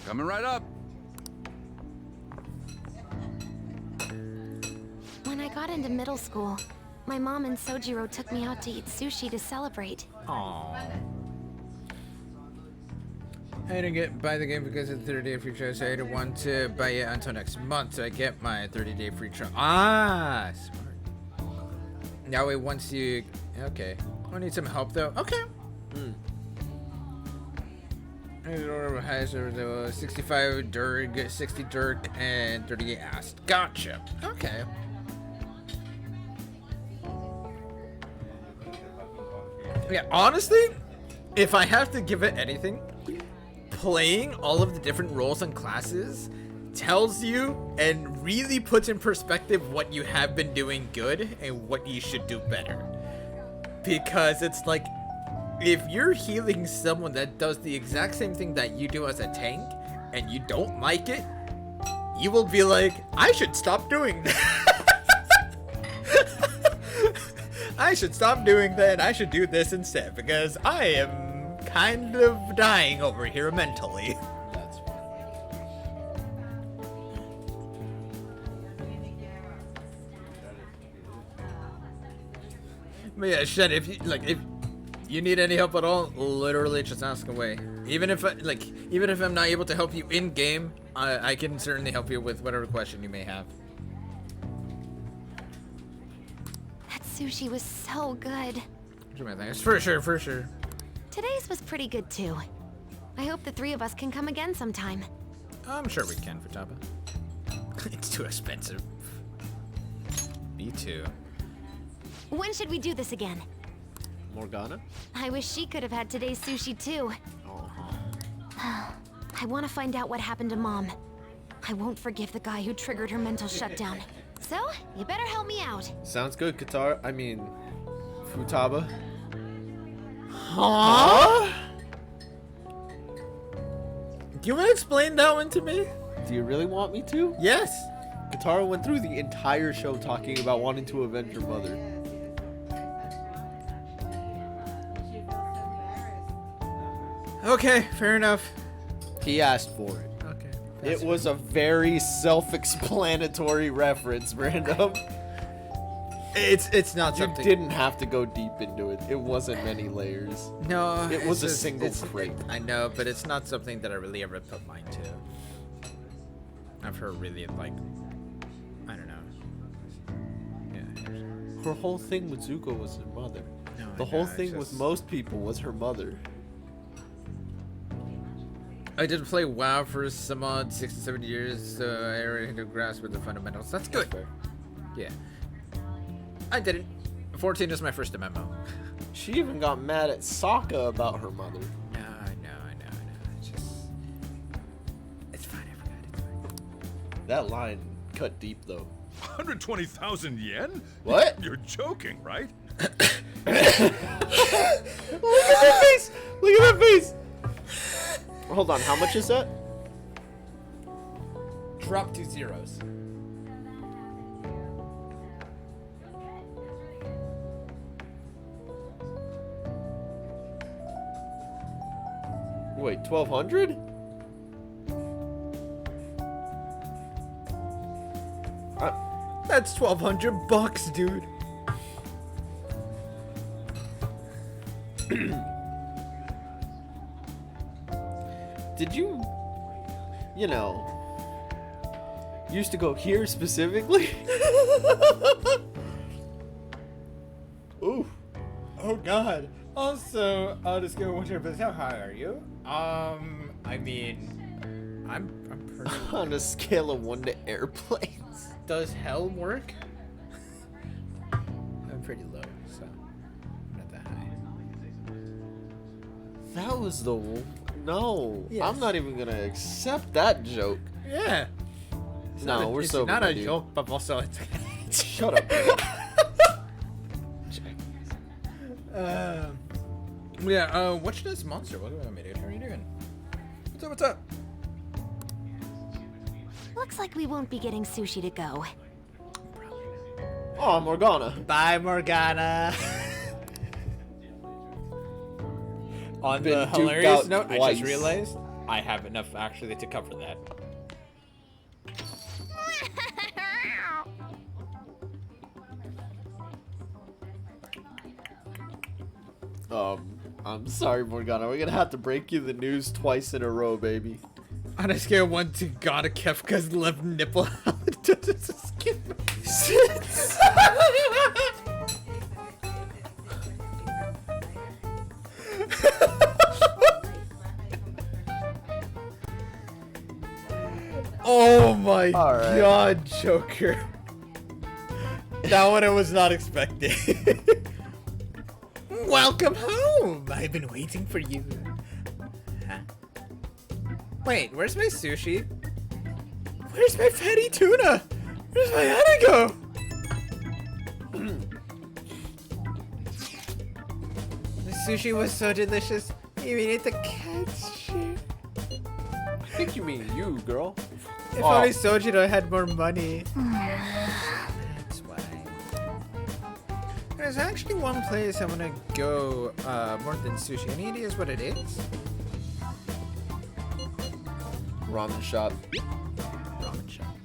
Coming right up. When I got into middle school, my mom and Sojiro took me out to eat sushi to celebrate. Aww. I didn't buy the game because of the 30-day free trial, so I didn't want to buy it until next month, so I get my 30-day free trial. Ah, smart. That way, once you... Okay. I need some help, though. Okay. I order highest over 65 Durg, 60 Dirk, and 38 Ast. Gotcha. Okay. Yeah, honestly, if I have to give it anything, playing all of the different roles and classes tells you and really puts in perspective what you have been doing good and what you should do better. Because it's like, if you're healing someone that does the exact same thing that you do as a tank and you don't like it, you will be like, I should stop doing that. I should stop doing that. I should do this instead because I am kind of dying over here mentally. That's fine. But yeah, Shed, if you need any help at all, literally just ask away. Even if I'm not able to help you in game, I can certainly help you with whatever question you may have. That sushi was so good. For sure. Today's was pretty good too. I hope the three of us can come again sometime. I'm sure we can, Futaba. It's too expensive. Me too. When should we do this again? Morgana? I wish she could have had today's sushi too. I want to find out what happened to Mom. I won't forgive the guy who triggered her mental shutdown. So, you better help me out. Sounds good, Futaba. Huh? Do you want to explain that one to me? Do you really want me to? Yes. Katara went through the entire show talking about wanting to avenge her mother. Okay, fair enough. He asked for it. Okay. It was a very self-explanatory reference, Brandon. It's not something. You didn't have to go deep into it. It wasn't many layers. No. It was a single crate. I know, but it's not something that I really ever put mind to. I've heard really, like, I don't know. Yeah. Her whole thing with Zuko was her mother. No, the whole thing with most people was her mother. I did play WoW for some odd 6 to 7 years, so I already could grasp with the fundamentals. That's good. Yeah. I didn't. 14 is my first MMO. She even got mad at Sokka about her mother. No, I know. It's just... It's fine, I forgot. It's fine. That line cut deep, though. 120,000 yen? What? You're joking, right? Look at that face! Look at that face! Hold on, how much is that? Drop 2 zeros. Wait, 1,200? That's $1,200, dude. Did you, used to go here specifically? Ooh. Oh god. Also, just go watch your business. How high are you? I mean, I'm pretty... On a scale of 1 to airplanes. Does hell work? I'm pretty low, so not that high. That was the... No. Yes. I'm not even gonna accept that joke. Yeah. No, we're so... It's not a joke, but also it's... Shut up. Yeah, what's this monster? What do I mean, dude? How are you doing? What's up? Looks like we won't be getting sushi to go. Oh, Morgana. Bye, Morgana. On Been the duped hilarious out note, I twice. just realized I have enough actually to cover that. I'm sorry, Morgana. We're gonna have to break you the news twice in a row, baby. On a scale of 1 to God of Kefka's left nipple. Oh my god, Joker. That one I was not expecting. Welcome home! I've been waiting for you. Huh? Wait, where's my sushi? Where's my fatty tuna? Where's my anago? The sushi was so delicious. You even ate the cat's shit. I think you mean you, girl. If only Sojiro had more money. That's why. There's actually one place I want to go more than sushi. Any ideas what it is? Ramen shop. Ramen shop.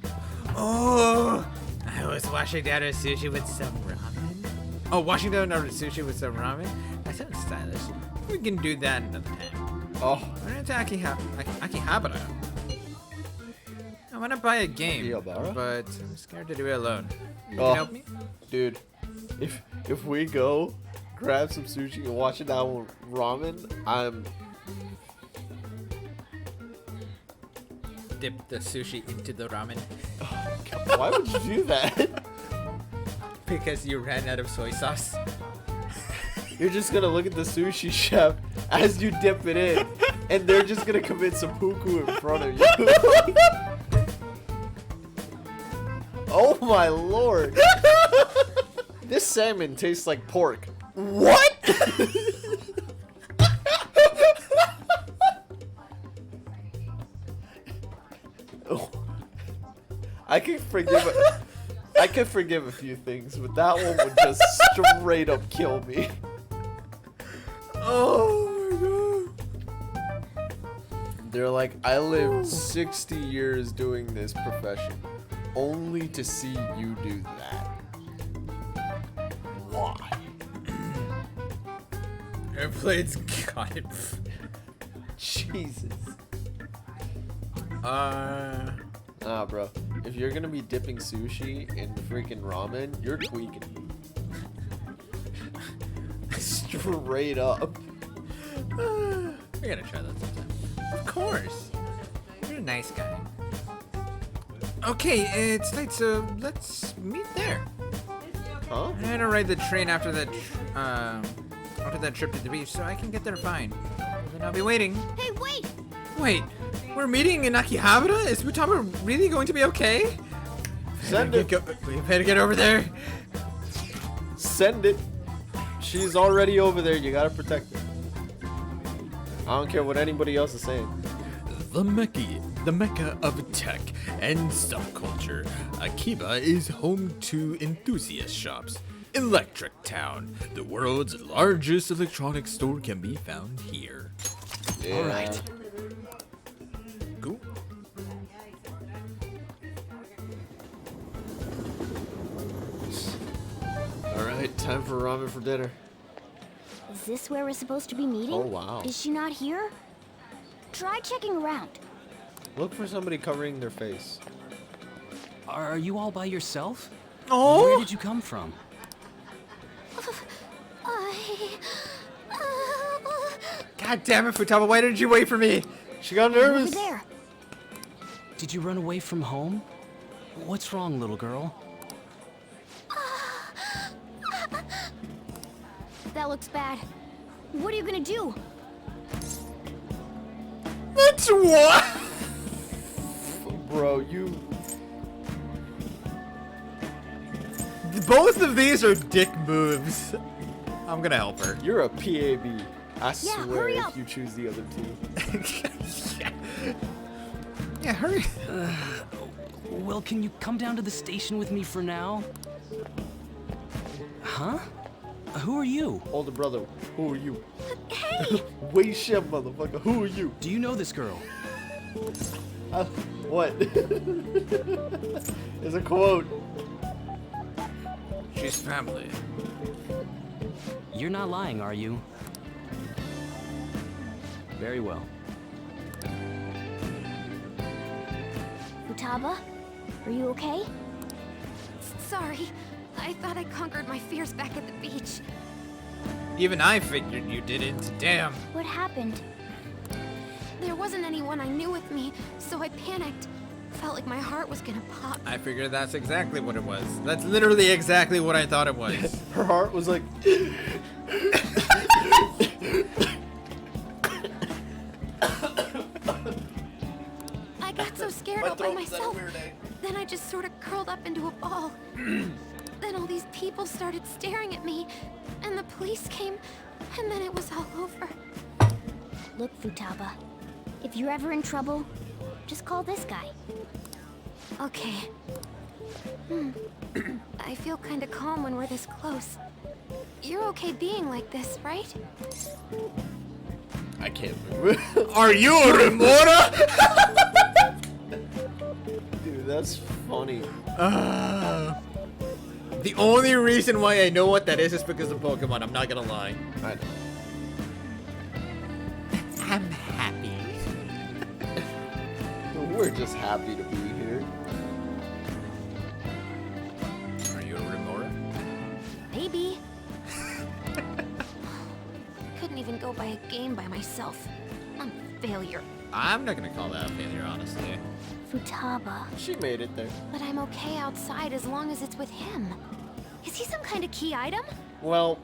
Oh! I was washing down a sushi with some ramen. Oh, washing down a sushi with some ramen? That sounds stylish. We can do that another time. Oh. We're into Akihabara. I want to buy a game, Akihabara? but I'm scared to do it alone. You Oh. can help me? Dude, if we go grab some sushi and wash it down with ramen, I'm Dip the sushi into the ramen. Why would you do that? Because you ran out of soy sauce. You're just gonna look at the sushi chef as you dip it in, and they're just gonna commit seppuku in front of you. Oh my lord! This salmon tastes like pork. What? Oh. I could forgive a few things, but that one would just straight up kill me. Oh my god. They're like, I lived 60 years doing this profession, only to see you do that. Why? Airplanes got it. Jesus. Nah, bro. If you're gonna be dipping sushi in freaking ramen, you're tweaking. Straight up. I gotta try that sometime. Of course. You're a nice guy. Okay, it's late, so let's meet there. Huh? I'm gonna ride the train after that trip to the beach, so I can get there fine. Then I'll be waiting. Hey, wait! Wait, we're meeting in Akihabara? Is Futaba really going to be okay? Send it. We better get over there. Send it. She's already over there. You gotta protect her. I don't care what anybody else is saying. The Mecca of tech and subculture, Akiba is home to enthusiast shops. Electric Town, the world's largest electronics store, can be found here. Yeah. All right. Cool. Alright, time for ramen for dinner. Is this where we're supposed to be meeting? Oh, wow. Is she not here? Try checking around. Look for somebody covering their face. Are you all by yourself? Oh! Where did you come from? God damn it, Futaba, why didn't you wait for me? She got Over nervous. there. Did you run away from home? What's wrong, little girl? That looks bad. What are you gonna do? That's what? Bro, you... Both of these are dick moves. I'm gonna help her. You're a PAB. I swear hurry if up. you choose the other two. Yeah, hurry. Well, can you come down to the station with me for now? Huh? Who are you? Older brother, who are you? Hey! Wait shit, motherfucker, who are you? Do you know this girl? What? It's a quote. She's family. You're not lying, are you? Very well. Futaba? Are you okay? Sorry. I thought I conquered my fears back at the beach. Even I figured you didn't. Damn. What happened? There wasn't anyone I knew with me, so I panicked. Felt like my heart was gonna pop. I figured that's exactly what it was. That's literally exactly what I thought it was. Her heart was like... I got so scared My all by throat was at a myself. weird angle. Then I just sort of curled up into a ball. Then all these people started staring at me, and the police came, and then it was all over. Look, Futaba, if you're ever in trouble, just call this guy. Okay. I feel kind of calm when we're this close. You're okay being like this, right? I can't move. Are you a Remora? Dude, that's funny. The only reason why I know what that is because of Pokemon. I'm not gonna lie. I know. I'm happy. We're just happy to be here. Are you a Remora? Maybe. Couldn't even go by a game by myself. I'm a failure. I'm not gonna call that a failure, honestly. Futaba. She made it there. But I'm okay outside as long as it's with him. Is he some kind of key item? Well,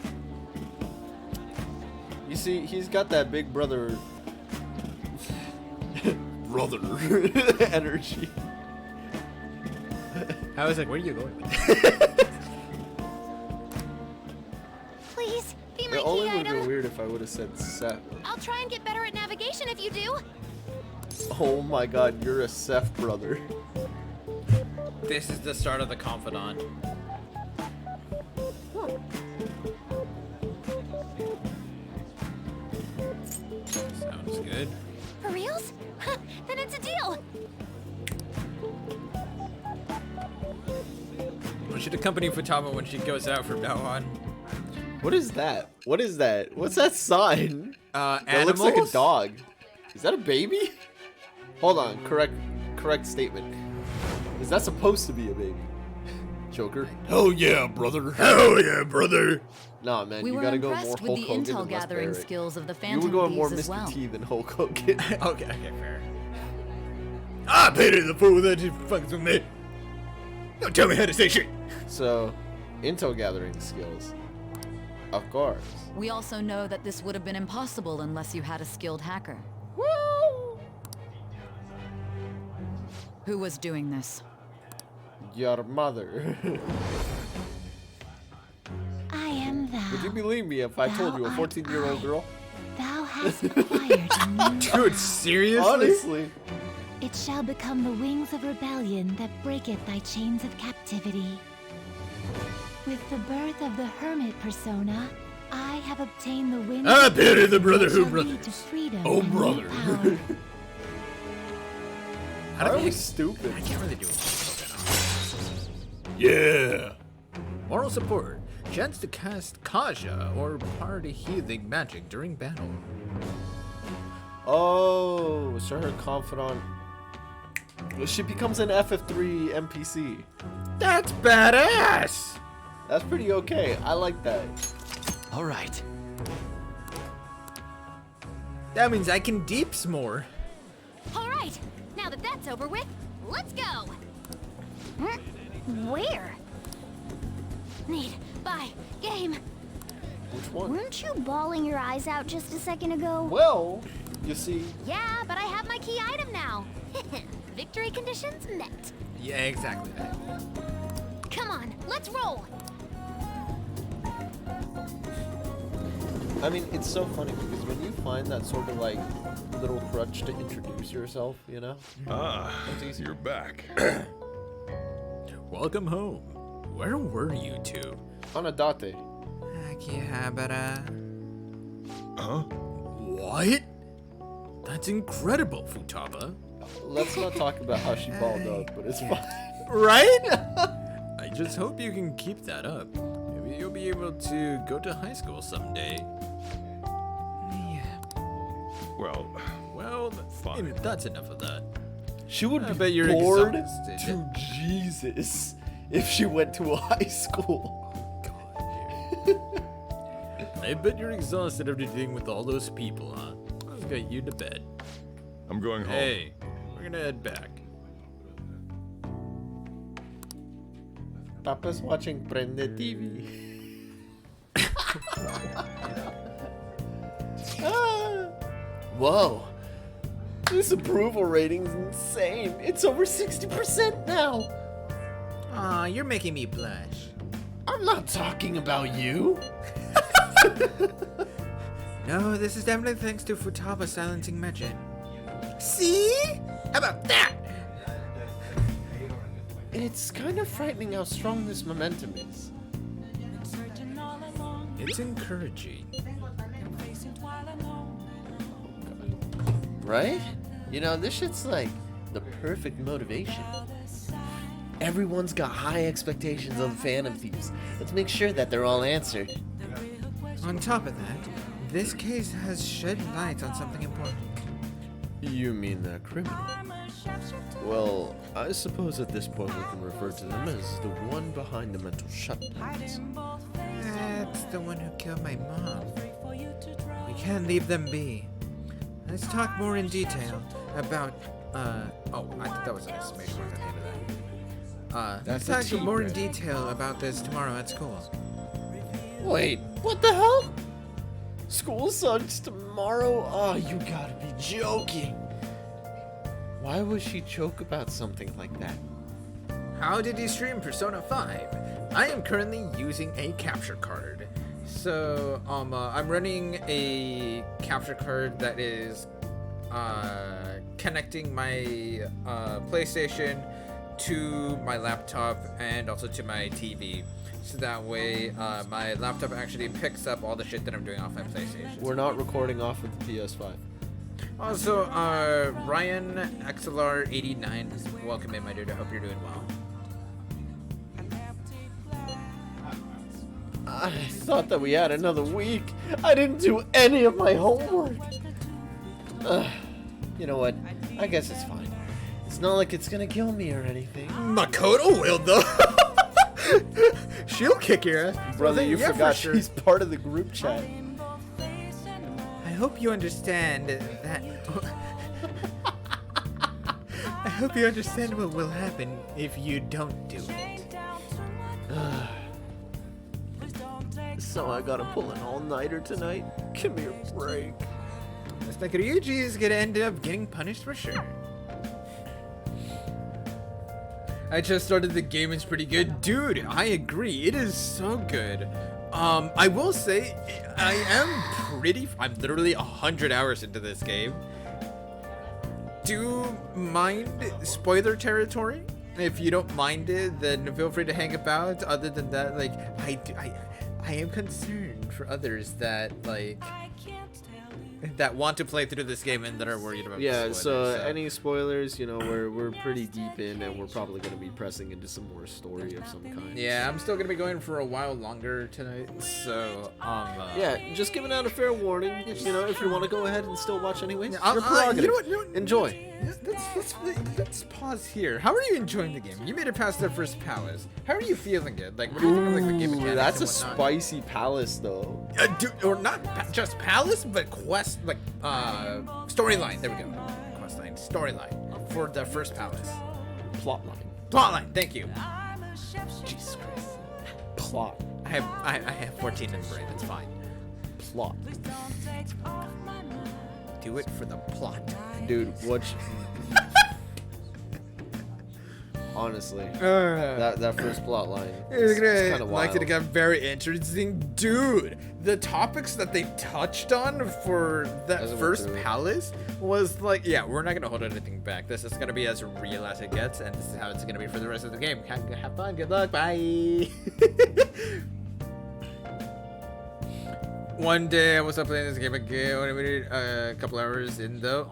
you see, he's got that big brother energy. I was like, where are you going? Please, be my It only key would have been item. weird if I would have said Seth. I'll try and get better at navigation if you do. Oh my god, you're a Seth brother. This is the start of the Confidant. Sounds good. For reals? Huh, then it's a deal. We should accompany Futaba when she goes out from now on. What is that? What is that? What's that sign? That looks like a Animals? dog. Is that a baby? Hold on, correct statement. Is that supposed to be a baby? Joker? Hell yeah, brother. Hell yeah, brother. Nah, man, We you were gotta go more impressed Hulk with the Hogan intel than Les gathering Barrett. skills of the You Phantom were going more Thieves as Mr. well. T than Hulk Hogan. Okay, fair. I pity the fool that fucks with me. Don't tell me how to say shit. So, intel gathering skills. Of course. We also know that this would have been impossible unless you had a skilled hacker. Woo! Who was doing this? Your mother. I am thou. Would you believe me if I told you a Thou 14-year-old art girl? Thou hast acquired a new Dude, seriously? Honestly. It shall become the wings of rebellion that breaketh thy chains of captivity. With the birth of the hermit persona, I have obtained the winds I of pity the that Brotherhood shall lead brothers. to freedom Oh, and new brother. power. How Are do we stupid? I can't really do it. Yeah. Moral support. Chance to cast Kaja or party healing magic during battle. Oh, so her confidant. She becomes an FF3 NPC. That's badass! That's pretty okay. I like that. All right. That means I can deeps more. All right, now that that's over with, let's go. Where? Need, buy, game. Which one? Weren't you bawling your eyes out just a second ago? Well, you see. Yeah, but I have my key item now. Victory conditions met. Yeah, exactly that. Come on, let's roll. I mean, it's so funny because when you find that sort of like little crutch to introduce yourself, you know? Ah, you're back. Welcome home. Where were you two? Anadate. Akihabara. Huh? What? That's incredible, Futaba. Let's not talk about how she balled up, but it's fine. Right? I just hope you can keep that up. Maybe you'll be able to go to high school someday. Well, fine. That's enough of that. She would I be bet you're bored exhausted. to Jesus if she went to a high school. I bet you're exhausted after dealing with all those people, huh? Let's get you to bed. I'm going home. Hey, we're gonna head back. Papa's watching Prende TV. Ah. Whoa. This approval rating's insane. It's over 60% now. Aw, you're making me blush. I'm not talking about you. No, this is definitely thanks to Futaba silencing Medjed. See? How about that? It's kind of frightening how strong this momentum is. It's encouraging. Right? You know, this shit's like the perfect motivation. Everyone's got high expectations of Phantom Thieves. Let's make sure that they're all answered. On top of that, this case has shed light on something important. You mean that criminal? Well, I suppose at this point we can refer to them as the one behind the mental shutdowns. That's the one who killed my mom. We can't leave them be. Let's talk more in detail about, oh, I think that was an exclamation mark at the end of that. Let's talk more in detail about this tomorrow at school. Wait, what the hell? School starts tomorrow? Oh, you gotta be joking. Why would she joke about something like that? How did you stream Persona 5? I am currently using a capture card. So, I'm running a capture card that is connecting my PlayStation to my laptop and also to my TV. So that way, my laptop actually picks up all the shit that I'm doing off my PlayStation. We're not recording off of the PS5. Also, Ryan XLR89, welcome in, my dude. I hope you're doing well. I thought that we had another week. I didn't do any of my homework. You know what? I guess it's fine. It's not like it's gonna kill me or anything. Makoto will though. She'll kick your ass. Brother, you forgot for sure. she's part of the group chat. I hope you understand that. I hope you understand what will happen if you don't do it. So I gotta pull an all-nighter tonight? Give me a break. Looks like Ryuji is gonna end up getting punished for sure. I just started the game, it's pretty good. Dude, I agree, it is so good. I will say, I'm literally 100 hours into this game. Do mind spoiler territory? If you don't mind it, then feel free to hang about. Other than that, like, I am concerned for others that, like, that want to play through this game and that are worried about Yeah, spoilers, so any spoilers, you know, we're pretty deep in, and we're probably going to be pressing into some more story of some kind. Yeah, I'm still going to be going for a while longer tonight, so, yeah, just giving out a fair warning, you know, if you want to go ahead and still watch anyways, your you prerogative. know what? Enjoy. Let's pause here. How are you enjoying the game? You made it past the first palace. How are you feeling it? Like, what do you think of like the game mechanics? That's a and whatnot? spicy palace, though. Dude, or not just palace, but quest, like, storyline. There we go. Quest line, storyline for the first palace. Plotline. Plotline. Thank you. Jesus Christ. Plot. I have 14 in the brain. That's fine. Plot. Do it for the plot. Dude, honestly, that first plot line is kind of wild. It got very interesting. Dude, the topics that they touched on for that first palace was like, yeah, we're not going to hold anything back. This is going to be as real as it gets, and this is how it's going to be for the rest of the game. Have fun. Good luck. Bye. One day I was up playing this game again. Only waited a couple hours in though.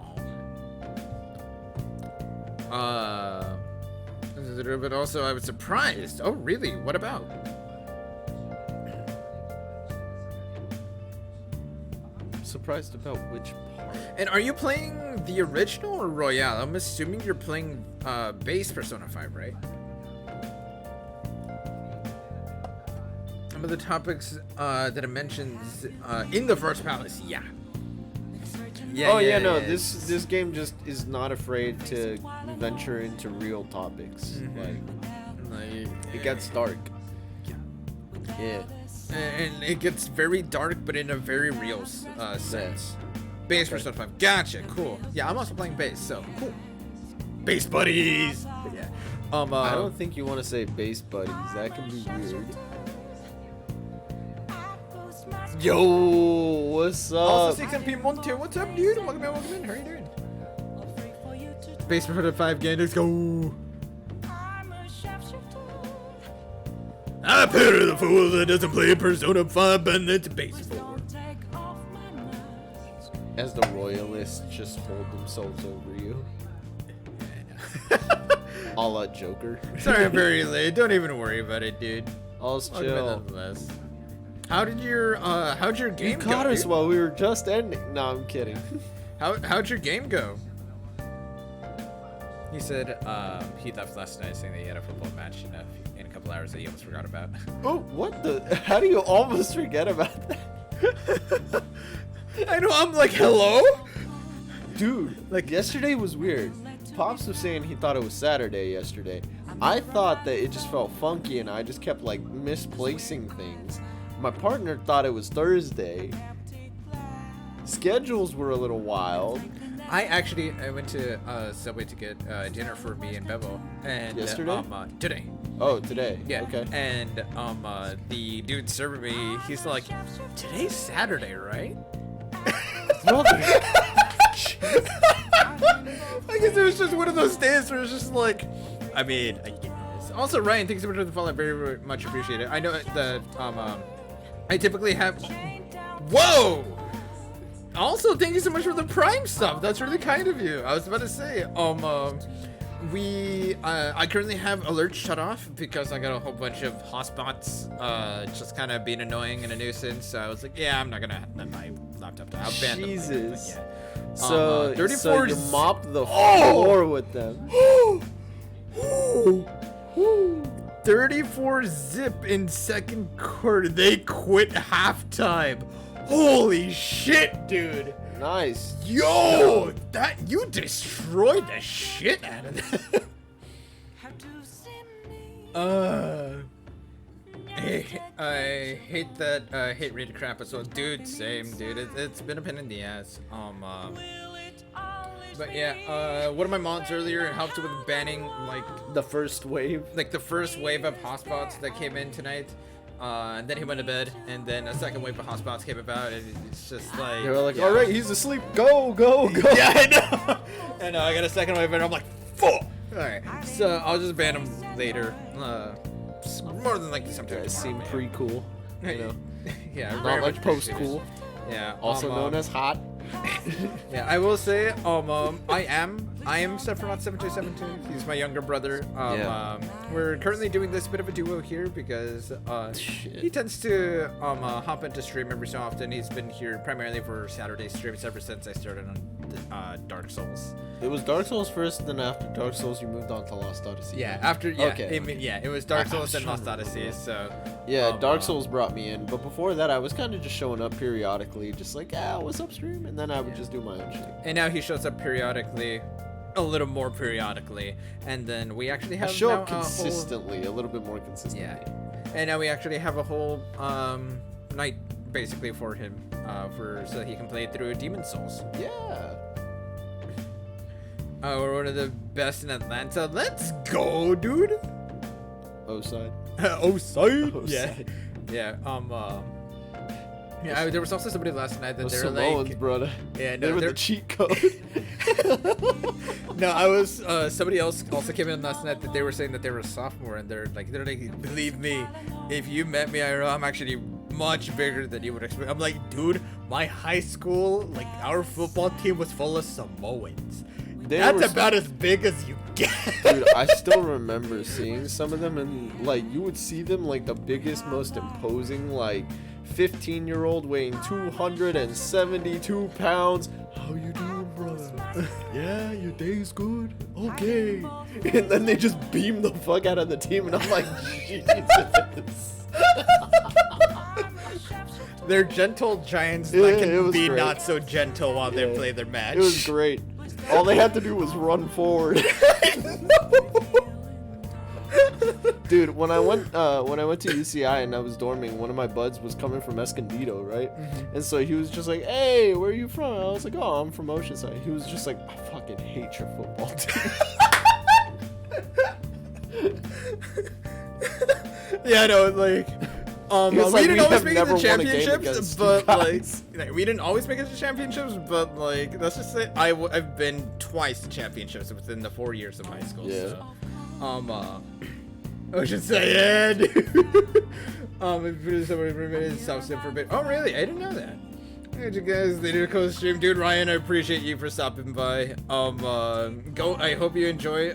But also I was surprised. Oh, really? What about? Surprised about which part? And are you playing the original or Royale? I'm assuming you're playing base Persona 5, right? Some of the topics that it mentions in the first palace, yeah. No, this game just is not afraid to venture into real topics. Like it gets dark. Yeah. And it gets very dark, but in a very real sense. Base Persona 5. Gotcha. Cool. Yeah, I'm also playing base, so cool. Base buddies. Yeah. I don't think you want to say base buddies. That can be weird. Yo, what's up? Also 6MP Monte. What's up, dude? Welcome in. Welcome in. How are you doing? Base Persona 5 game. Let's go. I pity the fool that doesn't play Persona 5 and it's base 4. As the royalists just hold themselves over you. A la Joker. Sorry I'm very late. Don't even worry about it, dude. All's Welcome in chill. nonetheless. How'd your game go? You caught us dude? while we were just ending. No, I'm kidding. How'd your game go? He said he left last night saying that he had a football match in a couple hours that he almost forgot about. Oh, what the? How do you almost forget about that? I know, I'm like, hello? Dude, like yesterday was weird. Pops was saying he thought it was Saturday yesterday. I thought that it just felt funky and I just kept like misplacing things. My partner thought it was Thursday. Schedules were a little wild. I went to Subway to get dinner for me and Bevo. And yesterday? Today. Oh, today. Yeah. Okay. And the dude serving me, he's like, today's Saturday, right? I guess it was just one of those days where it's just like, I mean, I guess. Also, Ryan, thanks so much for the follow. Very, very much appreciated. I know that I typically have. Whoa! Also, thank you so much for the Prime stuff. That's really kind of you. I was about to say, I currently have alerts shut off because I got a whole bunch of hotspots just kind of being annoying and a nuisance. So I was like, yeah, I'm not gonna have my laptop. I'll ban them. Jesus. Yeah. So, 34 so you mopped the floor with them. 34 zip in second quarter. They quit halftime. Holy shit, dude. Nice. Yo, that you destroyed the shit out of that. I hate that hit rate crap as well, dude. Same, dude. It's been a pain in the ass. But yeah, one of my mods earlier helped with banning like the first wave, of hotspots that came in tonight. And then he went to bed, and then a second wave of hotspots came about, and it's just like they were like, all right, he's asleep. Go, go, go. Yeah, I know. And I got a second wave, and I'm like, fuck. All right, so I'll just ban him later. More than likely sometime. It seemed pretty cool, you know. Yeah, not like post cool. Yeah, also known as hot. Yeah, I will say, I am Sephiroth 7272. He's my younger brother. We're currently doing this bit of a duo here because he tends to hop into stream every so often. He's been here primarily for Saturday streams ever since I started on Dark Souls. It was Dark Souls first, then after Dark Souls, you moved on to Lost Odyssey. Yeah, after Okay. It was Dark Souls and Lost Odyssey. So yeah, Dark Souls brought me in, but before that, I was kind of just showing up periodically, just like, what's up, stream, and then I would just do my own shit. And now he shows up periodically, a little more periodically, and then we actually have I show now up consistently, a little bit more consistently. Yeah, and now we actually have a whole night basically for him, so he can play through Demon Souls. Yeah. We're one of the best in Atlanta. Let's go, dude. Oside. Oside. Yeah. Yeah. Yeah, there was also somebody last night that they were Samoans, like, brother. Yeah, they no, were the cheat code. No, I was. Somebody else also came in last night that they were saying that they were a sophomore, and they're like, believe me, if you met me, I'm actually much bigger than you would expect. I'm like, dude, my high school, like our football team was full of Samoans. That's about as big as you get. Dude, I still remember seeing some of them, and like you would see them like the biggest, most imposing, like 15-year-old weighing 272 pounds. How you doing, brother? Yeah, your day's good. Okay. And then they just beam the fuck out of the team, and I'm like, Jesus. They're gentle giants that can be not so gentle while they play their match. It was great. All they had to do was run forward. Dude, when I went to UCI and I was dorming, one of my buds was coming from Escondido, right? And so he was just like, "Hey, where are you from?" I was like, "Oh, I'm from Oceanside." He was just like, "I fucking hate your football team." Yeah, no, like, He was like, we didn't "We always have make it to never won a game championships, against you but guys." like, we didn't always make it to championships, but like, let's just say I've been twice to championships within the 4 years of high school. Yeah. So, I should say, yeah, dude. If you somebody remains for a bit. Oh, really? I didn't know that. Hey, you guys, later coast stream, dude. Ryan, I appreciate you for stopping by. I hope you enjoy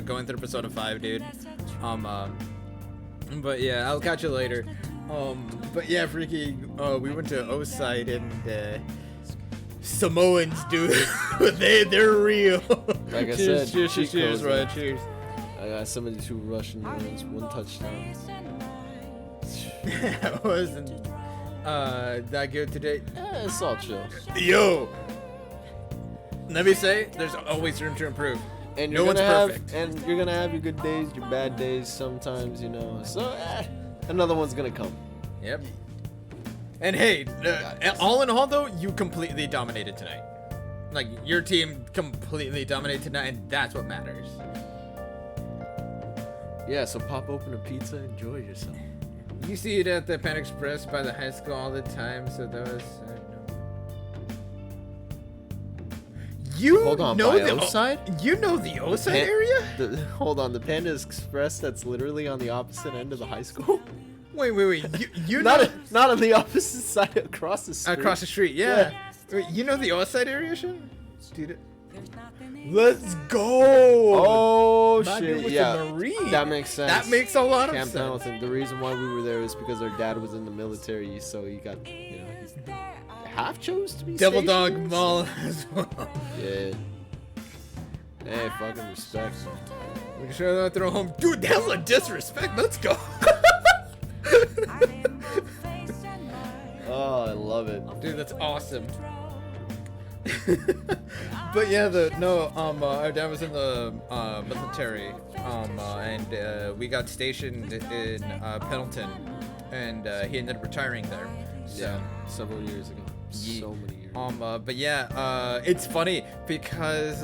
going through Persona 5, dude. But yeah, I'll catch you later. But yeah, Freaky, we went to O-Side and Samoans, dude. they're real. Like I cheers, said, cheers, Ryan, cheers. I got 72 rushing yards, 1 touchdown. It wasn't that good today. It's all chill. Yo, let me say, there's always room to improve. And no one's perfect. And you're gonna have your good days, your bad days sometimes, you know. So another one's gonna come. Yep. And hey, all in all though, you completely dominated tonight. Like, your team completely dominated tonight, and that's what matters. Yeah, so pop open a pizza, enjoy yourself. You see it at the Pan Express by the high school all the time, so that was... You Hold on, know by the O-Side? You know the O-Side area? Hold on, the Panda Express that's literally on the opposite end of the high school? Wait. You not know... not on the opposite side, across the street. Across the street, yeah. Wait, you know the O-Side area, Shin? Dude, let's go! Oh, My dude shit, was yeah. a Marine. That makes sense. That makes a lot of Camp sense. Pendleton. The reason why we were there is because our dad was in the military, so he got, you know, he half chose to be Devil stationed Dog there, Mall so- as well. Yeah. Hey, fucking respect. We sure not throw home. Dude, that's a disrespect. Let's go. Oh, I love it. Dude, that's awesome. But yeah, our dad was in the military, and we got stationed in Pendleton, and he ended up retiring there. So. Yeah, several years ago. So many years. But yeah, it's funny because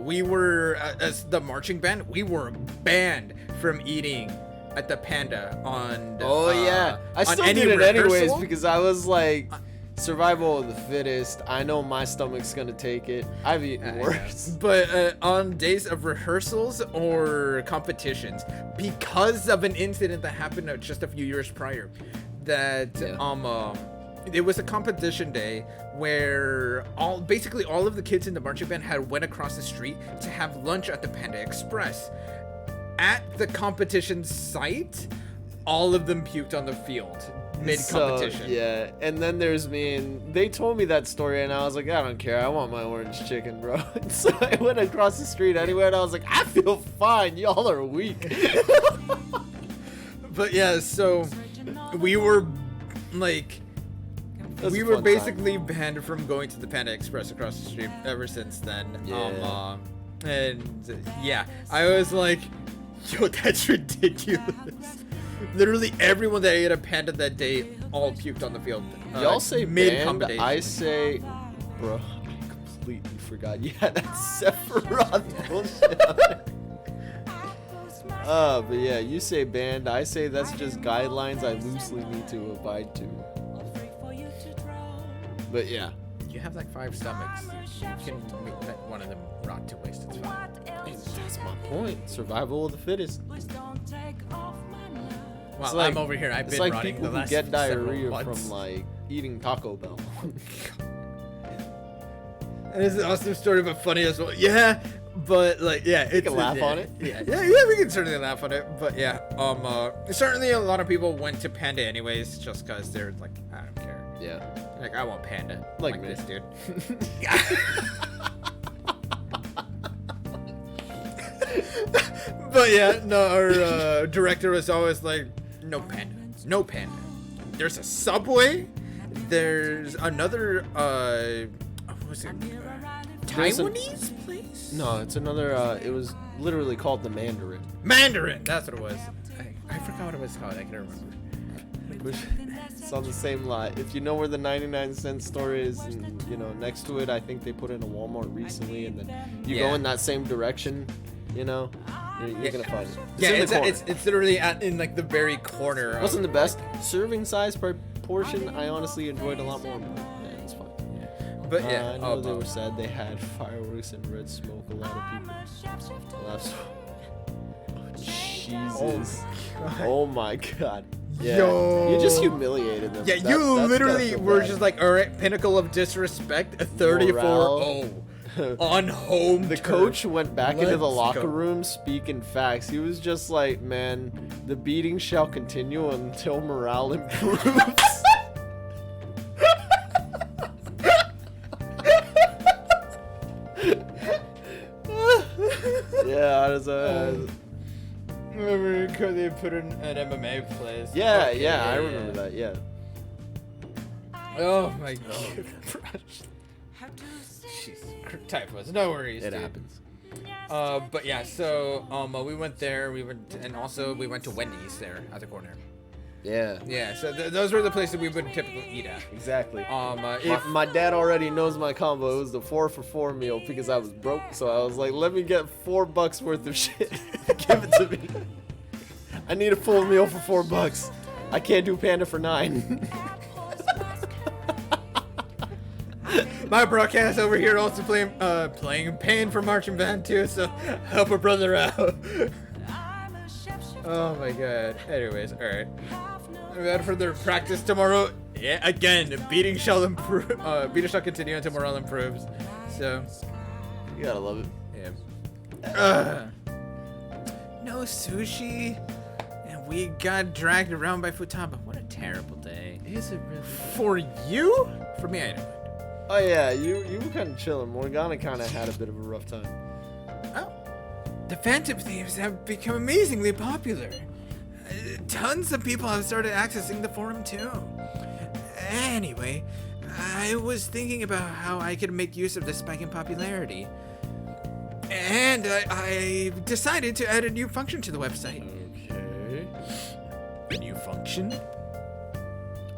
we were as the marching band, we were banned from eating at the Panda on. Oh yeah, I on still any did it anyways rehearsal. because I was like, survival of the fittest. I know my stomach's gonna take it. I've eaten worse. But on days of rehearsals or competitions, because of an incident that happened just a few years prior, that it was a competition day where basically all of the kids in the marching band had went across the street to have lunch at the Panda Express. At the competition site, all of them puked on the field mid-competition. So, yeah, and then there's me, and they told me that story, and I was like, I don't care, I want my orange chicken, bro. And so I went across the street anyway, and I was like, I feel fine, y'all are weak. But yeah, so we were like, we were basically banned from going to the Panda Express across the street ever since then. Yeah. And yeah, I was like, yo, that's ridiculous. Literally everyone that ate a Panda that day all puked on the field. Y'all say band, mid-competition. I say, bro, I completely forgot. Yeah, that's Sephiroth bullshit. But yeah, you say band, I say that's just guidelines I loosely need to abide to. But yeah. You have like 5 stomachs. You can make one of them rot to waste. It's fine. That's my point. Survival of the fittest. Well, I'm over here. I've it's been like rotting people the last who get several diarrhea months. from like eating Taco Bell. And it's an awesome story, but funny as well. Yeah, but like, yeah, it's can laugh on it. Yeah, we can certainly laugh on it. But yeah, certainly a lot of people went to Panda anyways, just cause they're like, I don't care. Yeah. Like, I want Panda. Like me. this dude. But yeah, no, our director was always like, no Panda, no Panda. There's a Subway. There's another, what was it? Taiwanese place? No, it's another. It was literally called the Mandarin. Mandarin! That's what it was. I forgot what it was called. I can't remember. Which, it's on the same lot. If you know where the 99-cent store is, and you know next to it, I think they put in a Walmart recently, and then you go in that same direction, you know, you're gonna find it. It's literally in like the very corner. Wasn't the best serving size per portion. I honestly enjoyed a lot more. But yeah, it's fun. But yeah, I know they were sad they had fireworks and red smoke. A lot of people left. Jesus. Oh my God. Yeah. Yo. You just humiliated them. Yeah, you literally were just like, all right, pinnacle of disrespect, 34-0 on home. The coach went back into the locker room speaking facts. He was just like, man, the beating shall continue until morale improves. Yeah, remember they put in an MMA place. Yeah, I remember that. Yeah. Oh my God. Jeez, typos. No worries. It dude. happens. But yeah, so we went there. We went to Wendy's there at the corner. Yeah. Yeah. So those were the places we would typically eat at. Exactly. My dad already knows my combo. It was the 4 for $4 meal because I was broke. So I was like, let me get $4 worth of shit. Give it to me. I need a full meal for $4. I can't do Panda for $9. My broadcast over here also paying for marching band too. So help a brother out. Oh my God. Anyways, all right. Without further practice tomorrow. Yeah, again, beating shall improve. Beating shall continue until morale improves. So, you gotta love it. Yeah. No sushi, and we got dragged around by Futaba. What a terrible day. Is it really? For you? For me, I don't. Oh yeah, you were kind of chilling. Morgana kind of had a bit of a rough time. Oh. The Phantom Thieves have become amazingly popular. Tons of people have started accessing the forum too. Anyway, I was thinking about how I could make use of the spike in popularity. And I decided to add a new function to the website. Okay. A new function?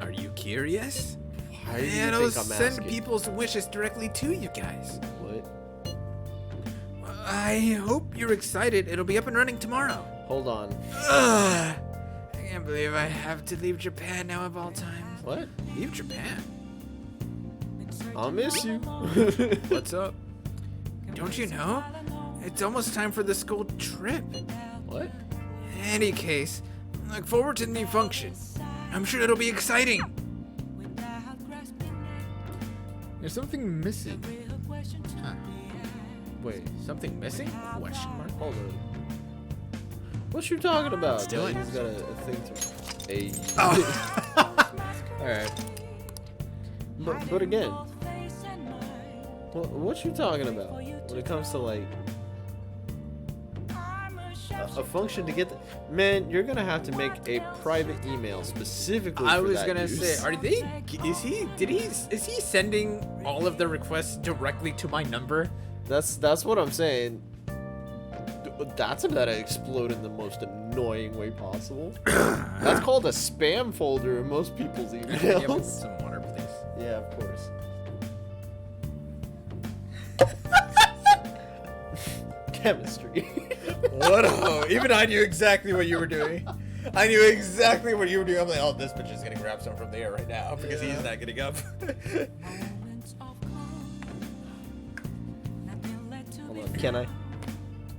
Are you curious? Why do you and it'll think I'm send asking? people's wishes directly to you guys. What? I hope you're excited. It'll be up and running tomorrow. Hold on. I can't believe I have to leave Japan now of all times. What? Leave Japan? I'll miss you. What's up? Don't you know? It's almost time for the school trip. What? In any case, look forward to the new function. I'm sure it'll be exciting. There's something missing. Huh. Wait, something missing? Question mark? Hold on. What you talking about? Let's do it. He's got a thing to. Hey. Oh. All right. But again, what you talking about when it comes to like a function to get? Man, you're gonna have to make a private email specifically. I for was that gonna use. say, is he sending all of the requests directly to my number? That's what I'm saying. That's about to explode in the most annoying way possible. That's called a spam folder in most people's emails. Some water, please. Yeah, of course. Chemistry. What? Even I knew exactly what you were doing. I knew exactly what you were doing. I'm like, oh, this bitch is gonna grab some from there right now because he's not getting up. Hold on. Can I?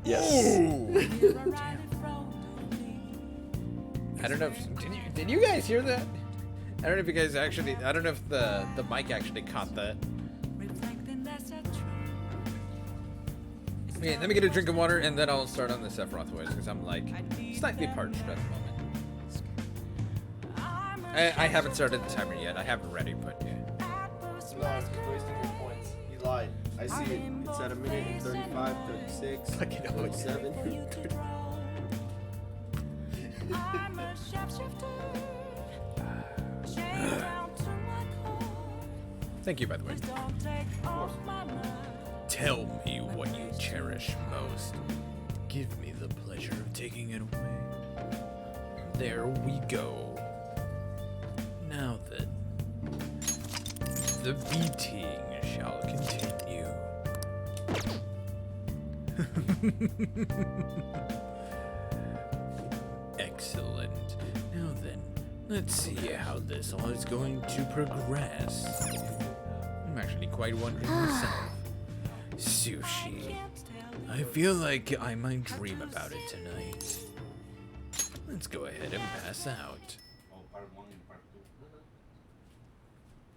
Yes. I don't know if did you guys hear that? I don't know if you guys actually. I don't know if the mic actually caught that. Okay, let me get a drink of water and then I'll start on the Sephiroth voice because I'm like slightly parched at the moment. I haven't started the timer yet. I have it ready, but yeah. No, it's wasting your points. You lied. I see it. It's at 1:35, 36, 37. Thank you, by the way. Tell me what you cherish most. Give me the pleasure of taking it away. There we go. Now then, the beating shall continue. Excellent. Now then, let's see how this all is going to progress. I'm actually quite wondering myself. Sushi. I feel like I might dream about it tonight. Let's go ahead and pass out.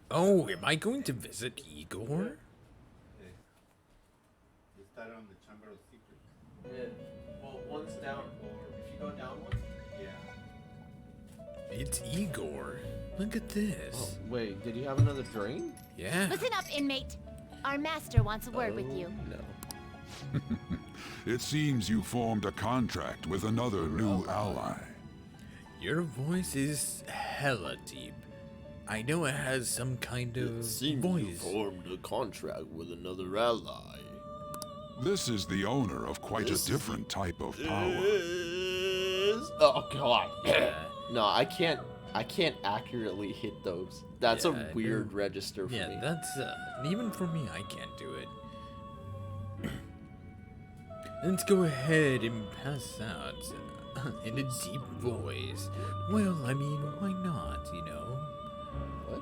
Oh, am I going to visit Igor? Yeah. Well, one's down. If you go down one? Yeah. It's Igor. Look at this. Oh, wait, did you have another drain? Yeah. Listen up, inmate. Our master wants a word with you. No. It seems you formed a contract with another new ally. Your voice is hella deep. I know it has some kind of voice. You formed a contract with another ally. This is the owner of quite a different type of power. Oh god. No, I can't accurately hit those. That's a weird register for me. Yeah, that's even for me, I can't do it. Let's go ahead and pass out in a deep voice. Well, I mean, why not, you know? What?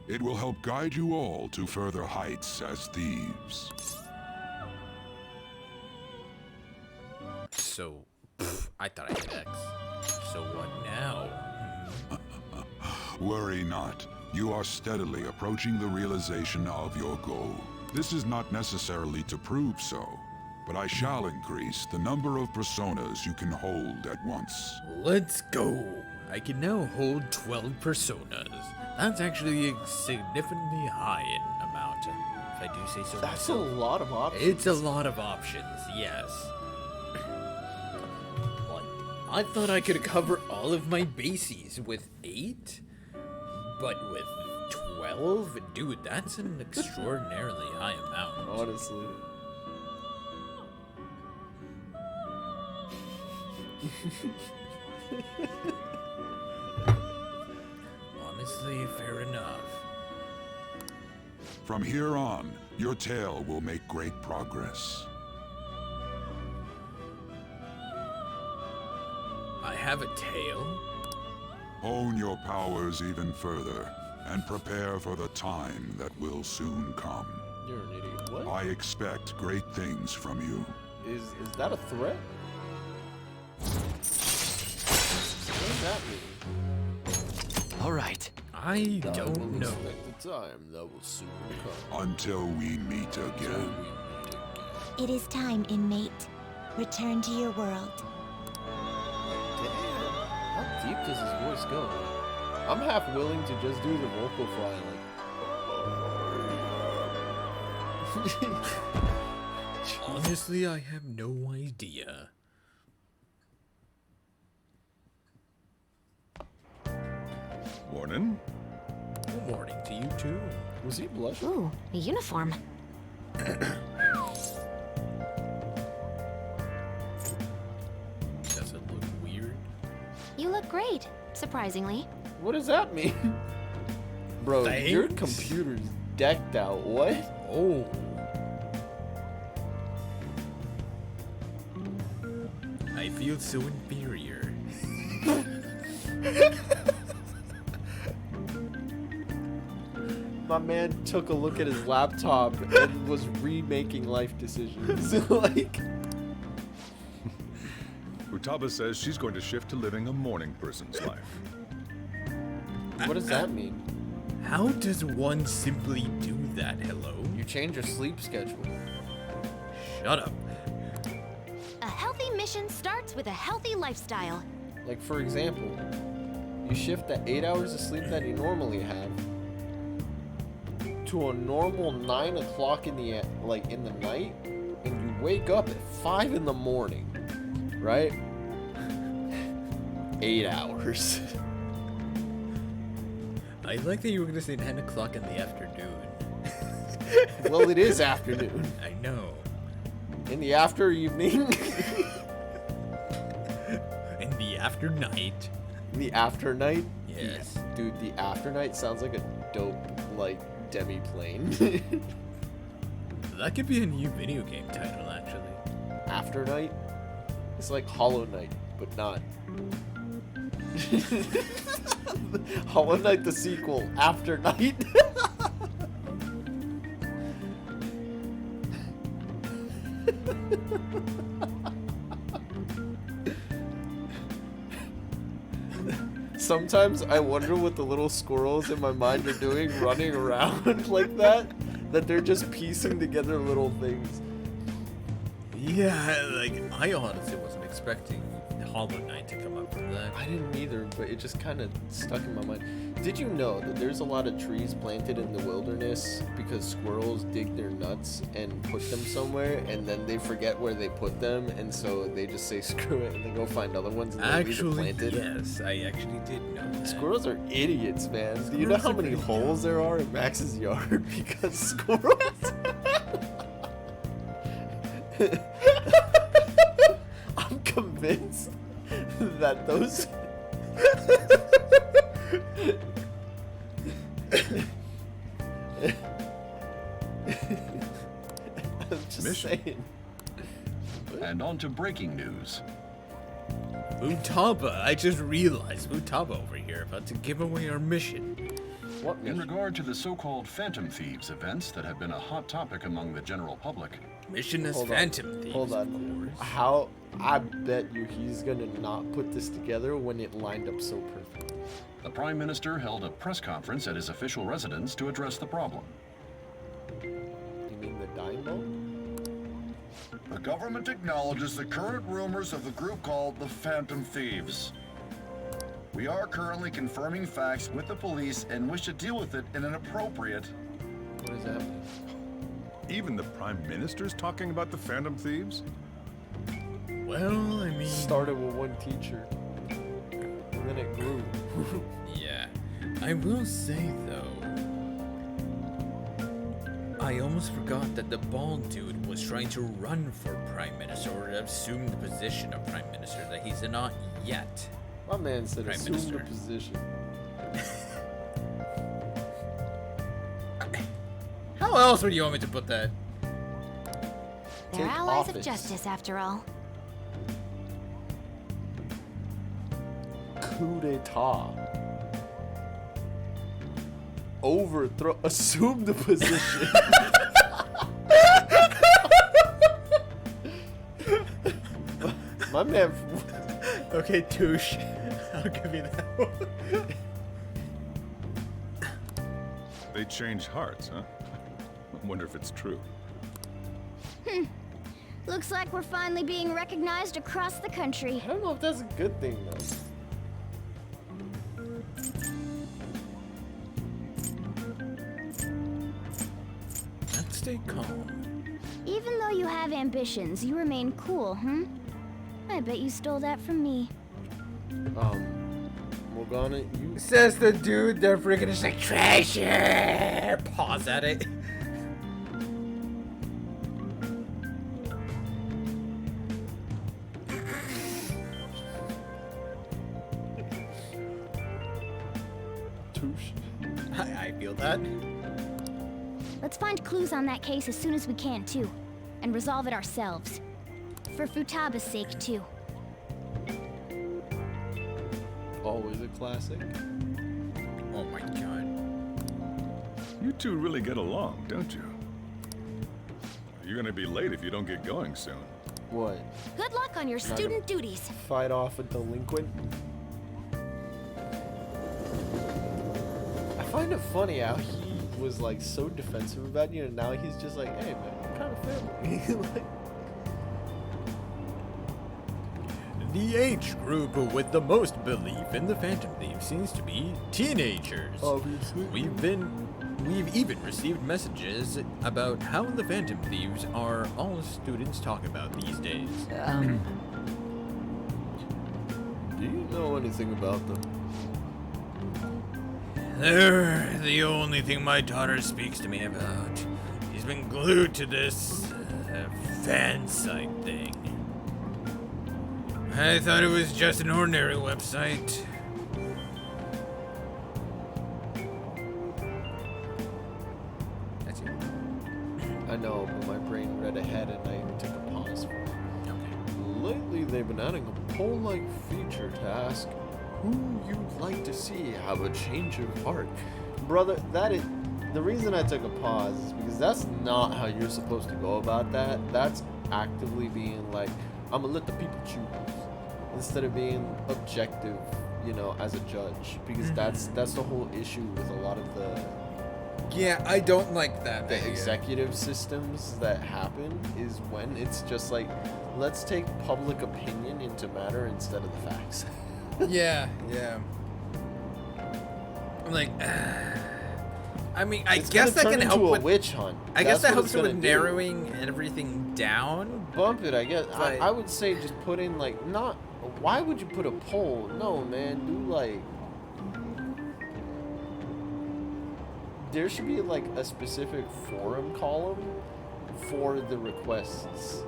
It will help guide you all to further heights as thieves. So, I thought I hit X. So what now? Worry not. You are steadily approaching the realization of your goal. This is not necessarily to prove so, but I shall increase the number of personas you can hold at once. Let's go. I can now hold 12 personas. That's actually a significantly high in amount, if I do say so That's a myself. lot of options. It's a lot of options, yes. I thought I could cover all of my bases with 8, but with 12? Dude, that's an extraordinarily high amount. Honestly. Honestly, fair enough. From here on, your tale will make great progress. I have a tail? Hone your powers even further, and prepare for the time that will soon come. You're an idiot. What? I expect great things from you. Is that a threat? What does that mean? All right. I don't know. The time that will soon come. Until we meet again. It is time, inmate. Return to your world. How deep does his voice go? I'm half willing to just do the vocal fry, like. Honestly, I have no idea. Morning. Morning to you too. Was he blushing? Ooh, a uniform. Does it look weird? You look great, surprisingly. What does that mean? Bro, your Thanks. computer's decked out. What? Oh. I feel so inferior. My man took a look at his laptop and was remaking life decisions. Like, Futaba says she's going to shift to living a morning person's life. what does that mean? How does one simply do that, hello? You change your sleep schedule. Shut up. A healthy mission starts with a healthy lifestyle. Like, for example, you shift the 8 hours of sleep that you normally have to a normal 9 o'clock in the night, and you wake up at 5 in the morning, right? 8 hours. I like that you were gonna say 9 o'clock in the afternoon. Well, it is afternoon. I know. In the after evening. In the after night. The after night? Yes. Dude, the after night sounds like a dope, like, demi-plane. That could be a new video game title, actually. After night? It's like Hollow Knight, but not. Hollow Knight the sequel, After Night. Sometimes I wonder what the little squirrels in my mind are doing running around like that they're just piecing together little things. Yeah, like, I honestly wasn't expecting Hollow Knight to come up from that. I didn't either, but it just kind of stuck in my mind. Did you know that there's a lot of trees planted in the wilderness because squirrels dig their nuts and put them somewhere, and then they forget where they put them, and so they just say screw it and they go find other ones and they leave it Actually, planted? yes, I actually did know that. Squirrels are idiots, man. Do you know how many holes there are in Max's yard because squirrels? I'm convinced that those I'm just saying. And on to breaking news. Futaba, I just realized Futaba over here about to give away our mission. What In regard to the so-called Phantom Thieves events that have been a hot topic among the general public. Mission is Hold on, Phantom Thieves, hold on. of course. How I bet you he's gonna not put this together when it lined up so perfect. The Prime Minister held a press conference at his official residence to address the problem. You mean the dynamo? The government acknowledges the current rumors of the group called the Phantom Thieves. We are currently confirming facts with the police and wish to deal with it in an appropriate... What is that? Even the Prime Minister's talking about the Phantom Thieves? Well, I mean... Started with one teacher. And then it grew. Yeah. I will say, though... I almost forgot that the bald dude was trying to run for Prime Minister, or assume the position of Prime Minister, that he's not yet. My man said Prime assume Minister. the position. How else would you want me to put that? They're Take allies office. of justice, after all. Coup d'etat. Overthrow. Assume the position. My man. Okay, douche. I'll give you that one. They change hearts, huh? I wonder if it's true. Looks like we're finally being recognized across the country. I don't know if that's a good thing, though. Let's stay calm. Even though you have ambitions, you remain cool, I bet you stole that from me. Morgana, you... Says the dude, they're freaking just like, treasure! Pause at it. Touche. I feel that. Let's find clues on that case as soon as we can, too. And resolve it ourselves. For Futaba's sake, too. Always a classic. Oh my god. You two really get along, don't you? You're gonna be late if you don't get going soon. What? Good luck on your student duties. Fight off a delinquent? I find it funny how he was like so defensive about you, and now he's just like, hey man, we're kind of family. Like, The age group with the most belief in the Phantom Thieves seems to be teenagers. Obviously. We've even received messages about how the Phantom Thieves are all students talk about these days. do you know anything about them? They're the only thing my daughter speaks to me about. She's been glued to this fan site thing. I thought it was just an ordinary website. That's it. I know, but my brain read ahead and I even took a pause for it. Lately, they've been adding a poll-like feature to ask who you'd like to see have a change of heart. Brother, that is... The reason I took a pause is because that's not how you're supposed to go about that. That's actively being like, I'm gonna let the people choose. Instead of being objective, you know, as a judge. Because that's the whole issue with a lot of the... Yeah, I don't like that. The executive systems that happen is when it's just like, let's take public opinion into matter instead of the facts. Yeah. I'm like, I mean, I guess that can help with a witch hunt. I guess that helps with narrowing everything down. Bump it, I guess. I would say just put in like not. Why would you put a poll? No, man, do like. There should be like a specific forum column for the requests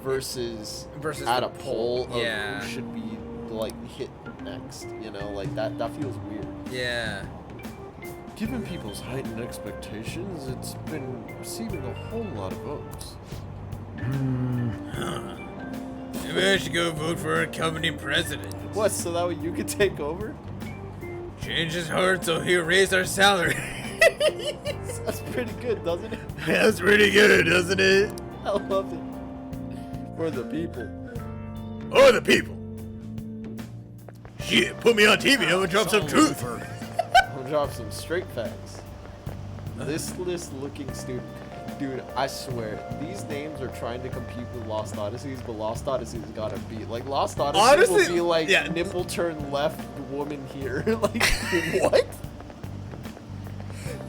versus at a poll of who should be like hit next. You know, like that feels weird. Yeah. Given people's heightened expectations, it's been receiving a whole lot of votes. Maybe I should go vote for our company president. What, so that way you could take over? Change his heart so he'll raise our salary. That's pretty good, doesn't it? That's pretty good, doesn't it? I love it. For the people. Oh, the people. Shit, put me on TV, I'm gonna drop some truth. I'm gonna drop some straight facts. Listless looking student. Dude, I swear, these names are trying to compete with Lost Odysseys, but Lost Odysseys gotta beat. Like, Lost Odyssey will be like, nipple turn left, woman here. Like, what?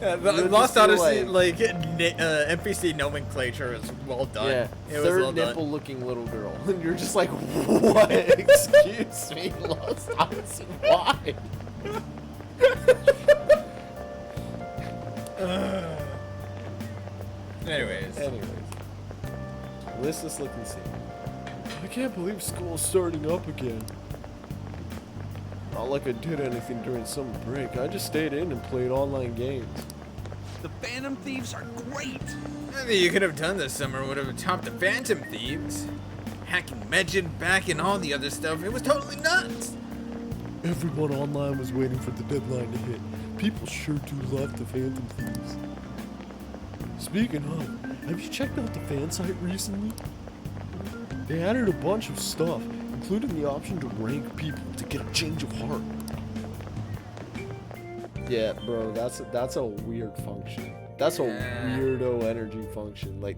Yeah, Lost Odyssey, like NPC nomenclature is well done. Yeah, it third was well nipple-looking little girl, and you're just like, what? Excuse me, Lost Odyssey, why? Anyways. Listless looking scene. I can't believe school's starting up again. Not like I did anything during summer break. I just stayed in and played online games. The Phantom Thieves are great! Nothing you could have done this summer would have topped the Phantom Thieves. Hacking Megid back and all the other stuff, it was totally nuts! Everyone online was waiting for the deadline to hit. People sure do love the Phantom Thieves. Speaking of, have you checked out the fan site recently? They added a bunch of stuff, including the option to rank people to get a change of heart. Yeah, bro, that's a weird function. That's a weirdo energy function. Like,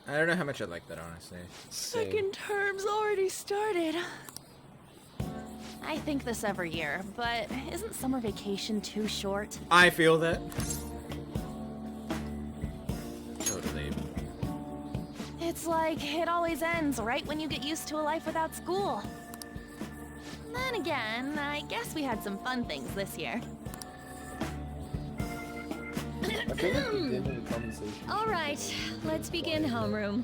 I don't know how much I like that, honestly. Second term's already started. I think this every year, but isn't summer vacation too short? I feel that. Totally. It's like it always ends right when you get used to a life without school. Then again, I guess we had some fun things this year. I feel like the end of the conversation. All right, let's begin homeroom.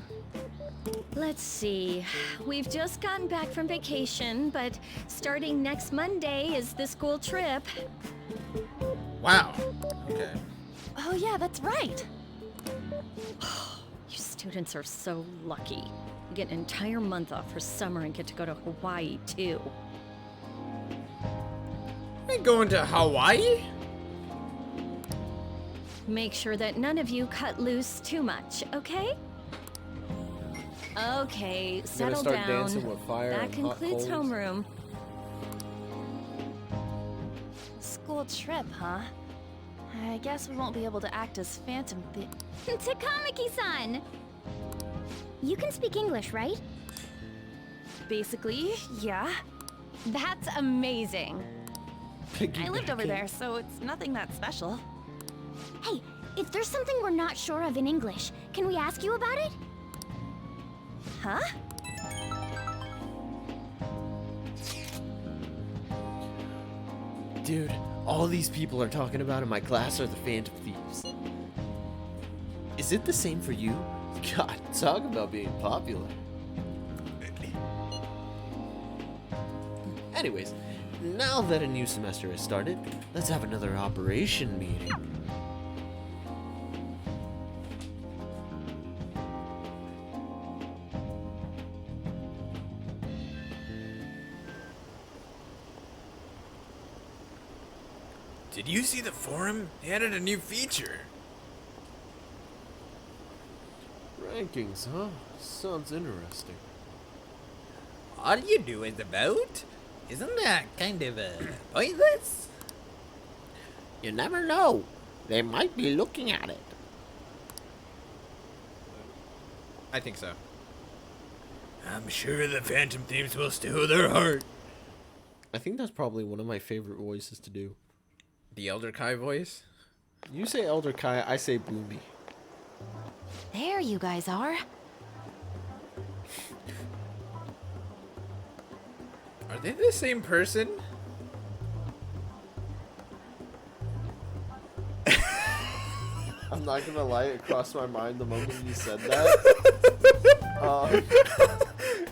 Let's see. We've just gotten back from vacation, but starting next Monday is the school trip. Wow. Okay. Oh yeah, that's right. You students are so lucky. You get an entire month off for summer and get to go to Hawaii, too. Ain't going to Hawaii? Make sure that none of you cut loose too much, okay? Okay, settle start down. dancing with fire That and hot concludes coals. homeroom. School trip, huh? I guess we won't be able to act as Phantom Takamaki-san! You can speak English, right? Basically, yeah. That's amazing. I lived over there, so it's nothing that special. Hey, if there's something we're not sure of in English, can we ask you about it? Huh? Dude, all these people are talking about in my class are the Phantom Thieves. Is it the same for you? God Talk about being popular. Anyways, now that a new semester has started, let's have another operation meeting. Did you see the forum? They added a new feature. Rankings, huh? Sounds interesting. All you do is about? Isn't that kind of pointless? You never know. They might be looking at it. I think so. I'm sure the Phantom Thieves will steal their heart. I think that's probably one of my favorite voices to do. The Elder Kai voice? You say Elder Kai, I say Boomy. There you guys are. Are they the same person? I'm not gonna lie, it crossed my mind the moment you said that.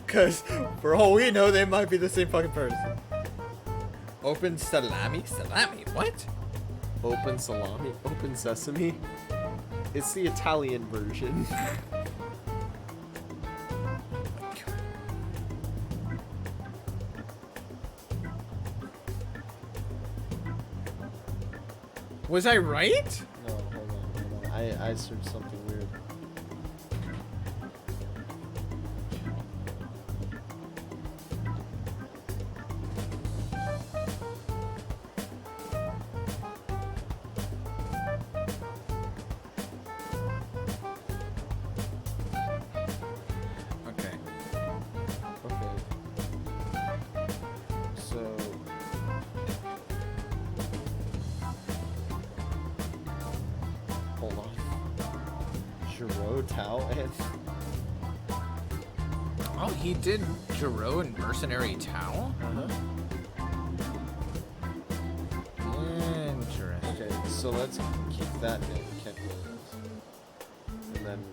Cause for all we know, they might be the same fucking person. Open salami? Salami? What? Open salami? Open sesame? It's the Italian version. Was I right? No, hold on. I searched something weird. Okay. So hold on. Giro, Tao, and Oh, he did Jiro and Mercenary Tao? Interesting. Okay, so let's keep that name, Kent Williams. And then,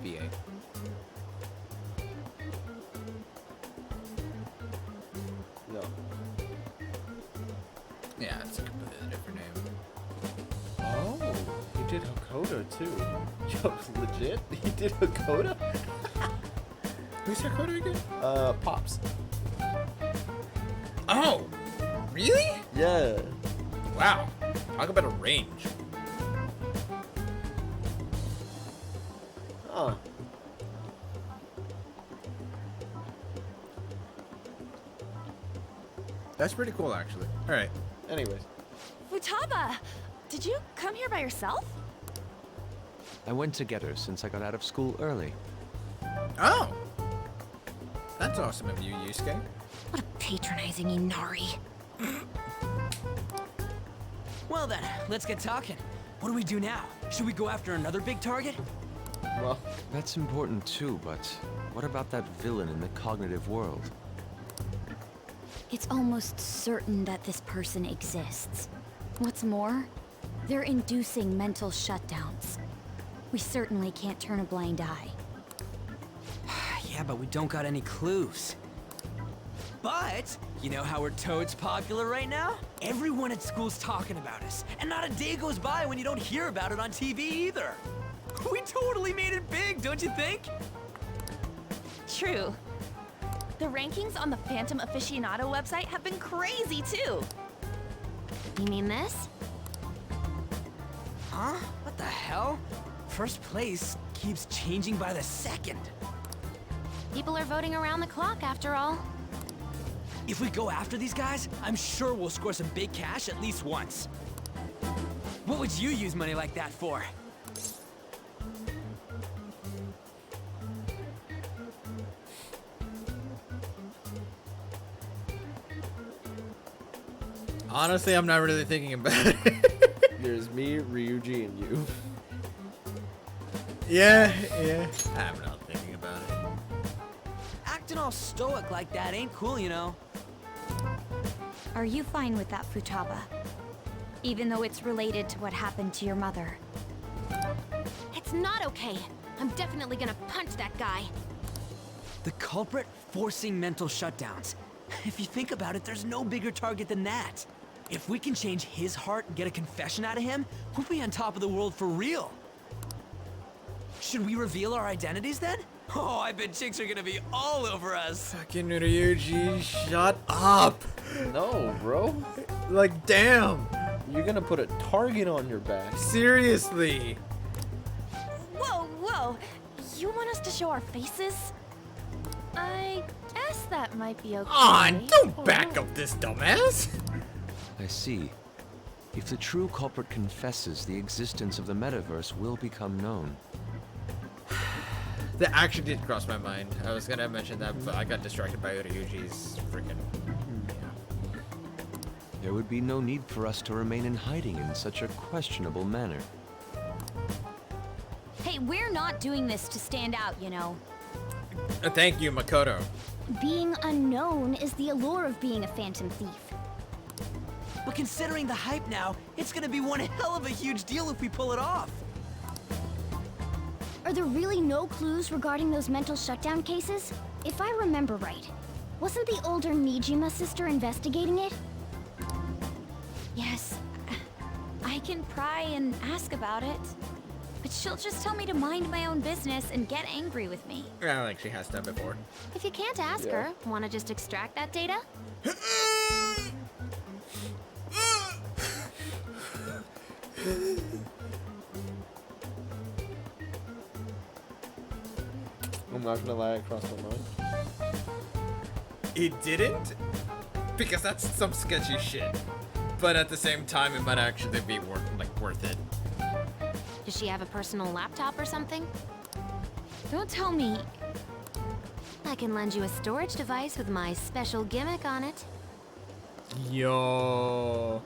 VA. no. Yeah, it's a completely different name. Oh, he did Hakoda too. Yo, legit? He did Hakoda? Who's Hakoda again? Pops. Oh! Really? Yeah. Wow. Talk about a range. Huh. That's pretty cool, actually. Alright. Anyways. Futaba! Did you come here by yourself? I went to get her since I got out of school early. Oh! That's awesome of you, Yusuke. What a patronizing Inari. Well then, let's get talking. What do we do now? Should we go after another big target? Well, that's important too, but what about that villain in the cognitive world? It's almost certain that this person exists. What's more, they're inducing mental shutdowns. We certainly can't turn a blind eye. Yeah, but we don't got any clues. But, you know how we're toads popular right now? Everyone at school's talking about us, and not a day goes by when you don't hear about it on TV either. We totally made it big, don't you think? True. The rankings on the Phantom Aficionado website have been crazy too. You mean this? Huh? What the hell? First place keeps changing by the second. People are voting around the clock after all. If we go after these guys, I'm sure we'll score some big cash at least once. What would you use money like that for? Honestly, I'm not really thinking about it. There's me, Ryuji, and you. Yeah. I'm not thinking about it. Acting all stoic like that ain't cool, you know. Are you fine with that, Futaba? Even though it's related to what happened to your mother. It's not okay. I'm definitely gonna punch that guy. The culprit forcing mental shutdowns. If you think about it, there's no bigger target than that. If we can change his heart and get a confession out of him, we'll be on top of the world for real. Should we reveal our identities then? Oh, I bet chicks are gonna be all over us. Fucking Ryuji, shut up. No, bro. Like, damn. You're gonna put a target on your back. Seriously. Whoa, whoa. You want us to show our faces? I guess that might be okay. Don't back up this dumbass. I see. If the true culprit confesses, the existence of the metaverse will become known. That actually did cross my mind. I was gonna mention that, but I got distracted by Ryuji's freaking. There would be no need for us to remain in hiding in such a questionable manner. Hey, we're not doing this to stand out, you know. Thank you, Makoto. Being unknown is the allure of being a phantom thief. But considering the hype now, it's gonna be one hell of a huge deal if we pull it off. Are there really no clues regarding those mental shutdown cases? If I remember right, wasn't the older Nijima sister investigating it? Yes, I can pry and ask about it. But she'll just tell me to mind my own business and get angry with me. Yeah, like she has done before. If you can't ask her, wanna just extract that data? I'm not gonna lie, it crossed my mind. It didn't? Because that's some sketchy shit. But at the same time, it might actually be worth it. Does she have a personal laptop or something? Don't tell me. I can lend you a storage device with my special gimmick on it. Yo.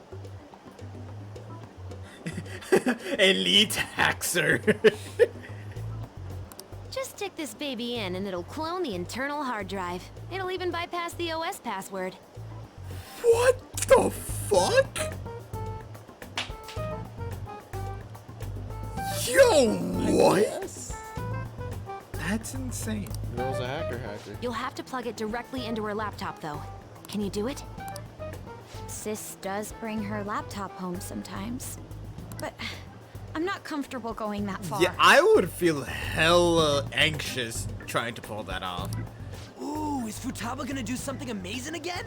Elite hacker. Just stick this baby in and it'll clone the internal hard drive. It'll even bypass the OS password. What the fuck? Yo, what? That's insane. Girl's a hacker. You'll have to plug it directly into her laptop, though. Can you do it? Sis does bring her laptop home sometimes. But I'm not comfortable going that far. Yeah, I would feel hella anxious trying to pull that off. Ooh, is Futaba gonna do something amazing again?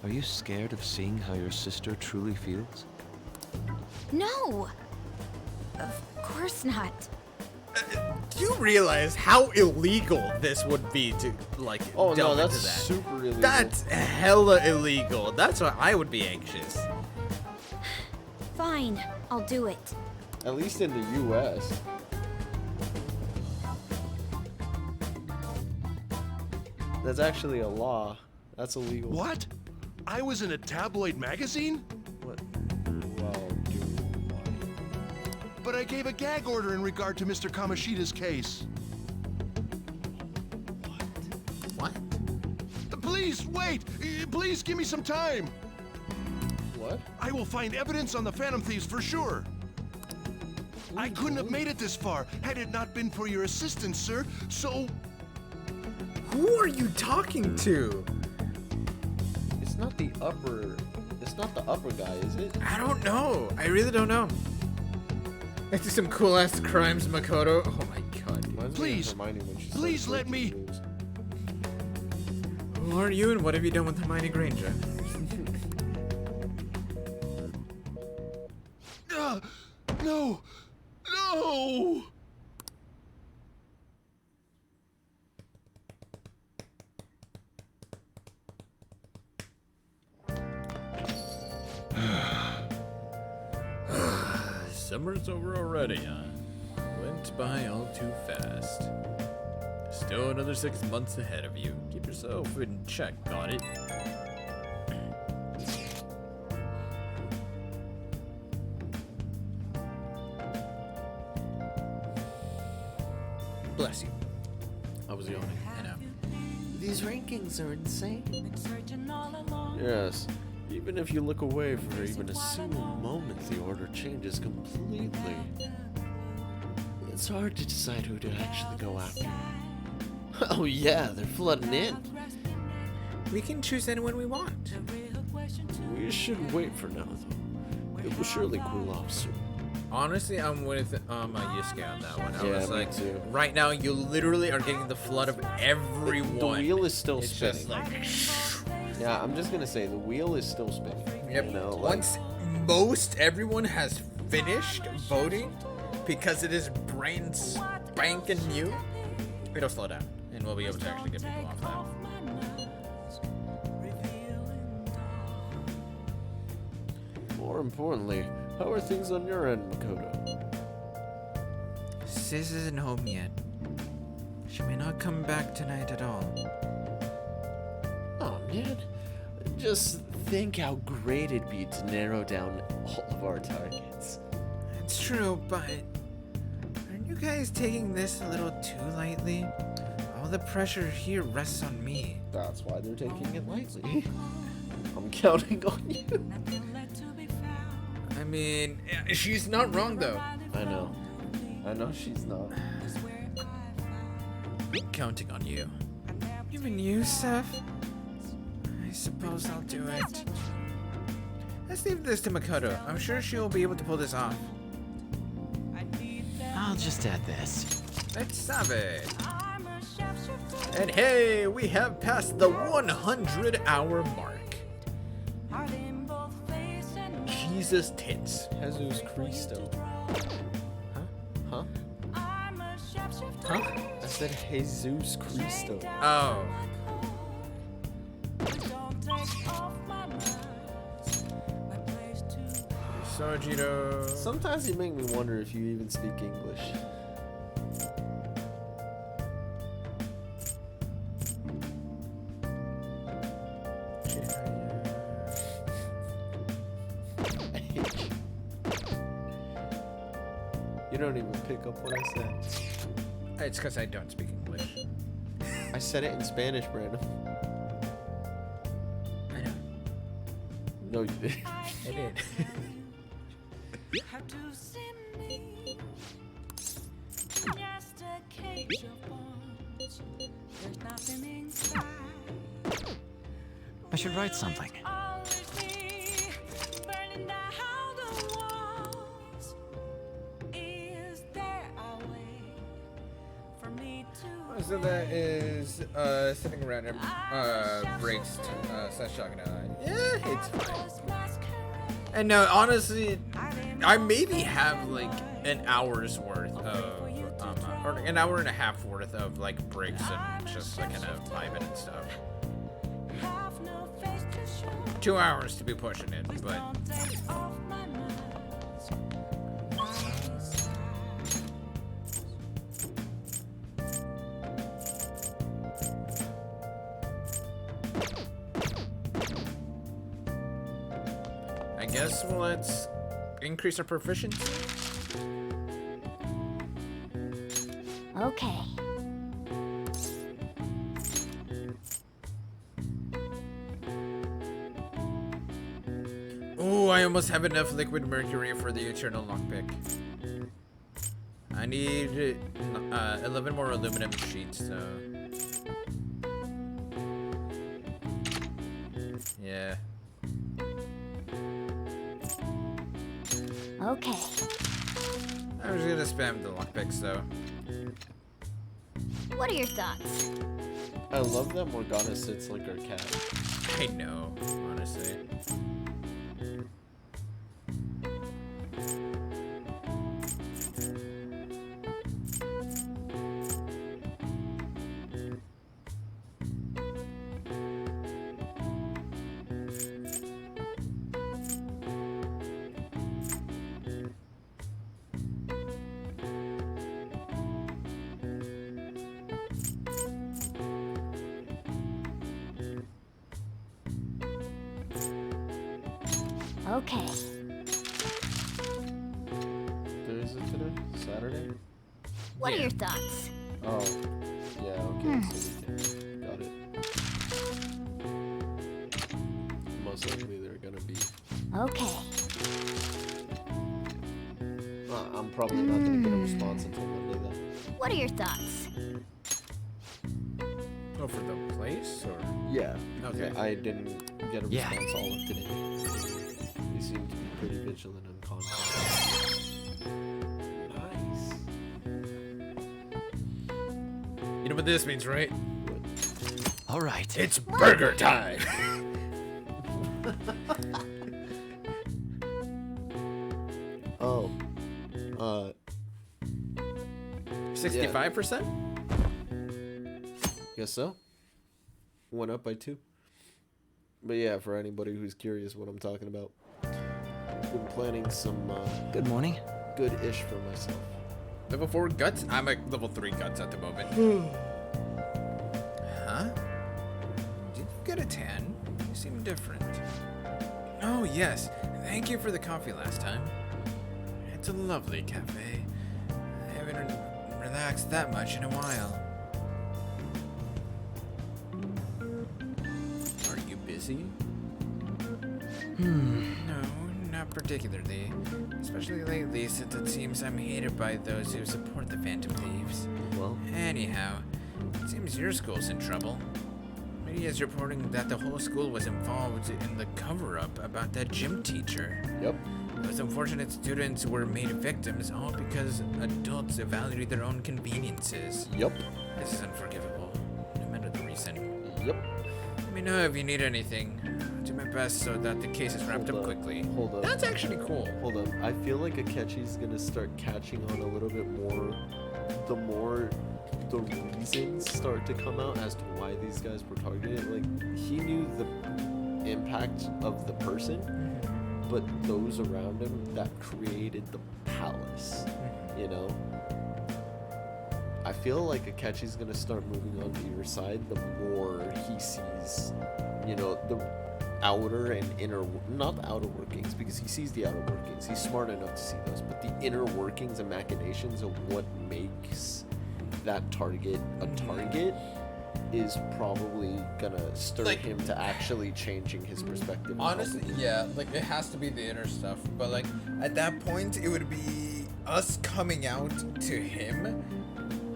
Are you scared of seeing how your sister truly feels? No! Of course not. Do you realize how illegal this would be to, like, Oh no, delve that's into that? super illegal. That's hella illegal. That's why I would be anxious. Fine, I'll do it. At least in the U.S. That's actually a law. That's illegal. What? I was in a tabloid magazine? What? Well, dude, why? But I gave a gag order in regard to Mr. Kamoshida's case. What? Please, wait! Please give me some time! What? I will find evidence on the Phantom Thieves for sure. I couldn't have made it this far had it not been for your assistance, sir, so... Who are you talking to? It's not the upper guy, is it? I don't know. I really don't know. I do some cool ass crimes, Makoto. Oh my god. Please, please let me... Who are you and what have you done with Hermione Granger? No! No! Summer's over already, huh? Went by all too fast. Still another 6 months ahead of you. Keep yourself in check, got it? Bless you. I was yawning. I know. These rankings are insane. Yes. Even if you look away for even a single moment, the order changes completely. It's hard to decide who to actually go after. Oh yeah, they're flooding in. We can choose anyone we want. We should wait for now, though. It will surely cool off soon. Honestly, I'm with Yusuke on that one. I Yeah, was me like, too. right now you literally are getting the flood of everyone. The wheel is still It's spinning. just like, Yeah, I'm just gonna say the wheel is still spinning. yep. You know, like, Once most everyone has finished voting, because it is brand spanking new, it'll slow down, and we'll be able to actually get people off that. more importantly, how are things on your end, Makoto? Sis isn't home yet. She may not come back tonight at all. Oh man, just think how great it'd be to narrow down all of our targets. It's true, but aren't you guys taking this a little too lightly? All the pressure here rests on me. That's why they're taking it lightly. I'm counting on you. I mean, she's not wrong though. I know she's not. I'm counting on you. Even you, Seth? I suppose I'll do it. Let's leave this to Makoto. I'm sure she'll be able to pull this off. I'll just add this. Let's have it. And hey, we have passed the 100-hour mark. Jesus tits. Jesus Cristo. Huh? Huh? I said Jesus Cristo. Oh. Sojiro. Sometimes you make me wonder if you even speak English. You don't even pick up what I said. It's because I don't speak English. I said it in Spanish, Brandon. I know. No, you didn't. I did. I should write something. So that is sitting around and breaks talking about it. Yeah, it's fine. And no, honestly, I maybe have like an hour's worth of or an hour and a half worth of like breaks and just like kind of vibing and stuff. 2 hours to be pushing it, but I guess let's increase our proficiency. Okay. Oh, I almost have enough liquid mercury for the eternal lockpick. I need 11 more aluminum sheets, so yeah. Okay. I was gonna spam the lockpicks though. What are your thoughts? I love that Morgana sits like our cat. I know, honestly. Okay. Day is it today? Saturday? What are your thoughts? Oh, yeah, okay, so we can. Got it. most likely they're gonna be. Okay. I'm probably not gonna get a response until Monday then. What are your thoughts? Oh, for the place, or? Yeah. Okay. I didn't get a response all of today. They seem to be pretty vigilant on contact. Nice. You know what this means, right? All right. It's burger time. Oh. 65%? Guess so. Went up by 2. But yeah, for anybody who's curious what I'm talking about, been planning some good morning. Good-ish for myself. Level 4 guts? I'm at level 3 guts at the moment. Huh? Did you get a 10? You seem different. Oh, yes. Thank you for the coffee last time. It's a lovely cafe. I haven't relaxed that much in a while. Are you busy? No, not particularly. Especially lately, since it seems I'm hated by those who support the Phantom Thieves. Well, anyhow, it seems your school's in trouble. Media's reporting that the whole school was involved in the cover-up about that gym teacher. Yep. Those unfortunate students were made victims all because adults evaluated their own conveniences. Yep. This is unforgivable, no matter the reason. Yep. Let me know if you need anything. I'll do my best so that the case is wrapped up quickly. Hold up. That's actually cool. Hold up. I feel like Akechi's gonna start catching on a little bit more the more the reasons start to come out as to why these guys were targeted. Like, he knew the impact of the person, but those around him that created the palace, you know? I feel like Akechi's gonna start moving on to your side the more he sees, you know, the outer and inner, not the outer workings, because he sees the outer workings. He's smart enough to see those, but the inner workings and machinations of what makes that target a target is probably gonna stir Like, him to actually changing his perspective. Honestly, yeah, like it has to be the inner stuff, but like at that point it would be us coming out to him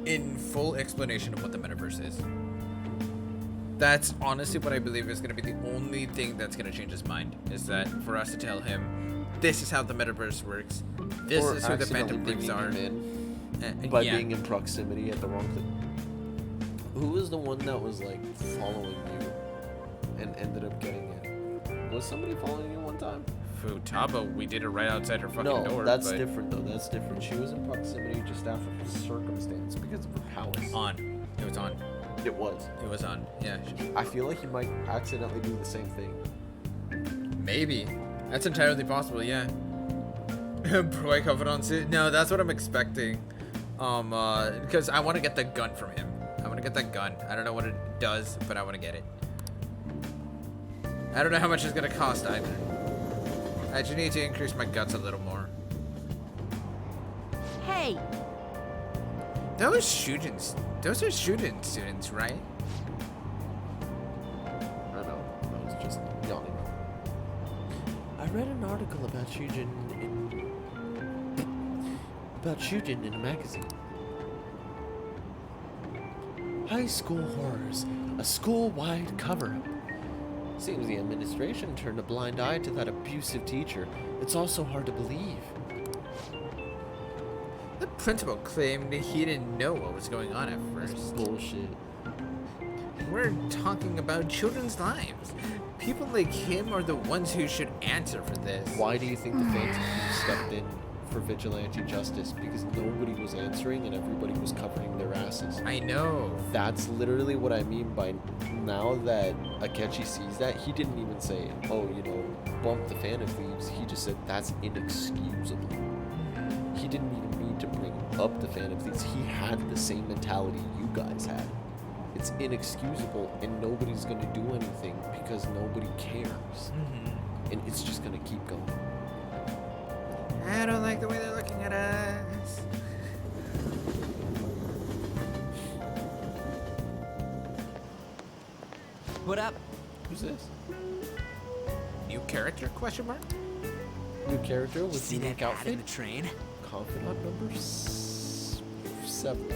in full explanation of what the metaverse is. That's honestly what I believe is going to be the only thing that's going to change his mind, is that for us to tell him this is how the metaverse works, this Or is who the accidentally Phantom Thieves bringing are. him in by yeah. being in proximity at the wrong thing. Who was the one that was like following you and ended up getting it? Was somebody following you one time? Futaba, we did it right outside her fucking No, door. that's but different though. That's different. She was in proximity just after circumstance because of her powers. On. It was on. It was. It was on. Yeah. I feel like you might accidentally do the same thing. Maybe. That's entirely possible, yeah. Pro confidence. No, that's what I'm expecting. Because I want to get the gun from him. I want to get that gun. I don't know what it does, but I want to get it. I don't know how much it's gonna cost either. I just need to increase my guts a little more. Hey! Those are student students, right? I know. I was just yawning. I read an article about Shujin in a magazine. High school horrors, a school-wide cover-up. Seems the administration turned a blind eye to that abusive teacher. It's also hard to believe. The principal claimed he didn't know what was going on at first. That's bullshit. We're talking about children's lives. People like him are the ones who should answer for this. Why do you think the Phantom Thieves stepped in for vigilante justice? Because nobody was answering and everybody was covering their asses. I know. That's literally what I mean by now that Akechi sees that, he didn't even say, oh, you know, bump the Phantom Thieves. He just said, that's inexcusable. He didn't even need to bring up the Phantom Thieves. He had the same mentality you guys had. It's inexcusable and nobody's going to do anything because nobody cares. And it's just going to keep going. I don't like the way they're looking at us. What up? Who's this? character? Question mark. New character with See unique that ad outfit. in the train? Confidant number 7.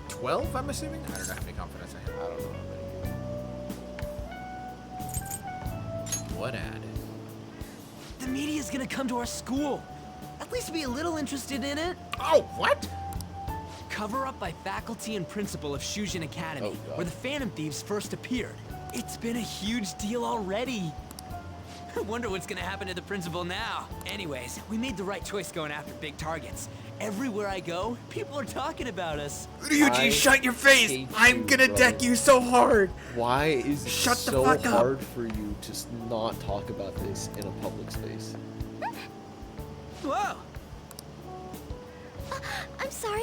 12, I'm assuming? I don't know how many confidence I have. I don't know how What ad? The media's gonna come to our school. At least be a little interested in it. Oh, what? Cover up by faculty and principal of Shujin Academy, where the Phantom Thieves first appeared. It's been a huge deal already. I wonder what's gonna happen to the principal now. Anyways, we made the right choice going after big targets. Everywhere I go, people are talking about us. Ryuji, shut your face! I'm gonna deck you so hard! Why is it Shut the so fuck up. hard for you to not talk about this in a public space? Whoa! I'm sorry.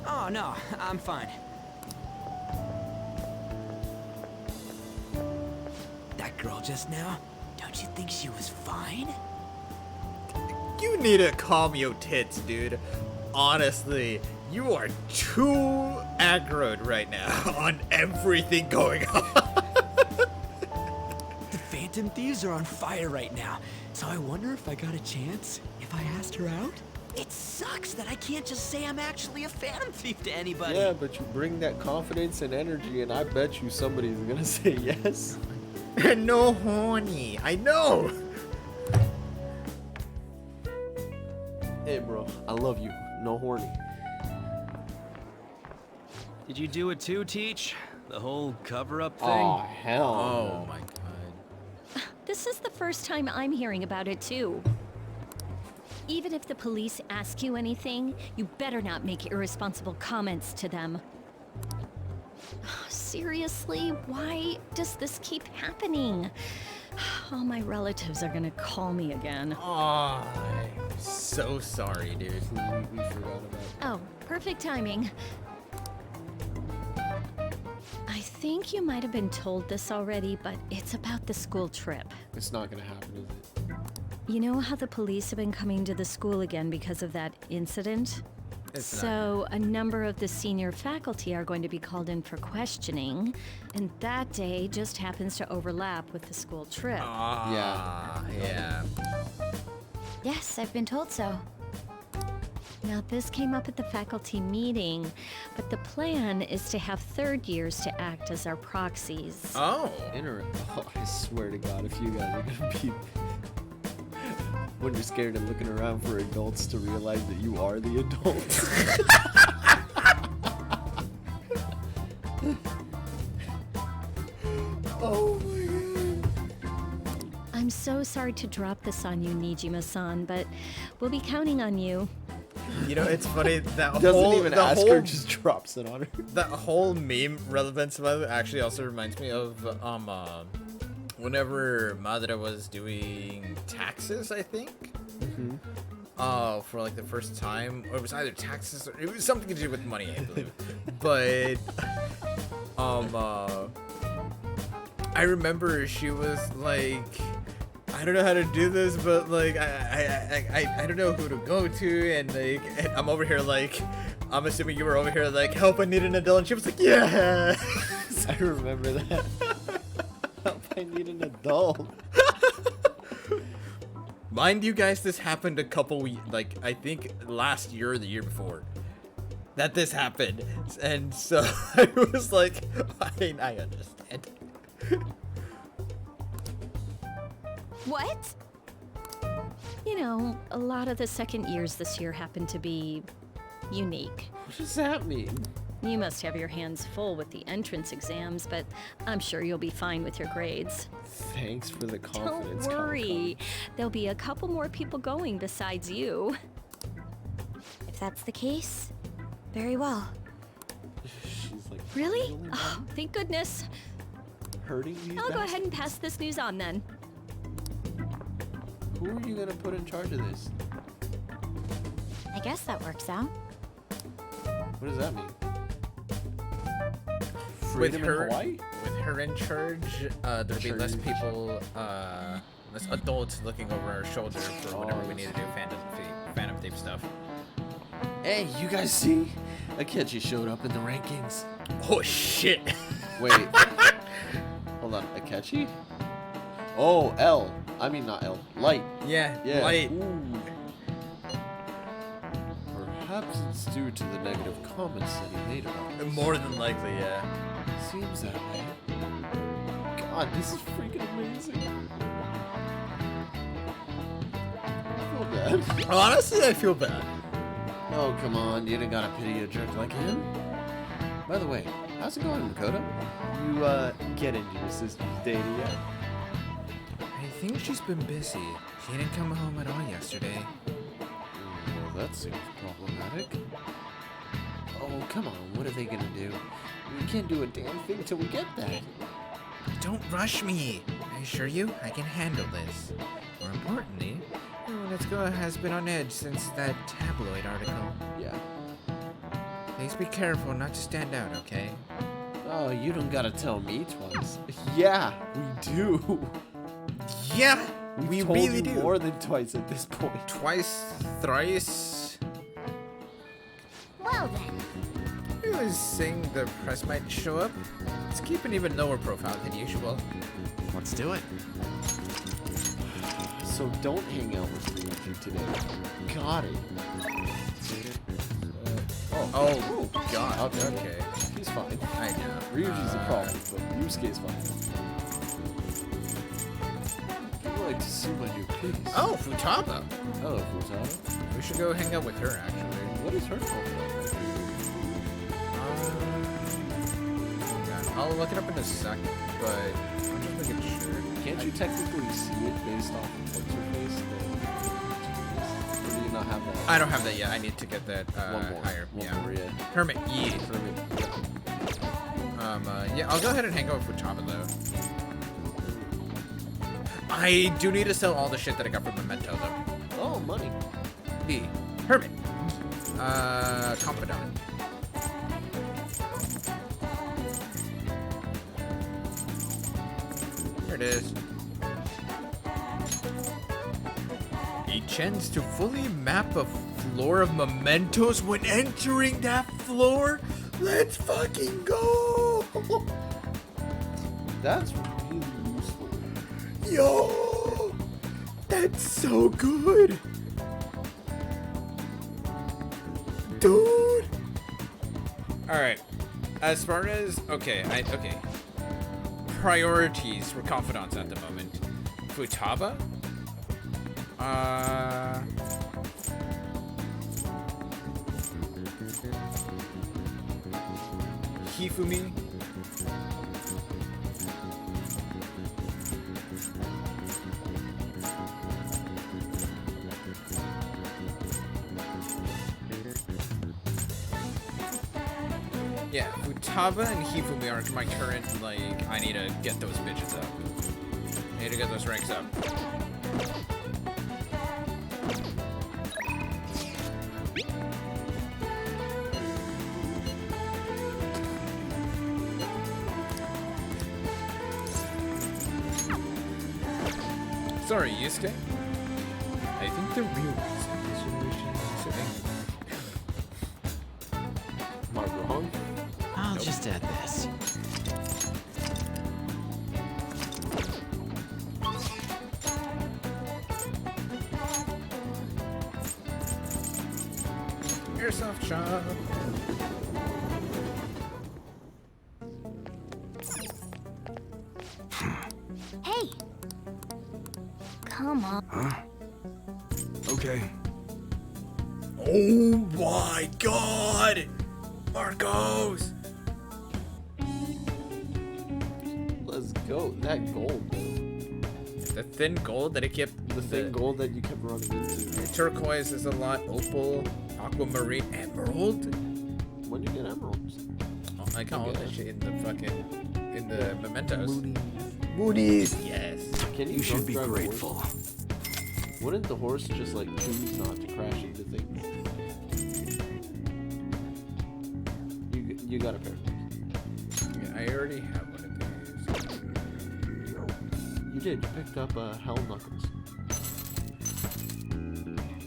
Oh, no, I'm fine. That girl just now, don't you think she was fine? You need to calm your tits, dude. Honestly, you are too aggroed right now on everything going on. The Phantom Thieves are on fire right now, so I wonder if I got a chance if I asked her out? It sucks that I can't just say I'm actually a Phantom Thief to anybody. Yeah, but you bring that confidence and energy, and I bet you somebody's gonna say yes. No horny, I know. Hey, bro, I love you. No horny. Did you do it too, Teach? The whole cover-up thing? Oh, hell Oh my god. This is the first time I'm hearing about it, too. Even if the police ask you anything, you better not make irresponsible comments to them. Seriously, why does this keep happening? All my relatives are gonna call me again. Oh, I'm so sorry, dude. We forgot about Oh, perfect timing. I think you might have been told this already, but it's about the school trip. It's not gonna happen, is it? You know how the police have been coming to the school again because of that incident? So a number of the senior faculty are going to be called in for questioning, and that day just happens to overlap with the school trip. Yeah. Yes, I've been told so. Now, this came up at the faculty meeting, but the plan is to have third years to act as our proxies. Oh. Oh, I swear to God, if you guys are gonna be when you're scared and looking around for adults to realize that you are the adults. Oh my god. I'm so sorry to drop this on you, Nijima-san, but we'll be counting on you. You know, it's funny that Doesn't whole even the ask whole, her, just drops it on her. That whole meme relevance of it actually also reminds me of whenever Madara was doing taxes, I think. For like the first time, or it was either taxes or it was something to do with money, I believe. But I remember she was like, I don't know how to do this, but like I don't know who to go to, and like and I'm over here like, I'm assuming you were over here like, help, I need an adult, and she was like, yeah. I remember that. Help, I need an adult. Mind you guys, this happened a couple like I think last year or the year before that this happened, and so I was like, I understand. What? You know, a lot of the second years this year happen to be unique. What does that mean? You must have your hands full with the entrance exams, but I'm sure you'll be fine with your grades. Thanks for the confidence. Don't worry. There'll be a couple more people going besides you. If that's the case, very well. She's like, Really? Oh, thank goodness. hurting these I'll go guys? ahead and pass this news on then. Who are you gonna put in charge of this? I guess that works out. What does that mean? With Freedom in her, Hawaii? with her in charge, there'll be less people, less adults looking over our shoulder for whenever we need to do Phantom Thief stuff. Hey, you guys see? Akechi showed up in the rankings. Oh shit! Wait. Hold on. that catchy? Oh, L. I mean, not L. Light. Yeah, Yeah. light. Ooh. Perhaps it's due to the negative comments that he made about us. More than likely, yeah. Seems that way. God, this is freaking amazing. I feel bad. Honestly, I feel bad. Oh, come on. You didn't gotta pity a jerk like him. By the way, how's it going, Dakota? You, get into your sister's dating yet? I think she's been busy. She didn't come home at all yesterday. Well, that seems problematic. Oh, come on. What are they gonna do? We can't do a damn thing till we get that. Don't rush me. I assure you, I can handle this. More importantly, Let's-Go has been on edge since that tabloid article. Yeah. Please be careful not to stand out, okay? Oh, you don't gotta tell me twice. Yeah, we do. Yeah, We've we told really you do. more than twice at this point. Twice, thrice. Well then. He was saying the press might show up. Let's keep an even lower profile than usual. Let's do it. So don't hang out with Ryuji today. Got it. Oh, God. Okay. He's fine. I know. Ryuji's a problem, but Yusuke's fine. I'd like to see my new piece. Oh, Futaba. Hello, Futaba. We should go hang out with her, actually. What is her called? I'll look it up in a sec, but I'm just making sure. Can't you technically see it based off of what's her face? Or do you not have that? I don't have that yet. I need to get that One more. higher. One Yeah. more, yeah. Hermit, yeah. Hermit, yeah. Yeah, I'll go ahead and hang out with Futaba, though. I do need to sell all the shit that I got from Memento, though. Oh, money. The Hermit. Confidant. Here it is. A chance to fully map a floor of mementos when entering that floor? Let's fucking go! That's really useful. Yo! That's so good! Dude! Alright. As far as... Okay. Priorities for confidants at the moment. Futaba? Hifumi? Yeah, Futaba and Hifumi are my current, like, I need to get those bitches up. I need to get those ranks up. Sorry, Yusuke. I think the real reason this generation is so angry. Am I wrong? I'll just add this. Airsoft shop. Hey! Come on. Huh? Okay. Oh my god! Marcos! Let's go. That gold, though. The thin gold that it kept... The thin gold that you kept running into. Turquoise is a lot. Opal, aquamarine, emerald? When do you get emeralds? Oh, I got all that shit in the fucking... In the mementos. Moonies. Moonies! Yes. Can You should be drive a horse? grateful. Wouldn't the horse just like choose not to crash into things? You got a pair. Yeah, I already have one of these. You did. You picked up Hell Knuckles.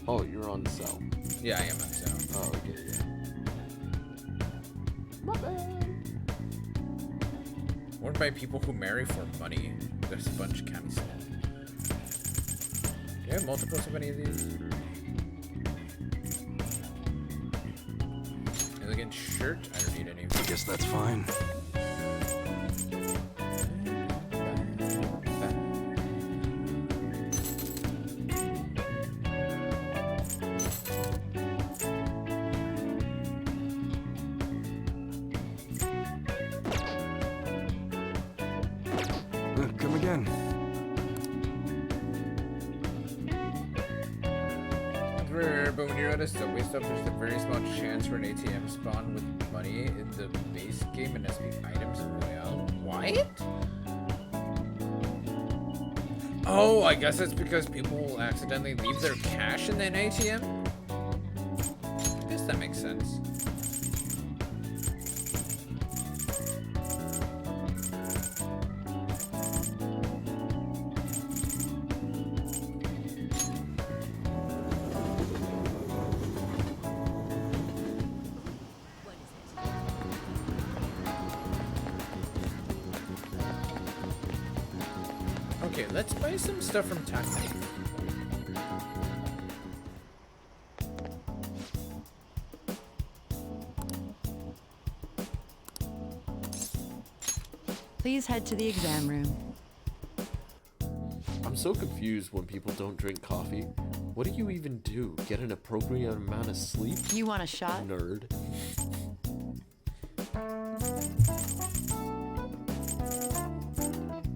Oh, you're on Cell. Yeah, I am on Cell. Oh, okay, yeah. My bad. Or surrounded by people who marry for money. The sponge camisole. Do you have multiples of any of these? Elegant shirt? I don't need any. I guess that's fine. Come again. But when you're at a subway stop, there's a very small chance for an ATM spawn with money in the base game and SP items Royale. What? Oh, I guess it's because people will accidentally leave their cash in an ATM? I guess that makes sense. Okay, let's buy some stuff from Taco. Please head to the exam room. I'm so confused when people don't drink coffee. What do you even do? Get an appropriate amount of sleep? You want a shot? Nerd.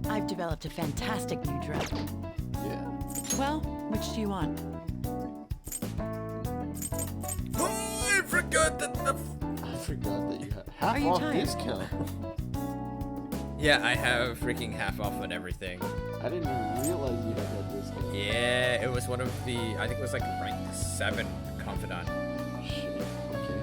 I've developed a fantastic new drug. Yeah. Well, which do you want? Oh, I forgot that I forgot that you had half Are you off tired? discount. Yeah, I have freaking half off on everything. I didn't even realize you had that discount. Yeah, it was one of the, I think it was like rank 7 confidant. Shit. Okay.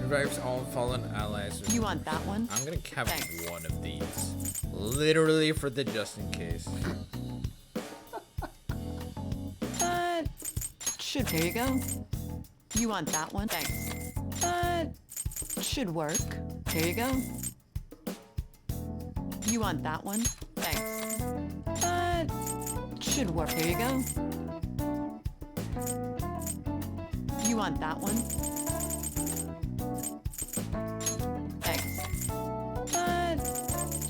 Revives all fallen allies. You want that one? I'm gonna have Thanks. one of these. Literally for the just in case. Should. Here you go. You want that one? Thanks. Should work. Here you go. You want that one? Thanks. Should work. Here you go. You want that one? Thanks.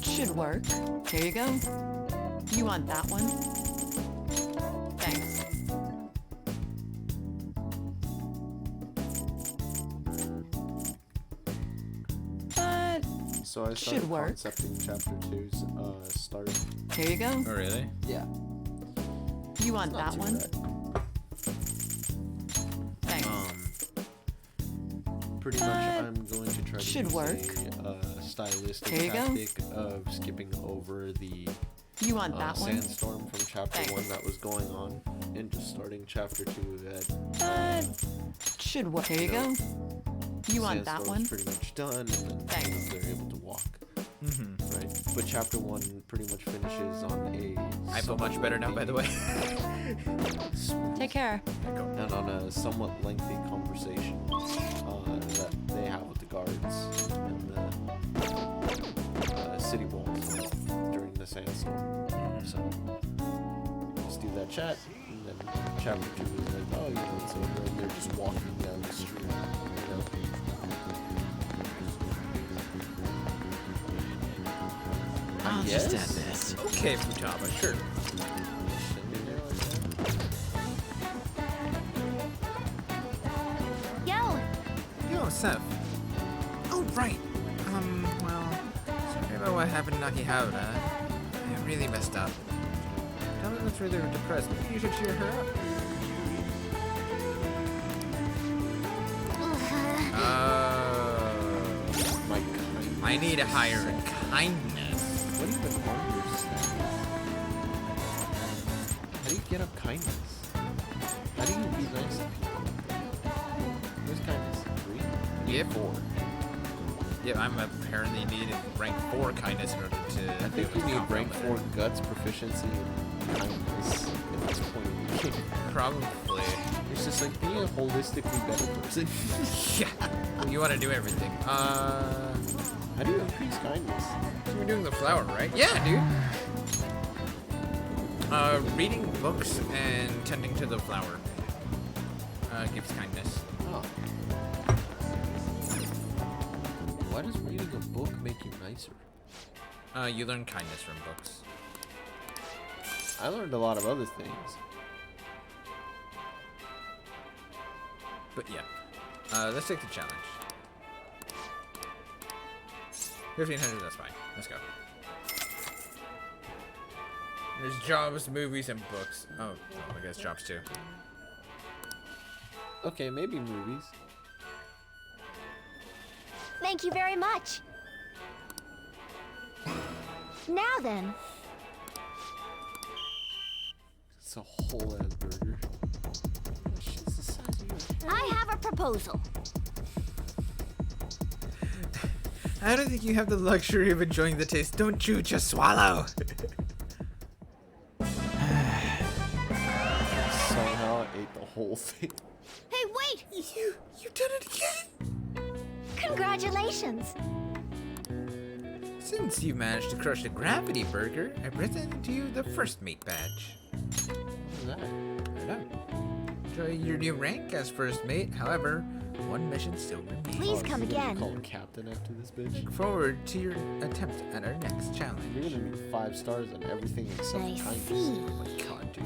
Should work. Here you go. You want that one? Thanks. So I started Should work. concepting chapter 2's start. Here you go. Oh, really? Yeah. You want Not that too one? bad. Thanks. Pretty much I'm going to try to should use work. a stylistic Here you go. tactic of skipping over the You want that one? sandstorm from chapter Thanks. 1 that was going on and just starting chapter 2 at Should work. Here you go. You want that sandstorm's one? pretty much done and then Thanks. they're able to walk. Mm-hmm. Right? But chapter 1 pretty much finishes on a I feel much better now, by the way. Take care. And on a somewhat lengthy conversation that they have with the guards and the city walls during the sandstorm. So just do that chat, and then chapter 2 is like, oh, you know, it's over, and they're just walking down the street. You know? I'll just add this. Okay, Futaba, sure. Yo! Yo, Seth. Oh, right. Well, sorry about what happened to Nakihara. I really messed up. Tell me that's really depressed. Maybe you should cheer her up. My kindness. I need a higher kindness. What even are your stats? How do you get up kindness? How do you be nice to people? Where's kindness? need 4. Yeah, I'm apparently needing rank 4 kindness in order to. I think you need rank 4 guts, proficiency, and kindness at this point in the game. Probably. It's just like being a holistically better person. Yeah. You want to do everything. How do you increase kindness? You're doing the flower, right? Yeah, dude. Reading books and tending to the flower gives kindness. Oh. Why does reading a book make you nicer? You learn kindness from books. I learned a lot of other things. But yeah. Let's take the challenge. 1,500, that's fine. Let's go. There's jobs, movies, and books. Oh, I guess jobs too. Okay, maybe movies. Thank you very much. Now then. It's a whole ass burger. Shit's the size of your head. I have a proposal. I don't think you have the luxury of enjoying the taste. Don't chew, just swallow. Somehow I ate the whole thing. Hey, wait! You did it again! Congratulations! Since you managed to crush the gravity burger, I present to you the first mate badge. What's that? I don't know. Enjoy your new rank as first mate. However, one mission still remains. Please come again. Call him captain after this bitch. Look forward to your attempt at our next challenge. You're gonna need 5 stars on everything except I kindness. see. Oh my god, dude.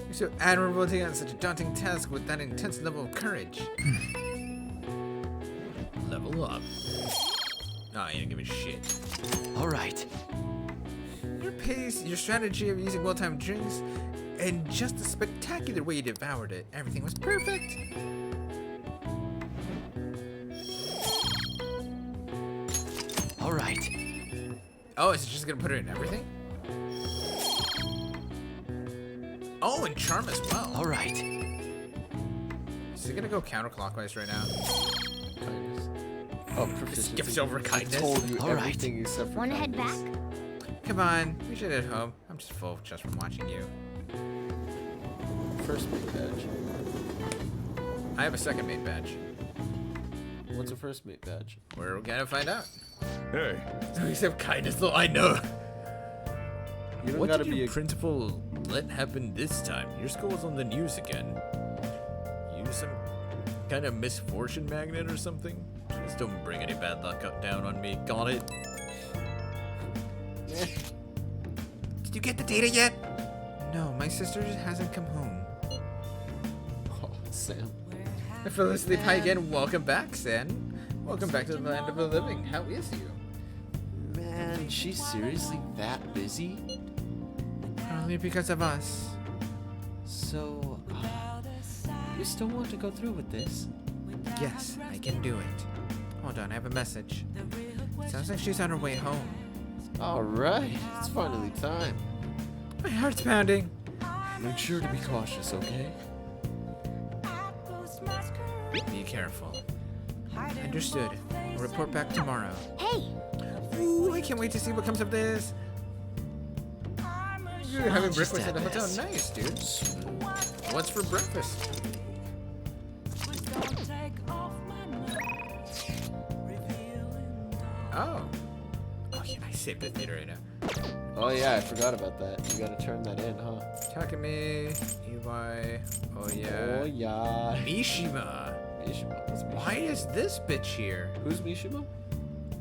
You're so admirable to take on such a daunting task with that intense level of courage. Level up. Oh, you didn't give a shit. Alright. Your pace, your strategy of using well-timed drinks, and just the spectacular way you devoured it. Everything was perfect. Alright. Oh, is it just gonna put it in everything? Oh, and charm as well. Alright. Is it gonna go counterclockwise right now? Kindness. Oh, proficiency. Skips over kindness. I told you All right. everything except for Wanna head kindness. back? Come on, we should head home. I'm just full just from watching you. First mate badge. I have a second mate badge. What's a first mate badge? We're gonna find out. Hey, Except kindness, though I know. You don't What gotta did be your a principal let happen this time? Your school was on the news again. You some kind of misfortune magnet or something? Just don't bring any bad luck up down on me. Got it? Did you get the data yet? No, my sister just hasn't come home. Oh, Sam. I fell asleep. Hi again. Welcome back, Sam. Welcome back to the land of the living. How is you? Man, she's seriously that busy? Only because of us. So, you still want to go through with this? Yes, I can do it. Hold on, I have a message. Sounds like she's on her way home. Alright, it's finally time. My heart's pounding. Make sure to be cautious, okay? Be careful. Understood. I'll report back tomorrow. Hey! Ooh, I can't wait to see what comes of this. You're having just breakfast at the had hotel. this. Nice, dude. What's for breakfast? Oh. Oh, yeah, I saved the theater right now. Oh yeah, I forgot about that. You gotta turn that in, huh? Takumi, EY, oh yeah. Oh yeah. Mishima. Mishima. What's Mishima? Why is this bitch here? Who's Mishima?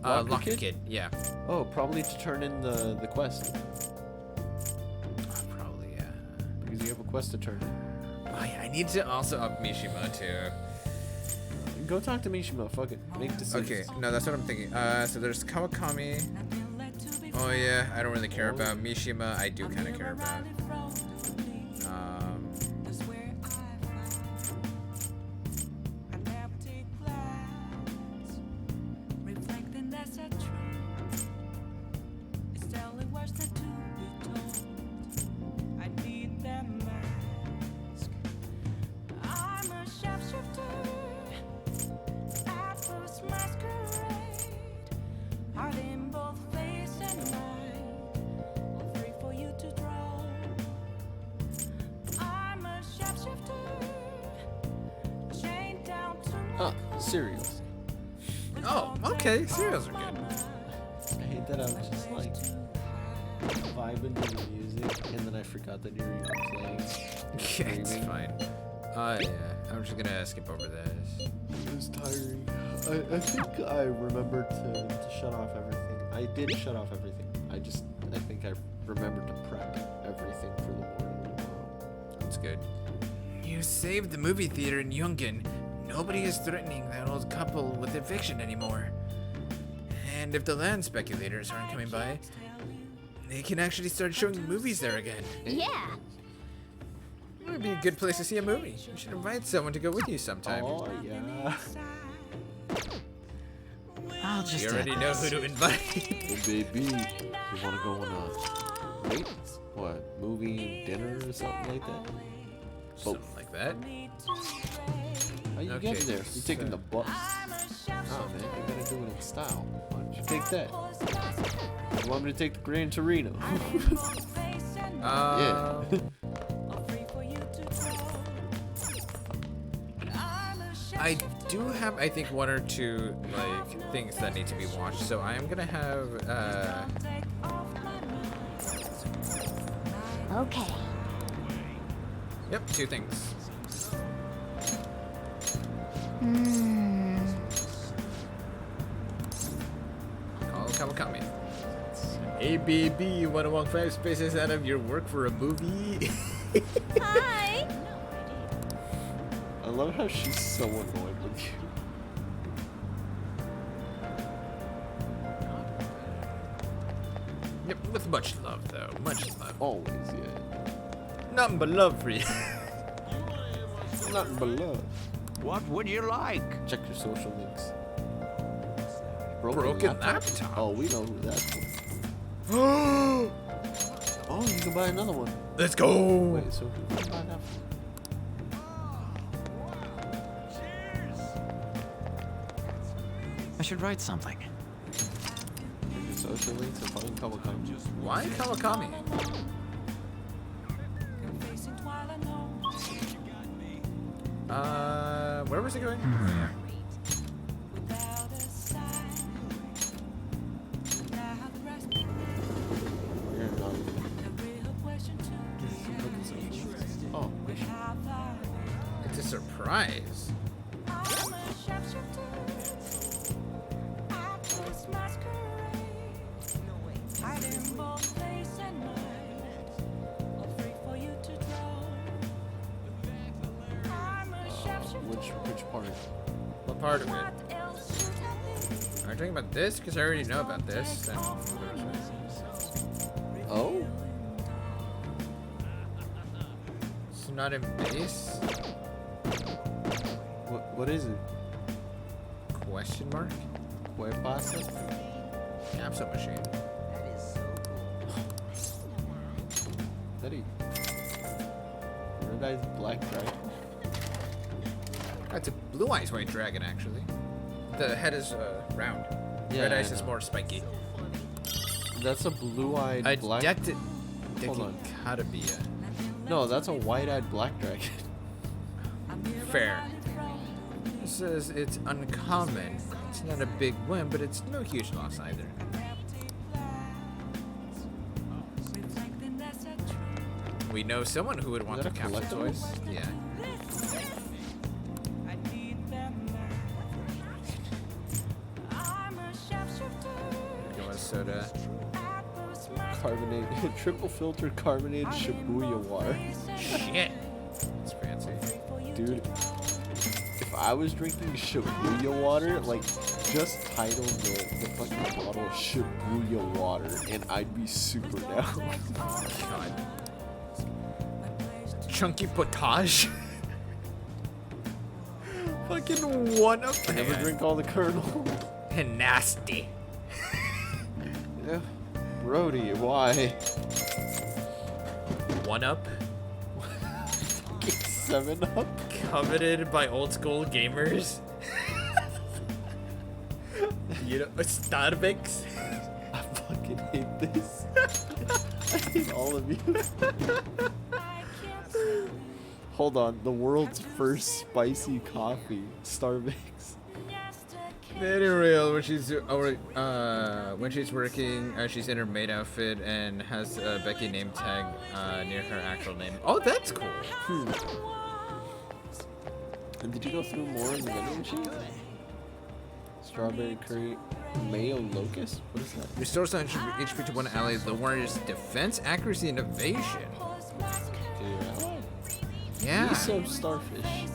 Locker Kid? Yeah. Oh, probably to turn in the quest. Probably, yeah. Because you have a quest to turn in. Oh, yeah, I need to also up Mishima too. Go talk to Mishima, fuck it. Make decisions. Okay, no, that's what I'm thinking. So there's Kawakami. Oh yeah, I don't really care about Mishima. I do kind of care about. Cereals. Oh, okay. Cereals are good. I hate that I'm just like vibing to the music and then I forgot that you're even playing. Yeah, it's fine. Yeah. I'm just gonna skip over this. It was tiring. I think I remembered to shut off everything. I did shut off everything. I think I remembered to prep everything for the morning tomorrow. That's good. You saved the movie theater in Yungen. Nobody is threatening that old couple with eviction anymore. And if the land speculators aren't coming by, they can actually start showing movies there again. Yeah. It would be a good place to see a movie. You should invite someone to go with you sometime. Oh, yeah. I'll just You already know who to invite. Hey, baby, you want to go on a date? What, movie, dinner, or something like that? Something like that. How you getting there? You taking the bus? Oh man, you gotta do it in style. Why don't you take that? You want me to take the Gran Torino? Yeah. I do have, I think, one or two like things that need to be watched. So I am gonna have. Okay. Yep, two things. Call Kawakami. Hey baby, you wanna walk 5 spaces out of your work for a movie? Hi. I love how she's so annoyed with you. Yep, with much love though, much love. Always, yeah. Nothing but love for you. Nothing but love. What would you like? Check your social links. Broken laptop? Oh, we know who that's for. Oh, you can buy another one. Let's go. Wait, so who can buy that for? I should write something. Check your social links and find Kawakami. Why Kawakami? Where was it going? Oh, it's a surprise. Which part? What part of it? Are you talking about this? Because I already know about this. Oh? It's not in base? What is it? Question mark? ¿Qué pasa? Capsule machine. Daddy. Red Eyes Black Dragon. That's a Blue Eyes White Dragon, actually. The head is round. Yeah, Red I Eyes is know. more spiky. That's a blue-eyed black. Hold on. Carabia. No, that's a white-eyed black dragon. Fair. It says it's uncommon. It's not a big win, but it's no huge loss either. We know someone who would want Is to that a capture collectible? toys. Yeah. Go with soda. Carbonated, triple filter carbonated Shibuya water. Shit. That's fancy. Dude, if I was drinking Shibuya water, like, just title the fucking bottle Shibuya water, and I'd be super down. God. Chunky potage. Fucking one up. I never drink all the kernel. And nasty. Yeah. Brody, why? One up. 7 Up? Coveted by old school gamers. You know, Starbucks. I fucking hate this. I hate all of you. Hold on, the world's first spicy coffee, Starbucks. Very real. When she's working, she's in her maid outfit and has a Becky name tag near her actual name. Oh, that's cool. And did you go through more in the vending machine? Strawberry curry, mayo locust? What is that? Restores some HP to one ally. The warrior's defense, accuracy, and evasion. Yeah. Miso starfish.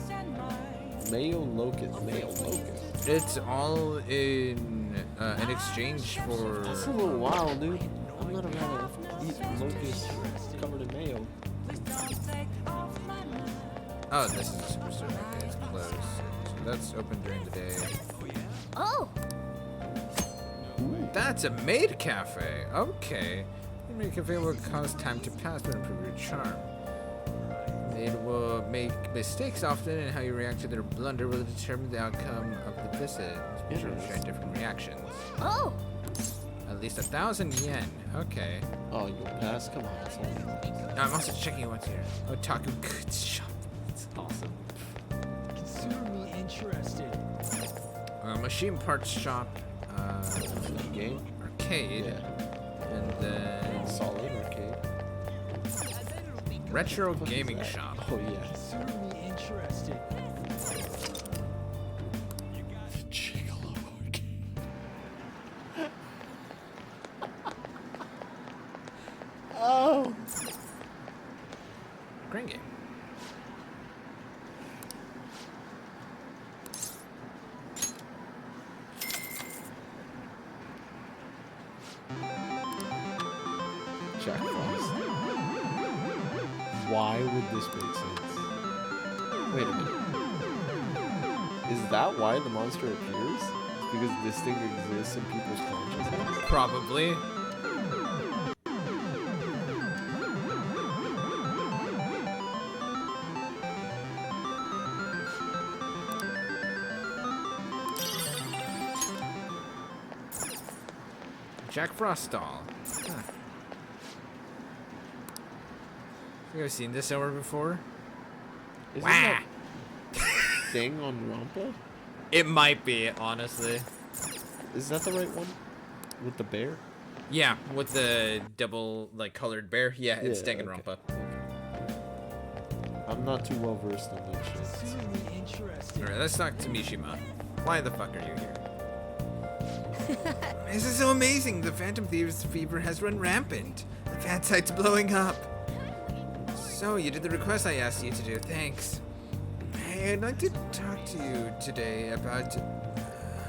Mayo locust. Mayo locust. It's all in exchange for. That's a little wild, dude. I'm not around to eat locust covered in mayo. Oh, this is a superstore. Okay, it's closed. So that's open during the day. Oh! That's a maid cafe. Okay. The maid cafe will cause time to pass but improve your charm. Maid will make mistakes often, and how you react to their blunder will determine the outcome of the visit. Each will share different reactions. Oh! At least 1,000 yen. Okay. Oh, you'll pass? Come on. That's all. I'm also checking what's here. Otaku goods shop. It's awesome. Consider me interested. Machine parts shop. Game? Arcade. Yeah. And then Solid arcade. retro gaming shop. Oh yeah. Consider me interested. Gigolo arcade. Oh. Great game. Jack Frost. Why would this make sense? Wait a minute. Is that why the monster appears? It's because this thing exists in people's consciousness? Probably. Jack Frost doll. Huh. You ever seen this somewhere before? Isn't Wah! that thing on Rampa? It might be, honestly. Is that the right one? With the bear? Yeah, with the double, like, colored bear. Yeah, it's Yeah, Danganronpa. I'm not too well versed in that shit. Consider me interested. Alright, let's talk to Mishima. Why the fuck are you here? This is so amazing! The Phantom Thieves fever has run rampant. The fan site's blowing up. So, you did the request I asked you to do. Thanks. Hey, I'd like to talk to you today about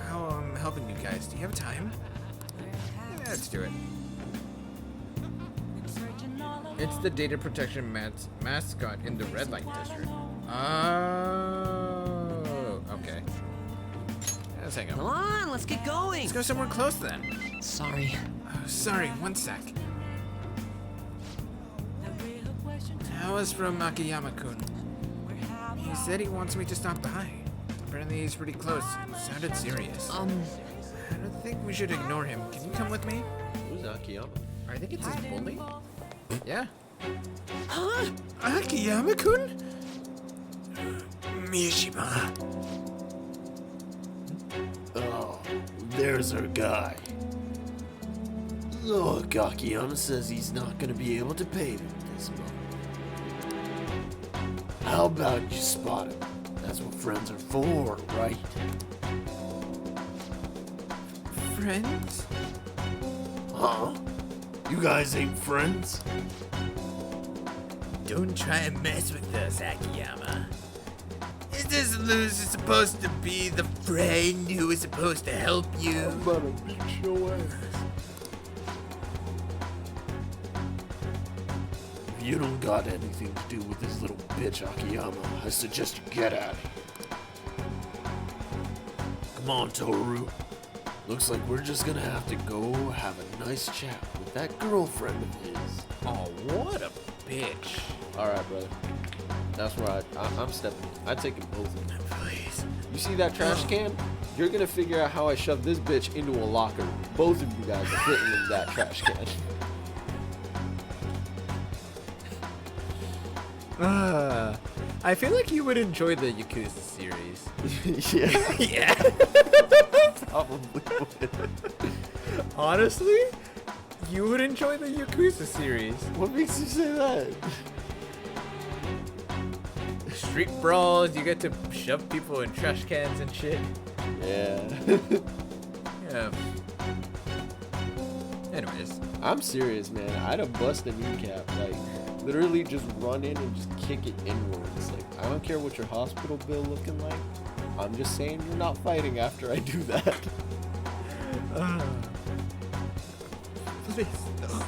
how I'm helping you guys. Do you have time? Yeah, let's do it. It's the data protection mascot in the red light district. Oh, okay. Let's hang Come on. on, let's get going. Let's go somewhere close then. Sorry. Oh, sorry, one sec. That was from Akiyama-kun. He said he wants me to stop by. Apparently he's pretty close. It sounded serious. I don't think we should ignore him. Can you come with me? Who's Akiyama? I think it's his bully. Yeah. Huh? Akiyama-kun? Mishima. Oh, there's our guy. Look, Akiyama says he's not gonna be able to pay me this month. How about you spot him? That's what friends are for, right? Friends? Huh? You guys ain't friends? Don't try and mess with us, Akiyama. Is this loser supposed to be the friend who is supposed to help you? I'm about to beat your ass. If you don't got anything to do with this little bitch, Akiyama, I suggest you get out of here. Come on, Toru. Looks like we're just gonna have to go have a nice chat with that girlfriend of his. Oh, what a bitch. Alright, brother. That's right. I'm stepping in. I take them both in. Please. You see that trash can? You're gonna figure out how I shove this bitch into a locker. Both of you guys are fitting in that trash can. I feel like you would enjoy the Yakuza series. Yeah. Yeah. Probably would. Honestly, you would enjoy the Yakuza series. What makes you say that? Street brawls, you get to shove people in trash cans and shit. Yeah. Yeah. Anyways. I'm serious, man. I'd have busted a kneecap. Like, literally just run in and just kick it inwards. Like, I don't care what your hospital bill looking like. I'm just saying you're not fighting after I do that. Please, no.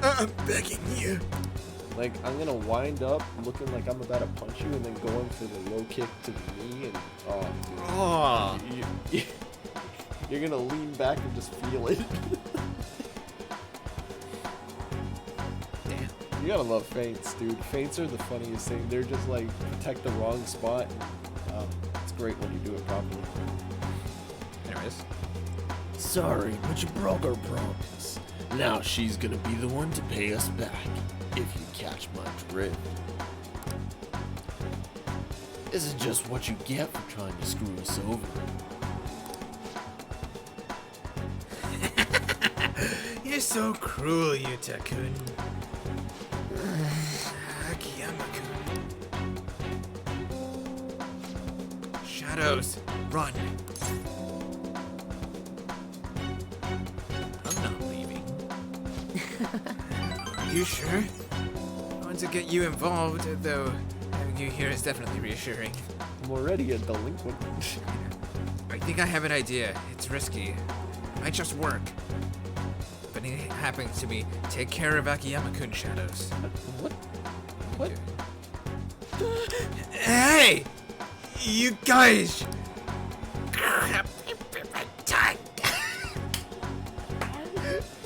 I'm begging you. Like, I'm gonna wind up looking like I'm about to punch you and then going for the low kick to the knee and, oh, dude. Oh. You're gonna lean back and just feel it. Damn. You gotta love feints, dude. Feints are the funniest thing. They're just like protect the wrong spot. And, it's great when you do it properly. Anyways. Sorry, but you broke our promise. Now she's gonna be the one to pay us back, if you catch my drift. This is just what you get for trying to screw us over. You're so cruel, Yuta-kun. Akiyama-kun. Shadows, run. I'm not leaving. Are you sure? I want to get you involved, though having you here is definitely reassuring. I'm already a delinquent. I think I have an idea. It's risky. Might just work. If anything happens to me, take care of Akiyama-kun, Shadows. What? What? Hey! You guys!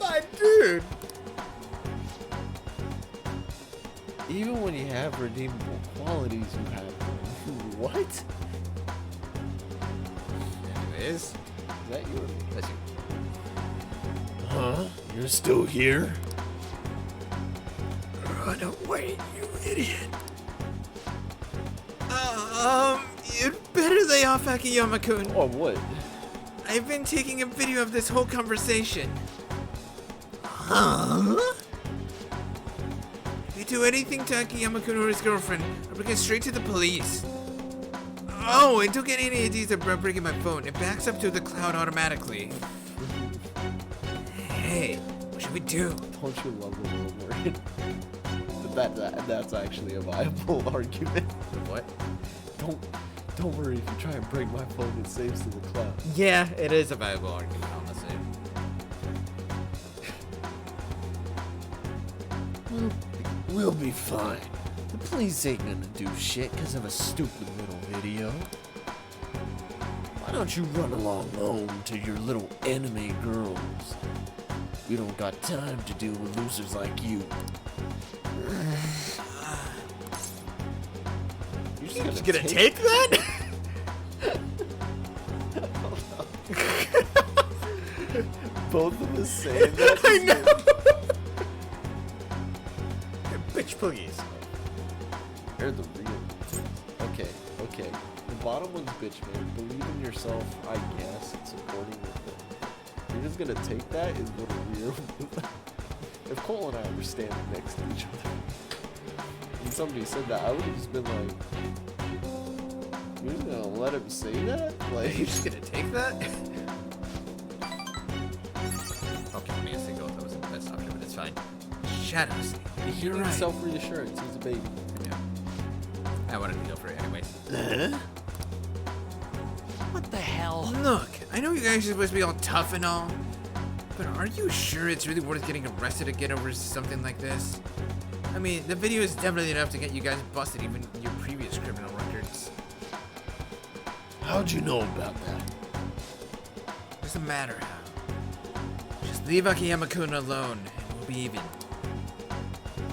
My dude! Even when you have redeemable qualities, you have what? Anyways, is that you or me? That's you. Huh? You're still here? Run away, you idiot! You'd better lay off Akiyama-kun. Oh, what? I've been taking a video of this whole conversation. Huh? If you do anything to Akiyama-kun or his girlfriend, I'll bring it straight to the police. Oh, and don't get any ideas about breaking my phone. It backs up to the cloud automatically. Hey, what should we do? Don't you love the little word? That's actually a viable argument. What? Don't worry if you try and break my phone, it saves to the cloud. Yeah, it is a viable argument, honestly. We'll be fine. The police ain't gonna do shit because of a stupid little video. Why don't you run along home to your little anime girls? We don't got time to deal with losers like you. You're just gonna take that? Both of us saying that. I know. Bitch, please. They're the real. Okay. The bottom one's bitch, man. Believe in yourself, I guess, and supporting your thing. You're just gonna take that is little weird. If Cole and I were standing next to each other, and somebody said that, I would have just been like, "You're just gonna let him say that? Like, You're just gonna take that?" Okay, I mean, I think that was the best option, but it's fine. Shadows. You're right. Self-reassurance. He's a baby. Yeah. I wanted to go for it anyways. What the hell? Look, I know you guys are supposed to be all tough and all, but are you sure it's really worth getting arrested again over something like this? I mean, the video is definitely enough to get you guys busted, even your previous criminal records. How'd you know about that? Doesn't matter how. Just leave Akiyama-kun alone, and we'll be even.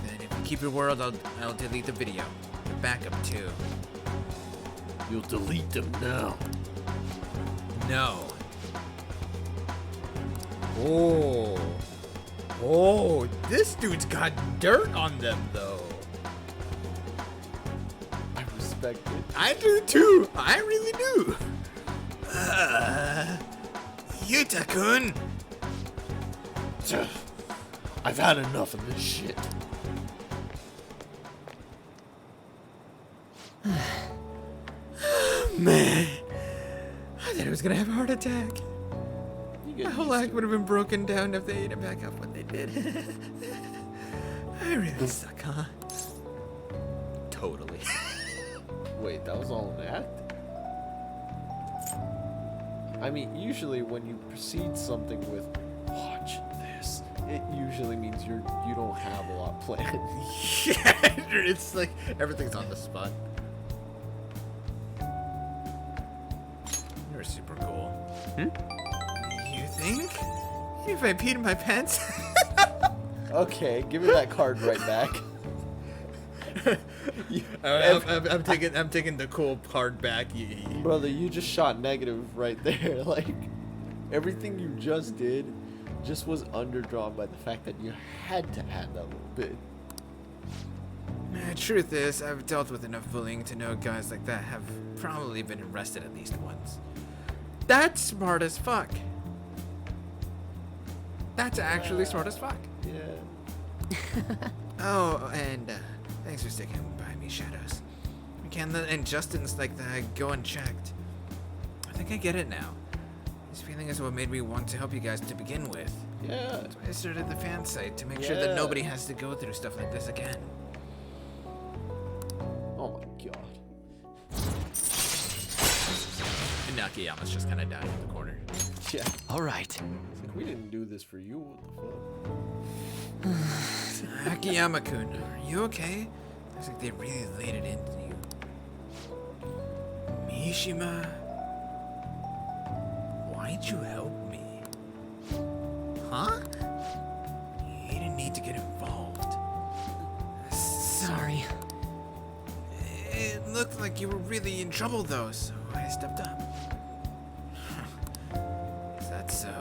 Then if you keep your word, I'll delete the video. The backup, too. You'll delete them now. No. Oh, this dude's got dirt on them, though. I respect respect it. I do too. I really do. Yuta-kun. I've had enough of this shit. Man, I thought I was gonna have a heart attack. My whole act would have been broken down if they didn't back up what they did. I really suck, huh? Totally. Wait, that was all an act? I mean, usually when you precede something with "watch this," it usually means you don't have a lot planned. Yeah, it's like everything's on the spot. You're super cool. You think? If I peed in my pants? Okay, give me that card right back. I'm taking the cool card back. Brother, you just shot negative right there. Like, everything you just did just was underdrawn by the fact that you had to add that little bit. Truth is, I've dealt with enough bullying to know guys like that have probably been arrested at least once. That's smart as fuck. That's actually smart as fuck. Yeah. Oh, and thanks for sticking by me, Shadows. McKenna and Justin's like that go unchecked. I think I get it now. This feeling is what made me want to help you guys to begin with. Yeah. That's why I started the fan site, to make sure that nobody has to go through stuff like this again. Oh my god. And Nakayama's just kind of dying in the corner. Yeah. All right. It's like, we didn't do this for you. What the fuck? Akiyama-kun, are you okay? Looks like they really laid it into you. Mishima, why'd you help me? Huh? You didn't need to get involved. Sorry. It looked like you were really in trouble though, so I stepped up. Is that so?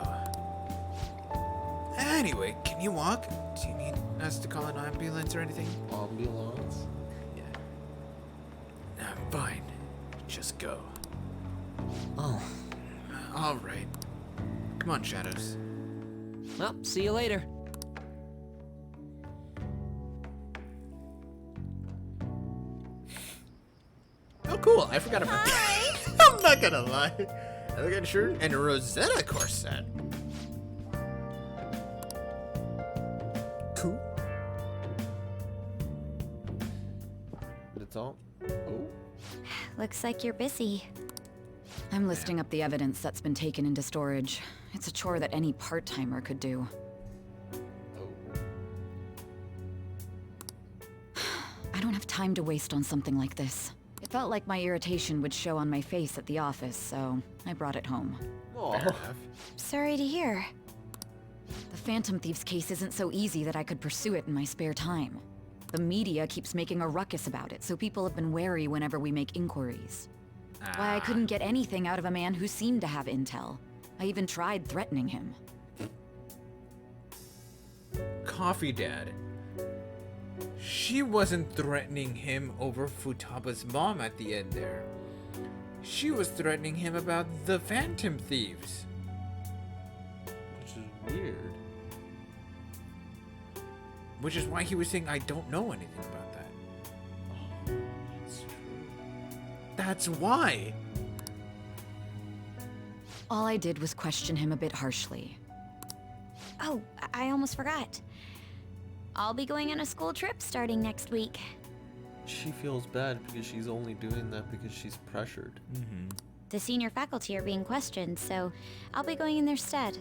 Anyway, can you walk? Do you need us to call an ambulance or anything? Ambulance? Yeah. I'm fine. Just go. Oh. Alright. Come on, Shadows. Well, see you later. Oh, cool. I forgot about that. I'm not gonna lie. Elegant shirt and Rosetta corset. Cool. That's all? Oh. Looks like you're busy. I'm listing up the evidence that's been taken into storage. It's a chore that any part-timer could do. I don't have time to waste on something like this. It felt like my irritation would show on my face at the office, so I brought it home. Sorry to hear. The Phantom Thieves case isn't so easy that I could pursue it in my spare time. The media keeps making a ruckus about it, so people have been wary whenever we make inquiries. Why I couldn't get anything out of a man who seemed to have intel. I even tried threatening him. Coffee Dad. She wasn't threatening him over Futaba's mom at the end there. She was threatening him about the Phantom Thieves. Which is weird. Which is why he was saying, I don't know anything about that. That's true. That's why. All I did was question him a bit harshly. Oh, I almost forgot. I'll be going on a school trip starting next week. She feels bad because she's only doing that because she's pressured. The senior faculty are being questioned, so I'll be going in their stead.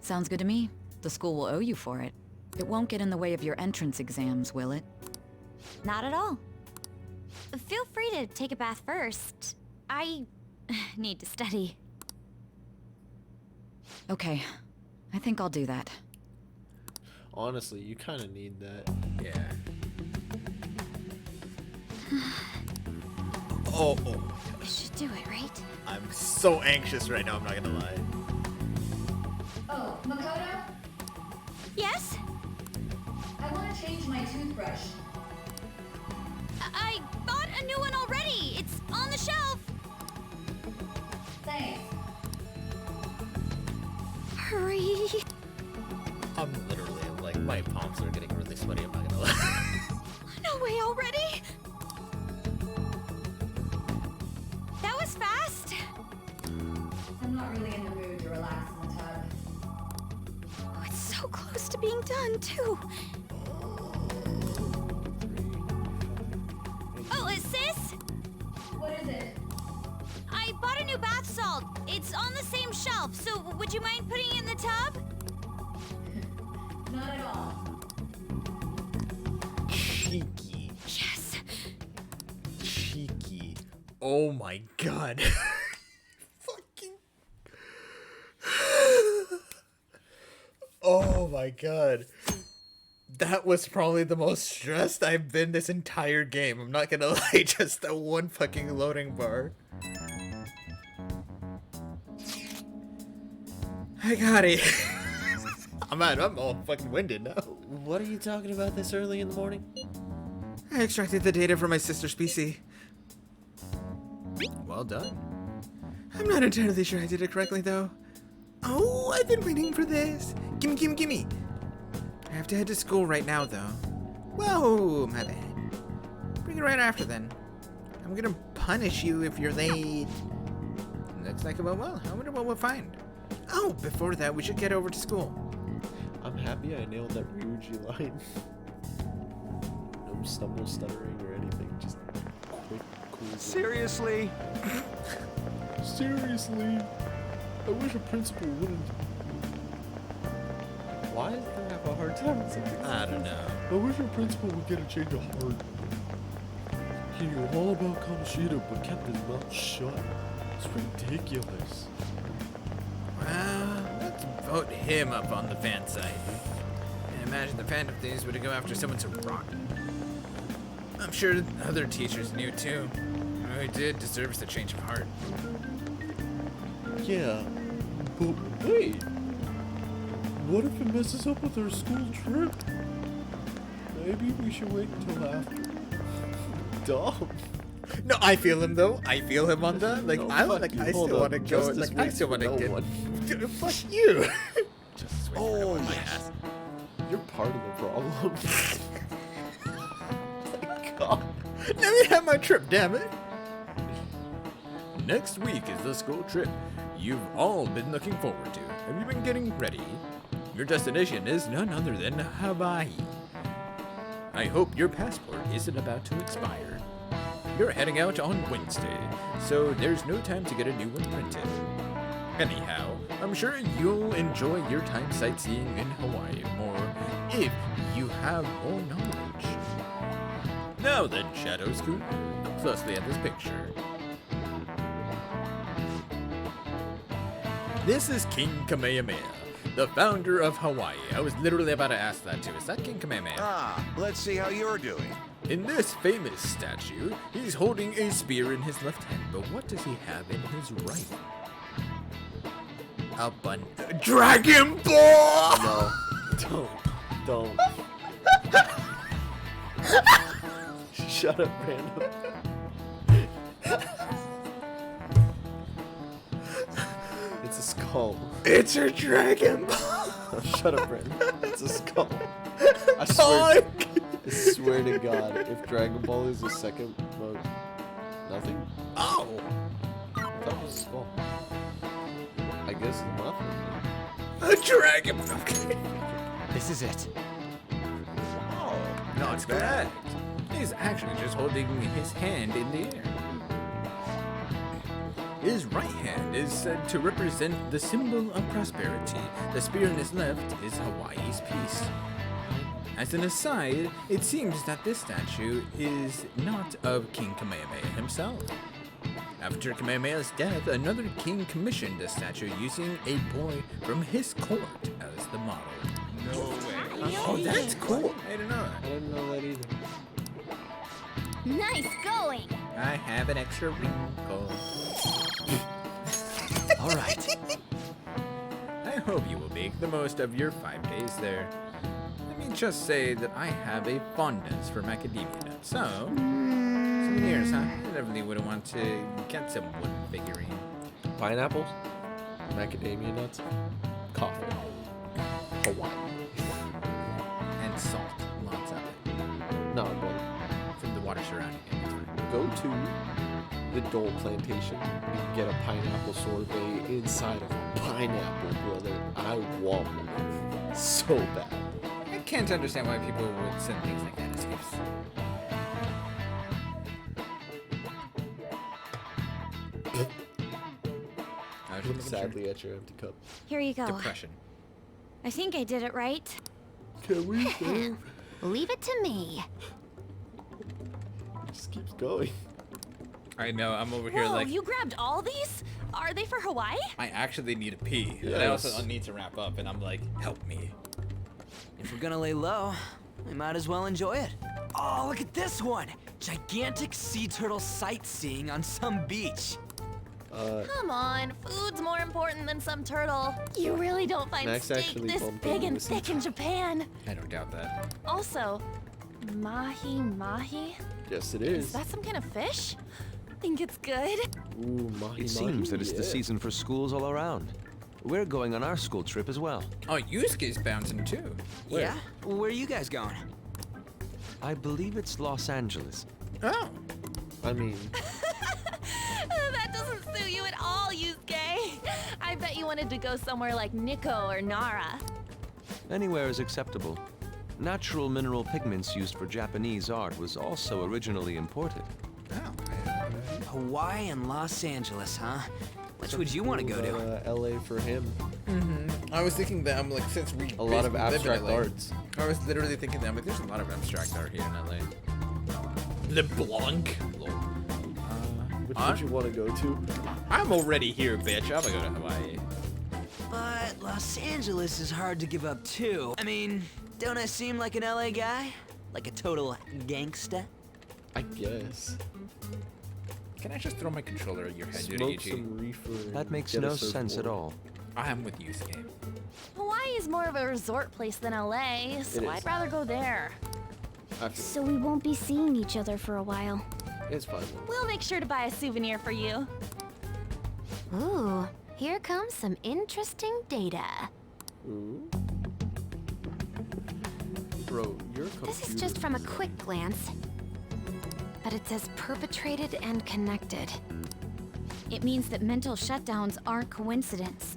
Sounds good to me. The school will owe you for it. It won't get in the way of your entrance exams, will it? Not at all. Feel free to take a bath first. I need to study. Okay. I think I'll do that. Honestly, you kind of need that. Yeah. Oh. I should do it, right? I'm so anxious right now, I'm not gonna lie. Oh, Makoto? Yes? I want to change my toothbrush. I bought a new already? That was fast. I'm not really in the mood to relax in the tub. Oh, it's so close to being done, too. Oh, sis? What is it? I bought a new bath salt. It's on the same shelf, so would you mind putting it in the tub? Not at all. Cheeky. Yes. Cheeky. Oh my god. Fucking. Oh my god. That was probably the most stressed I've been this entire game. I'm not gonna lie, just that one fucking loading bar. I got it. I'm all fucking winded now. What are you talking about this early in the morning? I extracted the data from my sister's PC. Well done. I'm not entirely sure I did it correctly, though. Oh, I've been waiting for this. Gimme, gimme, gimme. I have to head to school right now, though. Whoa, my bad. Bring it right after, then. I'm gonna punish you if you're late. Looks like it went well. I wonder what we'll find. Oh, before that, we should get over to school. I'm happy I nailed that Ryuji line. No stumble, stuttering, or anything. Just quick, cool. Seriously? Seriously? I wish a principal wouldn't. Why does they have a hard time with something? I don't know. I wish a principal would get a change of heart. He knew all about Kamoshida but kept his mouth shut. It's ridiculous. Well, let's vote him up on the fan site. I imagine the Phantom Thieves would go after someone so rotten. I'm sure other teachers knew too. Who did deserves the change of heart. Yeah, but wait. What if it messes up with our school trip? Maybe we should wait until after. Dumb. No, I feel him though. I feel him on that. Like No, I fuck like you. I Hold still up. want to go. Justice Like I waits still for want to no get. one. Dude, fuck you. Just wait Oh, for my yes. ass. You're part of the problem. God. Let me have my trip, damn it. Next week is the school trip you've all been looking forward to. Have you been getting ready? Your destination is none other than Hawaii. I hope your passport isn't about to expire. You're heading out on Wednesday, so there's no time to get a new one printed. Anyhow, I'm sure you'll enjoy your time sightseeing in Hawaii more if you have more knowledge. Now then, Shadow Scoop, look closely at this picture. This is King Kamehameha, the founder of Hawaii. I was literally about to ask that too. Is that King Kamehameha? Ah, let's see how you're doing. In this famous statue, he's holding a spear in his left hand, but what does he have in his right? A Dragon Ball! No. Don't. Shut up, Random. It's a skull. It's a Dragon Ball! Oh, shut up, Random. It's a skull. I swear to God, if Dragon Ball is the second most... Nothing? Oh! I thought it was a skull. I guess nothing. A Dragon Ball! This is it. Oh, not bad. He's actually just holding his hand in the air. His right hand is said to represent the symbol of prosperity. The spear in his left is Hawaii's peace. As an aside, it seems that this statue is not of King Kamehameha himself. After Kamehameha's death, another king commissioned a statue using a boy from his court as the model. No way. Oh, that's cool. I didn't know that. I didn't know that either. Nice going. I have an extra wrinkle. All right. I hope you will make the most of your 5 days there. Let me just say that I have a fondness for macadamia nuts. So, souvenirs, huh? I definitely wouldn't want to get some wooden figurine. Pineapples? Macadamia nuts? Coffee. Hawaii. And salt. Lots of it. No, brother. For sure. Go to the Dole Plantation and get a pineapple sorbet inside of a pineapple, brother. I want one so bad. I can't understand why people would send things like that as gifts. Look sadly at your empty cup. Here you go. Depression. I think I did it right. Can we go? Leave it to me. It just keeps going. I know, I'm over here Whoa, like... you grabbed all these? Are they for Hawaii? I actually need a pee. Yes. But I also need to wrap up, and I'm like, help me. If we're gonna lay low, we might as well enjoy it. Oh, look at this one! Gigantic sea turtle sightseeing on some beach. Come on, food's more important than some turtle. You really don't find Max steak actually this bumped big into and this thick in Japan. I don't doubt that. Also, mahi. Yes, it Is is. that some kind of fish? Think it's good? Ooh, mahi It seems that it's the yeah. season for schools all around. We're going on our school trip as well. Oh, Yusuke's bouncing too. Yeah? Where are you guys going? I believe it's Los Angeles. Oh. I mean, That doesn't suit you at all, Yusuke. I bet you wanted to go somewhere like Nikko or Nara. Anywhere is acceptable. Natural mineral pigments used for Japanese art was also originally imported. Hawaii and Los Angeles, huh? Which would you want to go to? LA for him. I was thinking that I'm like, since we A lot of basically live in abstract LA, arts. I was literally thinking that I'm like, there's a lot of abstract art here in LA. LeBlanc. Which would you want to go to? I'm already here, bitch. I'm gonna go to Hawaii. But Los Angeles is hard to give up too. I mean, don't I seem like an LA guy? Like a total gangsta? I guess. Can I just throw my controller at your head, Smoke Yusuke? some reefer. That makes get a no sense at surfboard. all. I'm with Yusuke. Hawaii is more of a resort place than LA, so It I'd is. rather go there. So we won't be seeing each other for a while. It's fine. We'll make sure to buy a souvenir for you. Ooh, here comes some interesting data. Ooh. Bro, your computer. This is just from a quick glance. But it says perpetrated and connected. It means that mental shutdowns aren't coincidence.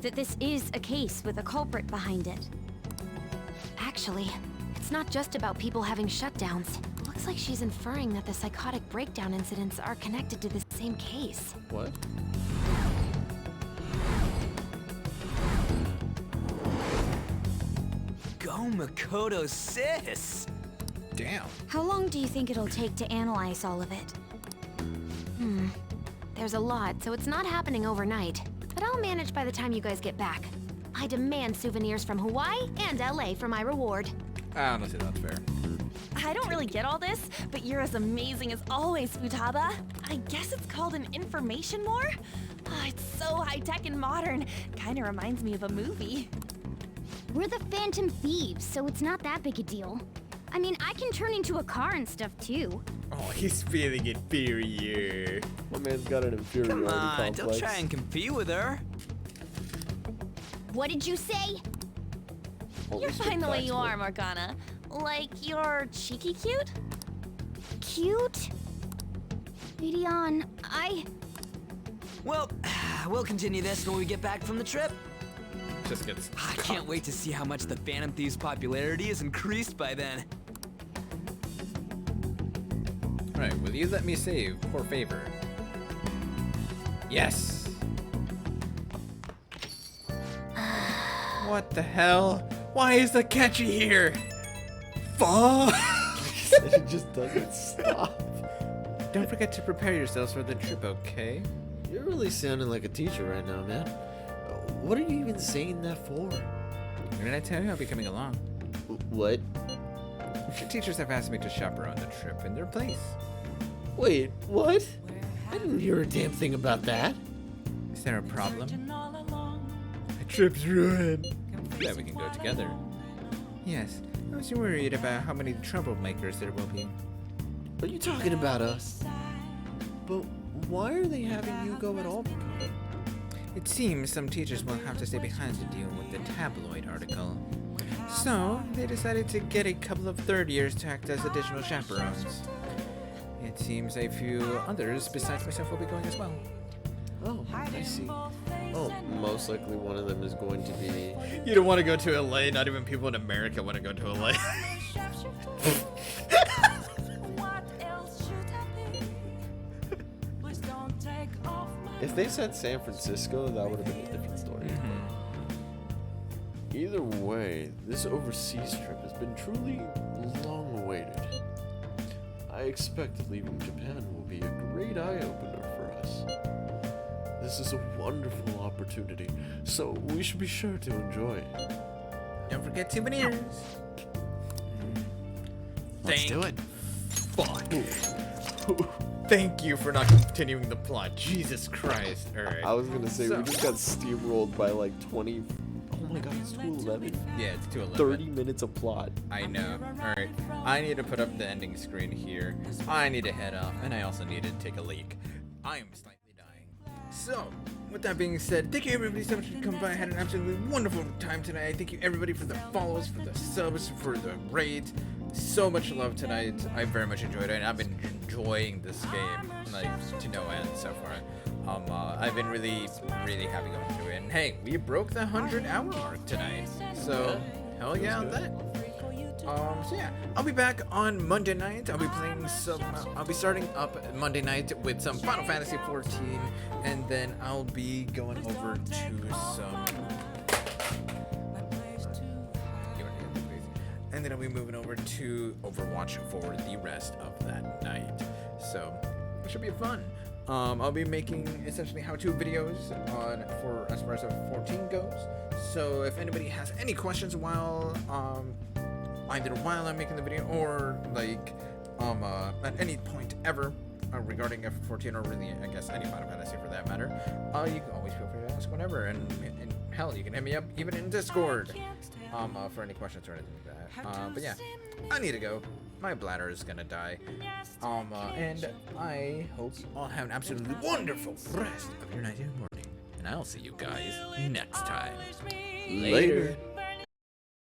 That this is a case with a culprit behind it. Actually, it's not just about people having shutdowns. Looks like she's inferring that the psychotic breakdown incidents are connected to the same case. What? Go Makoto sis! Damn. How long do you think it'll take to analyze all of it? There's a lot, so it's not happening overnight. But I'll manage by the time you guys get back. I demand souvenirs from Hawaii and LA for my reward. Honestly, that's fair. I don't really get all this, but you're as amazing as always, Futaba. I guess it's called an information war? Ah, it's so high-tech and modern. Kinda reminds me of a movie. We're the Phantom Thieves, so it's not that big a deal. I mean, I can turn into a car and stuff too. Oh, he's feeling inferior. My man's got an inferiority Come on, complex. don't try and compete with her. What did you say? You're fine the way you are, Morgana. Like, you're cheeky cute? Cute? Gideon, Well, we'll continue this when we get back from the trip. Just gets. I can't wait to see how much the Phantom Thieves' popularity is increased by then. Alright, will you let me save for favor? Yes! What the hell? Why is the catchy here? Fuck! It just doesn't stop. Don't forget to prepare yourselves for the trip, okay? You're really sounding like a teacher right now, man. What are you even saying that for? Did I tell you I'll be coming along? What? The teachers have asked me to chaperone the trip in their place. Wait, what? I didn't hear a damn thing about that. Is there a problem? The trip's ruined. Yeah, we can go together. Yes, I was worried about how many troublemakers there will be. Are you talking about us? But why are they having you go at all, Makoto? It seems some teachers will have to stay behind to deal with the tabloid article. So, they decided to get a couple of third years to act as additional chaperones. it seems a few others besides myself will be going as well. Oh, I see. Oh, most likely one of them is going to be... You don't want to go to LA, not even people in America want to go to LA. If they said San Francisco, that would have been a different story. Either way, this overseas trip has been truly long awaited. I expect leaving Japan will be a great eye-opener for us. This is a wonderful opportunity, so we should be sure to enjoy it. Don't forget souvenirs. Let's do it. Fuck. Thank you for not continuing the plot. Jesus Christ. Alright. I was gonna say, we just got steamrolled by like 20... Oh my god, it's 2:11? Yeah, it's 2:11. 30 minutes of plot. I know. Alright. I need to put up the ending screen here. I need to head off, and I also need to take a leak. I am slightly dying. So, with that being said, thank you everybody so much for coming by. I had an absolutely wonderful time tonight. Thank you everybody for the follows, for the subs, for the raids. So much love tonight. I very much enjoyed it, and I've been enjoying this game like to no end so far. I've been really happy going through it. And hey, we broke the 100-hour mark tonight. So hell yeah on that. So yeah, I'll be back on Monday night. I'll be playing some. I'll be starting up Monday night with some Final Fantasy 14, and then I'll be going over to some. And then I'll be moving over to Overwatch for the rest of that night. So it should be fun. I'll be making essentially how-to videos on for as far as 14 goes. So if anybody has any questions while either while I'm making the video or like at any point ever regarding F14 or really I guess any Final Fantasy for that matter, you can always feel free to ask whenever. And hell, you can hit me up even in Discord for any questions or anything like that. But yeah, I need to go. My bladder is gonna die. And I hope you all have an absolutely wonderful rest of your night and morning. And I'll see you guys next time. Later.